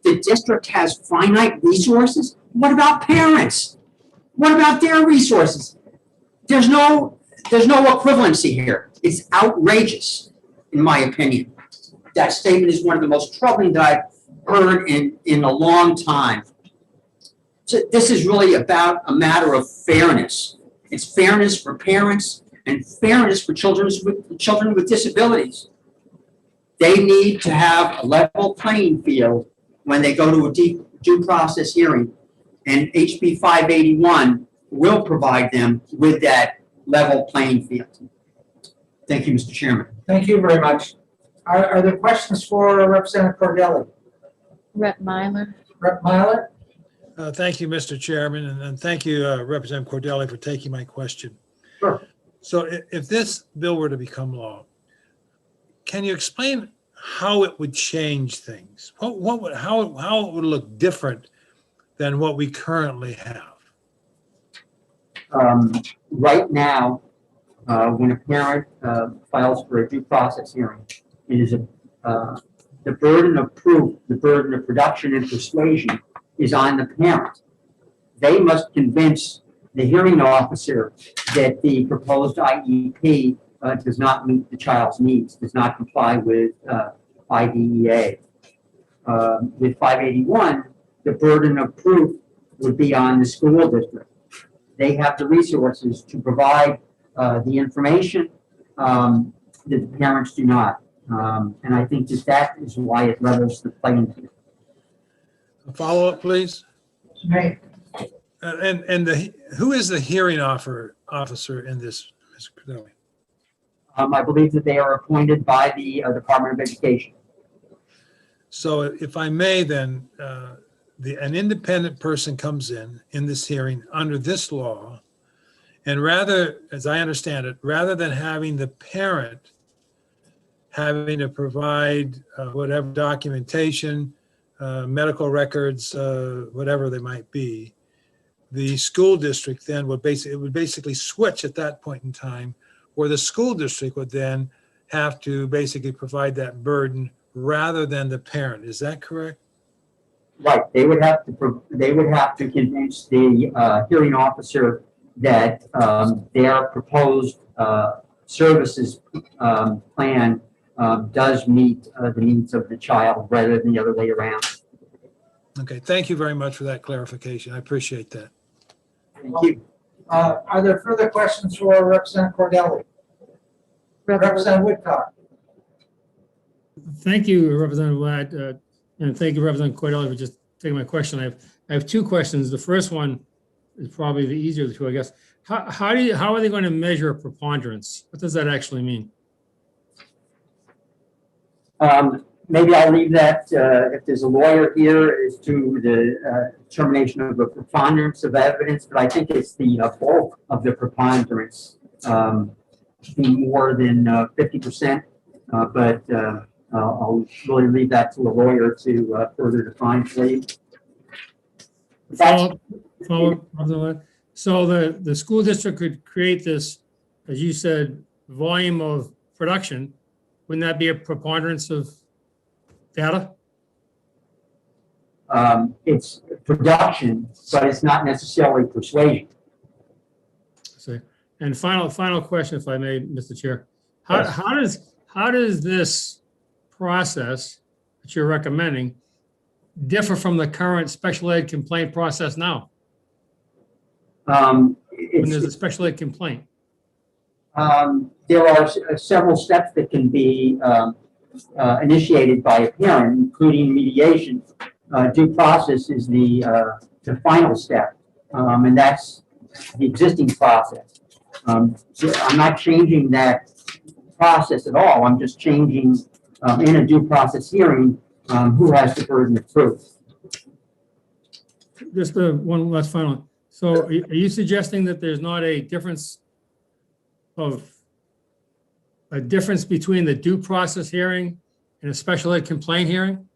the district has finite resources. What about parents? What about their resources? There's no equivalency here. It's outrageous, in my opinion. That statement is one of the most troubling that I've heard in a long time. So this is really about a matter of fairness. It's fairness for parents and fairness for children with disabilities. They need to have a level playing field when they go to a due process hearing. And HB 581 will provide them with that level playing field. Thank you, Mr. Chairman. Thank you very much. Are there questions for Representative Cordelli? Rep. Myler. Rep. Myler? Thank you, Mr. Chairman, and thank you, Representative Cordelli, for taking my question. Sure. So if this bill were to become law, can you explain how it would change things? How it would look different than what we currently have? Right now, when a parent files for a due process hearing, it is the burden of proof, the burden of production and persuasion is on the parent. They must convince the hearing officer that the proposed IEP does not meet the child's needs, does not comply with IDEA. With 581, the burden of proof would be on the school district. They have the resources to provide the information that the parents do not. And I think that is why it levels the playing field. A follow-up, please. Right. Who is the hearing officer in this, Mr. Cordelli? I believe that they are appointed by the Department of Education. So if I may then, an independent person comes in this hearing under this law, and rather, as I understand it, rather than having the parent having to provide whatever documentation, medical records, whatever they might be, the school district then would basically switch at that point in time, where the school district would then have to basically provide that burden rather than the parent. Is that correct? Right. They would have to convince the hearing officer that their proposed services plan does meet the needs of the child rather than the other way around. Okay. Thank you very much for that clarification. I appreciate that. Thank you. Are there further questions for Representative Cordelli? Representative Woodcock? Thank you, Representative Ladd, and thank you, Representative Cordelli, for just taking my question. I have two questions. The first one is probably the easier of the two, I guess. How are they going to measure a preponderance? What does that actually mean? Maybe I'll leave that if there's a lawyer here as to the determination of the preponderance of evidence, but I think it's the bulk of the preponderance being more than 50%. But I'll really leave that to a lawyer to further define for you. Follow up. So the school district could create this, as you said, volume of production. Wouldn't that be a preponderance of data? It's production, but it's not necessarily persuasion. So, and final question, if I may, Mr. Chair. How does this process that you're recommending differ from the current special ed complaint process now? When there's a special ed complaint. There are several steps that can be initiated by a parent, including mediation. Due process is the final step, and that's the existing process. So I'm not changing that process at all. I'm just changing in a due process hearing who has the burden of proof. Just one last final. So are you suggesting that there's not a difference between the due process hearing and a special ed complaint hearing?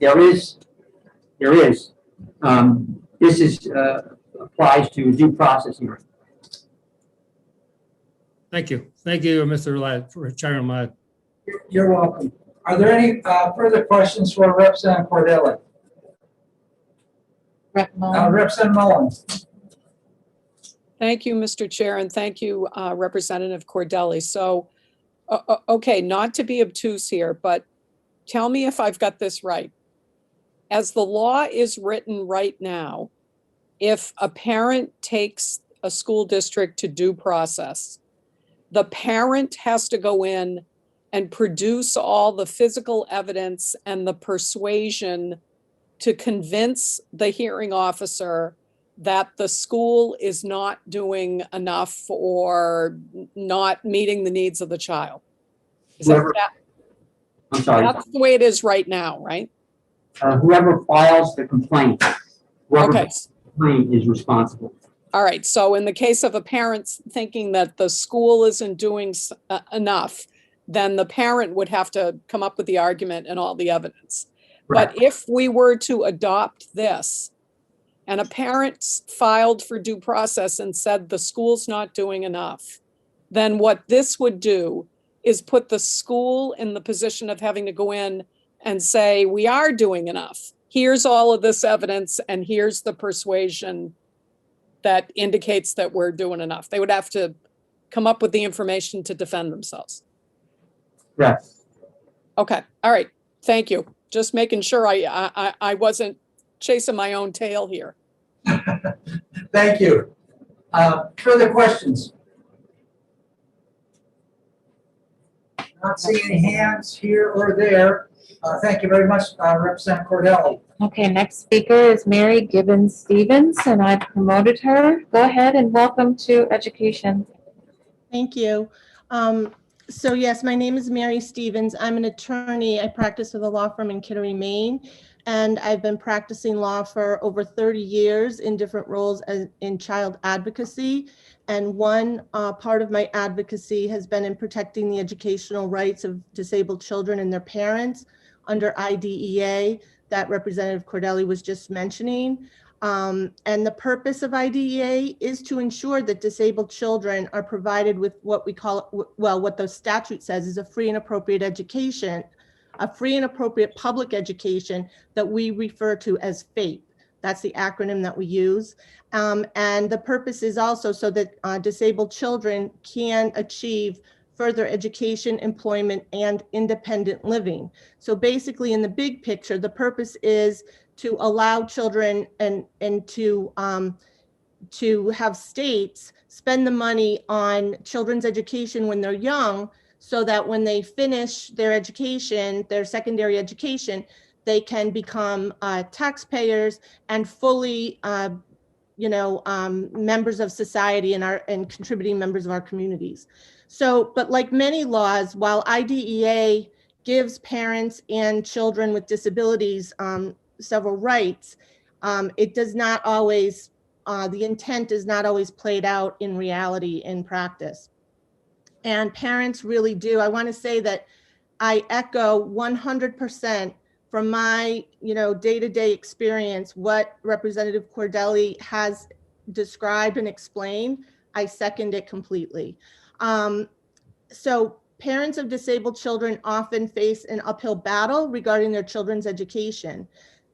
There is. This is applies to due process hearing. Thank you. Thank you, Mr. Ladd, for Chairman Ladd. You're welcome. Are there any further questions for Representative Cordelli? Representative Mullins. Thank you, Mr. Chair, and thank you, Representative Cordelli. So, okay, not to be obtuse here, but tell me if I've got this right. As the law is written right now, if a parent takes a school district to due process, the parent has to go in and produce all the physical evidence and the persuasion to convince the hearing officer that the school is not doing enough or not meeting the needs of the child. Is that, I'm sorry. that's the way it is right now, right? Whoever files the complaint, whoever Okay. files the complaint is responsible. All right, so in the case of a parent thinking that the school isn't doing enough, then the parent would have to come up with the argument and all the evidence. Right. But if we were to adopt this and a parent filed for due process and said the school's not doing enough, then what this would do is put the school in the position of having to go in and say, we are doing enough. Here's all of this evidence and here's the persuasion that indicates that we're doing enough. They would have to come up with the information to defend themselves. Yes. Okay, all right, thank you. Just making sure I wasn't chasing my own tail here. Thank you. Further questions? Not seeing any hands here or there. Thank you very much, Representative Cordelli. Okay, next speaker is Mary Gibbons Stevens, and I promoted her. Go ahead and welcome to education. Thank you. So yes, my name is Mary Stevens. I'm an attorney. I practice with a law firm in Kittery, Maine, and I've been practicing law for over 30 years in different roles in child advocacy. And one part of my advocacy has been in protecting the educational rights of disabled children and their parents under IDEA that Representative Cordelli was just mentioning. And the purpose of IDEA is to ensure that disabled children are provided with what we call, well, what the statute says is a free and appropriate education, a free and appropriate public education that we refer to as FAPE. That's the acronym that we use. And the purpose is also so that disabled children can achieve further education, employment, and independent living. So basically, in the big picture, the purpose is to allow children and to have states spend the money on children's education when they're young, so that when they finish their education, their secondary education, they can become taxpayers and fully, members of society and contributing members of our communities. So, but like many laws, while IDEA gives parents and children with disabilities several rights, it does not always, the intent is not always played out in reality, in practice. And parents really do. I want to say that I echo 100% from my, day-to-day experience, what Representative Cordelli has described and explained. I second it completely. So parents of disabled children often face an uphill battle regarding their children's education.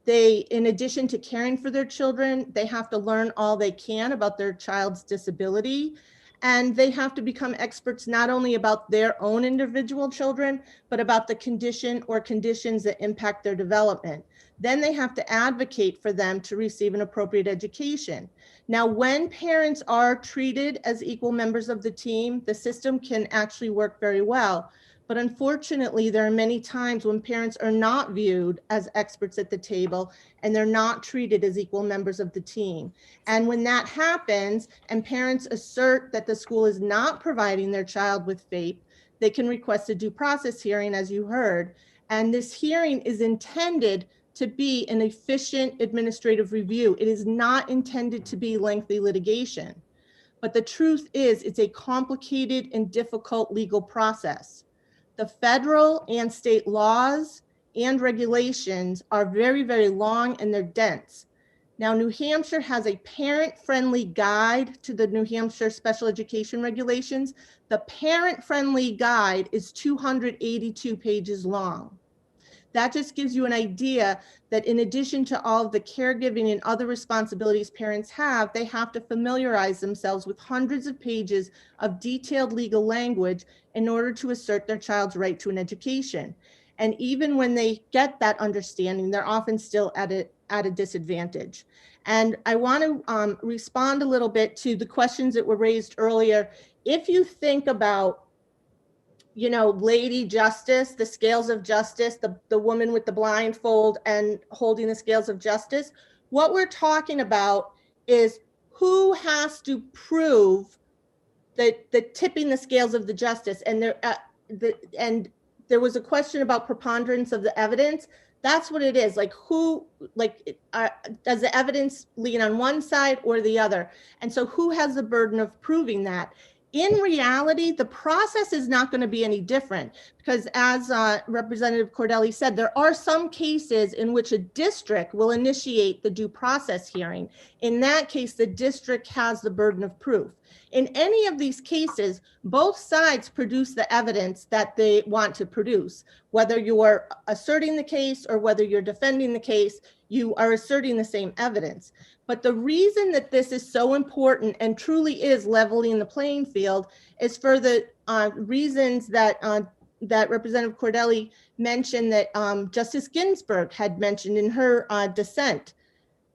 They, in addition to caring for their children, they have to learn all they can about their child's disability. And they have to become experts not only about their own individual children, but about the condition or conditions that impact their development. Then they have to advocate for them to receive an appropriate education. Now, when parents are treated as equal members of the team, the system can actually work very well. But unfortunately, there are many times when parents are not viewed as experts at the table and they're not treated as equal members of the team. And when that happens and parents assert that the school is not providing their child with FAPE, they can request a due process hearing, as you heard. And this hearing is intended to be an efficient administrative review. It is not intended to be lengthy litigation. But the truth is, it's a complicated and difficult legal process. The federal and state laws and regulations are very, very long and they're dense. Now, New Hampshire has a parent-friendly guide to the New Hampshire special education regulations. The parent-friendly guide is 282 pages long. That just gives you an idea that in addition to all of the caregiving and other responsibilities parents have, they have to familiarize themselves with hundreds of pages of detailed legal language in order to assert their child's right to an education. And even when they get that understanding, they're often still at a disadvantage. And I want to respond a little bit to the questions that were raised earlier. If you think about, you know, Lady Justice, the scales of justice, the woman with the blindfold and holding the scales of justice, what we're talking about is who has to prove that the tipping the scales of the justice. And there was a question about preponderance of the evidence. That's what it is. Like who, does the evidence lean on one side or the other? And so who has the burden of proving that? In reality, the process is not going to be any different because as Representative Cordelli said, there are some cases in which a district will initiate the due process hearing. In that case, the district has the burden of proof. In any of these cases, both sides produce the evidence that they want to produce. Whether you're asserting the case or whether you're defending the case, you are asserting the same evidence. But the reason that this is so important and truly is leveling the playing field is for the reasons that that Representative Cordelli mentioned, that Justice Ginsburg had mentioned in her dissent.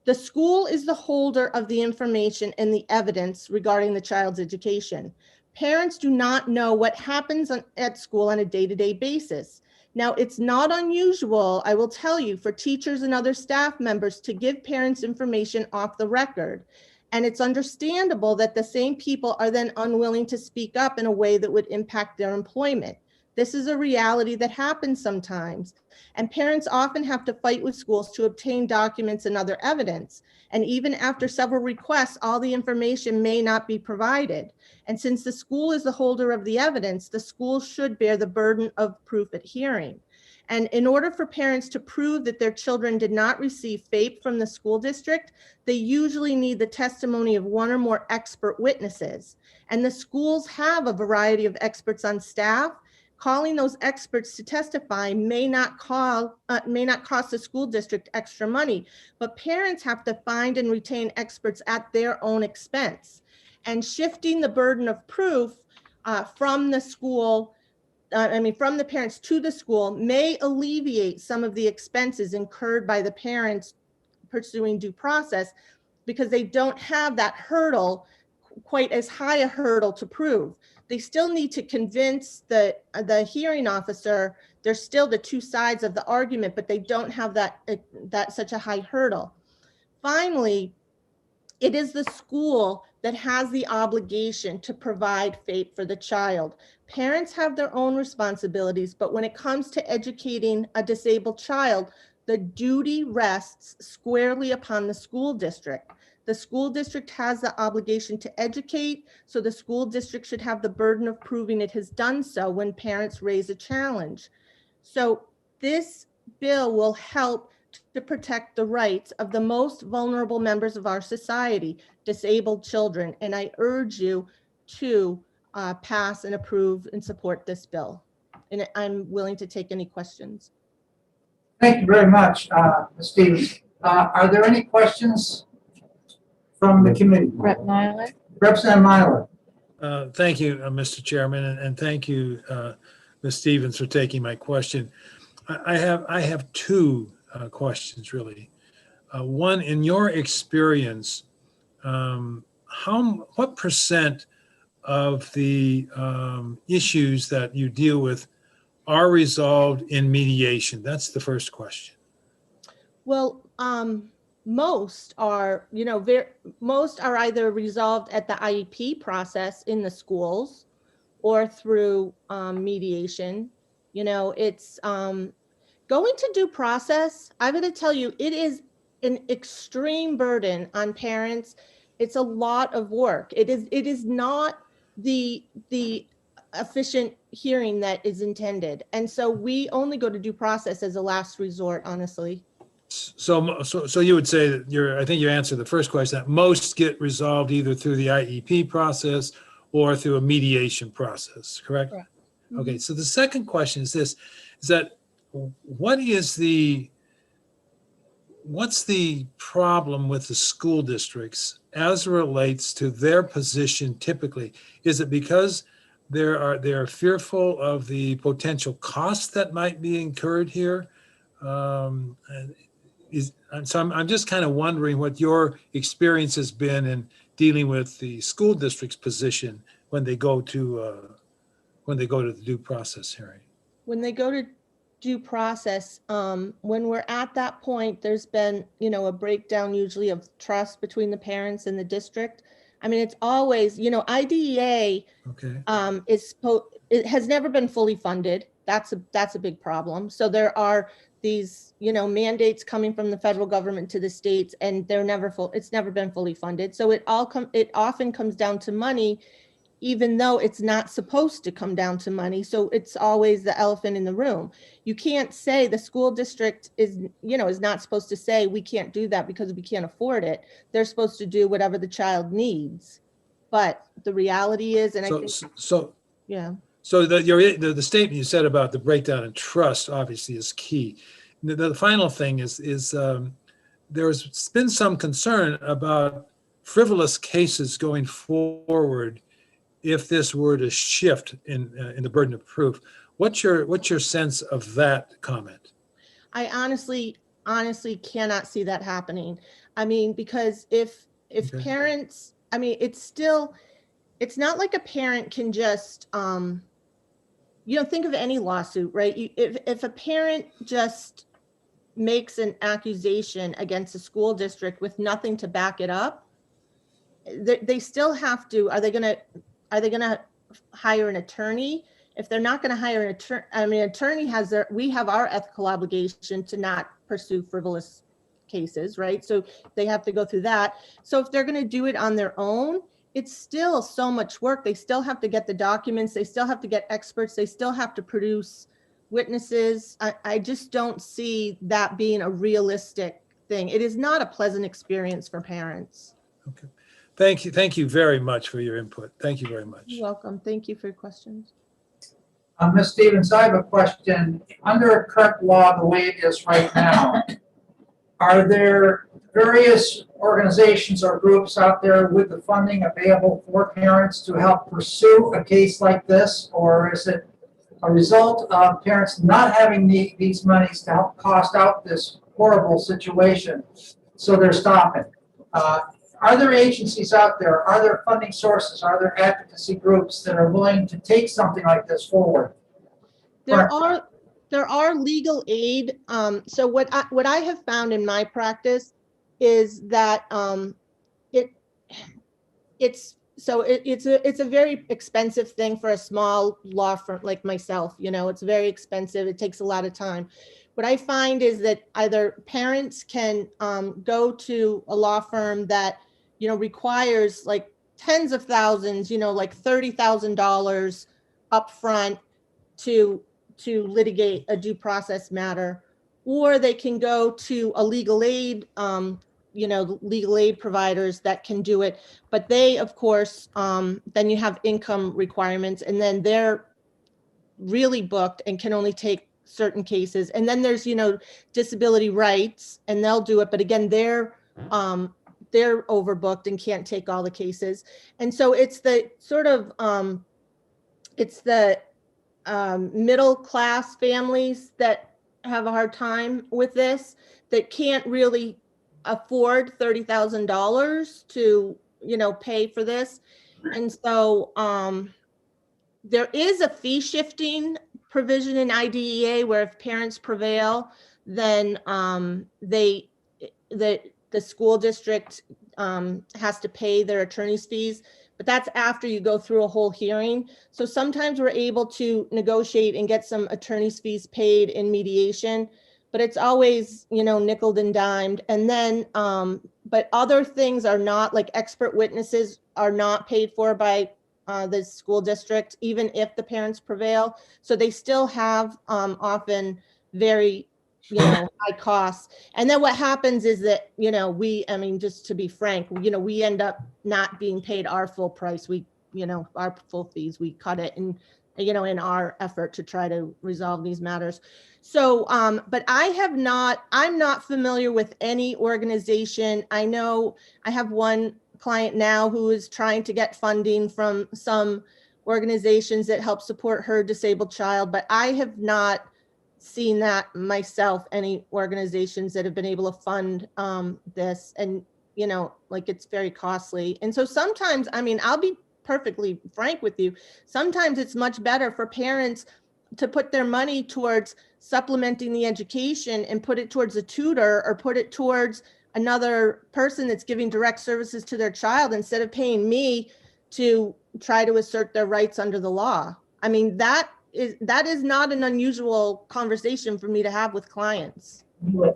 The school is the holder of the information and the evidence regarding the child's education. Parents do not know what happens at school on a day-to-day basis. Now, it's not unusual, I will tell you, for teachers and other staff members to give parents information off the record. And it's understandable that the same people are then unwilling to speak up in a way that would impact their employment. This is a reality that happens sometimes. And parents often have to fight with schools to obtain documents and other evidence. And even after several requests, all the information may not be provided. And since the school is the holder of the evidence, the school should bear the burden of proof at hearing. And in order for parents to prove that their children did not receive FAPE from the school district, they usually need the testimony of one or more expert witnesses. And the schools have a variety of experts on staff. Calling those experts to testify may not cost the school district extra money, but parents have to find and retain experts at their own expense. And shifting the burden of proof from the school, from the parents to the school may alleviate some of the expenses incurred by the parents pursuing due process because they don't have that hurdle, quite as high a hurdle to prove. They still need to convince the hearing officer. There's still the two sides of the argument, but they don't have that such a high hurdle. Finally, it is the school that has the obligation to provide FAPE for the child. Parents have their own responsibilities, but when it comes to educating a disabled child, the duty rests squarely upon the school district. The school district has the obligation to educate, so the school district should have the burden of proving it has done so when parents raise a challenge. So this bill will help to protect the rights of the most vulnerable members of our society, disabled children, and I urge you to pass and approve and support this bill. And I'm willing to take any questions. Thank you very much, Ms. Stevens. Are there any questions from the committee? Rep. Myler. Representative Myler. Thank you, Mr. Chairman, and thank you, Ms. Stevens, for taking my question. I have two questions, really. One, in your experience, what percent of the issues that you deal with are resolved in mediation? That's the first question. Well, most are, most are either resolved at the IEP process in the schools or through mediation. It's going to due process. I'm going to tell you, it is an extreme burden on parents. It's a lot of work. It is not the efficient hearing that is intended. And so we only go to due process as a last resort, honestly. So you would say that I think you answered the first question, that most get resolved either through the IEP process or through a mediation process, correct? Correct. Okay, so the second question is this, is that what's the problem with the school districts as it relates to their position typically? Is it because they're fearful of the potential costs that might be incurred here? So I'm just kind of wondering what your experience has been in dealing with the school district's position when they go to the due process hearing. When they go to due process, when we're at that point, there's been, a breakdown usually of trust between the parents and the district. I mean, it's always, IDEA it has never been fully funded. That's a big problem. So there are these, mandates coming from the federal government to the states, and they're never full. It's never been fully funded. So it often comes down to money, even though it's not supposed to come down to money. So it's always the elephant in the room. You can't say the school district is not supposed to say, we can't do that because we can't afford it. They're supposed to do whatever the child needs. But the reality is, and yeah. So the statement you said about the breakdown in trust obviously is key. The final thing is there's been some concern about frivolous cases going forward if this were to shift in the burden of proof. What's your sense of that comment? I honestly cannot see that happening. I mean, because if parents, I mean, it's not like a parent can just, think of any lawsuit, right? If a parent just makes an accusation against a school district with nothing to back it up, they still have to, are they going to hire an attorney? If they're not going to hire an attorney, attorney we have our ethical obligation to not pursue frivolous cases, right? So they have to go through that. So if they're going to do it on their own, it's still so much work. They still have to get the documents. They still have to get experts. They still have to produce witnesses. I just don't see that being a realistic thing. It is not a pleasant experience for parents. Okay. Thank you very much for your input. Thank you very much. You're welcome. Thank you for your questions. Ms. Stevens, I have a question. Under current law, the way it is right now, are there various organizations or groups out there with the funding available for parents to help pursue a case like this? Or is it a result of parents not having these monies to help cost out this horrible situation, so they're stopping? Are there agencies out there? Are there funding sources? Are there advocacy groups that are willing to take something like this forward? There are legal aid. So what I have found in my practice is that it's a very expensive thing for a small law firm like myself. It's very expensive. It takes a lot of time. What I find is that either parents can go to a law firm that requires like tens of thousands, like $30,000 upfront to litigate a due process matter, or they can go to a legal aid, legal aid providers that can do it. But they, of course, then you have income requirements, and then they're really booked and can only take certain cases. And then there's, disability rights, and they'll do it. But again, they're overbooked and can't take all the cases. And so it's the sort of, middle class families that have a hard time with this, that can't really afford $30,000 to, pay for this. And so there is a fee shifting provision in IDEA where if parents prevail, then the school district has to pay their attorney's fees, but that's after you go through a whole hearing. So sometimes we're able to negotiate and get some attorney's fees paid in mediation, but it's always, nickeled and dimed. And then, but other things are not, like expert witnesses are not paid for by the school district, even if the parents prevail. So they still have often very high costs. And then what happens is that, I mean, just to be frank, we end up not being paid our full price. Our full fees, we cut it in our effort to try to resolve these matters. So, but I'm not familiar with any organization. I know I have one client now who is trying to get funding from some organizations that help support her disabled child, but I have not seen that myself, any organizations that have been able to fund this. And, it's very costly. And so sometimes, I mean, I'll be perfectly frank with you, sometimes it's much better for parents to put their money towards supplementing the education and put it towards a tutor or put it towards another person that's giving direct services to their child instead of paying me to try to assert their rights under the law. I mean, that is not an unusual conversation for me to have with clients. One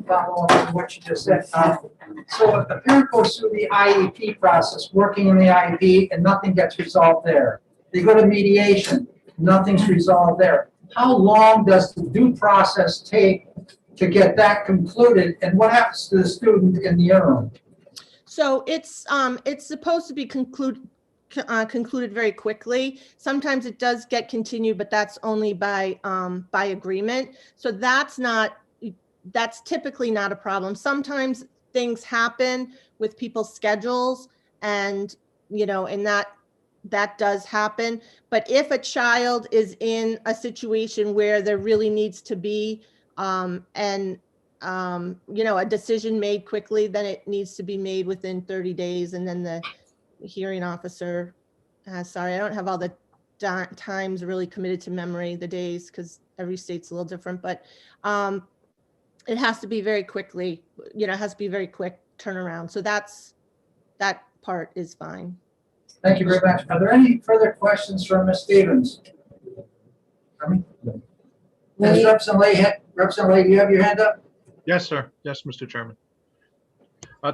follow-up on what you just said. So if the parent goes through the IEP process, working in the IEP, and nothing gets resolved there, they go to mediation, nothing's resolved there. How long does the due process take to get that concluded, and what happens to the student in the interim? So it's supposed to be concluded very quickly. Sometimes it does get continued, but that's only by agreement. So that's typically not a problem. Sometimes things happen with people's schedules, and that does happen. But if a child is in a situation where there really needs to be a decision made quickly, then it needs to be made within 30 days. And then the hearing officer, sorry, I don't have all the times really committed to memory, the days, because every state's a little different, but it has to be very quickly, it has to be very quick turnaround. So that part is fine. Thank you very much. Are there any further questions from Ms. Stevens? Ms. Representative Lay, do you have your hand up? Yes, sir. Yes, Mr. Chairman.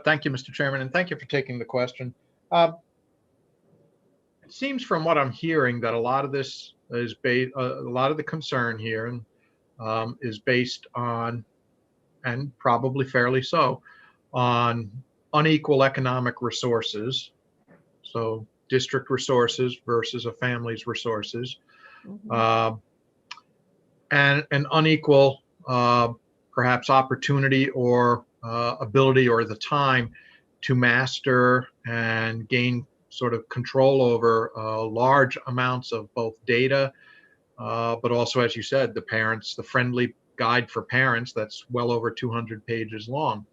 Thank you, Mr. Chairman, and thank you for taking the question. It seems from what I'm hearing that a lot of this is a lot of the concern here is based on, and probably fairly so, on unequal economic resources. So district resources versus a family's resources, and an unequal perhaps opportunity or ability or the time to master and gain sort of control over large amounts of both data, but also, as you said, the friendly guide for parents that's well over 200 pages long.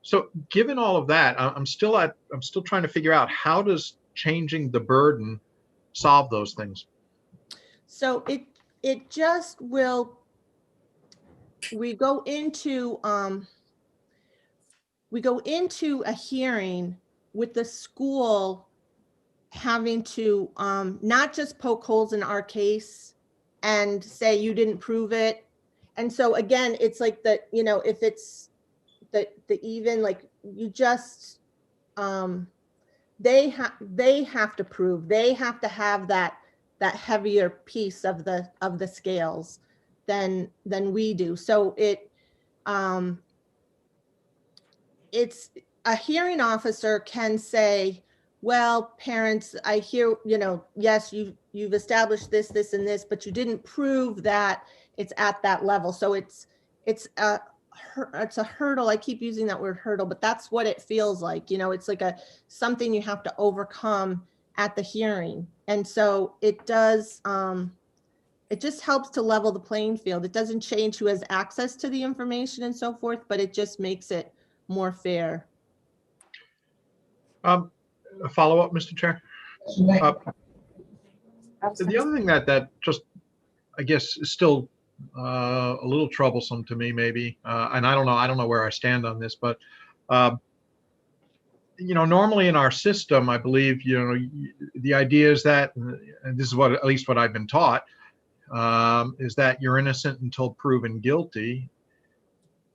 So given all of that, I'm still trying to figure out, how does changing the burden solve those things? So it just will, we go into a hearing with the school having to not just poke holes in our case and say you didn't prove it. And so again, it's like that, if it's the even, like, you just they have to prove, they have to have that heavier piece of the scales than we do. So it's a hearing officer can say, well, parents, I hear, yes, you've established this and this, but you didn't prove that it's at that level. So it's a hurdle. I keep using that word hurdle, but that's what it feels like. It's like something you have to overcome at the hearing. And so it does, it just helps to level the playing field. It doesn't change who has access to the information and so forth, but it just makes it more fair. A follow-up, Mr. Chair. The other thing that just, I guess, is still a little troublesome to me, maybe, and I don't know where I stand on this, but normally in our system, I believe, the idea is that, and this is at least what I've been taught, is that you're innocent until proven guilty.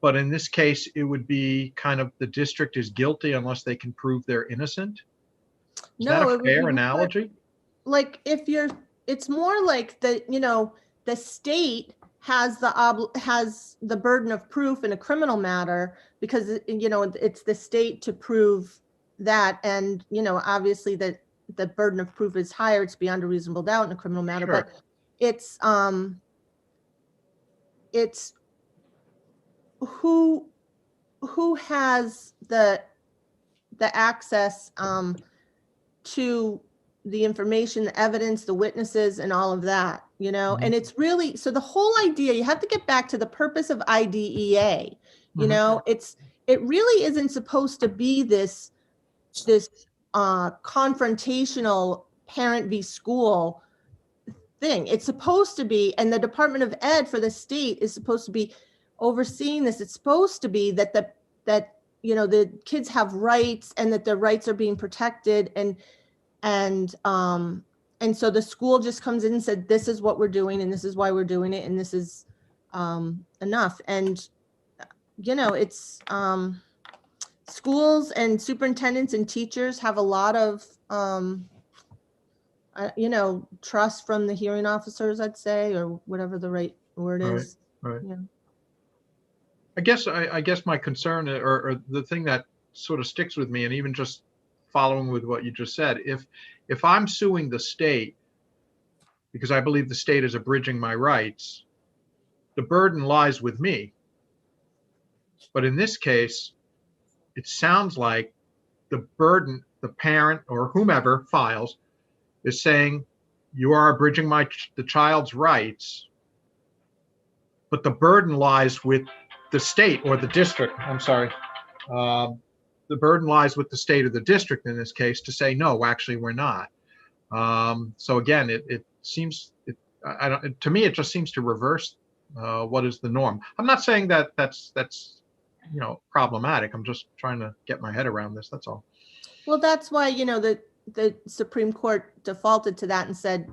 But in this case, it would be kind of the district is guilty unless they can prove they're innocent. Is that a fair analogy? Like it's more like the state has the burden of proof in a criminal matter, because it's the state to prove that, and obviously that the burden of proof is higher. It's beyond a reasonable doubt in a criminal matter, Sure. but it's who has the access to the information, the evidence, the witnesses, and all of that, and it's really, so the whole idea, you have to get back to the purpose of IDEA. It really isn't supposed to be this confrontational parent v. school thing. It's supposed to be, and the Department of Ed for the state is supposed to be overseeing this. It's supposed to be that the kids have rights, and that their rights are being protected, and so the school just comes in and said, this is what we're doing, and this is why we're doing it, and this is enough. And it's schools and superintendents and teachers have a lot of trust from the hearing officers, I'd say, or whatever the right word is. Right. Yeah. I guess my concern, or the thing that sort of sticks with me, and even just following with what you just said, if I'm suing the state because I believe the state is abridging my rights, the burden lies with me. But in this case, it sounds like the burden, the parent or whomever files, is saying you are abridging the child's rights, but the burden lies with the state or the district. I'm sorry. The burden lies with the state or the district in this case to say, no, actually, we're not. So again, it seems, to me, it just seems to reverse what is the norm. I'm not saying that that's problematic. I'm just trying to get my head around this. That's all. Well, that's why, the Supreme Court defaulted to that and said,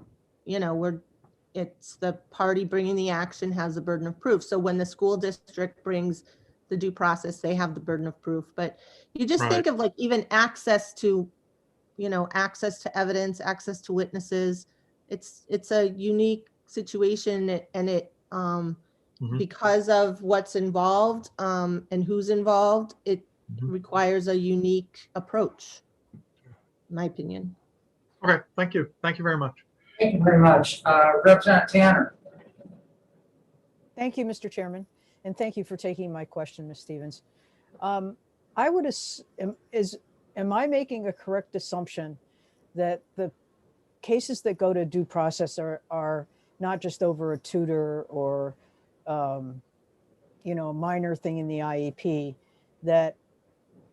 it's the party bringing the action has the burden of proof. So when the school district brings the due process, they have the burden of proof. But you just think of like even access to evidence, access to witnesses. It's a unique situation, and it because of what's involved and who's involved, it requires a unique approach, in my opinion. Okay, thank you. Thank you very much. Thank you very much. Representative Tanner. Thank you, Mr. Chairman, and thank you for taking my question, Ms. Stevens. Am I making a correct assumption that the cases that go to due process are not just over a tutor or a minor thing in the IEP, that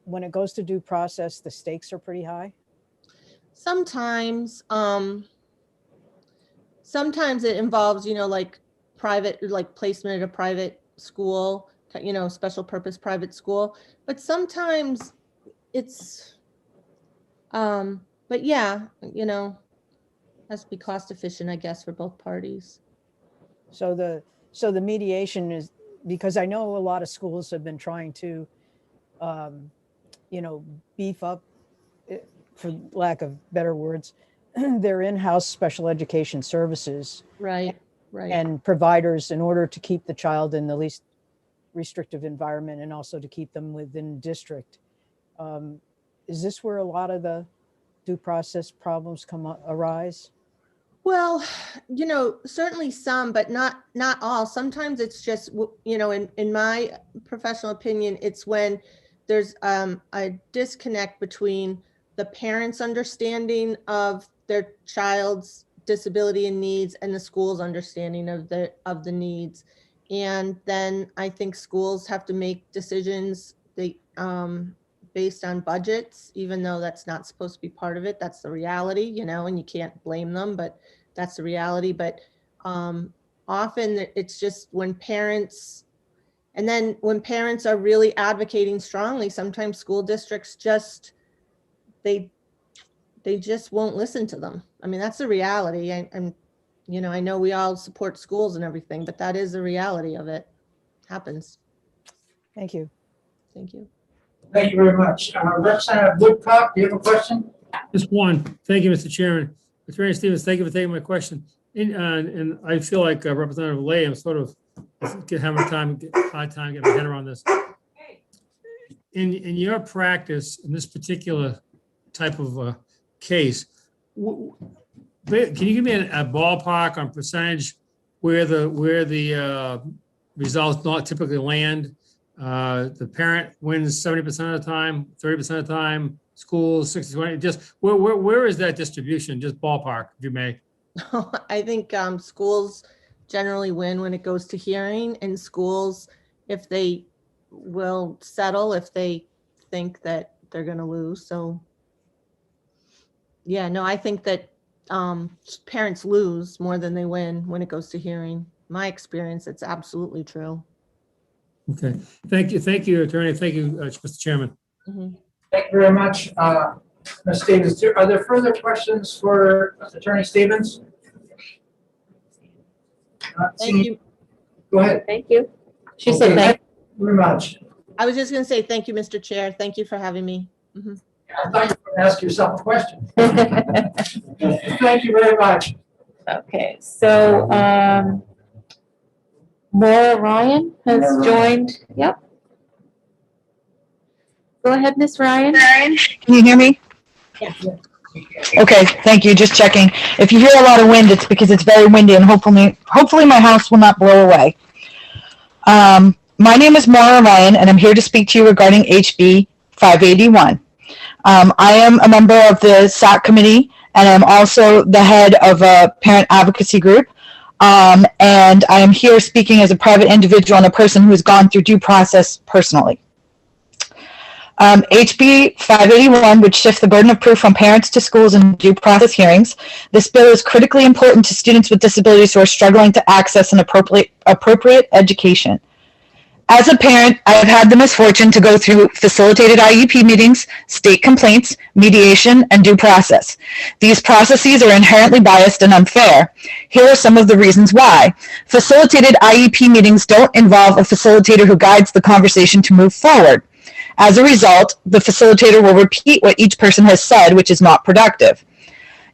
when it goes to due process, the stakes are pretty high? Sometimes it involves, like private, like placement at a private school, special purpose private school. But sometimes it's, but yeah, has to be cost efficient, I guess, for both parties. So the mediation is, because I know a lot of schools have been trying to, beef up, for lack of better words, their in-house special education services. Right. And providers in order to keep the child in the least restrictive environment and also to keep them within district. Is this where a lot of the due process problems arise? Well, certainly some, but not all. Sometimes it's just, in my professional opinion, it's when there's a disconnect between the parents' understanding of their child's disability and needs and the school's understanding of the needs. And then I think schools have to make decisions based on budgets, even though that's not supposed to be part of it. That's the reality, and you can't blame them, but that's the reality. But often it's just when parents are really advocating strongly, sometimes school districts just, they just won't listen to them. I mean, that's the reality. I know we all support schools and everything, but that is the reality of it. Happens. Thank you. Thank you. Thank you very much. Representative Woodcock, do you have a question? Just one. Thank you, Mr. Chairman. Attorney Stevens, thank you for taking my question. And I feel like Representative Lay, I'm sort of having a hard time getting my head around this. In your practice, in this particular type of case, can you give me a ballpark on percentage where the results not typically land? The parent wins 70% of the time, 30% of the time, schools 60-20. Just where is that distribution? Just ballpark, if you may. I think schools generally win when it goes to hearing, and schools, if they will settle if they think that they're going to lose. So yeah, no, I think that parents lose more than they win when it goes to hearing. My experience, it's absolutely true. Okay, thank you, Attorney. Thank you, Mr. Chairman. Mm-hmm. Thank you very much, Ms. Stevens. Are there further questions for Attorney Stevens? Thank you. Go ahead. Thank you. She said thank you very much. I was just going to say thank you, Mr. Chair. Thank you for having me. Mm-hmm. I thought you were going to ask yourself a question. Thank you very much. Okay, so Maura Ryan has joined. Yep. Go ahead, Miss Ryan. Can you hear me? Yes. Okay, thank you. Just checking. If you hear a lot of wind, it's because it's very windy, and hopefully my house will not blow away. My name is Maura Ryan, and I'm here to speak to you regarding HB 581. I am a member of the SAC committee, and I'm also the head of a parent advocacy group. And I am here speaking as a private individual and a person who has gone through due process personally. HB 581 would shift the burden of proof from parents to schools in due process hearings. This bill is critically important to students with disabilities who are struggling to access an appropriate education. As a parent, I've had the misfortune to go through facilitated IEP meetings, state complaints, mediation, and due process. These processes are inherently biased and unfair. Here are some of the reasons why. Facilitated IEP meetings don't involve a facilitator who guides the conversation to move forward. As a result, the facilitator will repeat what each person has said, which is not productive.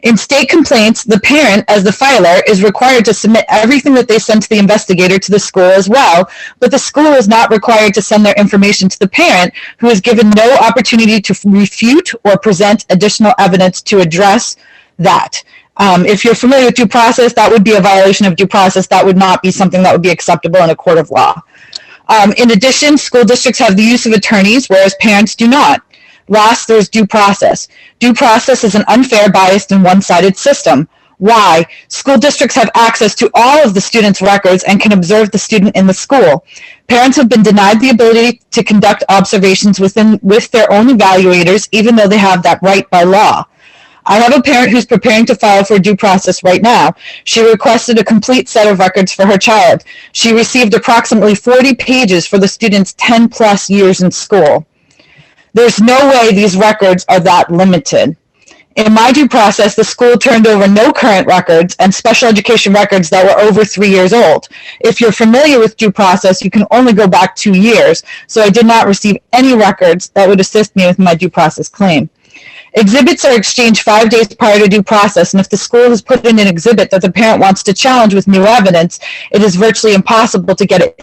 In state complaints, the parent, as the filer, is required to submit everything that they send to the investigator to the school as well, but the school is not required to send their information to the parent, who is given no opportunity to refute or present additional evidence to address that. If you're familiar with due process, that would be a violation of due process. That would not be something that would be acceptable in a court of law. In addition, school districts have the use of attorneys, whereas parents do not. Last, there's due process. Due process is an unfair, biased, and one-sided system. Why? School districts have access to all of the students' records and can observe the student in the school. Parents have been denied the ability to conduct observations with their own evaluators, even though they have that right by law. I have a parent who's preparing to file for due process right now. She requested a complete set of records for her child. She received approximately 40 pages for the student's 10+ years in school. There's no way these records are that limited. In my due process, the school turned over no current records and special education records that were over 3 years old. If you're familiar with due process, you can only go back 2 years, so I did not receive any records that would assist me with my due process claim. Exhibits are exchanged 5 days prior to due process, and if the school has put in an exhibit that the parent wants to challenge with new evidence, it is virtually impossible to get it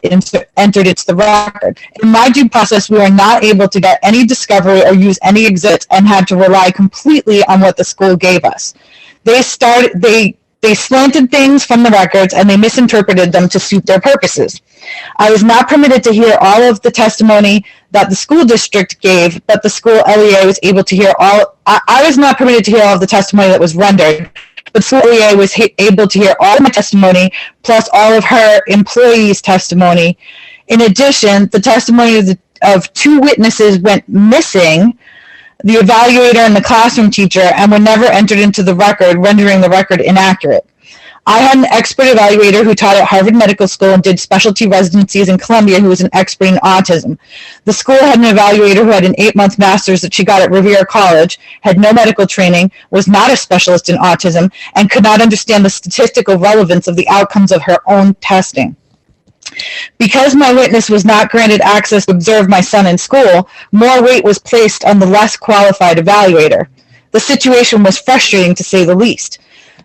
entered into the record. In my due process, we are not able to get any discovery or use any exhibits and had to rely completely on what the school gave us. They slanted things from the records and they misinterpreted them to suit their purposes. I was not permitted to hear all of the testimony that the school district gave, but the school LEA was able to hear all. I was not permitted to hear all of the testimony that was rendered, but the school LEA was able to hear all of my testimony, plus all of her employees' testimony. In addition, the testimony of 2 witnesses went missing, the evaluator and the classroom teacher, and were never entered into the record, rendering the record inaccurate. I had an expert evaluator who taught at Harvard Medical School and did specialty residencies in Columbia who was an expert in autism. The school had an evaluator who had an 8-month master's that she got at Revere College, had no medical training, was not a specialist in autism, and could not understand the statistical relevance of the outcomes of her own testing. Because my witness was not granted access to observe my son in school, more weight was placed on the less qualified evaluator. The situation was frustrating, to say the least.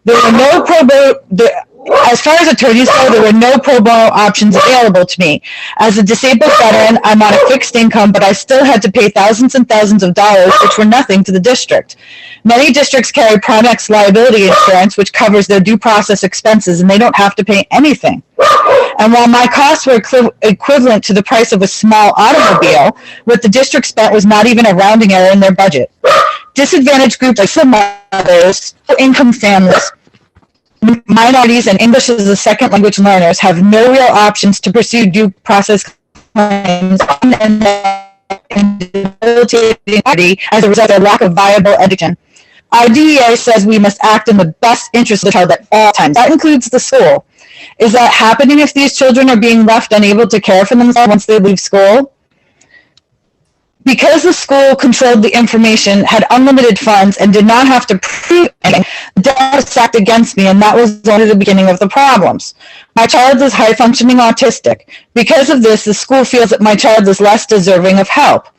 There were no As far as attorneys go, there were no pro bono options available to me. As a disabled veteran, I'm on a fixed income, but I still had to pay thousands and thousands of dollars, which were nothing to the district. Many districts carry Primex liability insurance, which covers their due process expenses, and they don't have to pay anything. And while my costs were equivalent to the price of a small automobile, what the district spent was not even a rounding error in their budget. Disadvantaged groups like some mothers, low-income families, minorities, and English as a second language learners have no real options to pursue due process claims and debilitating as a result of lack of viable education. IDEA says we must act in the best interest of the child at all times. That includes the school. Is that happening if these children are being left unable to care for themselves once they leave school? Because the school controlled the information, had unlimited funds, and did not have to prove anything, the debt was stacked against me, and that was only the beginning of the problems. My child is high-functioning autistic. Because of this, the school feels that my child is less deserving of help.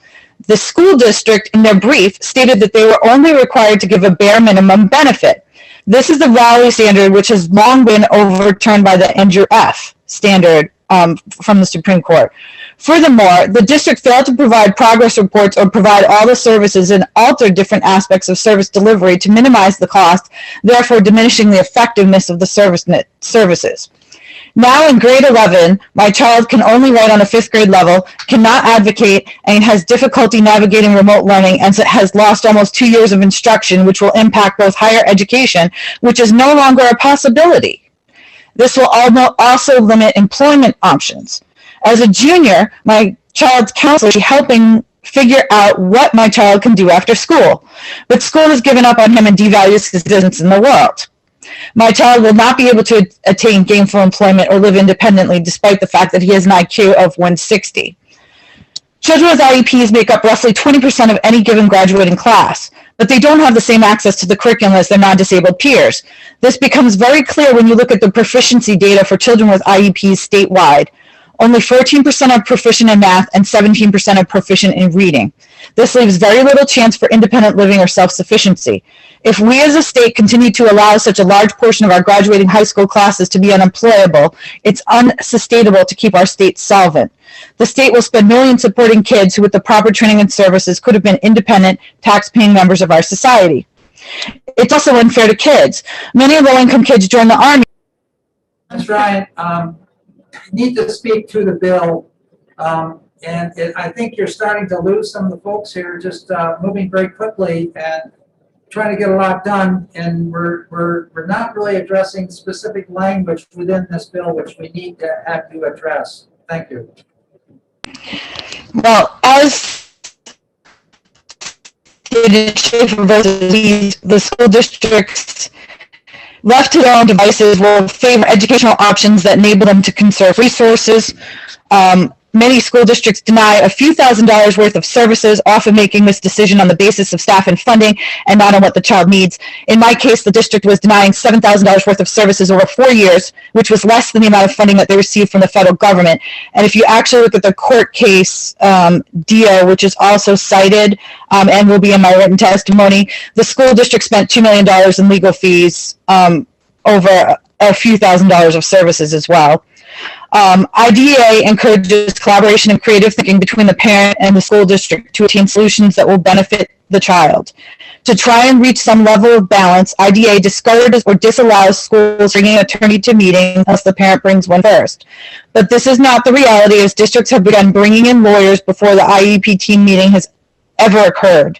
The school district, in their brief, stated that they were only required to give a bare minimum benefit. This is the Rowley standard, which has long been overturned by the Andrew F. standard from the Supreme Court. Furthermore, the district failed to provide progress reports or provide all the services and alter different aspects of service delivery to minimize the cost, therefore diminishing the effectiveness of the services. Now in grade 11, my child can only write on a 5th grade level, cannot advocate, and has difficulty navigating remote learning, and has lost almost 2 years of instruction, which will impact both higher education, which is no longer a possibility. This will also limit employment options. As a junior, my child's counselor is helping figure out what my child can do after school, but school has given up on him and devalues his presence in the world. My child will not be able to attain gainful employment or live independently despite the fact that he has an IQ of 160. Children with IEPs make up roughly 20% of any given graduating class, but they don't have the same access to the curriculum as their non-disabled peers. This becomes very clear when you look at the proficiency data for children with IEPs statewide. Only 14% are proficient in math and 17% are proficient in reading. This leaves very little chance for independent living or self-sufficiency. If we as a state continue to allow such a large portion of our graduating high school classes to be unemployable, it's unsustainable to keep our state solvent. The state will spend millions supporting kids who, with the proper training and services, could have been independent, tax-paying members of our society. It's also unfair to kids. Many low-income kids join the Army. Ms. Ryan, I need to speak to the bill. I think you're starting to lose some of the folks here, just moving very quickly and trying to get a lot done, and we're not really addressing specific language within this bill, which we need to have you address. Thank you. Well, as the school districts left to their own devices will favor educational options that enable them to conserve resources. Many school districts deny a few $1,000s worth of services, often making this decision on the basis of staff and funding and not on what the child needs. In my case, the district was denying $7,000 worth of services over 4 years, which was less than the amount of funding that they received from the federal government. And if you actually look at the court case, Dio, which is also cited and will be in my written testimony, the school district spent $2 million in legal fees over a few $1,000s of services as well. IDEA encourages collaboration and creative thinking between the parent and the school district to attain solutions that will benefit the child. To try and reach some level of balance, IDEA discourages or disallows schools bringing an attorney to meetings unless the parent brings one first. But this is not the reality, as districts have begun bringing in lawyers before the IEP team meeting has ever occurred.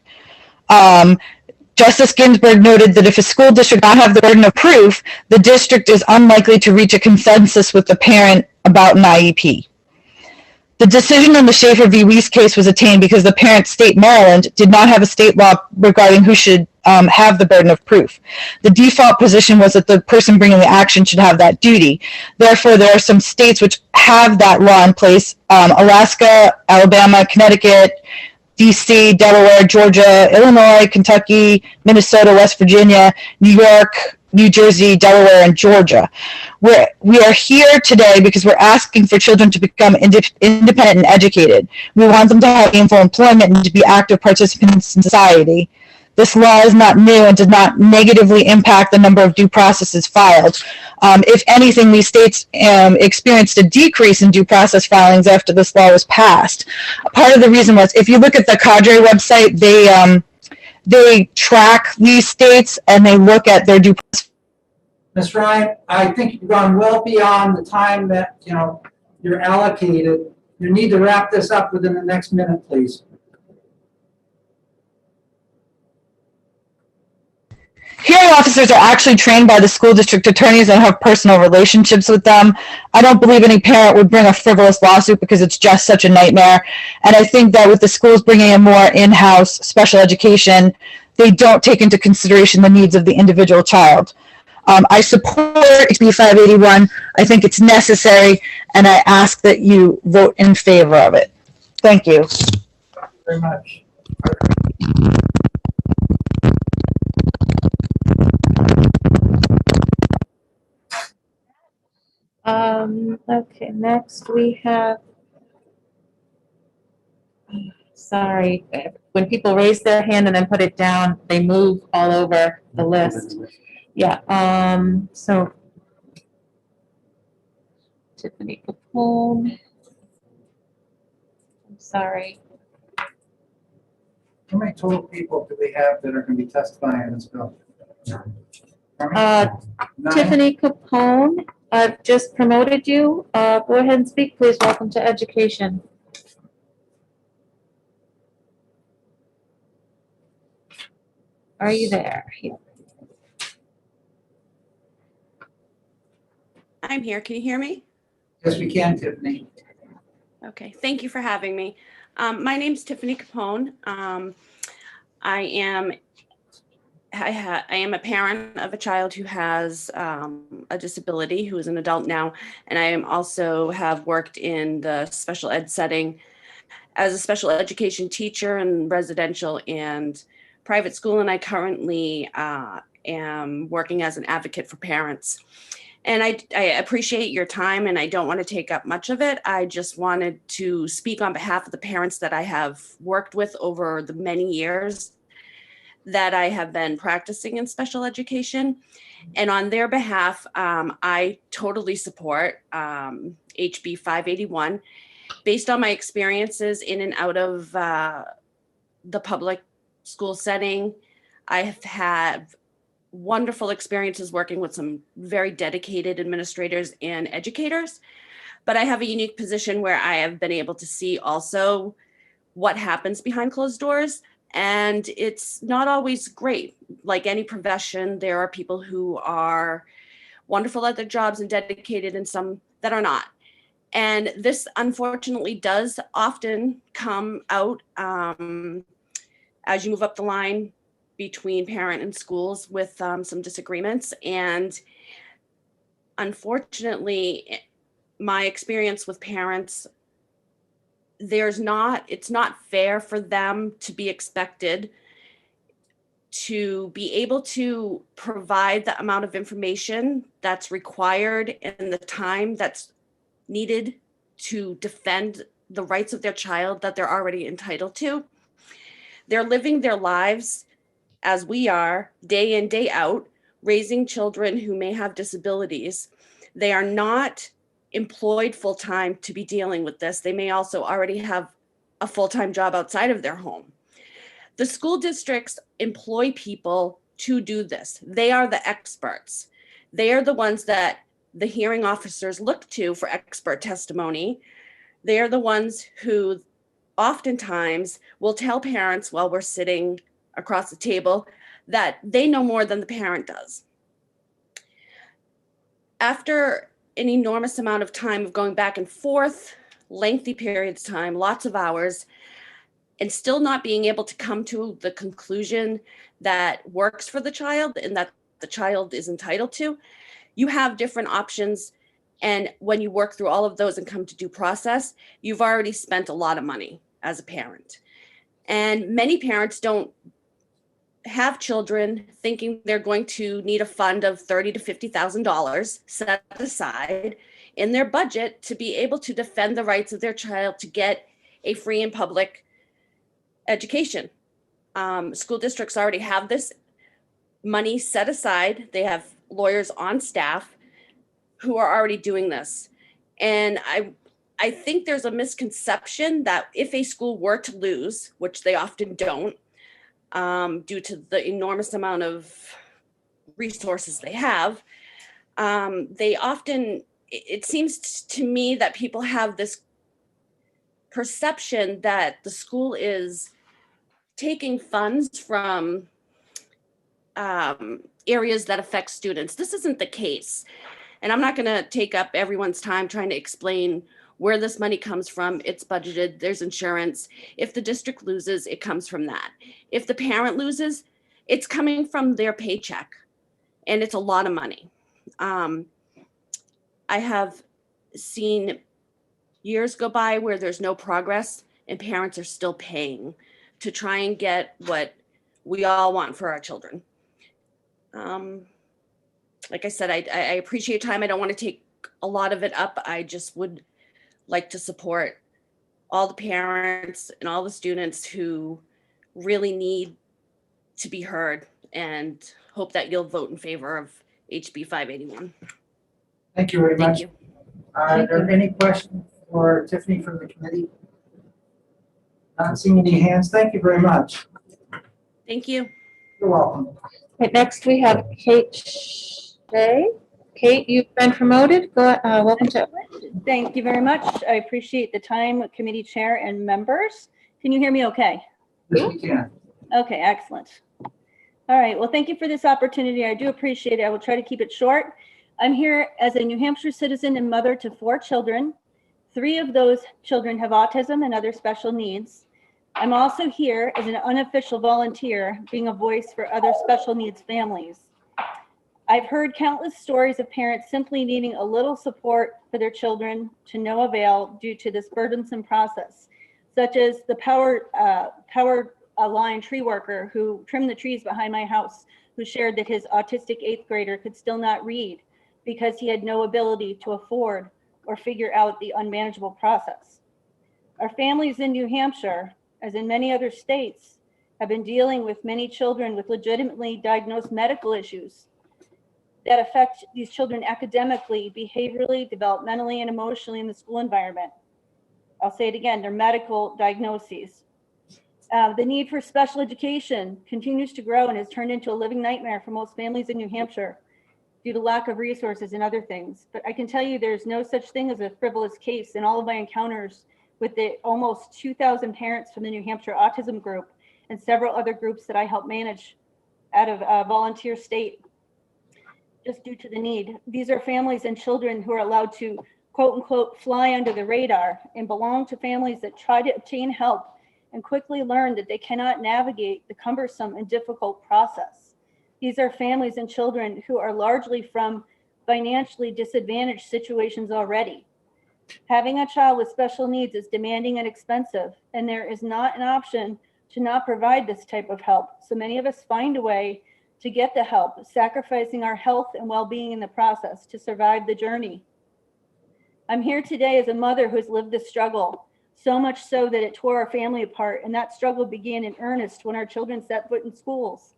Justice Ginsburg noted that if a school district does not have the burden of proof, the district is unlikely to reach a consensus with the parent about an IEP. The decision in the Schaefer v. Weiss case was attained because the parent state, Maryland, did not have a state law regarding who should have the burden of proof. The default position was that the person bringing the action should have that duty. Therefore, there are some states which have that law in place: Alaska, Alabama, Connecticut, DC, Delaware, Georgia, Illinois, Kentucky, Minnesota, West Virginia, New York, New Jersey, Delaware, and Georgia. We are here today because we're asking for children to become independent and educated. We want them to have gainful employment and to be active participants in society. This law is not new and does not negatively impact the number of due processes filed. If anything, these states experienced a decrease in due process filings after this law was passed. Part of the reason was, if you look at the Cadre website, they track these states and they look at their due process. Ms. Ryan, I think you've gone well beyond the time that, you're allocated. You need to wrap this up within the next minute, please. Hearing officers are actually trained by the school district attorneys and have personal relationships with them. I don't believe any parent would bring a frivolous lawsuit because it's just such a nightmare. And I think that with the schools bringing in more in-house special education, they don't take into consideration the needs of the individual child. I support HB 581. I think it's necessary, and I ask that you vote in favor of it. Thank you. Thank you very much. Okay, next we have, sorry, when people raise their hand and then put it down, they move all over the list. Yeah, so Tiffany Capone. I'm sorry. How many total people do we have that are going to be testifying on this bill? Nine. Tiffany Capone, I've just promoted you. Go ahead and speak, please. Welcome to education. Are you there? Yeah. I'm here. Can you hear me? Yes, we can, Tiffany. Okay. Thank you for having me. My name's Tiffany Capone. I am a parent of a child who has a disability, who is an adult now, and I am also have worked in the special ed setting as a special education teacher in residential and private school, and I currently am working as an advocate for parents. And I appreciate your time, and I don't want to take up much of it. I just wanted to speak on behalf of the parents that I have worked with over the many years that I have been practicing in special education. And on their behalf, I totally support HB 581. Based on my experiences in and out of the public school setting, I have had wonderful experiences working with some very dedicated administrators and educators, but I have a unique position where I have been able to see also what happens behind closed doors, and it's not always great. Like any profession, there are people who are wonderful at their jobs and dedicated, and some that are not. And this unfortunately does often come out as you move up the line between parent and schools with some disagreements. And unfortunately, my experience with parents, it's not fair for them to be expected to be able to provide the amount of information that's required and the time that's needed to defend the rights of their child that they're already entitled to. They're living their lives as we are, day in, day out, raising children who may have disabilities. They are not employed full-time to be dealing with this. They may also already have a full-time job outside of their home. The school districts employ people to do this. They are the experts. They are the ones that the hearing officers look to for expert testimony. They are the ones who oftentimes will tell parents while we're sitting across the table that they know more than the parent does. After an enormous amount of time of going back and forth, lengthy periods of time, lots of hours, and still not being able to come to the conclusion that works for the child and that the child is entitled to, you have different options. And when you work through all of those and come to due process, you've already spent a lot of money as a parent. And many parents don't have children thinking they're going to need a fund of $30,000 to $50,000 set aside in their budget to be able to defend the rights of their child to get a free and public education. School districts already have this money set aside. They have lawyers on staff who are already doing this. And I think there's a misconception that if a school were to lose, which they often don't, due to the enormous amount of resources they have, it seems to me that people have this perception that the school is taking funds from areas that affect students. This isn't the case. And I'm not going to take up everyone's time trying to explain where this money comes from. It's budgeted, there's insurance. If the district loses, it comes from that. If the parent loses, it's coming from their paycheck. And it's a lot of money. I have seen years go by where there's no progress and parents are still paying to try and get what we all want for our children. Like I said, I appreciate your time. I don't want to take a lot of it up. I just would like to support all the parents and all the students who really need to be heard, and hope that you'll vote in favor of HB 581. Thank you very Thank much. you. Are there any questions for Tiffany from the committee? Not seeing any hands. Thank you very much. Thank you. You're welcome. Okay, next we have Kate Shea. Kate, you've been promoted. Welcome to. Thank you very much. I appreciate the time, committee chair and members. Can you hear me okay? Yes, we can. Okay, excellent. All right, well, thank you for this opportunity. I do appreciate it. I will try to keep it short. I'm here as a New Hampshire citizen and mother to 4 children. 3 of those children have autism and other special needs. I'm also here as an unofficial volunteer, being a voice for other special needs families. I've heard countless stories of parents simply needing a little support for their children to no avail due to this burdensome process, such as the power line tree worker who trimmed the trees behind my house, who shared that his autistic 8th grader could still not read because he had no ability to afford or figure out the unmanageable process. Our families in New Hampshire, as in many other states, have been dealing with many children with legitimately diagnosed medical issues that affect these children academically, behaviorally, developmentally, and emotionally in the school environment. I'll say it again, they're medical diagnoses. The need for special education continues to grow and has turned into a living nightmare for most families in New Hampshire due to lack of resources and other things. But I can tell you there's no such thing as a frivolous case in all of my encounters with the almost 2,000 parents from the New Hampshire Autism Group and several other groups that I help manage out of volunteer state, just due to the need. These are families and children who are allowed to, quote unquote, fly under the radar and belong to families that try to obtain help and quickly learn that they cannot navigate the cumbersome and difficult process. These are families and children who are largely from financially disadvantaged situations already. Having a child with special needs is demanding and expensive, and there is not an option to not provide this type of help. So many of us find a way to get the help, sacrificing our health and well-being in the process to survive the journey. I'm here today as a mother who's lived this struggle, so much so that it tore our family apart, and that struggle began in earnest when our children set foot in schools.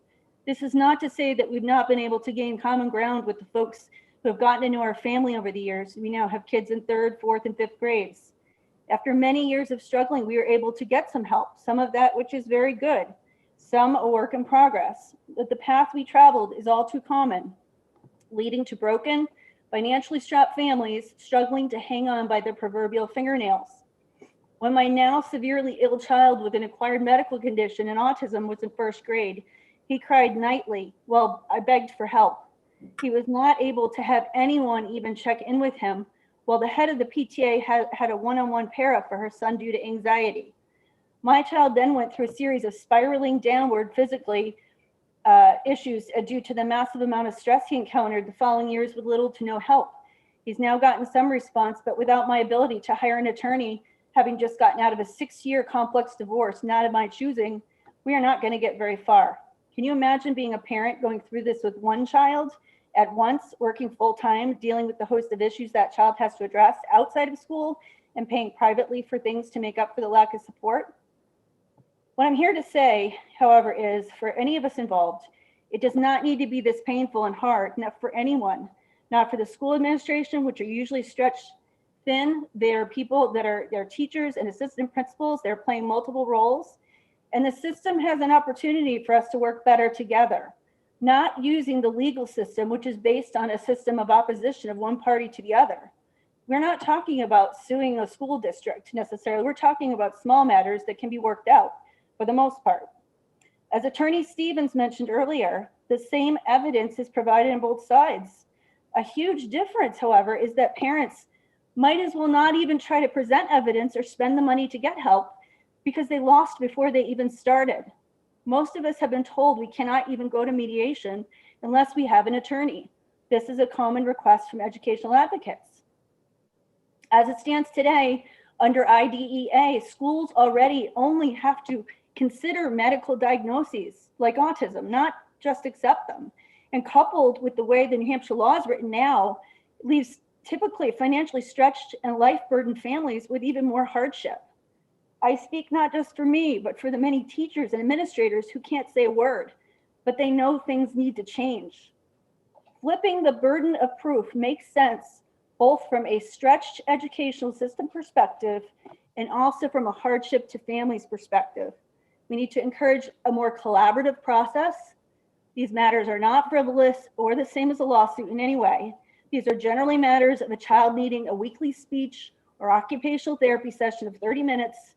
This is not to say that we've not been able to gain common ground with the folks who have gotten to know our family over the years. We now have kids in 3rd, 4th, and 5th grades. After many years of struggling, we were able to get some help, some of that which is very good, some a work in progress. But the path we traveled is all too common, leading to broken, financially strapped families struggling to hang on by their proverbial fingernails. When my now severely ill child with an acquired medical condition and autism was in 1st grade, he cried nightly. Well, I begged for help. He was not able to have anyone even check in with him, while the head of the PTA had a one-on-one para for her son due to anxiety. My child then went through a series of spiraling downward physically issues due to the massive amount of stress he encountered the following years with little to no help. He's now gotten some response, but without my ability to hire an attorney, having just gotten out of a 6-year complex divorce, not of my choosing, we are not going to get very far. Can you imagine being a parent going through this with one child at once, working full-time, dealing with the host of issues that child has to address outside of school, and paying privately for things to make up for the lack of support? What I'm here to say, however, is for any of us involved, it does not need to be this painful and hard, not for anyone, not for the school administration, which are usually stretched thin. There are people that are teachers and assistant principals. They're playing multiple roles. And the system has an opportunity for us to work better together, not using the legal system, which is based on a system of opposition of one party to the other. We're not talking about suing a school district necessarily. We're talking about small matters that can be worked out for the most part. As Attorney Stevens mentioned earlier, the same evidence is provided on both sides. A huge difference, however, is that parents might as well not even try to present evidence or spend the money to get help because they lost before they even started. Most of us have been told we cannot even go to mediation unless we have an attorney. This is a common request from educational advocates. As it stands today, under IDEA, schools already only have to consider medical diagnoses like autism, not just accept them. And coupled with the way the New Hampshire law is written now, leaves typically financially stretched and life-burdened families with even more hardship. I speak not just for me, but for the many teachers and administrators who can't say a word, but they know things need to change. Flipping the burden of proof makes sense, both from a stretched educational system perspective and also from a hardship to families perspective. We need to encourage a more collaborative process. These matters are not frivolous or the same as a lawsuit in any way. These are generally matters of a child needing a weekly speech or occupational therapy session of 30 minutes,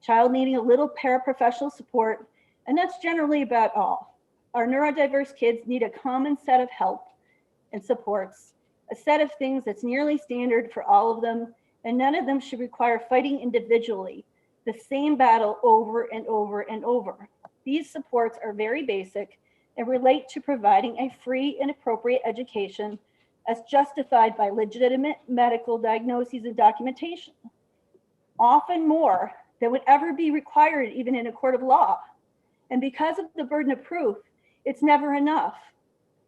a child needing a little paraprofessional support, and that's generally about all. Our neurodiverse kids need a common set of help and supports, a set of things that's nearly standard for all of them, and none of them should require fighting individually, the same battle over and over and over. These supports are very basic and relate to providing a free and appropriate education as justified by legitimate medical diagnoses and documentation, often more than would ever be required even in a court of law. And because of the burden of proof, it's never enough.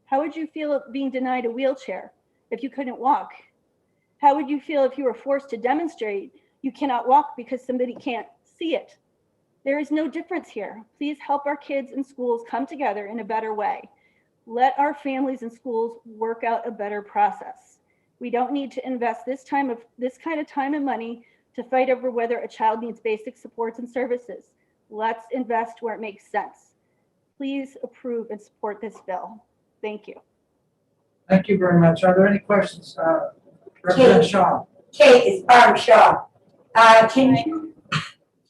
How would you feel being denied a wheelchair if you couldn't walk? How would you feel if you were forced to demonstrate you cannot walk because somebody can't see it? There is no difference here. Please help our kids and schools come together in a better way. Let our families and schools work out a better process. We don't need to invest this kind of time and money to fight over whether a child needs basic supports and services. Let's invest where it makes sense. Please approve and support this bill. Thank you. Thank you very much. Are there any questions? Representative Shaw. Kate, it's Barb Shaw.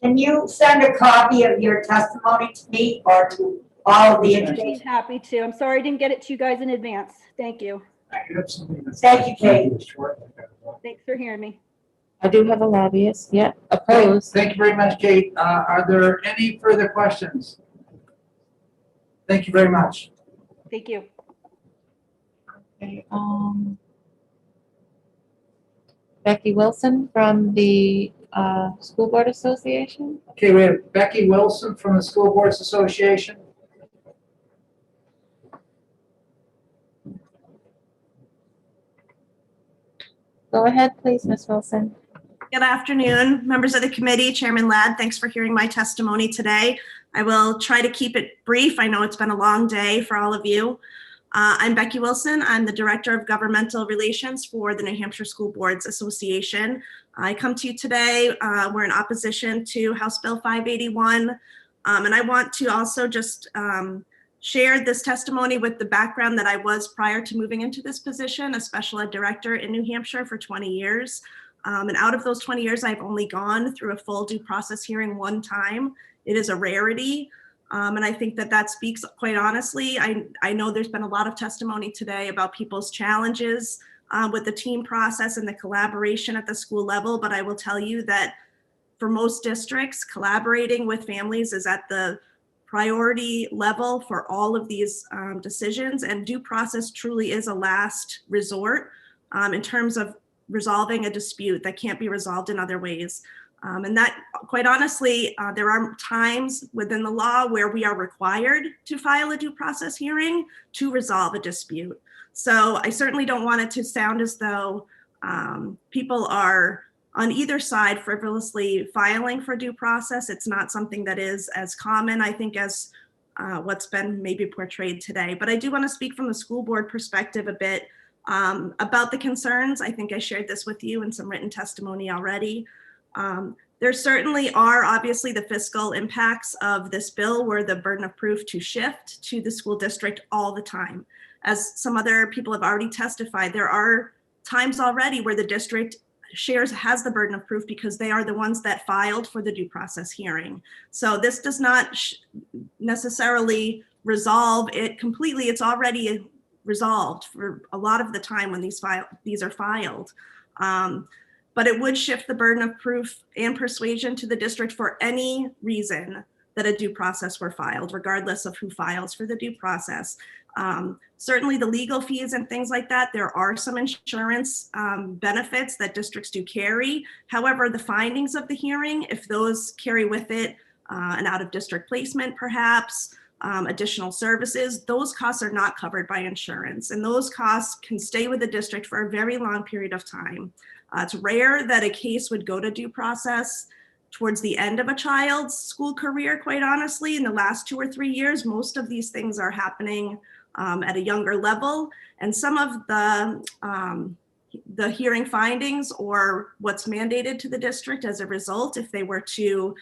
Can you send a copy of your testimony to me or to all of the I'm education? happy to. I'm sorry I didn't get it to you guys in advance. Thank you. Thank you, Kate. Thanks for hearing me. I do have a lobbyist, yeah, opposed. Thank you very much, Kate. Are there any further questions? Thank you very much. Thank you. Okay, Becky Wilson from the School Board Association. Okay, we have Becky Wilson from the School Boards Association. Go ahead, please, Ms. Wilson. Good afternoon, members of the committee, Chairman Ladd. Thanks for hearing my testimony today. I will try to keep it brief. I know it's been a long day for all of you. I'm Becky Wilson. I'm the Director of Governmental Relations for the New Hampshire School Boards Association. I come to you today. We're in opposition to House Bill 581. And I want to also just share this testimony with the background that I was prior to moving into this position, a special ed director in New Hampshire for 20 years. And out of those 20 years, I've only gone through a full due process hearing one time. It is a rarity. And I think that that speaks quite honestly. I know there's been a lot of testimony today about people's challenges with the team process and the collaboration at the school level, but I will tell you that for most districts, collaborating with families is at the priority level for all of these decisions, and due process truly is a last resort in terms of resolving a dispute that can't be resolved in other ways. And that, quite honestly, there are times within the law where we are required to file a due process hearing to resolve a dispute. So I certainly don't want it to sound as though people are on either side frivolously filing for due process. It's not something that is as common, I think, as what's been maybe portrayed today. But I do want to speak from the school board perspective a bit about the concerns. I think I shared this with you in some written testimony already. There certainly are obviously the fiscal impacts of this bill where the burden of proof to shift to the school district all the time. As some other people have already testified, there are times already where the district has the burden of proof because they are the ones that filed for the due process hearing. So this does not necessarily resolve it completely. It's already resolved for a lot of the time when these are filed. But it would shift the burden of proof and persuasion to the district for any reason that a due process were filed, regardless of who files for the due process. Certainly the legal fees and things like that, there are some insurance benefits that districts do carry. However, the findings of the hearing, if those carry with it an out-of-district placement perhaps, additional services, those costs are not covered by insurance. And those costs can stay with the district for a very long period of time. It's rare that a case would go to due process towards the end of a child's school career, quite honestly. In the last 2 or 3 years, most of these things are happening at a younger level. And some of the hearing findings or what's mandated to the district as a result, if they were to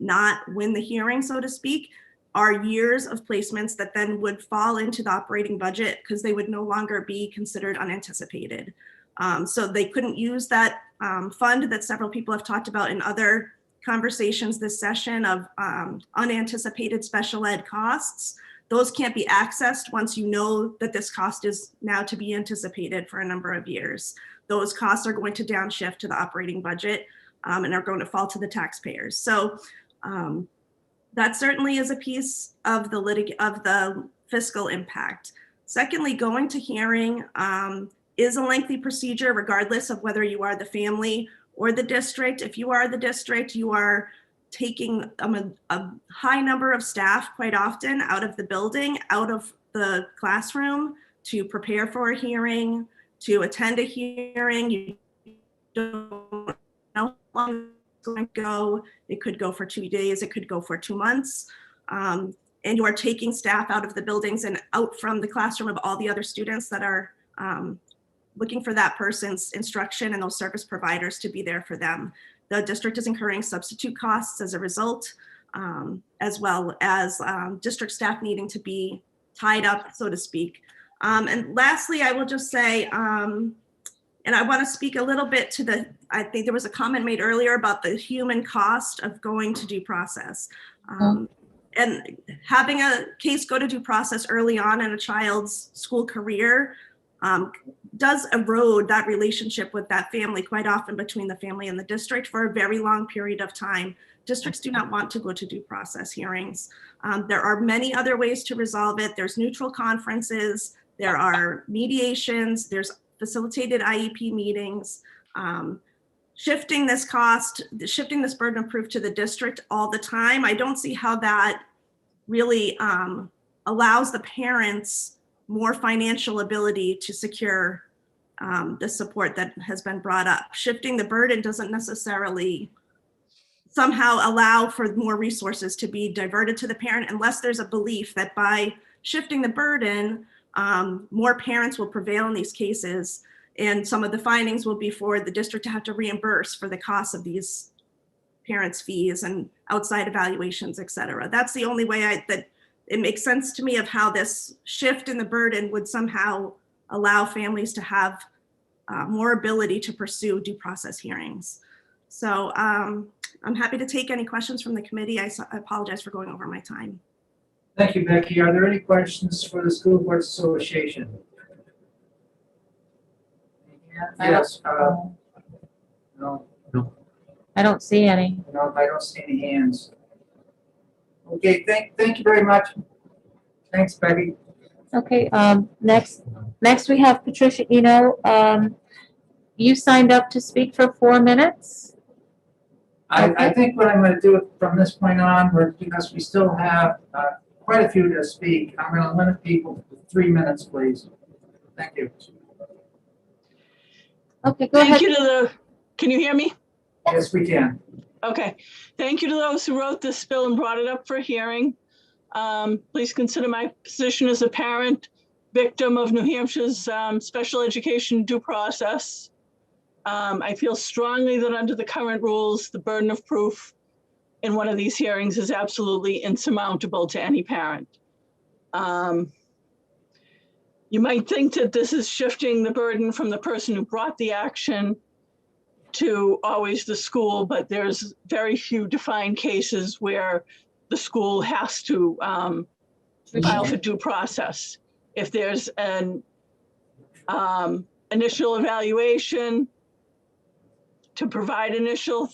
not win the hearing, so to speak, are years of placements that then would fall into the operating budget because they would no longer be considered unanticipated. So they couldn't use that fund that several people have talked about in other conversations this session of unanticipated special ed costs. Those can't be accessed once you know that this cost is now to be anticipated for a number of years. Those costs are going to downshift to the operating budget and are going to fall to the taxpayers. So that certainly is a piece of the fiscal impact. Secondly, going to hearing is a lengthy procedure, regardless of whether you are the family or the district. If you are the district, you are taking a high number of staff quite often out of the building, out of the classroom to prepare for a hearing, to attend a hearing. You don't know how long it's going to go. It could go for 2 days, it could go for 2 months. And you are taking staff out of the buildings and out from the classroom of all the other students that are looking for that person's instruction and those service providers to be there for them. The district is incurring substitute costs as a result, as well as district staff needing to be tied up, so to speak. And lastly, I will just say, and I want to speak a little bit to I think there was a comment made earlier about the human cost of going to due process. And having a case go to due process early on in a child's school career does erode that relationship with that family quite often between the family and the district for a very long period of time. Districts do not want to go to due process hearings. There are many other ways to resolve it. There's neutral conferences, there are mediations, there's facilitated IEP meetings. Shifting this cost, shifting this burden of proof to the district all the time, I don't see how that really allows the parents more financial ability to secure the support that has been brought up. Shifting the burden doesn't necessarily somehow allow for more resources to be diverted to the parent unless there's a belief that by shifting the burden, more parents will prevail in these cases. And some of the findings will be for the district to have to reimburse for the cost of these parents' fees and outside evaluations, et cetera. That's the only way that it makes sense to me of how this shift in the burden would somehow allow families to have more ability to pursue due process hearings. So I'm happy to take any questions from the committee. I apologize for going over my time. Thank you, Becky. Are there any questions for the School Boards Association? Yes. No. I don't see any. No, I don't see any hands. Okay, thank you very much. Thanks, Becky. Okay, next we have Patricia Eno. You signed up to speak for 4 minutes? I think what I'm going to do from this point on, because we still have quite a few to speak, I'm going to limit people to 3 minutes, please. Thank you. Okay, go ahead. Thank you to the Can you hear me? Yes, we can. Okay. Thank you to those who wrote this bill and brought it up for hearing. Please consider my position as a parent, victim of New Hampshire's special education due process. I feel strongly that under the current rules, the burden of proof in one of these hearings is absolutely insurmountable to any parent. You might think that this is shifting the burden from the person who brought the action to always the school, but there's very few defined cases where the school has to file for due process. If there's an initial evaluation to provide initial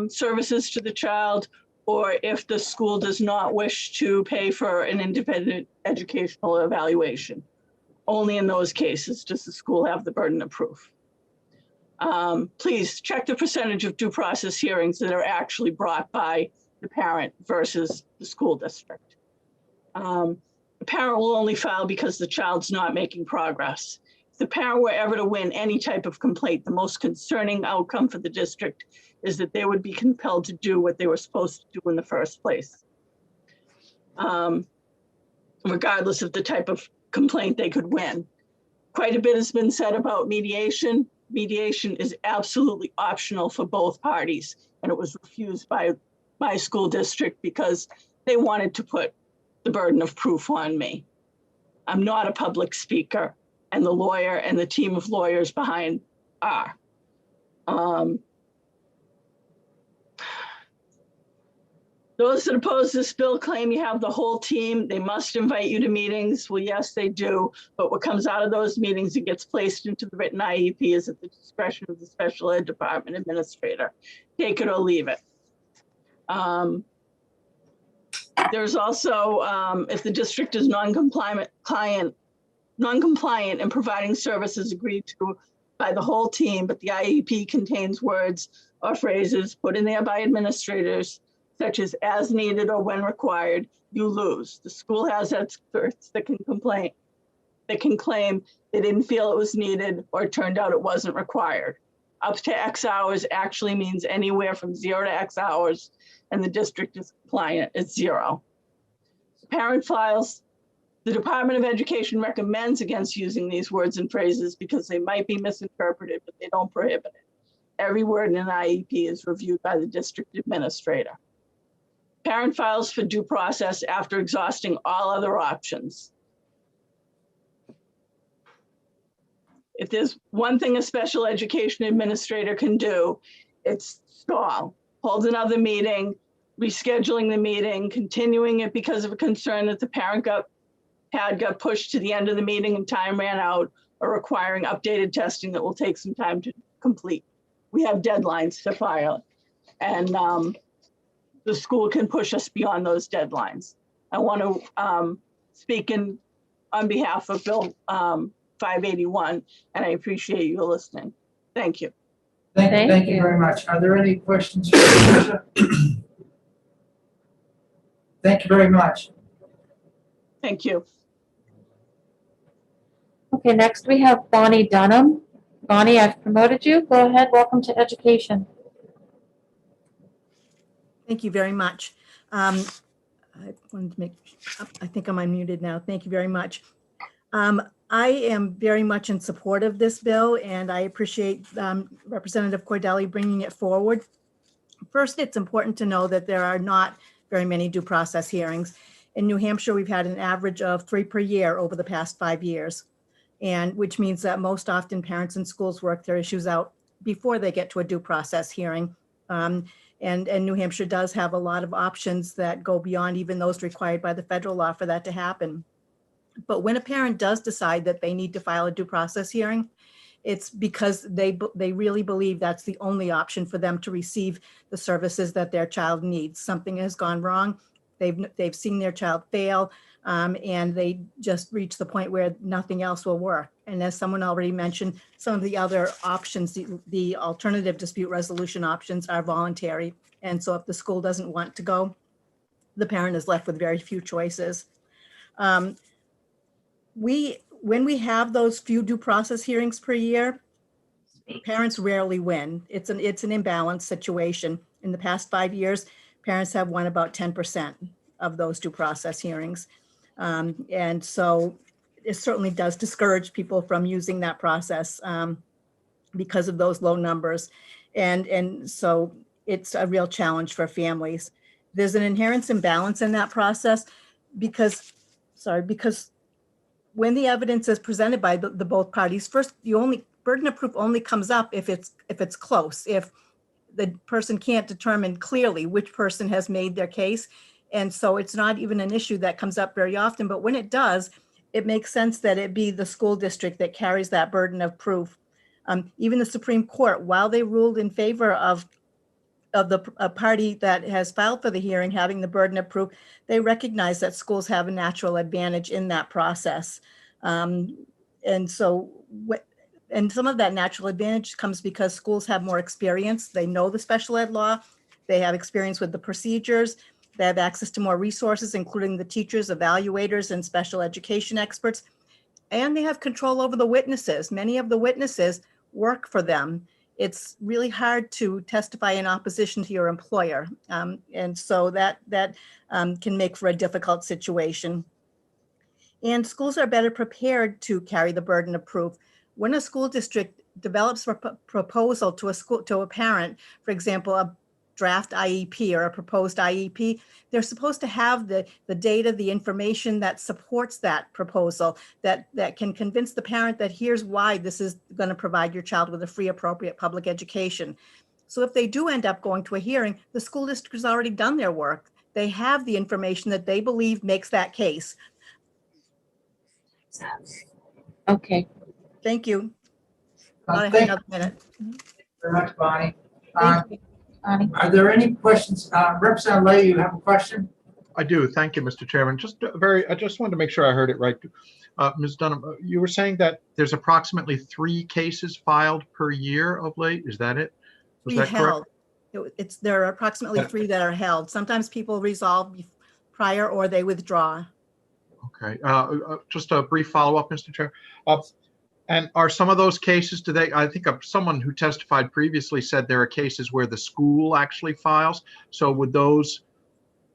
services to the child, or if the school does not wish to pay for an independent educational evaluation. Only in those cases does the school have the burden of proof. Please check the percentage of due process hearings that are actually brought by the parent versus the school district. The parent will only file because the child's not making progress. If the parent were ever to win any type of complaint, the most concerning outcome for the district is that they would be compelled to do what they were supposed to do in the first place. Regardless of the type of complaint they could win. Quite a bit has been said about mediation. Mediation is absolutely optional for both parties, and it was refused by my school district because they wanted to put the burden of proof on me. I'm not a public speaker, and the lawyer and the team of lawyers behind are. Those that oppose this bill claim you have the whole team. They must invite you to meetings. Well, yes, they do. But what comes out of those meetings and gets placed into the written IEP is at the discretion of the special ed department administrator. Take it or leave it. There's also, if the district is non-compliant in providing services agreed to by the whole team, but the IEP contains words or phrases put in there by administrators such as needed or when required, you lose. The school has experts that can claim they didn't feel it was needed or it turned out it wasn't required. Up to X hours actually means anywhere from 0 to X hours, and the district is compliant, it's 0. Parent files, the Department of Education recommends against using these words and phrases because they might be misinterpreted, but they don't prohibit it. Every word in an IEP is reviewed by the district administrator. Parent files for due process after exhausting all other options. If there's one thing a special education administrator can do, it's stall, hold another meeting, rescheduling the meeting, continuing it because of a concern that the parent got pushed to the end of the meeting and time ran out, or requiring updated testing that will take some time to complete. We have deadlines to file, and the school can push us beyond those deadlines. I want to speak on behalf of Bill 581, and I appreciate you listening. Thank you. Thank you very much. Are there any questions for Patricia? Thank you very much. Thank you. Okay, next we have Bonnie Dunham. Bonnie, I've promoted you. Go ahead. Welcome to education. Thank you very much. I wanted to I think I'm unmuted now. Thank you very much. I am very much in support of this bill, and I appreciate Representative Cordelli bringing it forward. First, it's important to know that there are not very many due process hearings. In New Hampshire, we've had an average of 3 per year over the past 5 years, and which means that most often parents and schools work their issues out before they get to a due process hearing. And New Hampshire does have a lot of options that go beyond even those required by the federal law for that to happen. But when a parent does decide that they need to file a due process hearing, it's because they really believe that's the only option for them to receive the services that their child needs. Something has gone wrong. They've seen their child fail, and they just reach the point where nothing else will work. And as someone already mentioned, some of the other options, the alternative dispute resolution options, are voluntary. And so if the school doesn't want to go, the parent is left with very few choices. When we have those few due process hearings per year, parents rarely win. It's an imbalanced situation. In the past 5 years, parents have won about 10% of those due process hearings. And so it certainly does discourage people from using that process because of those low numbers. And so it's a real challenge for families. There's an inherent imbalance in that process because when the evidence is presented by the both parties, first, the only burden of proof only comes up if it's close, if the person can't determine clearly which person has made their case. And so it's not even an issue that comes up very often, but when it does, it makes sense that it be the school district that carries that burden of proof. Even the Supreme Court, while they ruled in favor of the party that has filed for the hearing having the burden of proof, they recognize that schools have a natural advantage in that process. And some of that natural advantage comes because schools have more experience. They know the special ed law. They have experience with the procedures. They have access to more resources, including the teachers, evaluators, and special education experts. And they have control over the witnesses. Many of the witnesses work for them. It's really hard to testify in opposition to your employer. And so that can make for a difficult situation. And schools are better prepared to carry the burden of proof. When a school district develops a proposal to a parent, for example, a draft IEP or a proposed IEP, they're supposed to have the data, the information that supports that proposal, that can convince the parent that here's why this is going to provide your child with a free, appropriate public education. So if they do end up going to a hearing, the school district has already done their work. They have the information that they believe makes that case. Okay. Thank you. Thought I had Thank another minute. you very much, Bonnie. Thank you. Are there any questions? Representative Lay, you have a question? I do. Thank you, Mr. Chairman. I just wanted to make sure I heard it right. Ms. Dunham, you were saying that there's approximately 3 cases filed per year of late. Is that it? Was that correct? There are approximately 3 that are held. Sometimes people resolve prior or they withdraw. Okay. Just a brief follow-up, Mr. Chair. And are some of those cases, I think someone who testified previously said there are cases where the school actually files. So would those,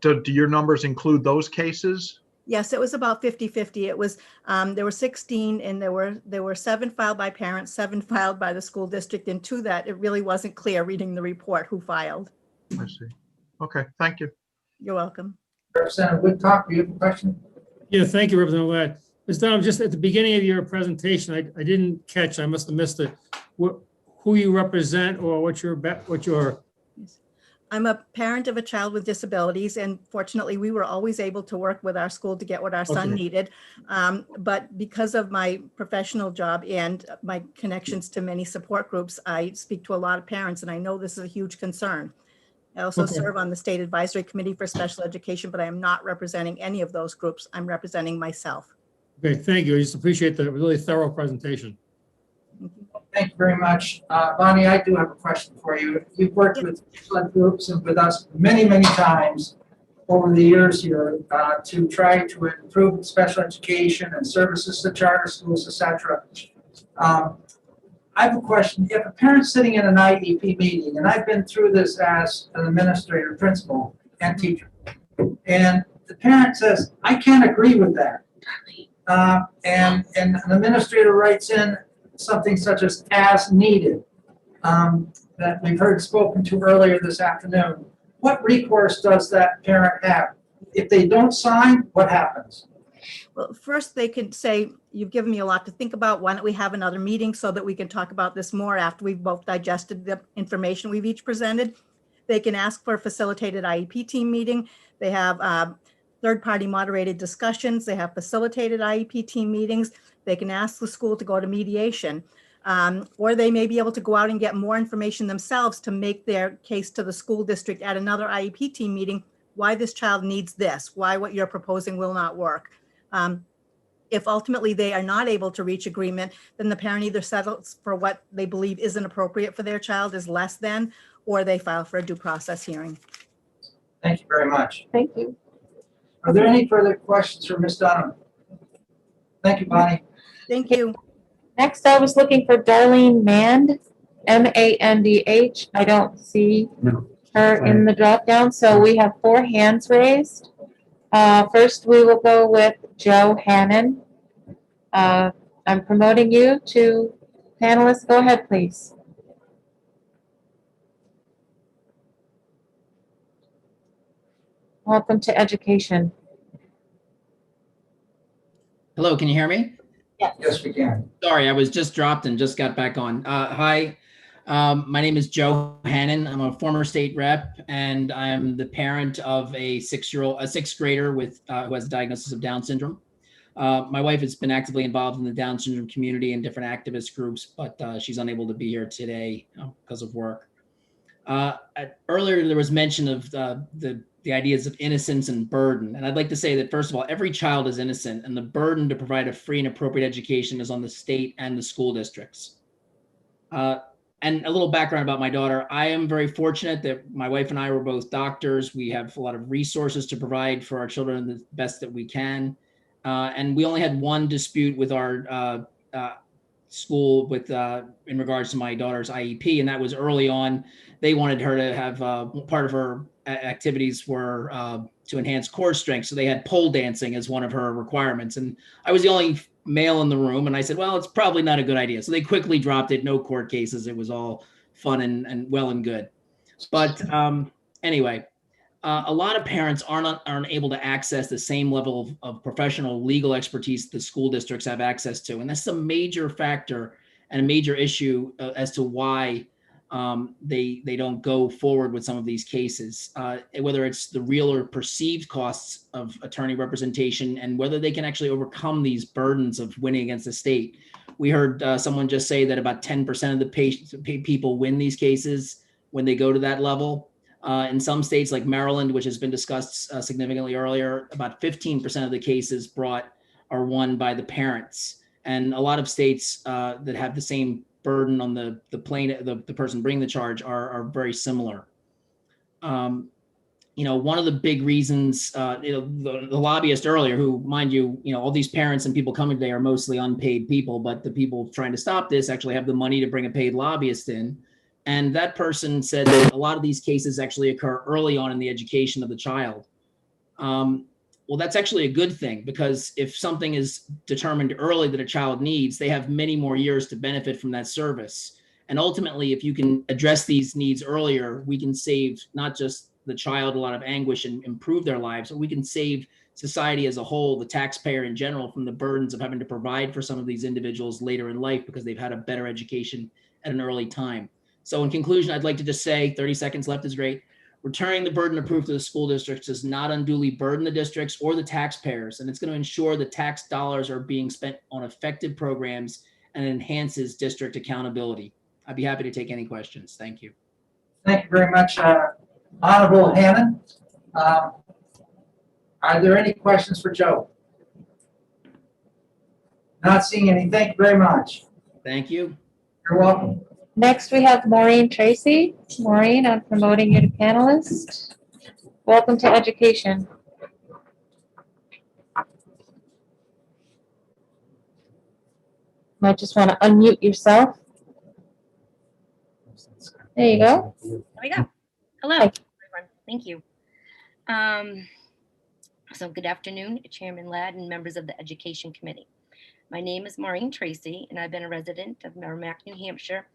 do your numbers include those cases? Yes, it was about 50-50. It was, there were 16 and there were 7 filed by parents, 7 filed by the school district, and 2 that it really wasn't clear reading the report who filed. I see. Okay, thank you. You're welcome. Representative Woodcock, do you have a question? Yeah, thank you, Representative Ladd. Ms. Dunham, just at the beginning of your presentation, I didn't catch, I must have missed it, who you represent or what your. I'm a parent of a child with disabilities, and fortunately, we were always able to work with our school to get what our son needed. But because of my professional job and my connections to many support groups, I speak to a lot of parents, and I know this is a huge concern. I also serve on the State Advisory Committee for Special Education, but I am not representing any of those groups. I'm representing myself. Okay, thank you. I just appreciate the really thorough presentation. Thank you very much. Bonnie, I do have a question for you. You've worked with flood groups and with us many, many times over the years here to try to improve special education and services to charter schools, etc. I have a question. If a parent's sitting in an IEP meeting, and I've been through this as an administrator, principal, and teacher, and the parent says, I can't agree with that. And an administrator writes in something such as needed that we've heard spoken to earlier this afternoon. What recourse does that parent have? If they don't sign, what happens? Well, first they can say, you've given me a lot to think about. Why don't we have another meeting so that we can talk about this more after we've both digested the information we've each presented. They can ask for a facilitated IEP team meeting. They have third-party moderated discussions. They have facilitated IEP team meetings. They can ask the school to go to mediation, or they may be able to go out and get more information themselves to make their case to the school district at another IEP team meeting, why this child needs this, why what you're proposing will not work. If ultimately they are not able to reach agreement, then the parent either settles for what they believe isn't appropriate for their child, is less than, or they file for a due process hearing. Thank you very much. Thank you. Are there any further questions for Ms. Dunham? Thank you, Bonnie. Thank you. Next, I was looking for Darlene Mand. Mandh. I don't see No. her in the drop down, so we have 4 hands raised. First, we will go with Joe Hannon. I'm promoting you to panelists. Go ahead, please. Welcome to education. Hello, can you hear me? Yes, we can. Sorry, I was just dropped and just got back on. Hi, my name is Joe Hannon. I'm a former state rep, and I'm the parent of a 6th grader with who has a diagnosis of Down syndrome. My wife has been actively involved in the Down syndrome community and different activist groups, but she's unable to be here today because of work. Earlier, there was mention of the ideas of innocence and burden. And I'd like to say that, first of all, every child is innocent, and the burden to provide a free and appropriate education is on the state and the school districts. And a little background about my daughter. I am very fortunate that my wife and I were both doctors. We have a lot of resources to provide for our children the best that we can. And we only had one dispute with our school with in regards to my daughter's IEP, and that was early on. They wanted her to have part of her activities were to enhance core strength, so they had pole dancing as one of her requirements. And I was the only male in the room, and I said, well, it's probably not a good idea. So they quickly dropped it. No court cases. It was all fun and well and good. But anyway, a lot of parents aren't able to access the same level of professional legal expertise the school districts have access to. And that's a major factor and a major issue as to why they don't go forward with some of these cases, whether it's the real or perceived costs of attorney representation and whether they can actually overcome these burdens of winning against the state. We heard someone just say that about 10% of the people win these cases when they go to that level. In some states like Maryland, which has been discussed significantly earlier, about 15% of the cases brought are won by the parents. And a lot of states that have the same burden on the person bringing the charge are very similar. One of the big reasons, the lobbyist earlier, who, mind you, all these parents and people coming today are mostly unpaid people, but the people trying to stop this actually have the money to bring a paid lobbyist in. And that person said that a lot of these cases actually occur early on in the education of the child. Well, that's actually a good thing, because if something is determined early that a child needs, they have many more years to benefit from that service. And ultimately, if you can address these needs earlier, we can save not just the child a lot of anguish and improve their lives, but we can save society as a whole, the taxpayer in general, from the burdens of having to provide for some of these individuals later in life because they've had a better education at an early time. So in conclusion, I'd like to just say, 30 seconds left is great. Returning the burden of proof to the school districts does not unduly burden the districts or the taxpayers, and it's going to ensure that tax dollars are being spent on effective programs and enhances district accountability. I'd be happy to take any questions. Thank you. Thank you very much, Honorable Hannon. Are there any questions for Joe? Not seeing any. Thank you very much. Thank you. You're welcome. Next, we have Maureen Tracy. Maureen, I'm promoting you to panelist. Welcome to education. Might just want to unmute yourself. There you go. There we go. Hello, everyone. Thank you. So good afternoon, Chairman Ladd and members of the Education Committee. My name is Maureen Tracy, and I've been a resident of Merrimack, New Hampshire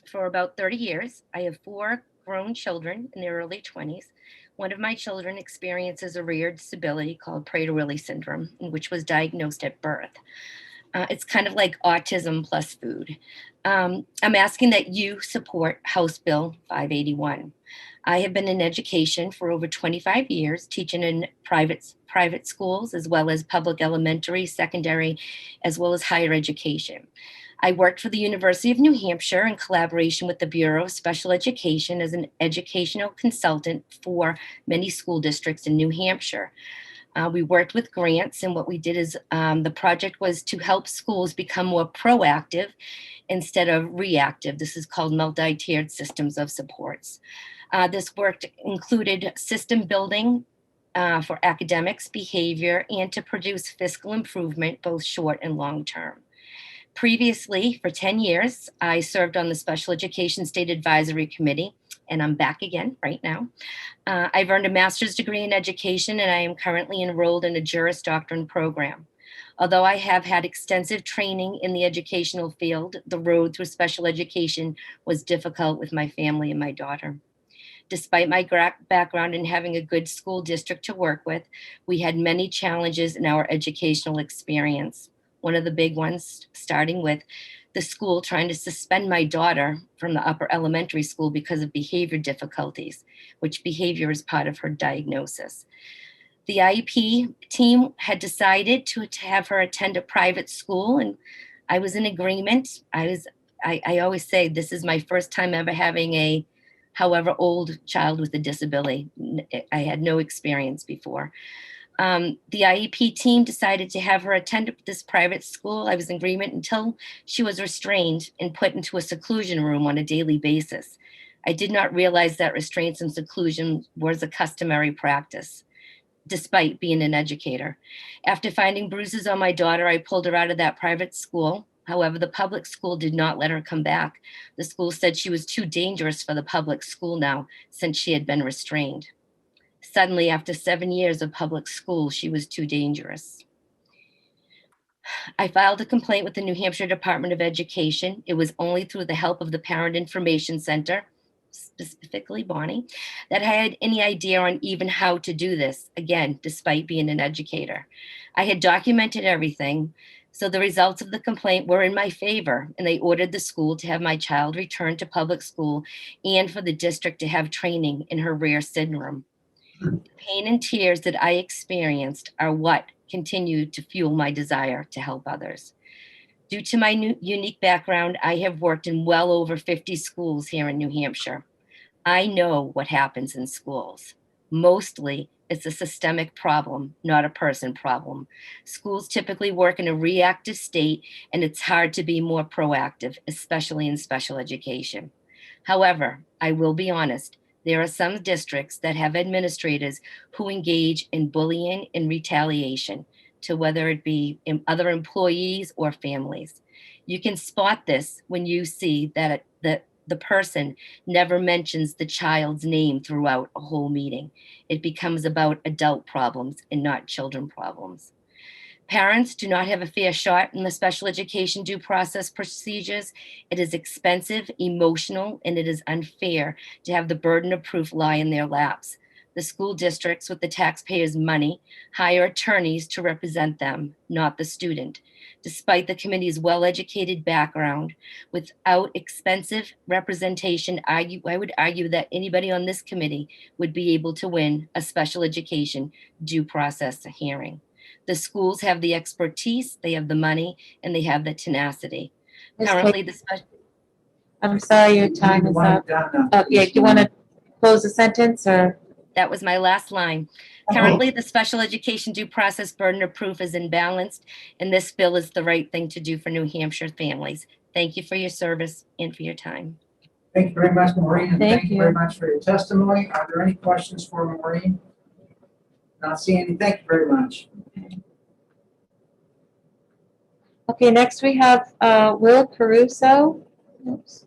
for about 30 years. I have 4 grown children in their early 20s. One of my children experiences a rare disability called Prader-Willi syndrome, which was diagnosed at birth. It's kind of like autism plus food. I'm asking that you support House Bill 581. I have been in education for over 25 years, teaching in private schools, as well as public elementary, secondary, as well as higher education. I worked for the University of New Hampshire in collaboration with the Bureau of Special Education as an educational consultant for many school districts in New Hampshire. We worked with grants, and what we did is the project was to help schools become more proactive instead of reactive. This is called multi-tiered systems of supports. This work included system building for academics, behavior, and to produce fiscal improvement, both short and long term. Previously, for 10 years, I served on the Special Education State Advisory Committee, and I'm back again right now. I've earned a master's degree in education, and I am currently enrolled in a Juris Doctorate program. Although I have had extensive training in the educational field, the road through special education was difficult with my family and my daughter. Despite my background in having a good school district to work with, we had many challenges in our educational experience. One of the big ones, starting with the school trying to suspend my daughter from the upper elementary school because of behavior difficulties, which behavior is part of her diagnosis. The IEP team had decided to have her attend a private school, and I was in agreement. I always say this is my first time ever having a however old child with a disability. I had no experience before. The IEP team decided to have her attend this private school. I was in agreement until she was restrained and put into a seclusion room on a daily basis. I did not realize that restraints and seclusion was a customary practice, despite being an educator. After finding bruises on my daughter, I pulled her out of that private school. However, the public school did not let her come back. The school said she was too dangerous for the public school now, since she had been restrained. Suddenly, after 7 years of public school, she was too dangerous. I filed a complaint with the New Hampshire Department of Education. It was only through the help of the Parent Information Center, specifically Bonnie, that I had any idea on even how to do this, again, despite being an educator. I had documented everything, so the results of the complaint were in my favor, and they ordered the school to have my child return to public school and for the district to have training in her rare syndrome. The pain and tears that I experienced are what continue to fuel my desire to help others. Due to my unique background, I have worked in well over 50 schools here in New Hampshire. I know what happens in schools. Mostly, it's a systemic problem, not a person problem. Schools typically work in a reactive state, and it's hard to be more proactive, especially in special education. However, I will be honest, there are some districts that have administrators who engage in bullying and retaliation to whether it be other employees or families. You can spot this when you see that the person never mentions the child's name throughout a whole meeting. It becomes about adult problems and not children problems. Parents do not have a fair shot in the special education due process procedures. It is expensive, emotional, and it is unfair to have the burden of proof lie in their laps. The school districts, with the taxpayers' money, hire attorneys to represent them, not the student. Despite the committee's well-educated background, without expensive representation, I would argue that anybody on this committee would be able to win a special education due process hearing. The schools have the expertise, they have the money, and they have the tenacity. Currently, I'm sorry, your time is up. Oh, yeah, do you want to close the sentence or? That was my last line. Currently, the special education due process burden of proof is imbalanced, and this bill is the right thing to do for New Hampshire families. Thank you for your service and for your time. Thank you very much, Maureen, and Thank thank you very you. much for your testimony. Are there any questions for Maureen? Not seeing any. Thank you very much. Okay, next we have Will Caruso. Oops.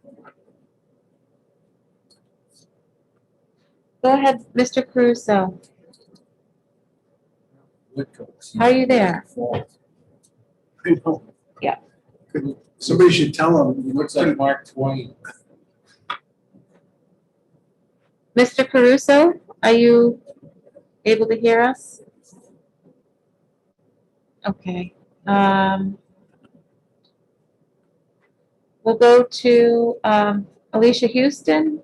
Go ahead, Mr. Caruso. How are you there? Yeah. Somebody should tell him. He looks like Mark Twain. Mr. Caruso, are you able to hear us? Okay. We'll go to Alicia Houston,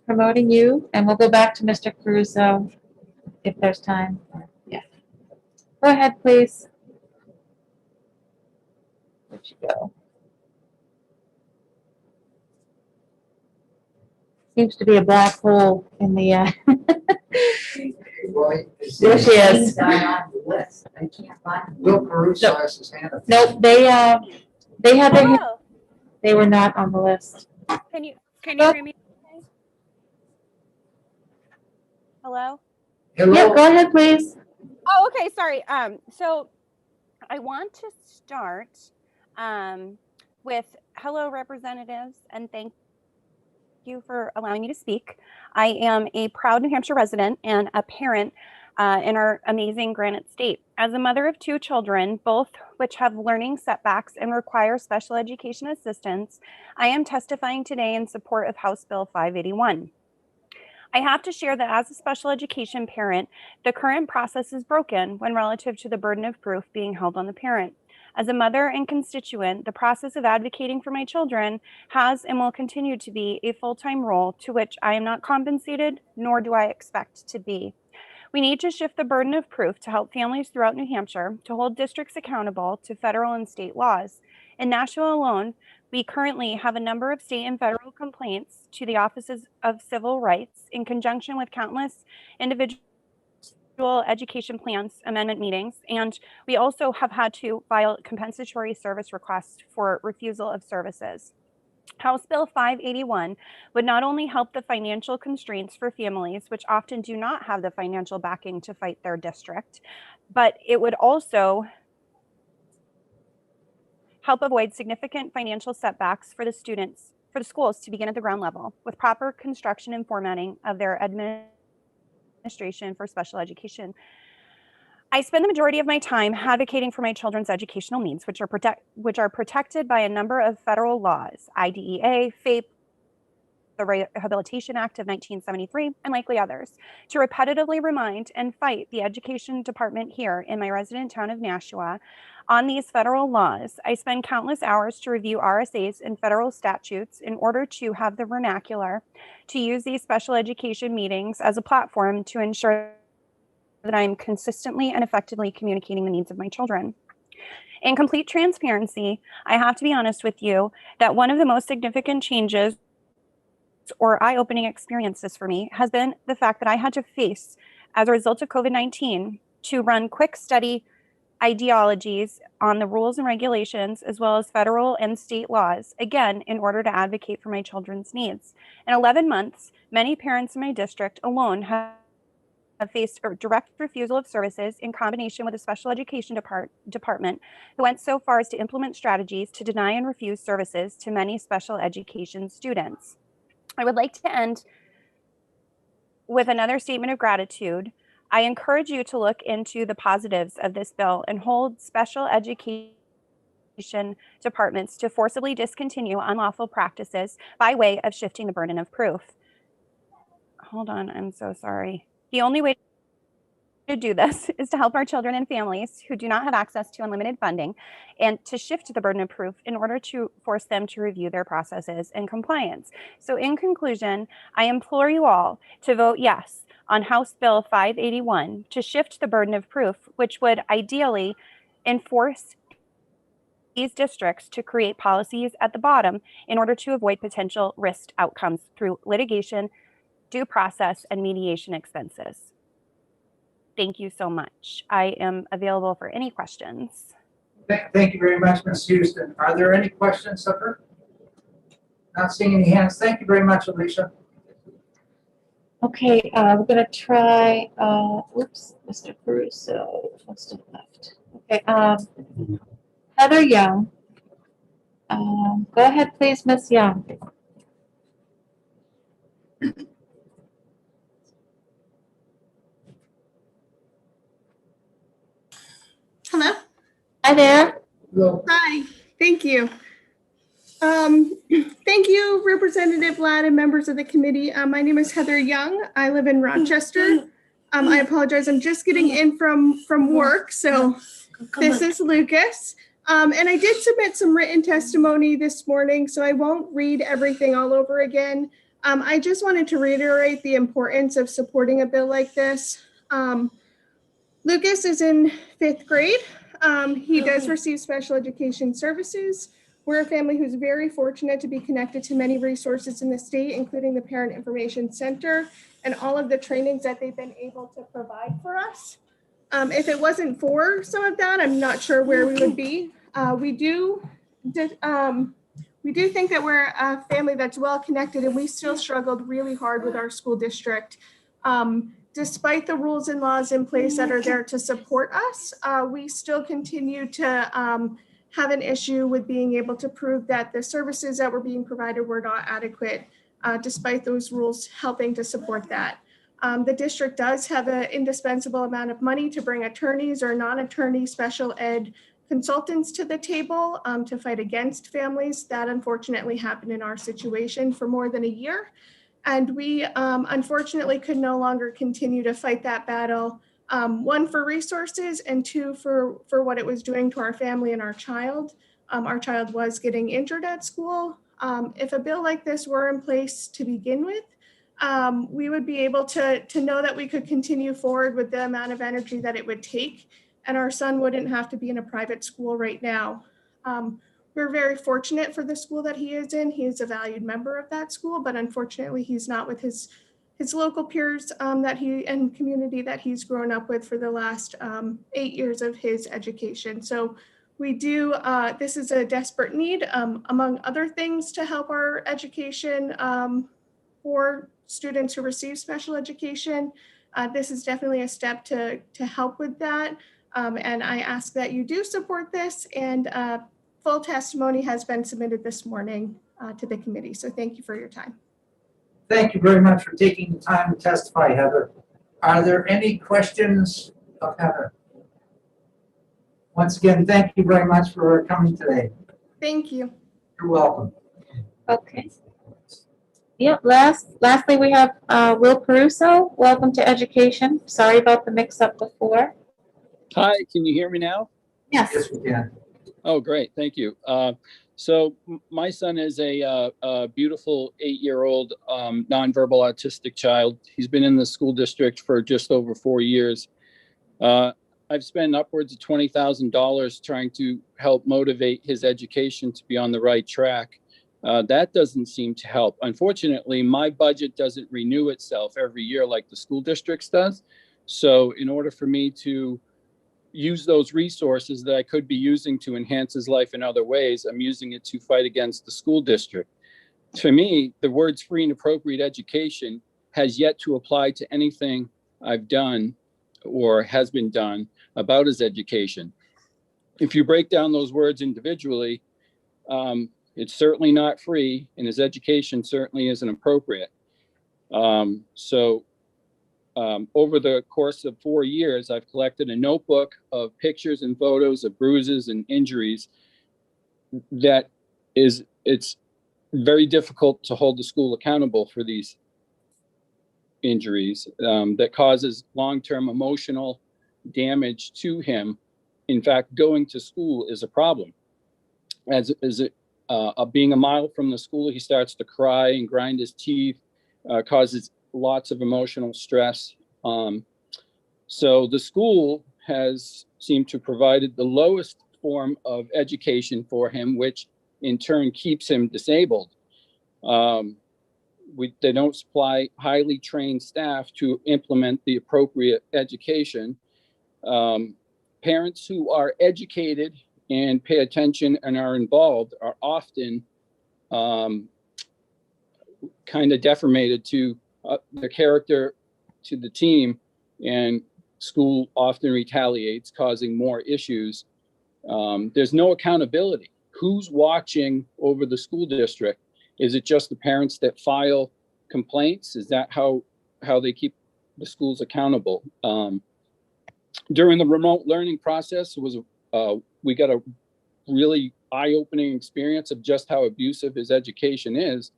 promoting you, and we'll go back to Mr. Caruso if there's time. Yeah. Go ahead, please. Where'd you go? Seems to be a black hole in the, there she is. Will Caruso has his hand up. Nope, they had their, they were not on the list. Can you hear me? Okay? Hello? Yeah, go ahead, please. Oh, okay, sorry. So I want to start with hello representatives, and thank you for allowing me to speak. I am a proud New Hampshire resident and a parent in our amazing Granite State. As a mother of 2 children, both which have learning setbacks and require special education assistance, I am testifying today in support of House Bill 581. I have to share that as a special education parent, the current process is broken when relative to the burden of proof being held on the parent. As a mother and constituent, the process of advocating for my children has and will continue to be a full-time role to which I am not compensated, nor do I expect to be. We need to shift the burden of proof to help families throughout New Hampshire to hold districts accountable to federal and state laws. In Nashua alone, we currently have a number of state and federal complaints to the Offices of Civil Rights in conjunction with countless individual education plans amendment meetings, and we also have had to file compensatory service requests for refusal of services. House Bill 581 would not only help the financial constraints for families, which often do not have the financial backing to fight their district, but it would also help avoid significant financial setbacks for the schools to begin at the ground level with proper construction and formatting of their administration for special education. I spend the majority of my time advocating for my children's educational needs, which are protected by a number of federal laws, IDEA, FAPE, the Rehabilitation Act of 1973, and likely others, to repetitively remind and fight the education department here in my resident town of Nashua on these federal laws. I spend countless hours to review RSAs and federal statutes in order to have the vernacular to use these special education meetings as a platform to ensure that I am consistently and effectively communicating the needs of my children. In complete transparency, I have to be honest with you that one of the most significant changes or eye-opening experiences for me has been the fact that I had to face, as a result of COVID-19, to run quick study ideologies on the rules and regulations, as well as federal and state laws, again, in order to advocate for my children's needs. In 11 months, many parents in my district alone have faced a direct refusal of services in combination with a special education department who went so far as to implement strategies to deny and refuse services to many special education students. I would like to end with another statement of gratitude. I encourage you to look into the positives of this bill and hold special education departments to forcibly discontinue unlawful practices by way of shifting the burden of proof. Hold on, I'm so sorry. The only way to do this is to help our children and families who do not have access to unlimited funding and to shift the burden of proof in order to force them to review their processes and compliance. So in conclusion, I implore you all to vote yes on House Bill 581 to shift the burden of proof, which would ideally enforce these districts to create policies at the bottom in order to avoid potential risk outcomes through litigation, due process, and mediation expenses. Thank you so much. I am available for any questions. Thank you very much, Ms. Houston. Are there any questions of her? Not seeing any hands. Thank you very much, Alicia. Okay, we're gonna try, whoops, Mr. Caruso must have left. Okay, Heather Young. Go ahead, please, Ms. Young. Hello. Hi there. Hello. Hi, thank you. Thank you, Representative Ladd and members of the committee. My name is Heather Young. I live in Rochester. I apologize, I'm just getting in from work, so this is Lucas. And I did submit some written testimony this morning, so I won't read everything all over again. I just wanted to reiterate the importance of supporting a bill like this. Lucas is in 5th grade. He does receive special education services. We're a family who's very fortunate to be connected to many resources in the state, including the Parent Information Center and all of the trainings that they've been able to provide for us. If it wasn't for some of that, I'm not sure where we would be. We do think that we're a family that's well connected, and we still struggled really hard with our school district. Despite the rules and laws in place that are there to support us, we still continue to have an issue with being able to prove that the services that were being provided were not adequate, despite those rules helping to support that. The district does have an indispensable amount of money to bring attorneys or non-attorney special ed consultants to the table to fight against families. That unfortunately happened in our situation for more than a year. And we unfortunately could no longer continue to fight that battle, one, for resources, and two, for what it was doing to our family and our child. Our child was getting injured at school. If a bill like this were in place to begin with, we would be able to know that we could continue forward with the amount of energy that it would take, and our son wouldn't have to be in a private school right now. We're very fortunate for the school that he is in. He is a valued member of that school, but unfortunately he's not with his local peers and community that he's grown up with for the last 8 years of his education. So we do, this is a desperate need, among other things, to help our education for students who receive special education. This is definitely a step to help with that. And I ask that you do support this, and full testimony has been submitted this morning to the committee. So thank you for your time. Thank you very much for taking the time to testify, Heather. Are there any questions of Heather? Once again, thank you very much for coming today. Thank you. You're welcome. Okay. Yep, lastly, we have Will Caruso. Welcome to education. Sorry about the mix-up before. Hi, can you hear me now? Yes. Yes, we can. Oh, great, thank you. My son is a beautiful 8-year-old nonverbal autistic child. He's been in the school district for just over 4 years. I've spent upwards of $20,000 trying to help motivate his education to be on the right track. That doesn't seem to help. Unfortunately, my budget doesn't renew itself every year like the school district's does. So in order for me to use those resources that I could be using to enhance his life in other ways, I'm using it to fight against the school district. To me, the words free and appropriate education has yet to apply to anything I've done or has been done about his education. If you break down those words individually, it's certainly not free, and his education certainly isn't appropriate. Over the course of 4 years, I've collected a notebook of pictures and photos of bruises and injuries it's very difficult to hold the school accountable for these injuries that causes long-term emotional damage to him. In fact, going to school is a problem. Being a mile from the school, he starts to cry and grind his teeth, causes lots of emotional stress. So the school has seemed to provide the lowest form of education for him, which in turn keeps him disabled. They don't supply highly trained staff to implement the appropriate education. Parents who are educated and pay attention and are involved are often kind of deformated to the character to the team, and school often retaliates, causing more issues. There's no accountability. Who's watching over the school district? Is it just the parents that file complaints? Is that how they keep the schools accountable? During the remote learning process, we got a really eye-opening experience of just how abusive his education is.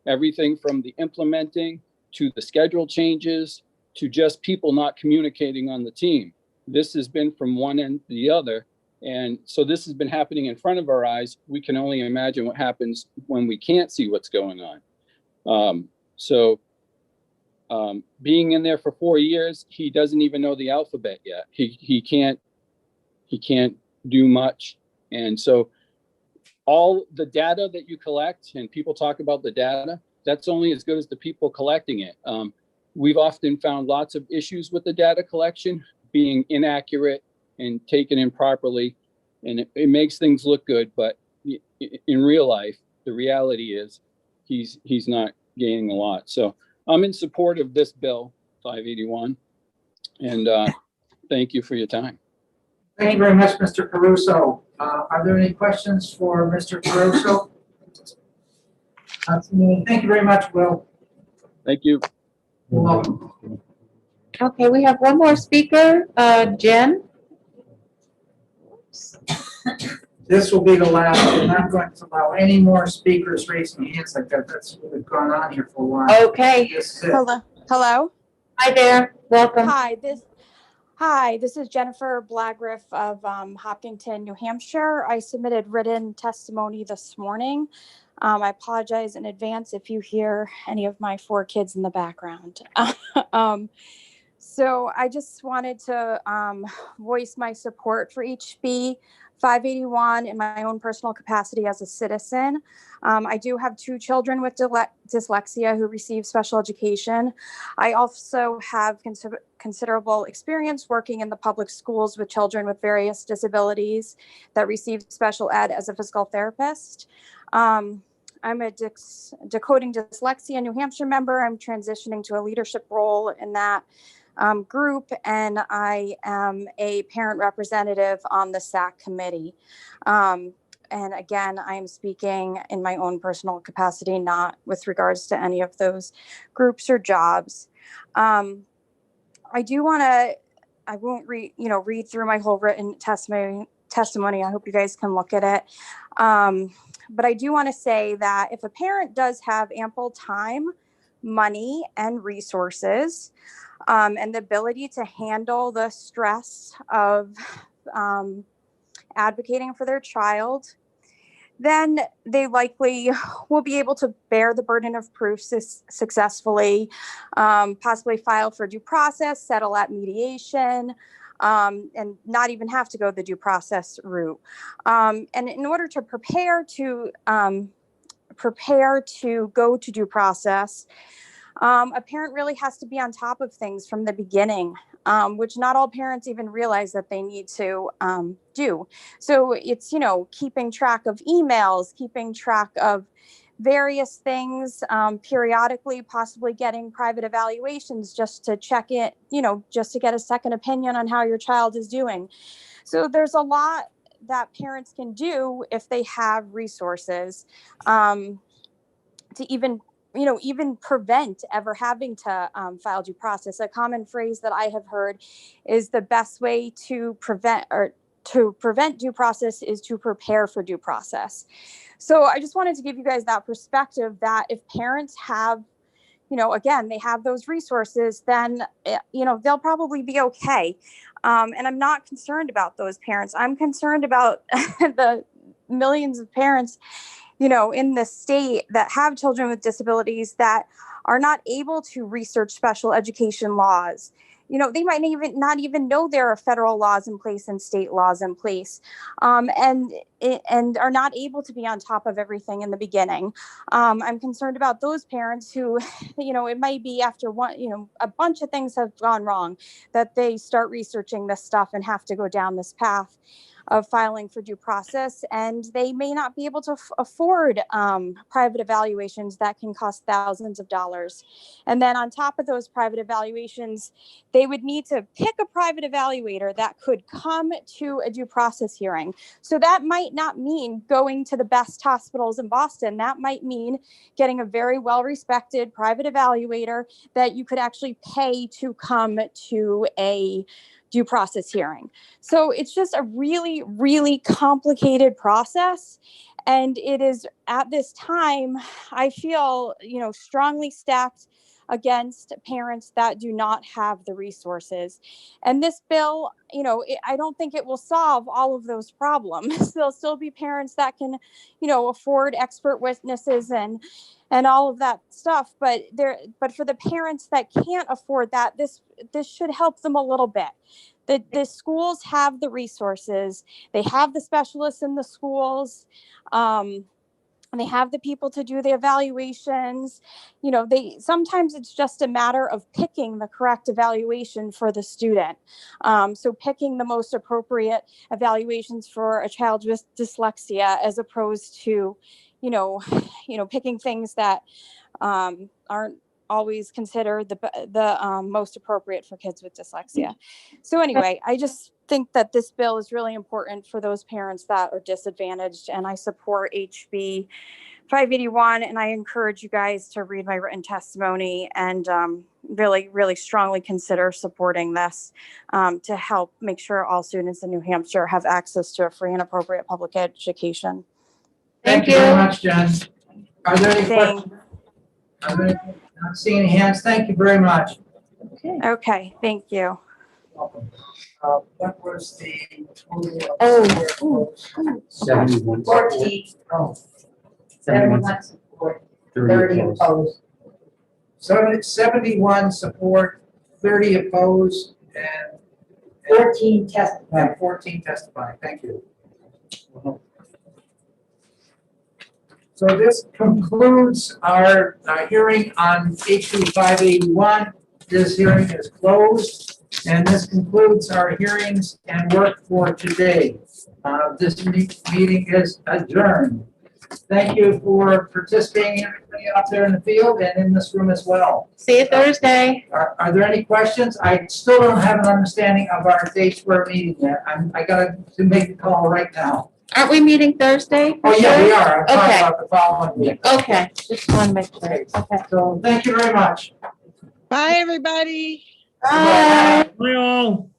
Everything from the implementing to the schedule changes to just people not communicating on the team. This has been from one end to the other. And so this has been happening in front of our eyes. We can only imagine what happens when we can't see what's going on. Being in there for 4 years, he doesn't even know the alphabet yet. He can't do much. And so all the data that you collect, and people talk about the data, that's only as good as the people collecting it. We've often found lots of issues with the data collection being inaccurate and taken improperly, and it makes things look good, but in real life, the reality is he's not gaining a lot. So I'm in support of this bill, 581, and thank you for your time. Thank you very much, Mr. Caruso. Are there any questions for Mr. Caruso? Thank you very much, Will. Thank you. You're welcome. Okay, we have one more speaker, Jen. This will be the last. We're not going to allow any more speakers raising hands like that. That's what we've gone on here for a while. Okay. This is it. Hello. Hi there. Welcome. Hi, this is Jennifer Blagriff of Hopkinton, New Hampshire. I submitted written testimony this morning. I apologize in advance if you hear any of my 4 kids in the background. So I just wanted to voice my support for HB 581 in my own personal capacity as a citizen. I do have 2 children with dyslexia who receive special education. I also have considerable experience working in the public schools with children with various disabilities that receive special ed as a physical therapist. I'm a Decoding Dyslexia New Hampshire member. I'm transitioning to a leadership role in that group, and I am a parent representative on the SAC committee. And again, I'm speaking in my own personal capacity, not with regards to any of those groups or jobs. I do want to, I won't read through my whole written testimony. I hope you guys can look at it. But I do want to say that if a parent does have ample time, money, and resources, and the ability to handle the stress of advocating for their child, then they likely will be able to bear the burden of proof successfully, possibly file for due process, settle at mediation, and not even have to go the due process route. And in order to prepare to go to due process, a parent really has to be on top of things from the beginning, which not all parents even realize that they need to do. So it's, keeping track of emails, keeping track of various things, periodically, possibly getting private evaluations just to check it, just to get a second opinion on how your child is doing. So there's a lot that parents can do if they have resources to even prevent ever having to file due process. A common phrase that I have heard is the best way to prevent due process is to prepare for due process. So I just wanted to give you guys that perspective that if parents have, again, they have those resources, then, they'll probably be okay. And I'm not concerned about those parents. I'm concerned about the millions of parents in the state that have children with disabilities that are not able to research special education laws. They might not even know there are federal laws in place and state laws in place, and are not able to be on top of everything in the beginning. I'm concerned about those parents who, it might be after a bunch of things have gone wrong that they start researching this stuff and have to go down this path of filing for due process, and they may not be able to afford private evaluations that can cost thousands of dollars. And then on top of those private evaluations, they would need to pick a private evaluator that could come to a due process hearing. So that might not mean going to the best hospitals in Boston. That might mean getting a very well-respected private evaluator that you could actually pay to come to a due process hearing. So it's just a really, really complicated process. And it is at this time, I feel, strongly stacked against parents that do not have the resources. And this bill, I don't think it will solve all of those problems. There'll still be parents that can, afford expert witnesses and all of that stuff. But for the parents that can't afford that, this should help them a little bit. The schools have the resources. They have the specialists in the schools. And they have the people to do the evaluations. Sometimes it's just a matter of picking the correct evaluation for the student. So picking the most appropriate evaluations for a child with dyslexia, as opposed to, picking things that aren't always considered the most appropriate for kids with dyslexia. So anyway, I just think that this bill is really important for those parents that are disadvantaged, and I support HB 581, and I encourage you guys to read my written testimony and really, really strongly consider supporting this to help make sure all students in New Hampshire have access to a free and appropriate public education. Thank you very much, Jen. Are there any Thank- questions? Are there any- Not seeing any hands. Thank you very much. Okay, thank you. Welcome. What was the total? Oh. 71. 14. Oh, 71. support, 30 opposed. 71 support, 30 opposed, and 14 testified. 14 testifying. Thank you. So this concludes our hearing on HB 581. This hearing is closed, and this concludes our hearings and work for today. This meeting is adjourned. Thank you for participating, everybody out there in the field and in this room as well. See you Thursday. Are there any questions? I still don't have an understanding of our dates for our meeting yet. I gotta to make the call right now. Aren't we meeting Thursday? Oh, yeah, we are. I'm talking Okay. about the following week. Okay, just want to make sure. Okay. So thank you very much. Bye, everybody. Bye. Bye all.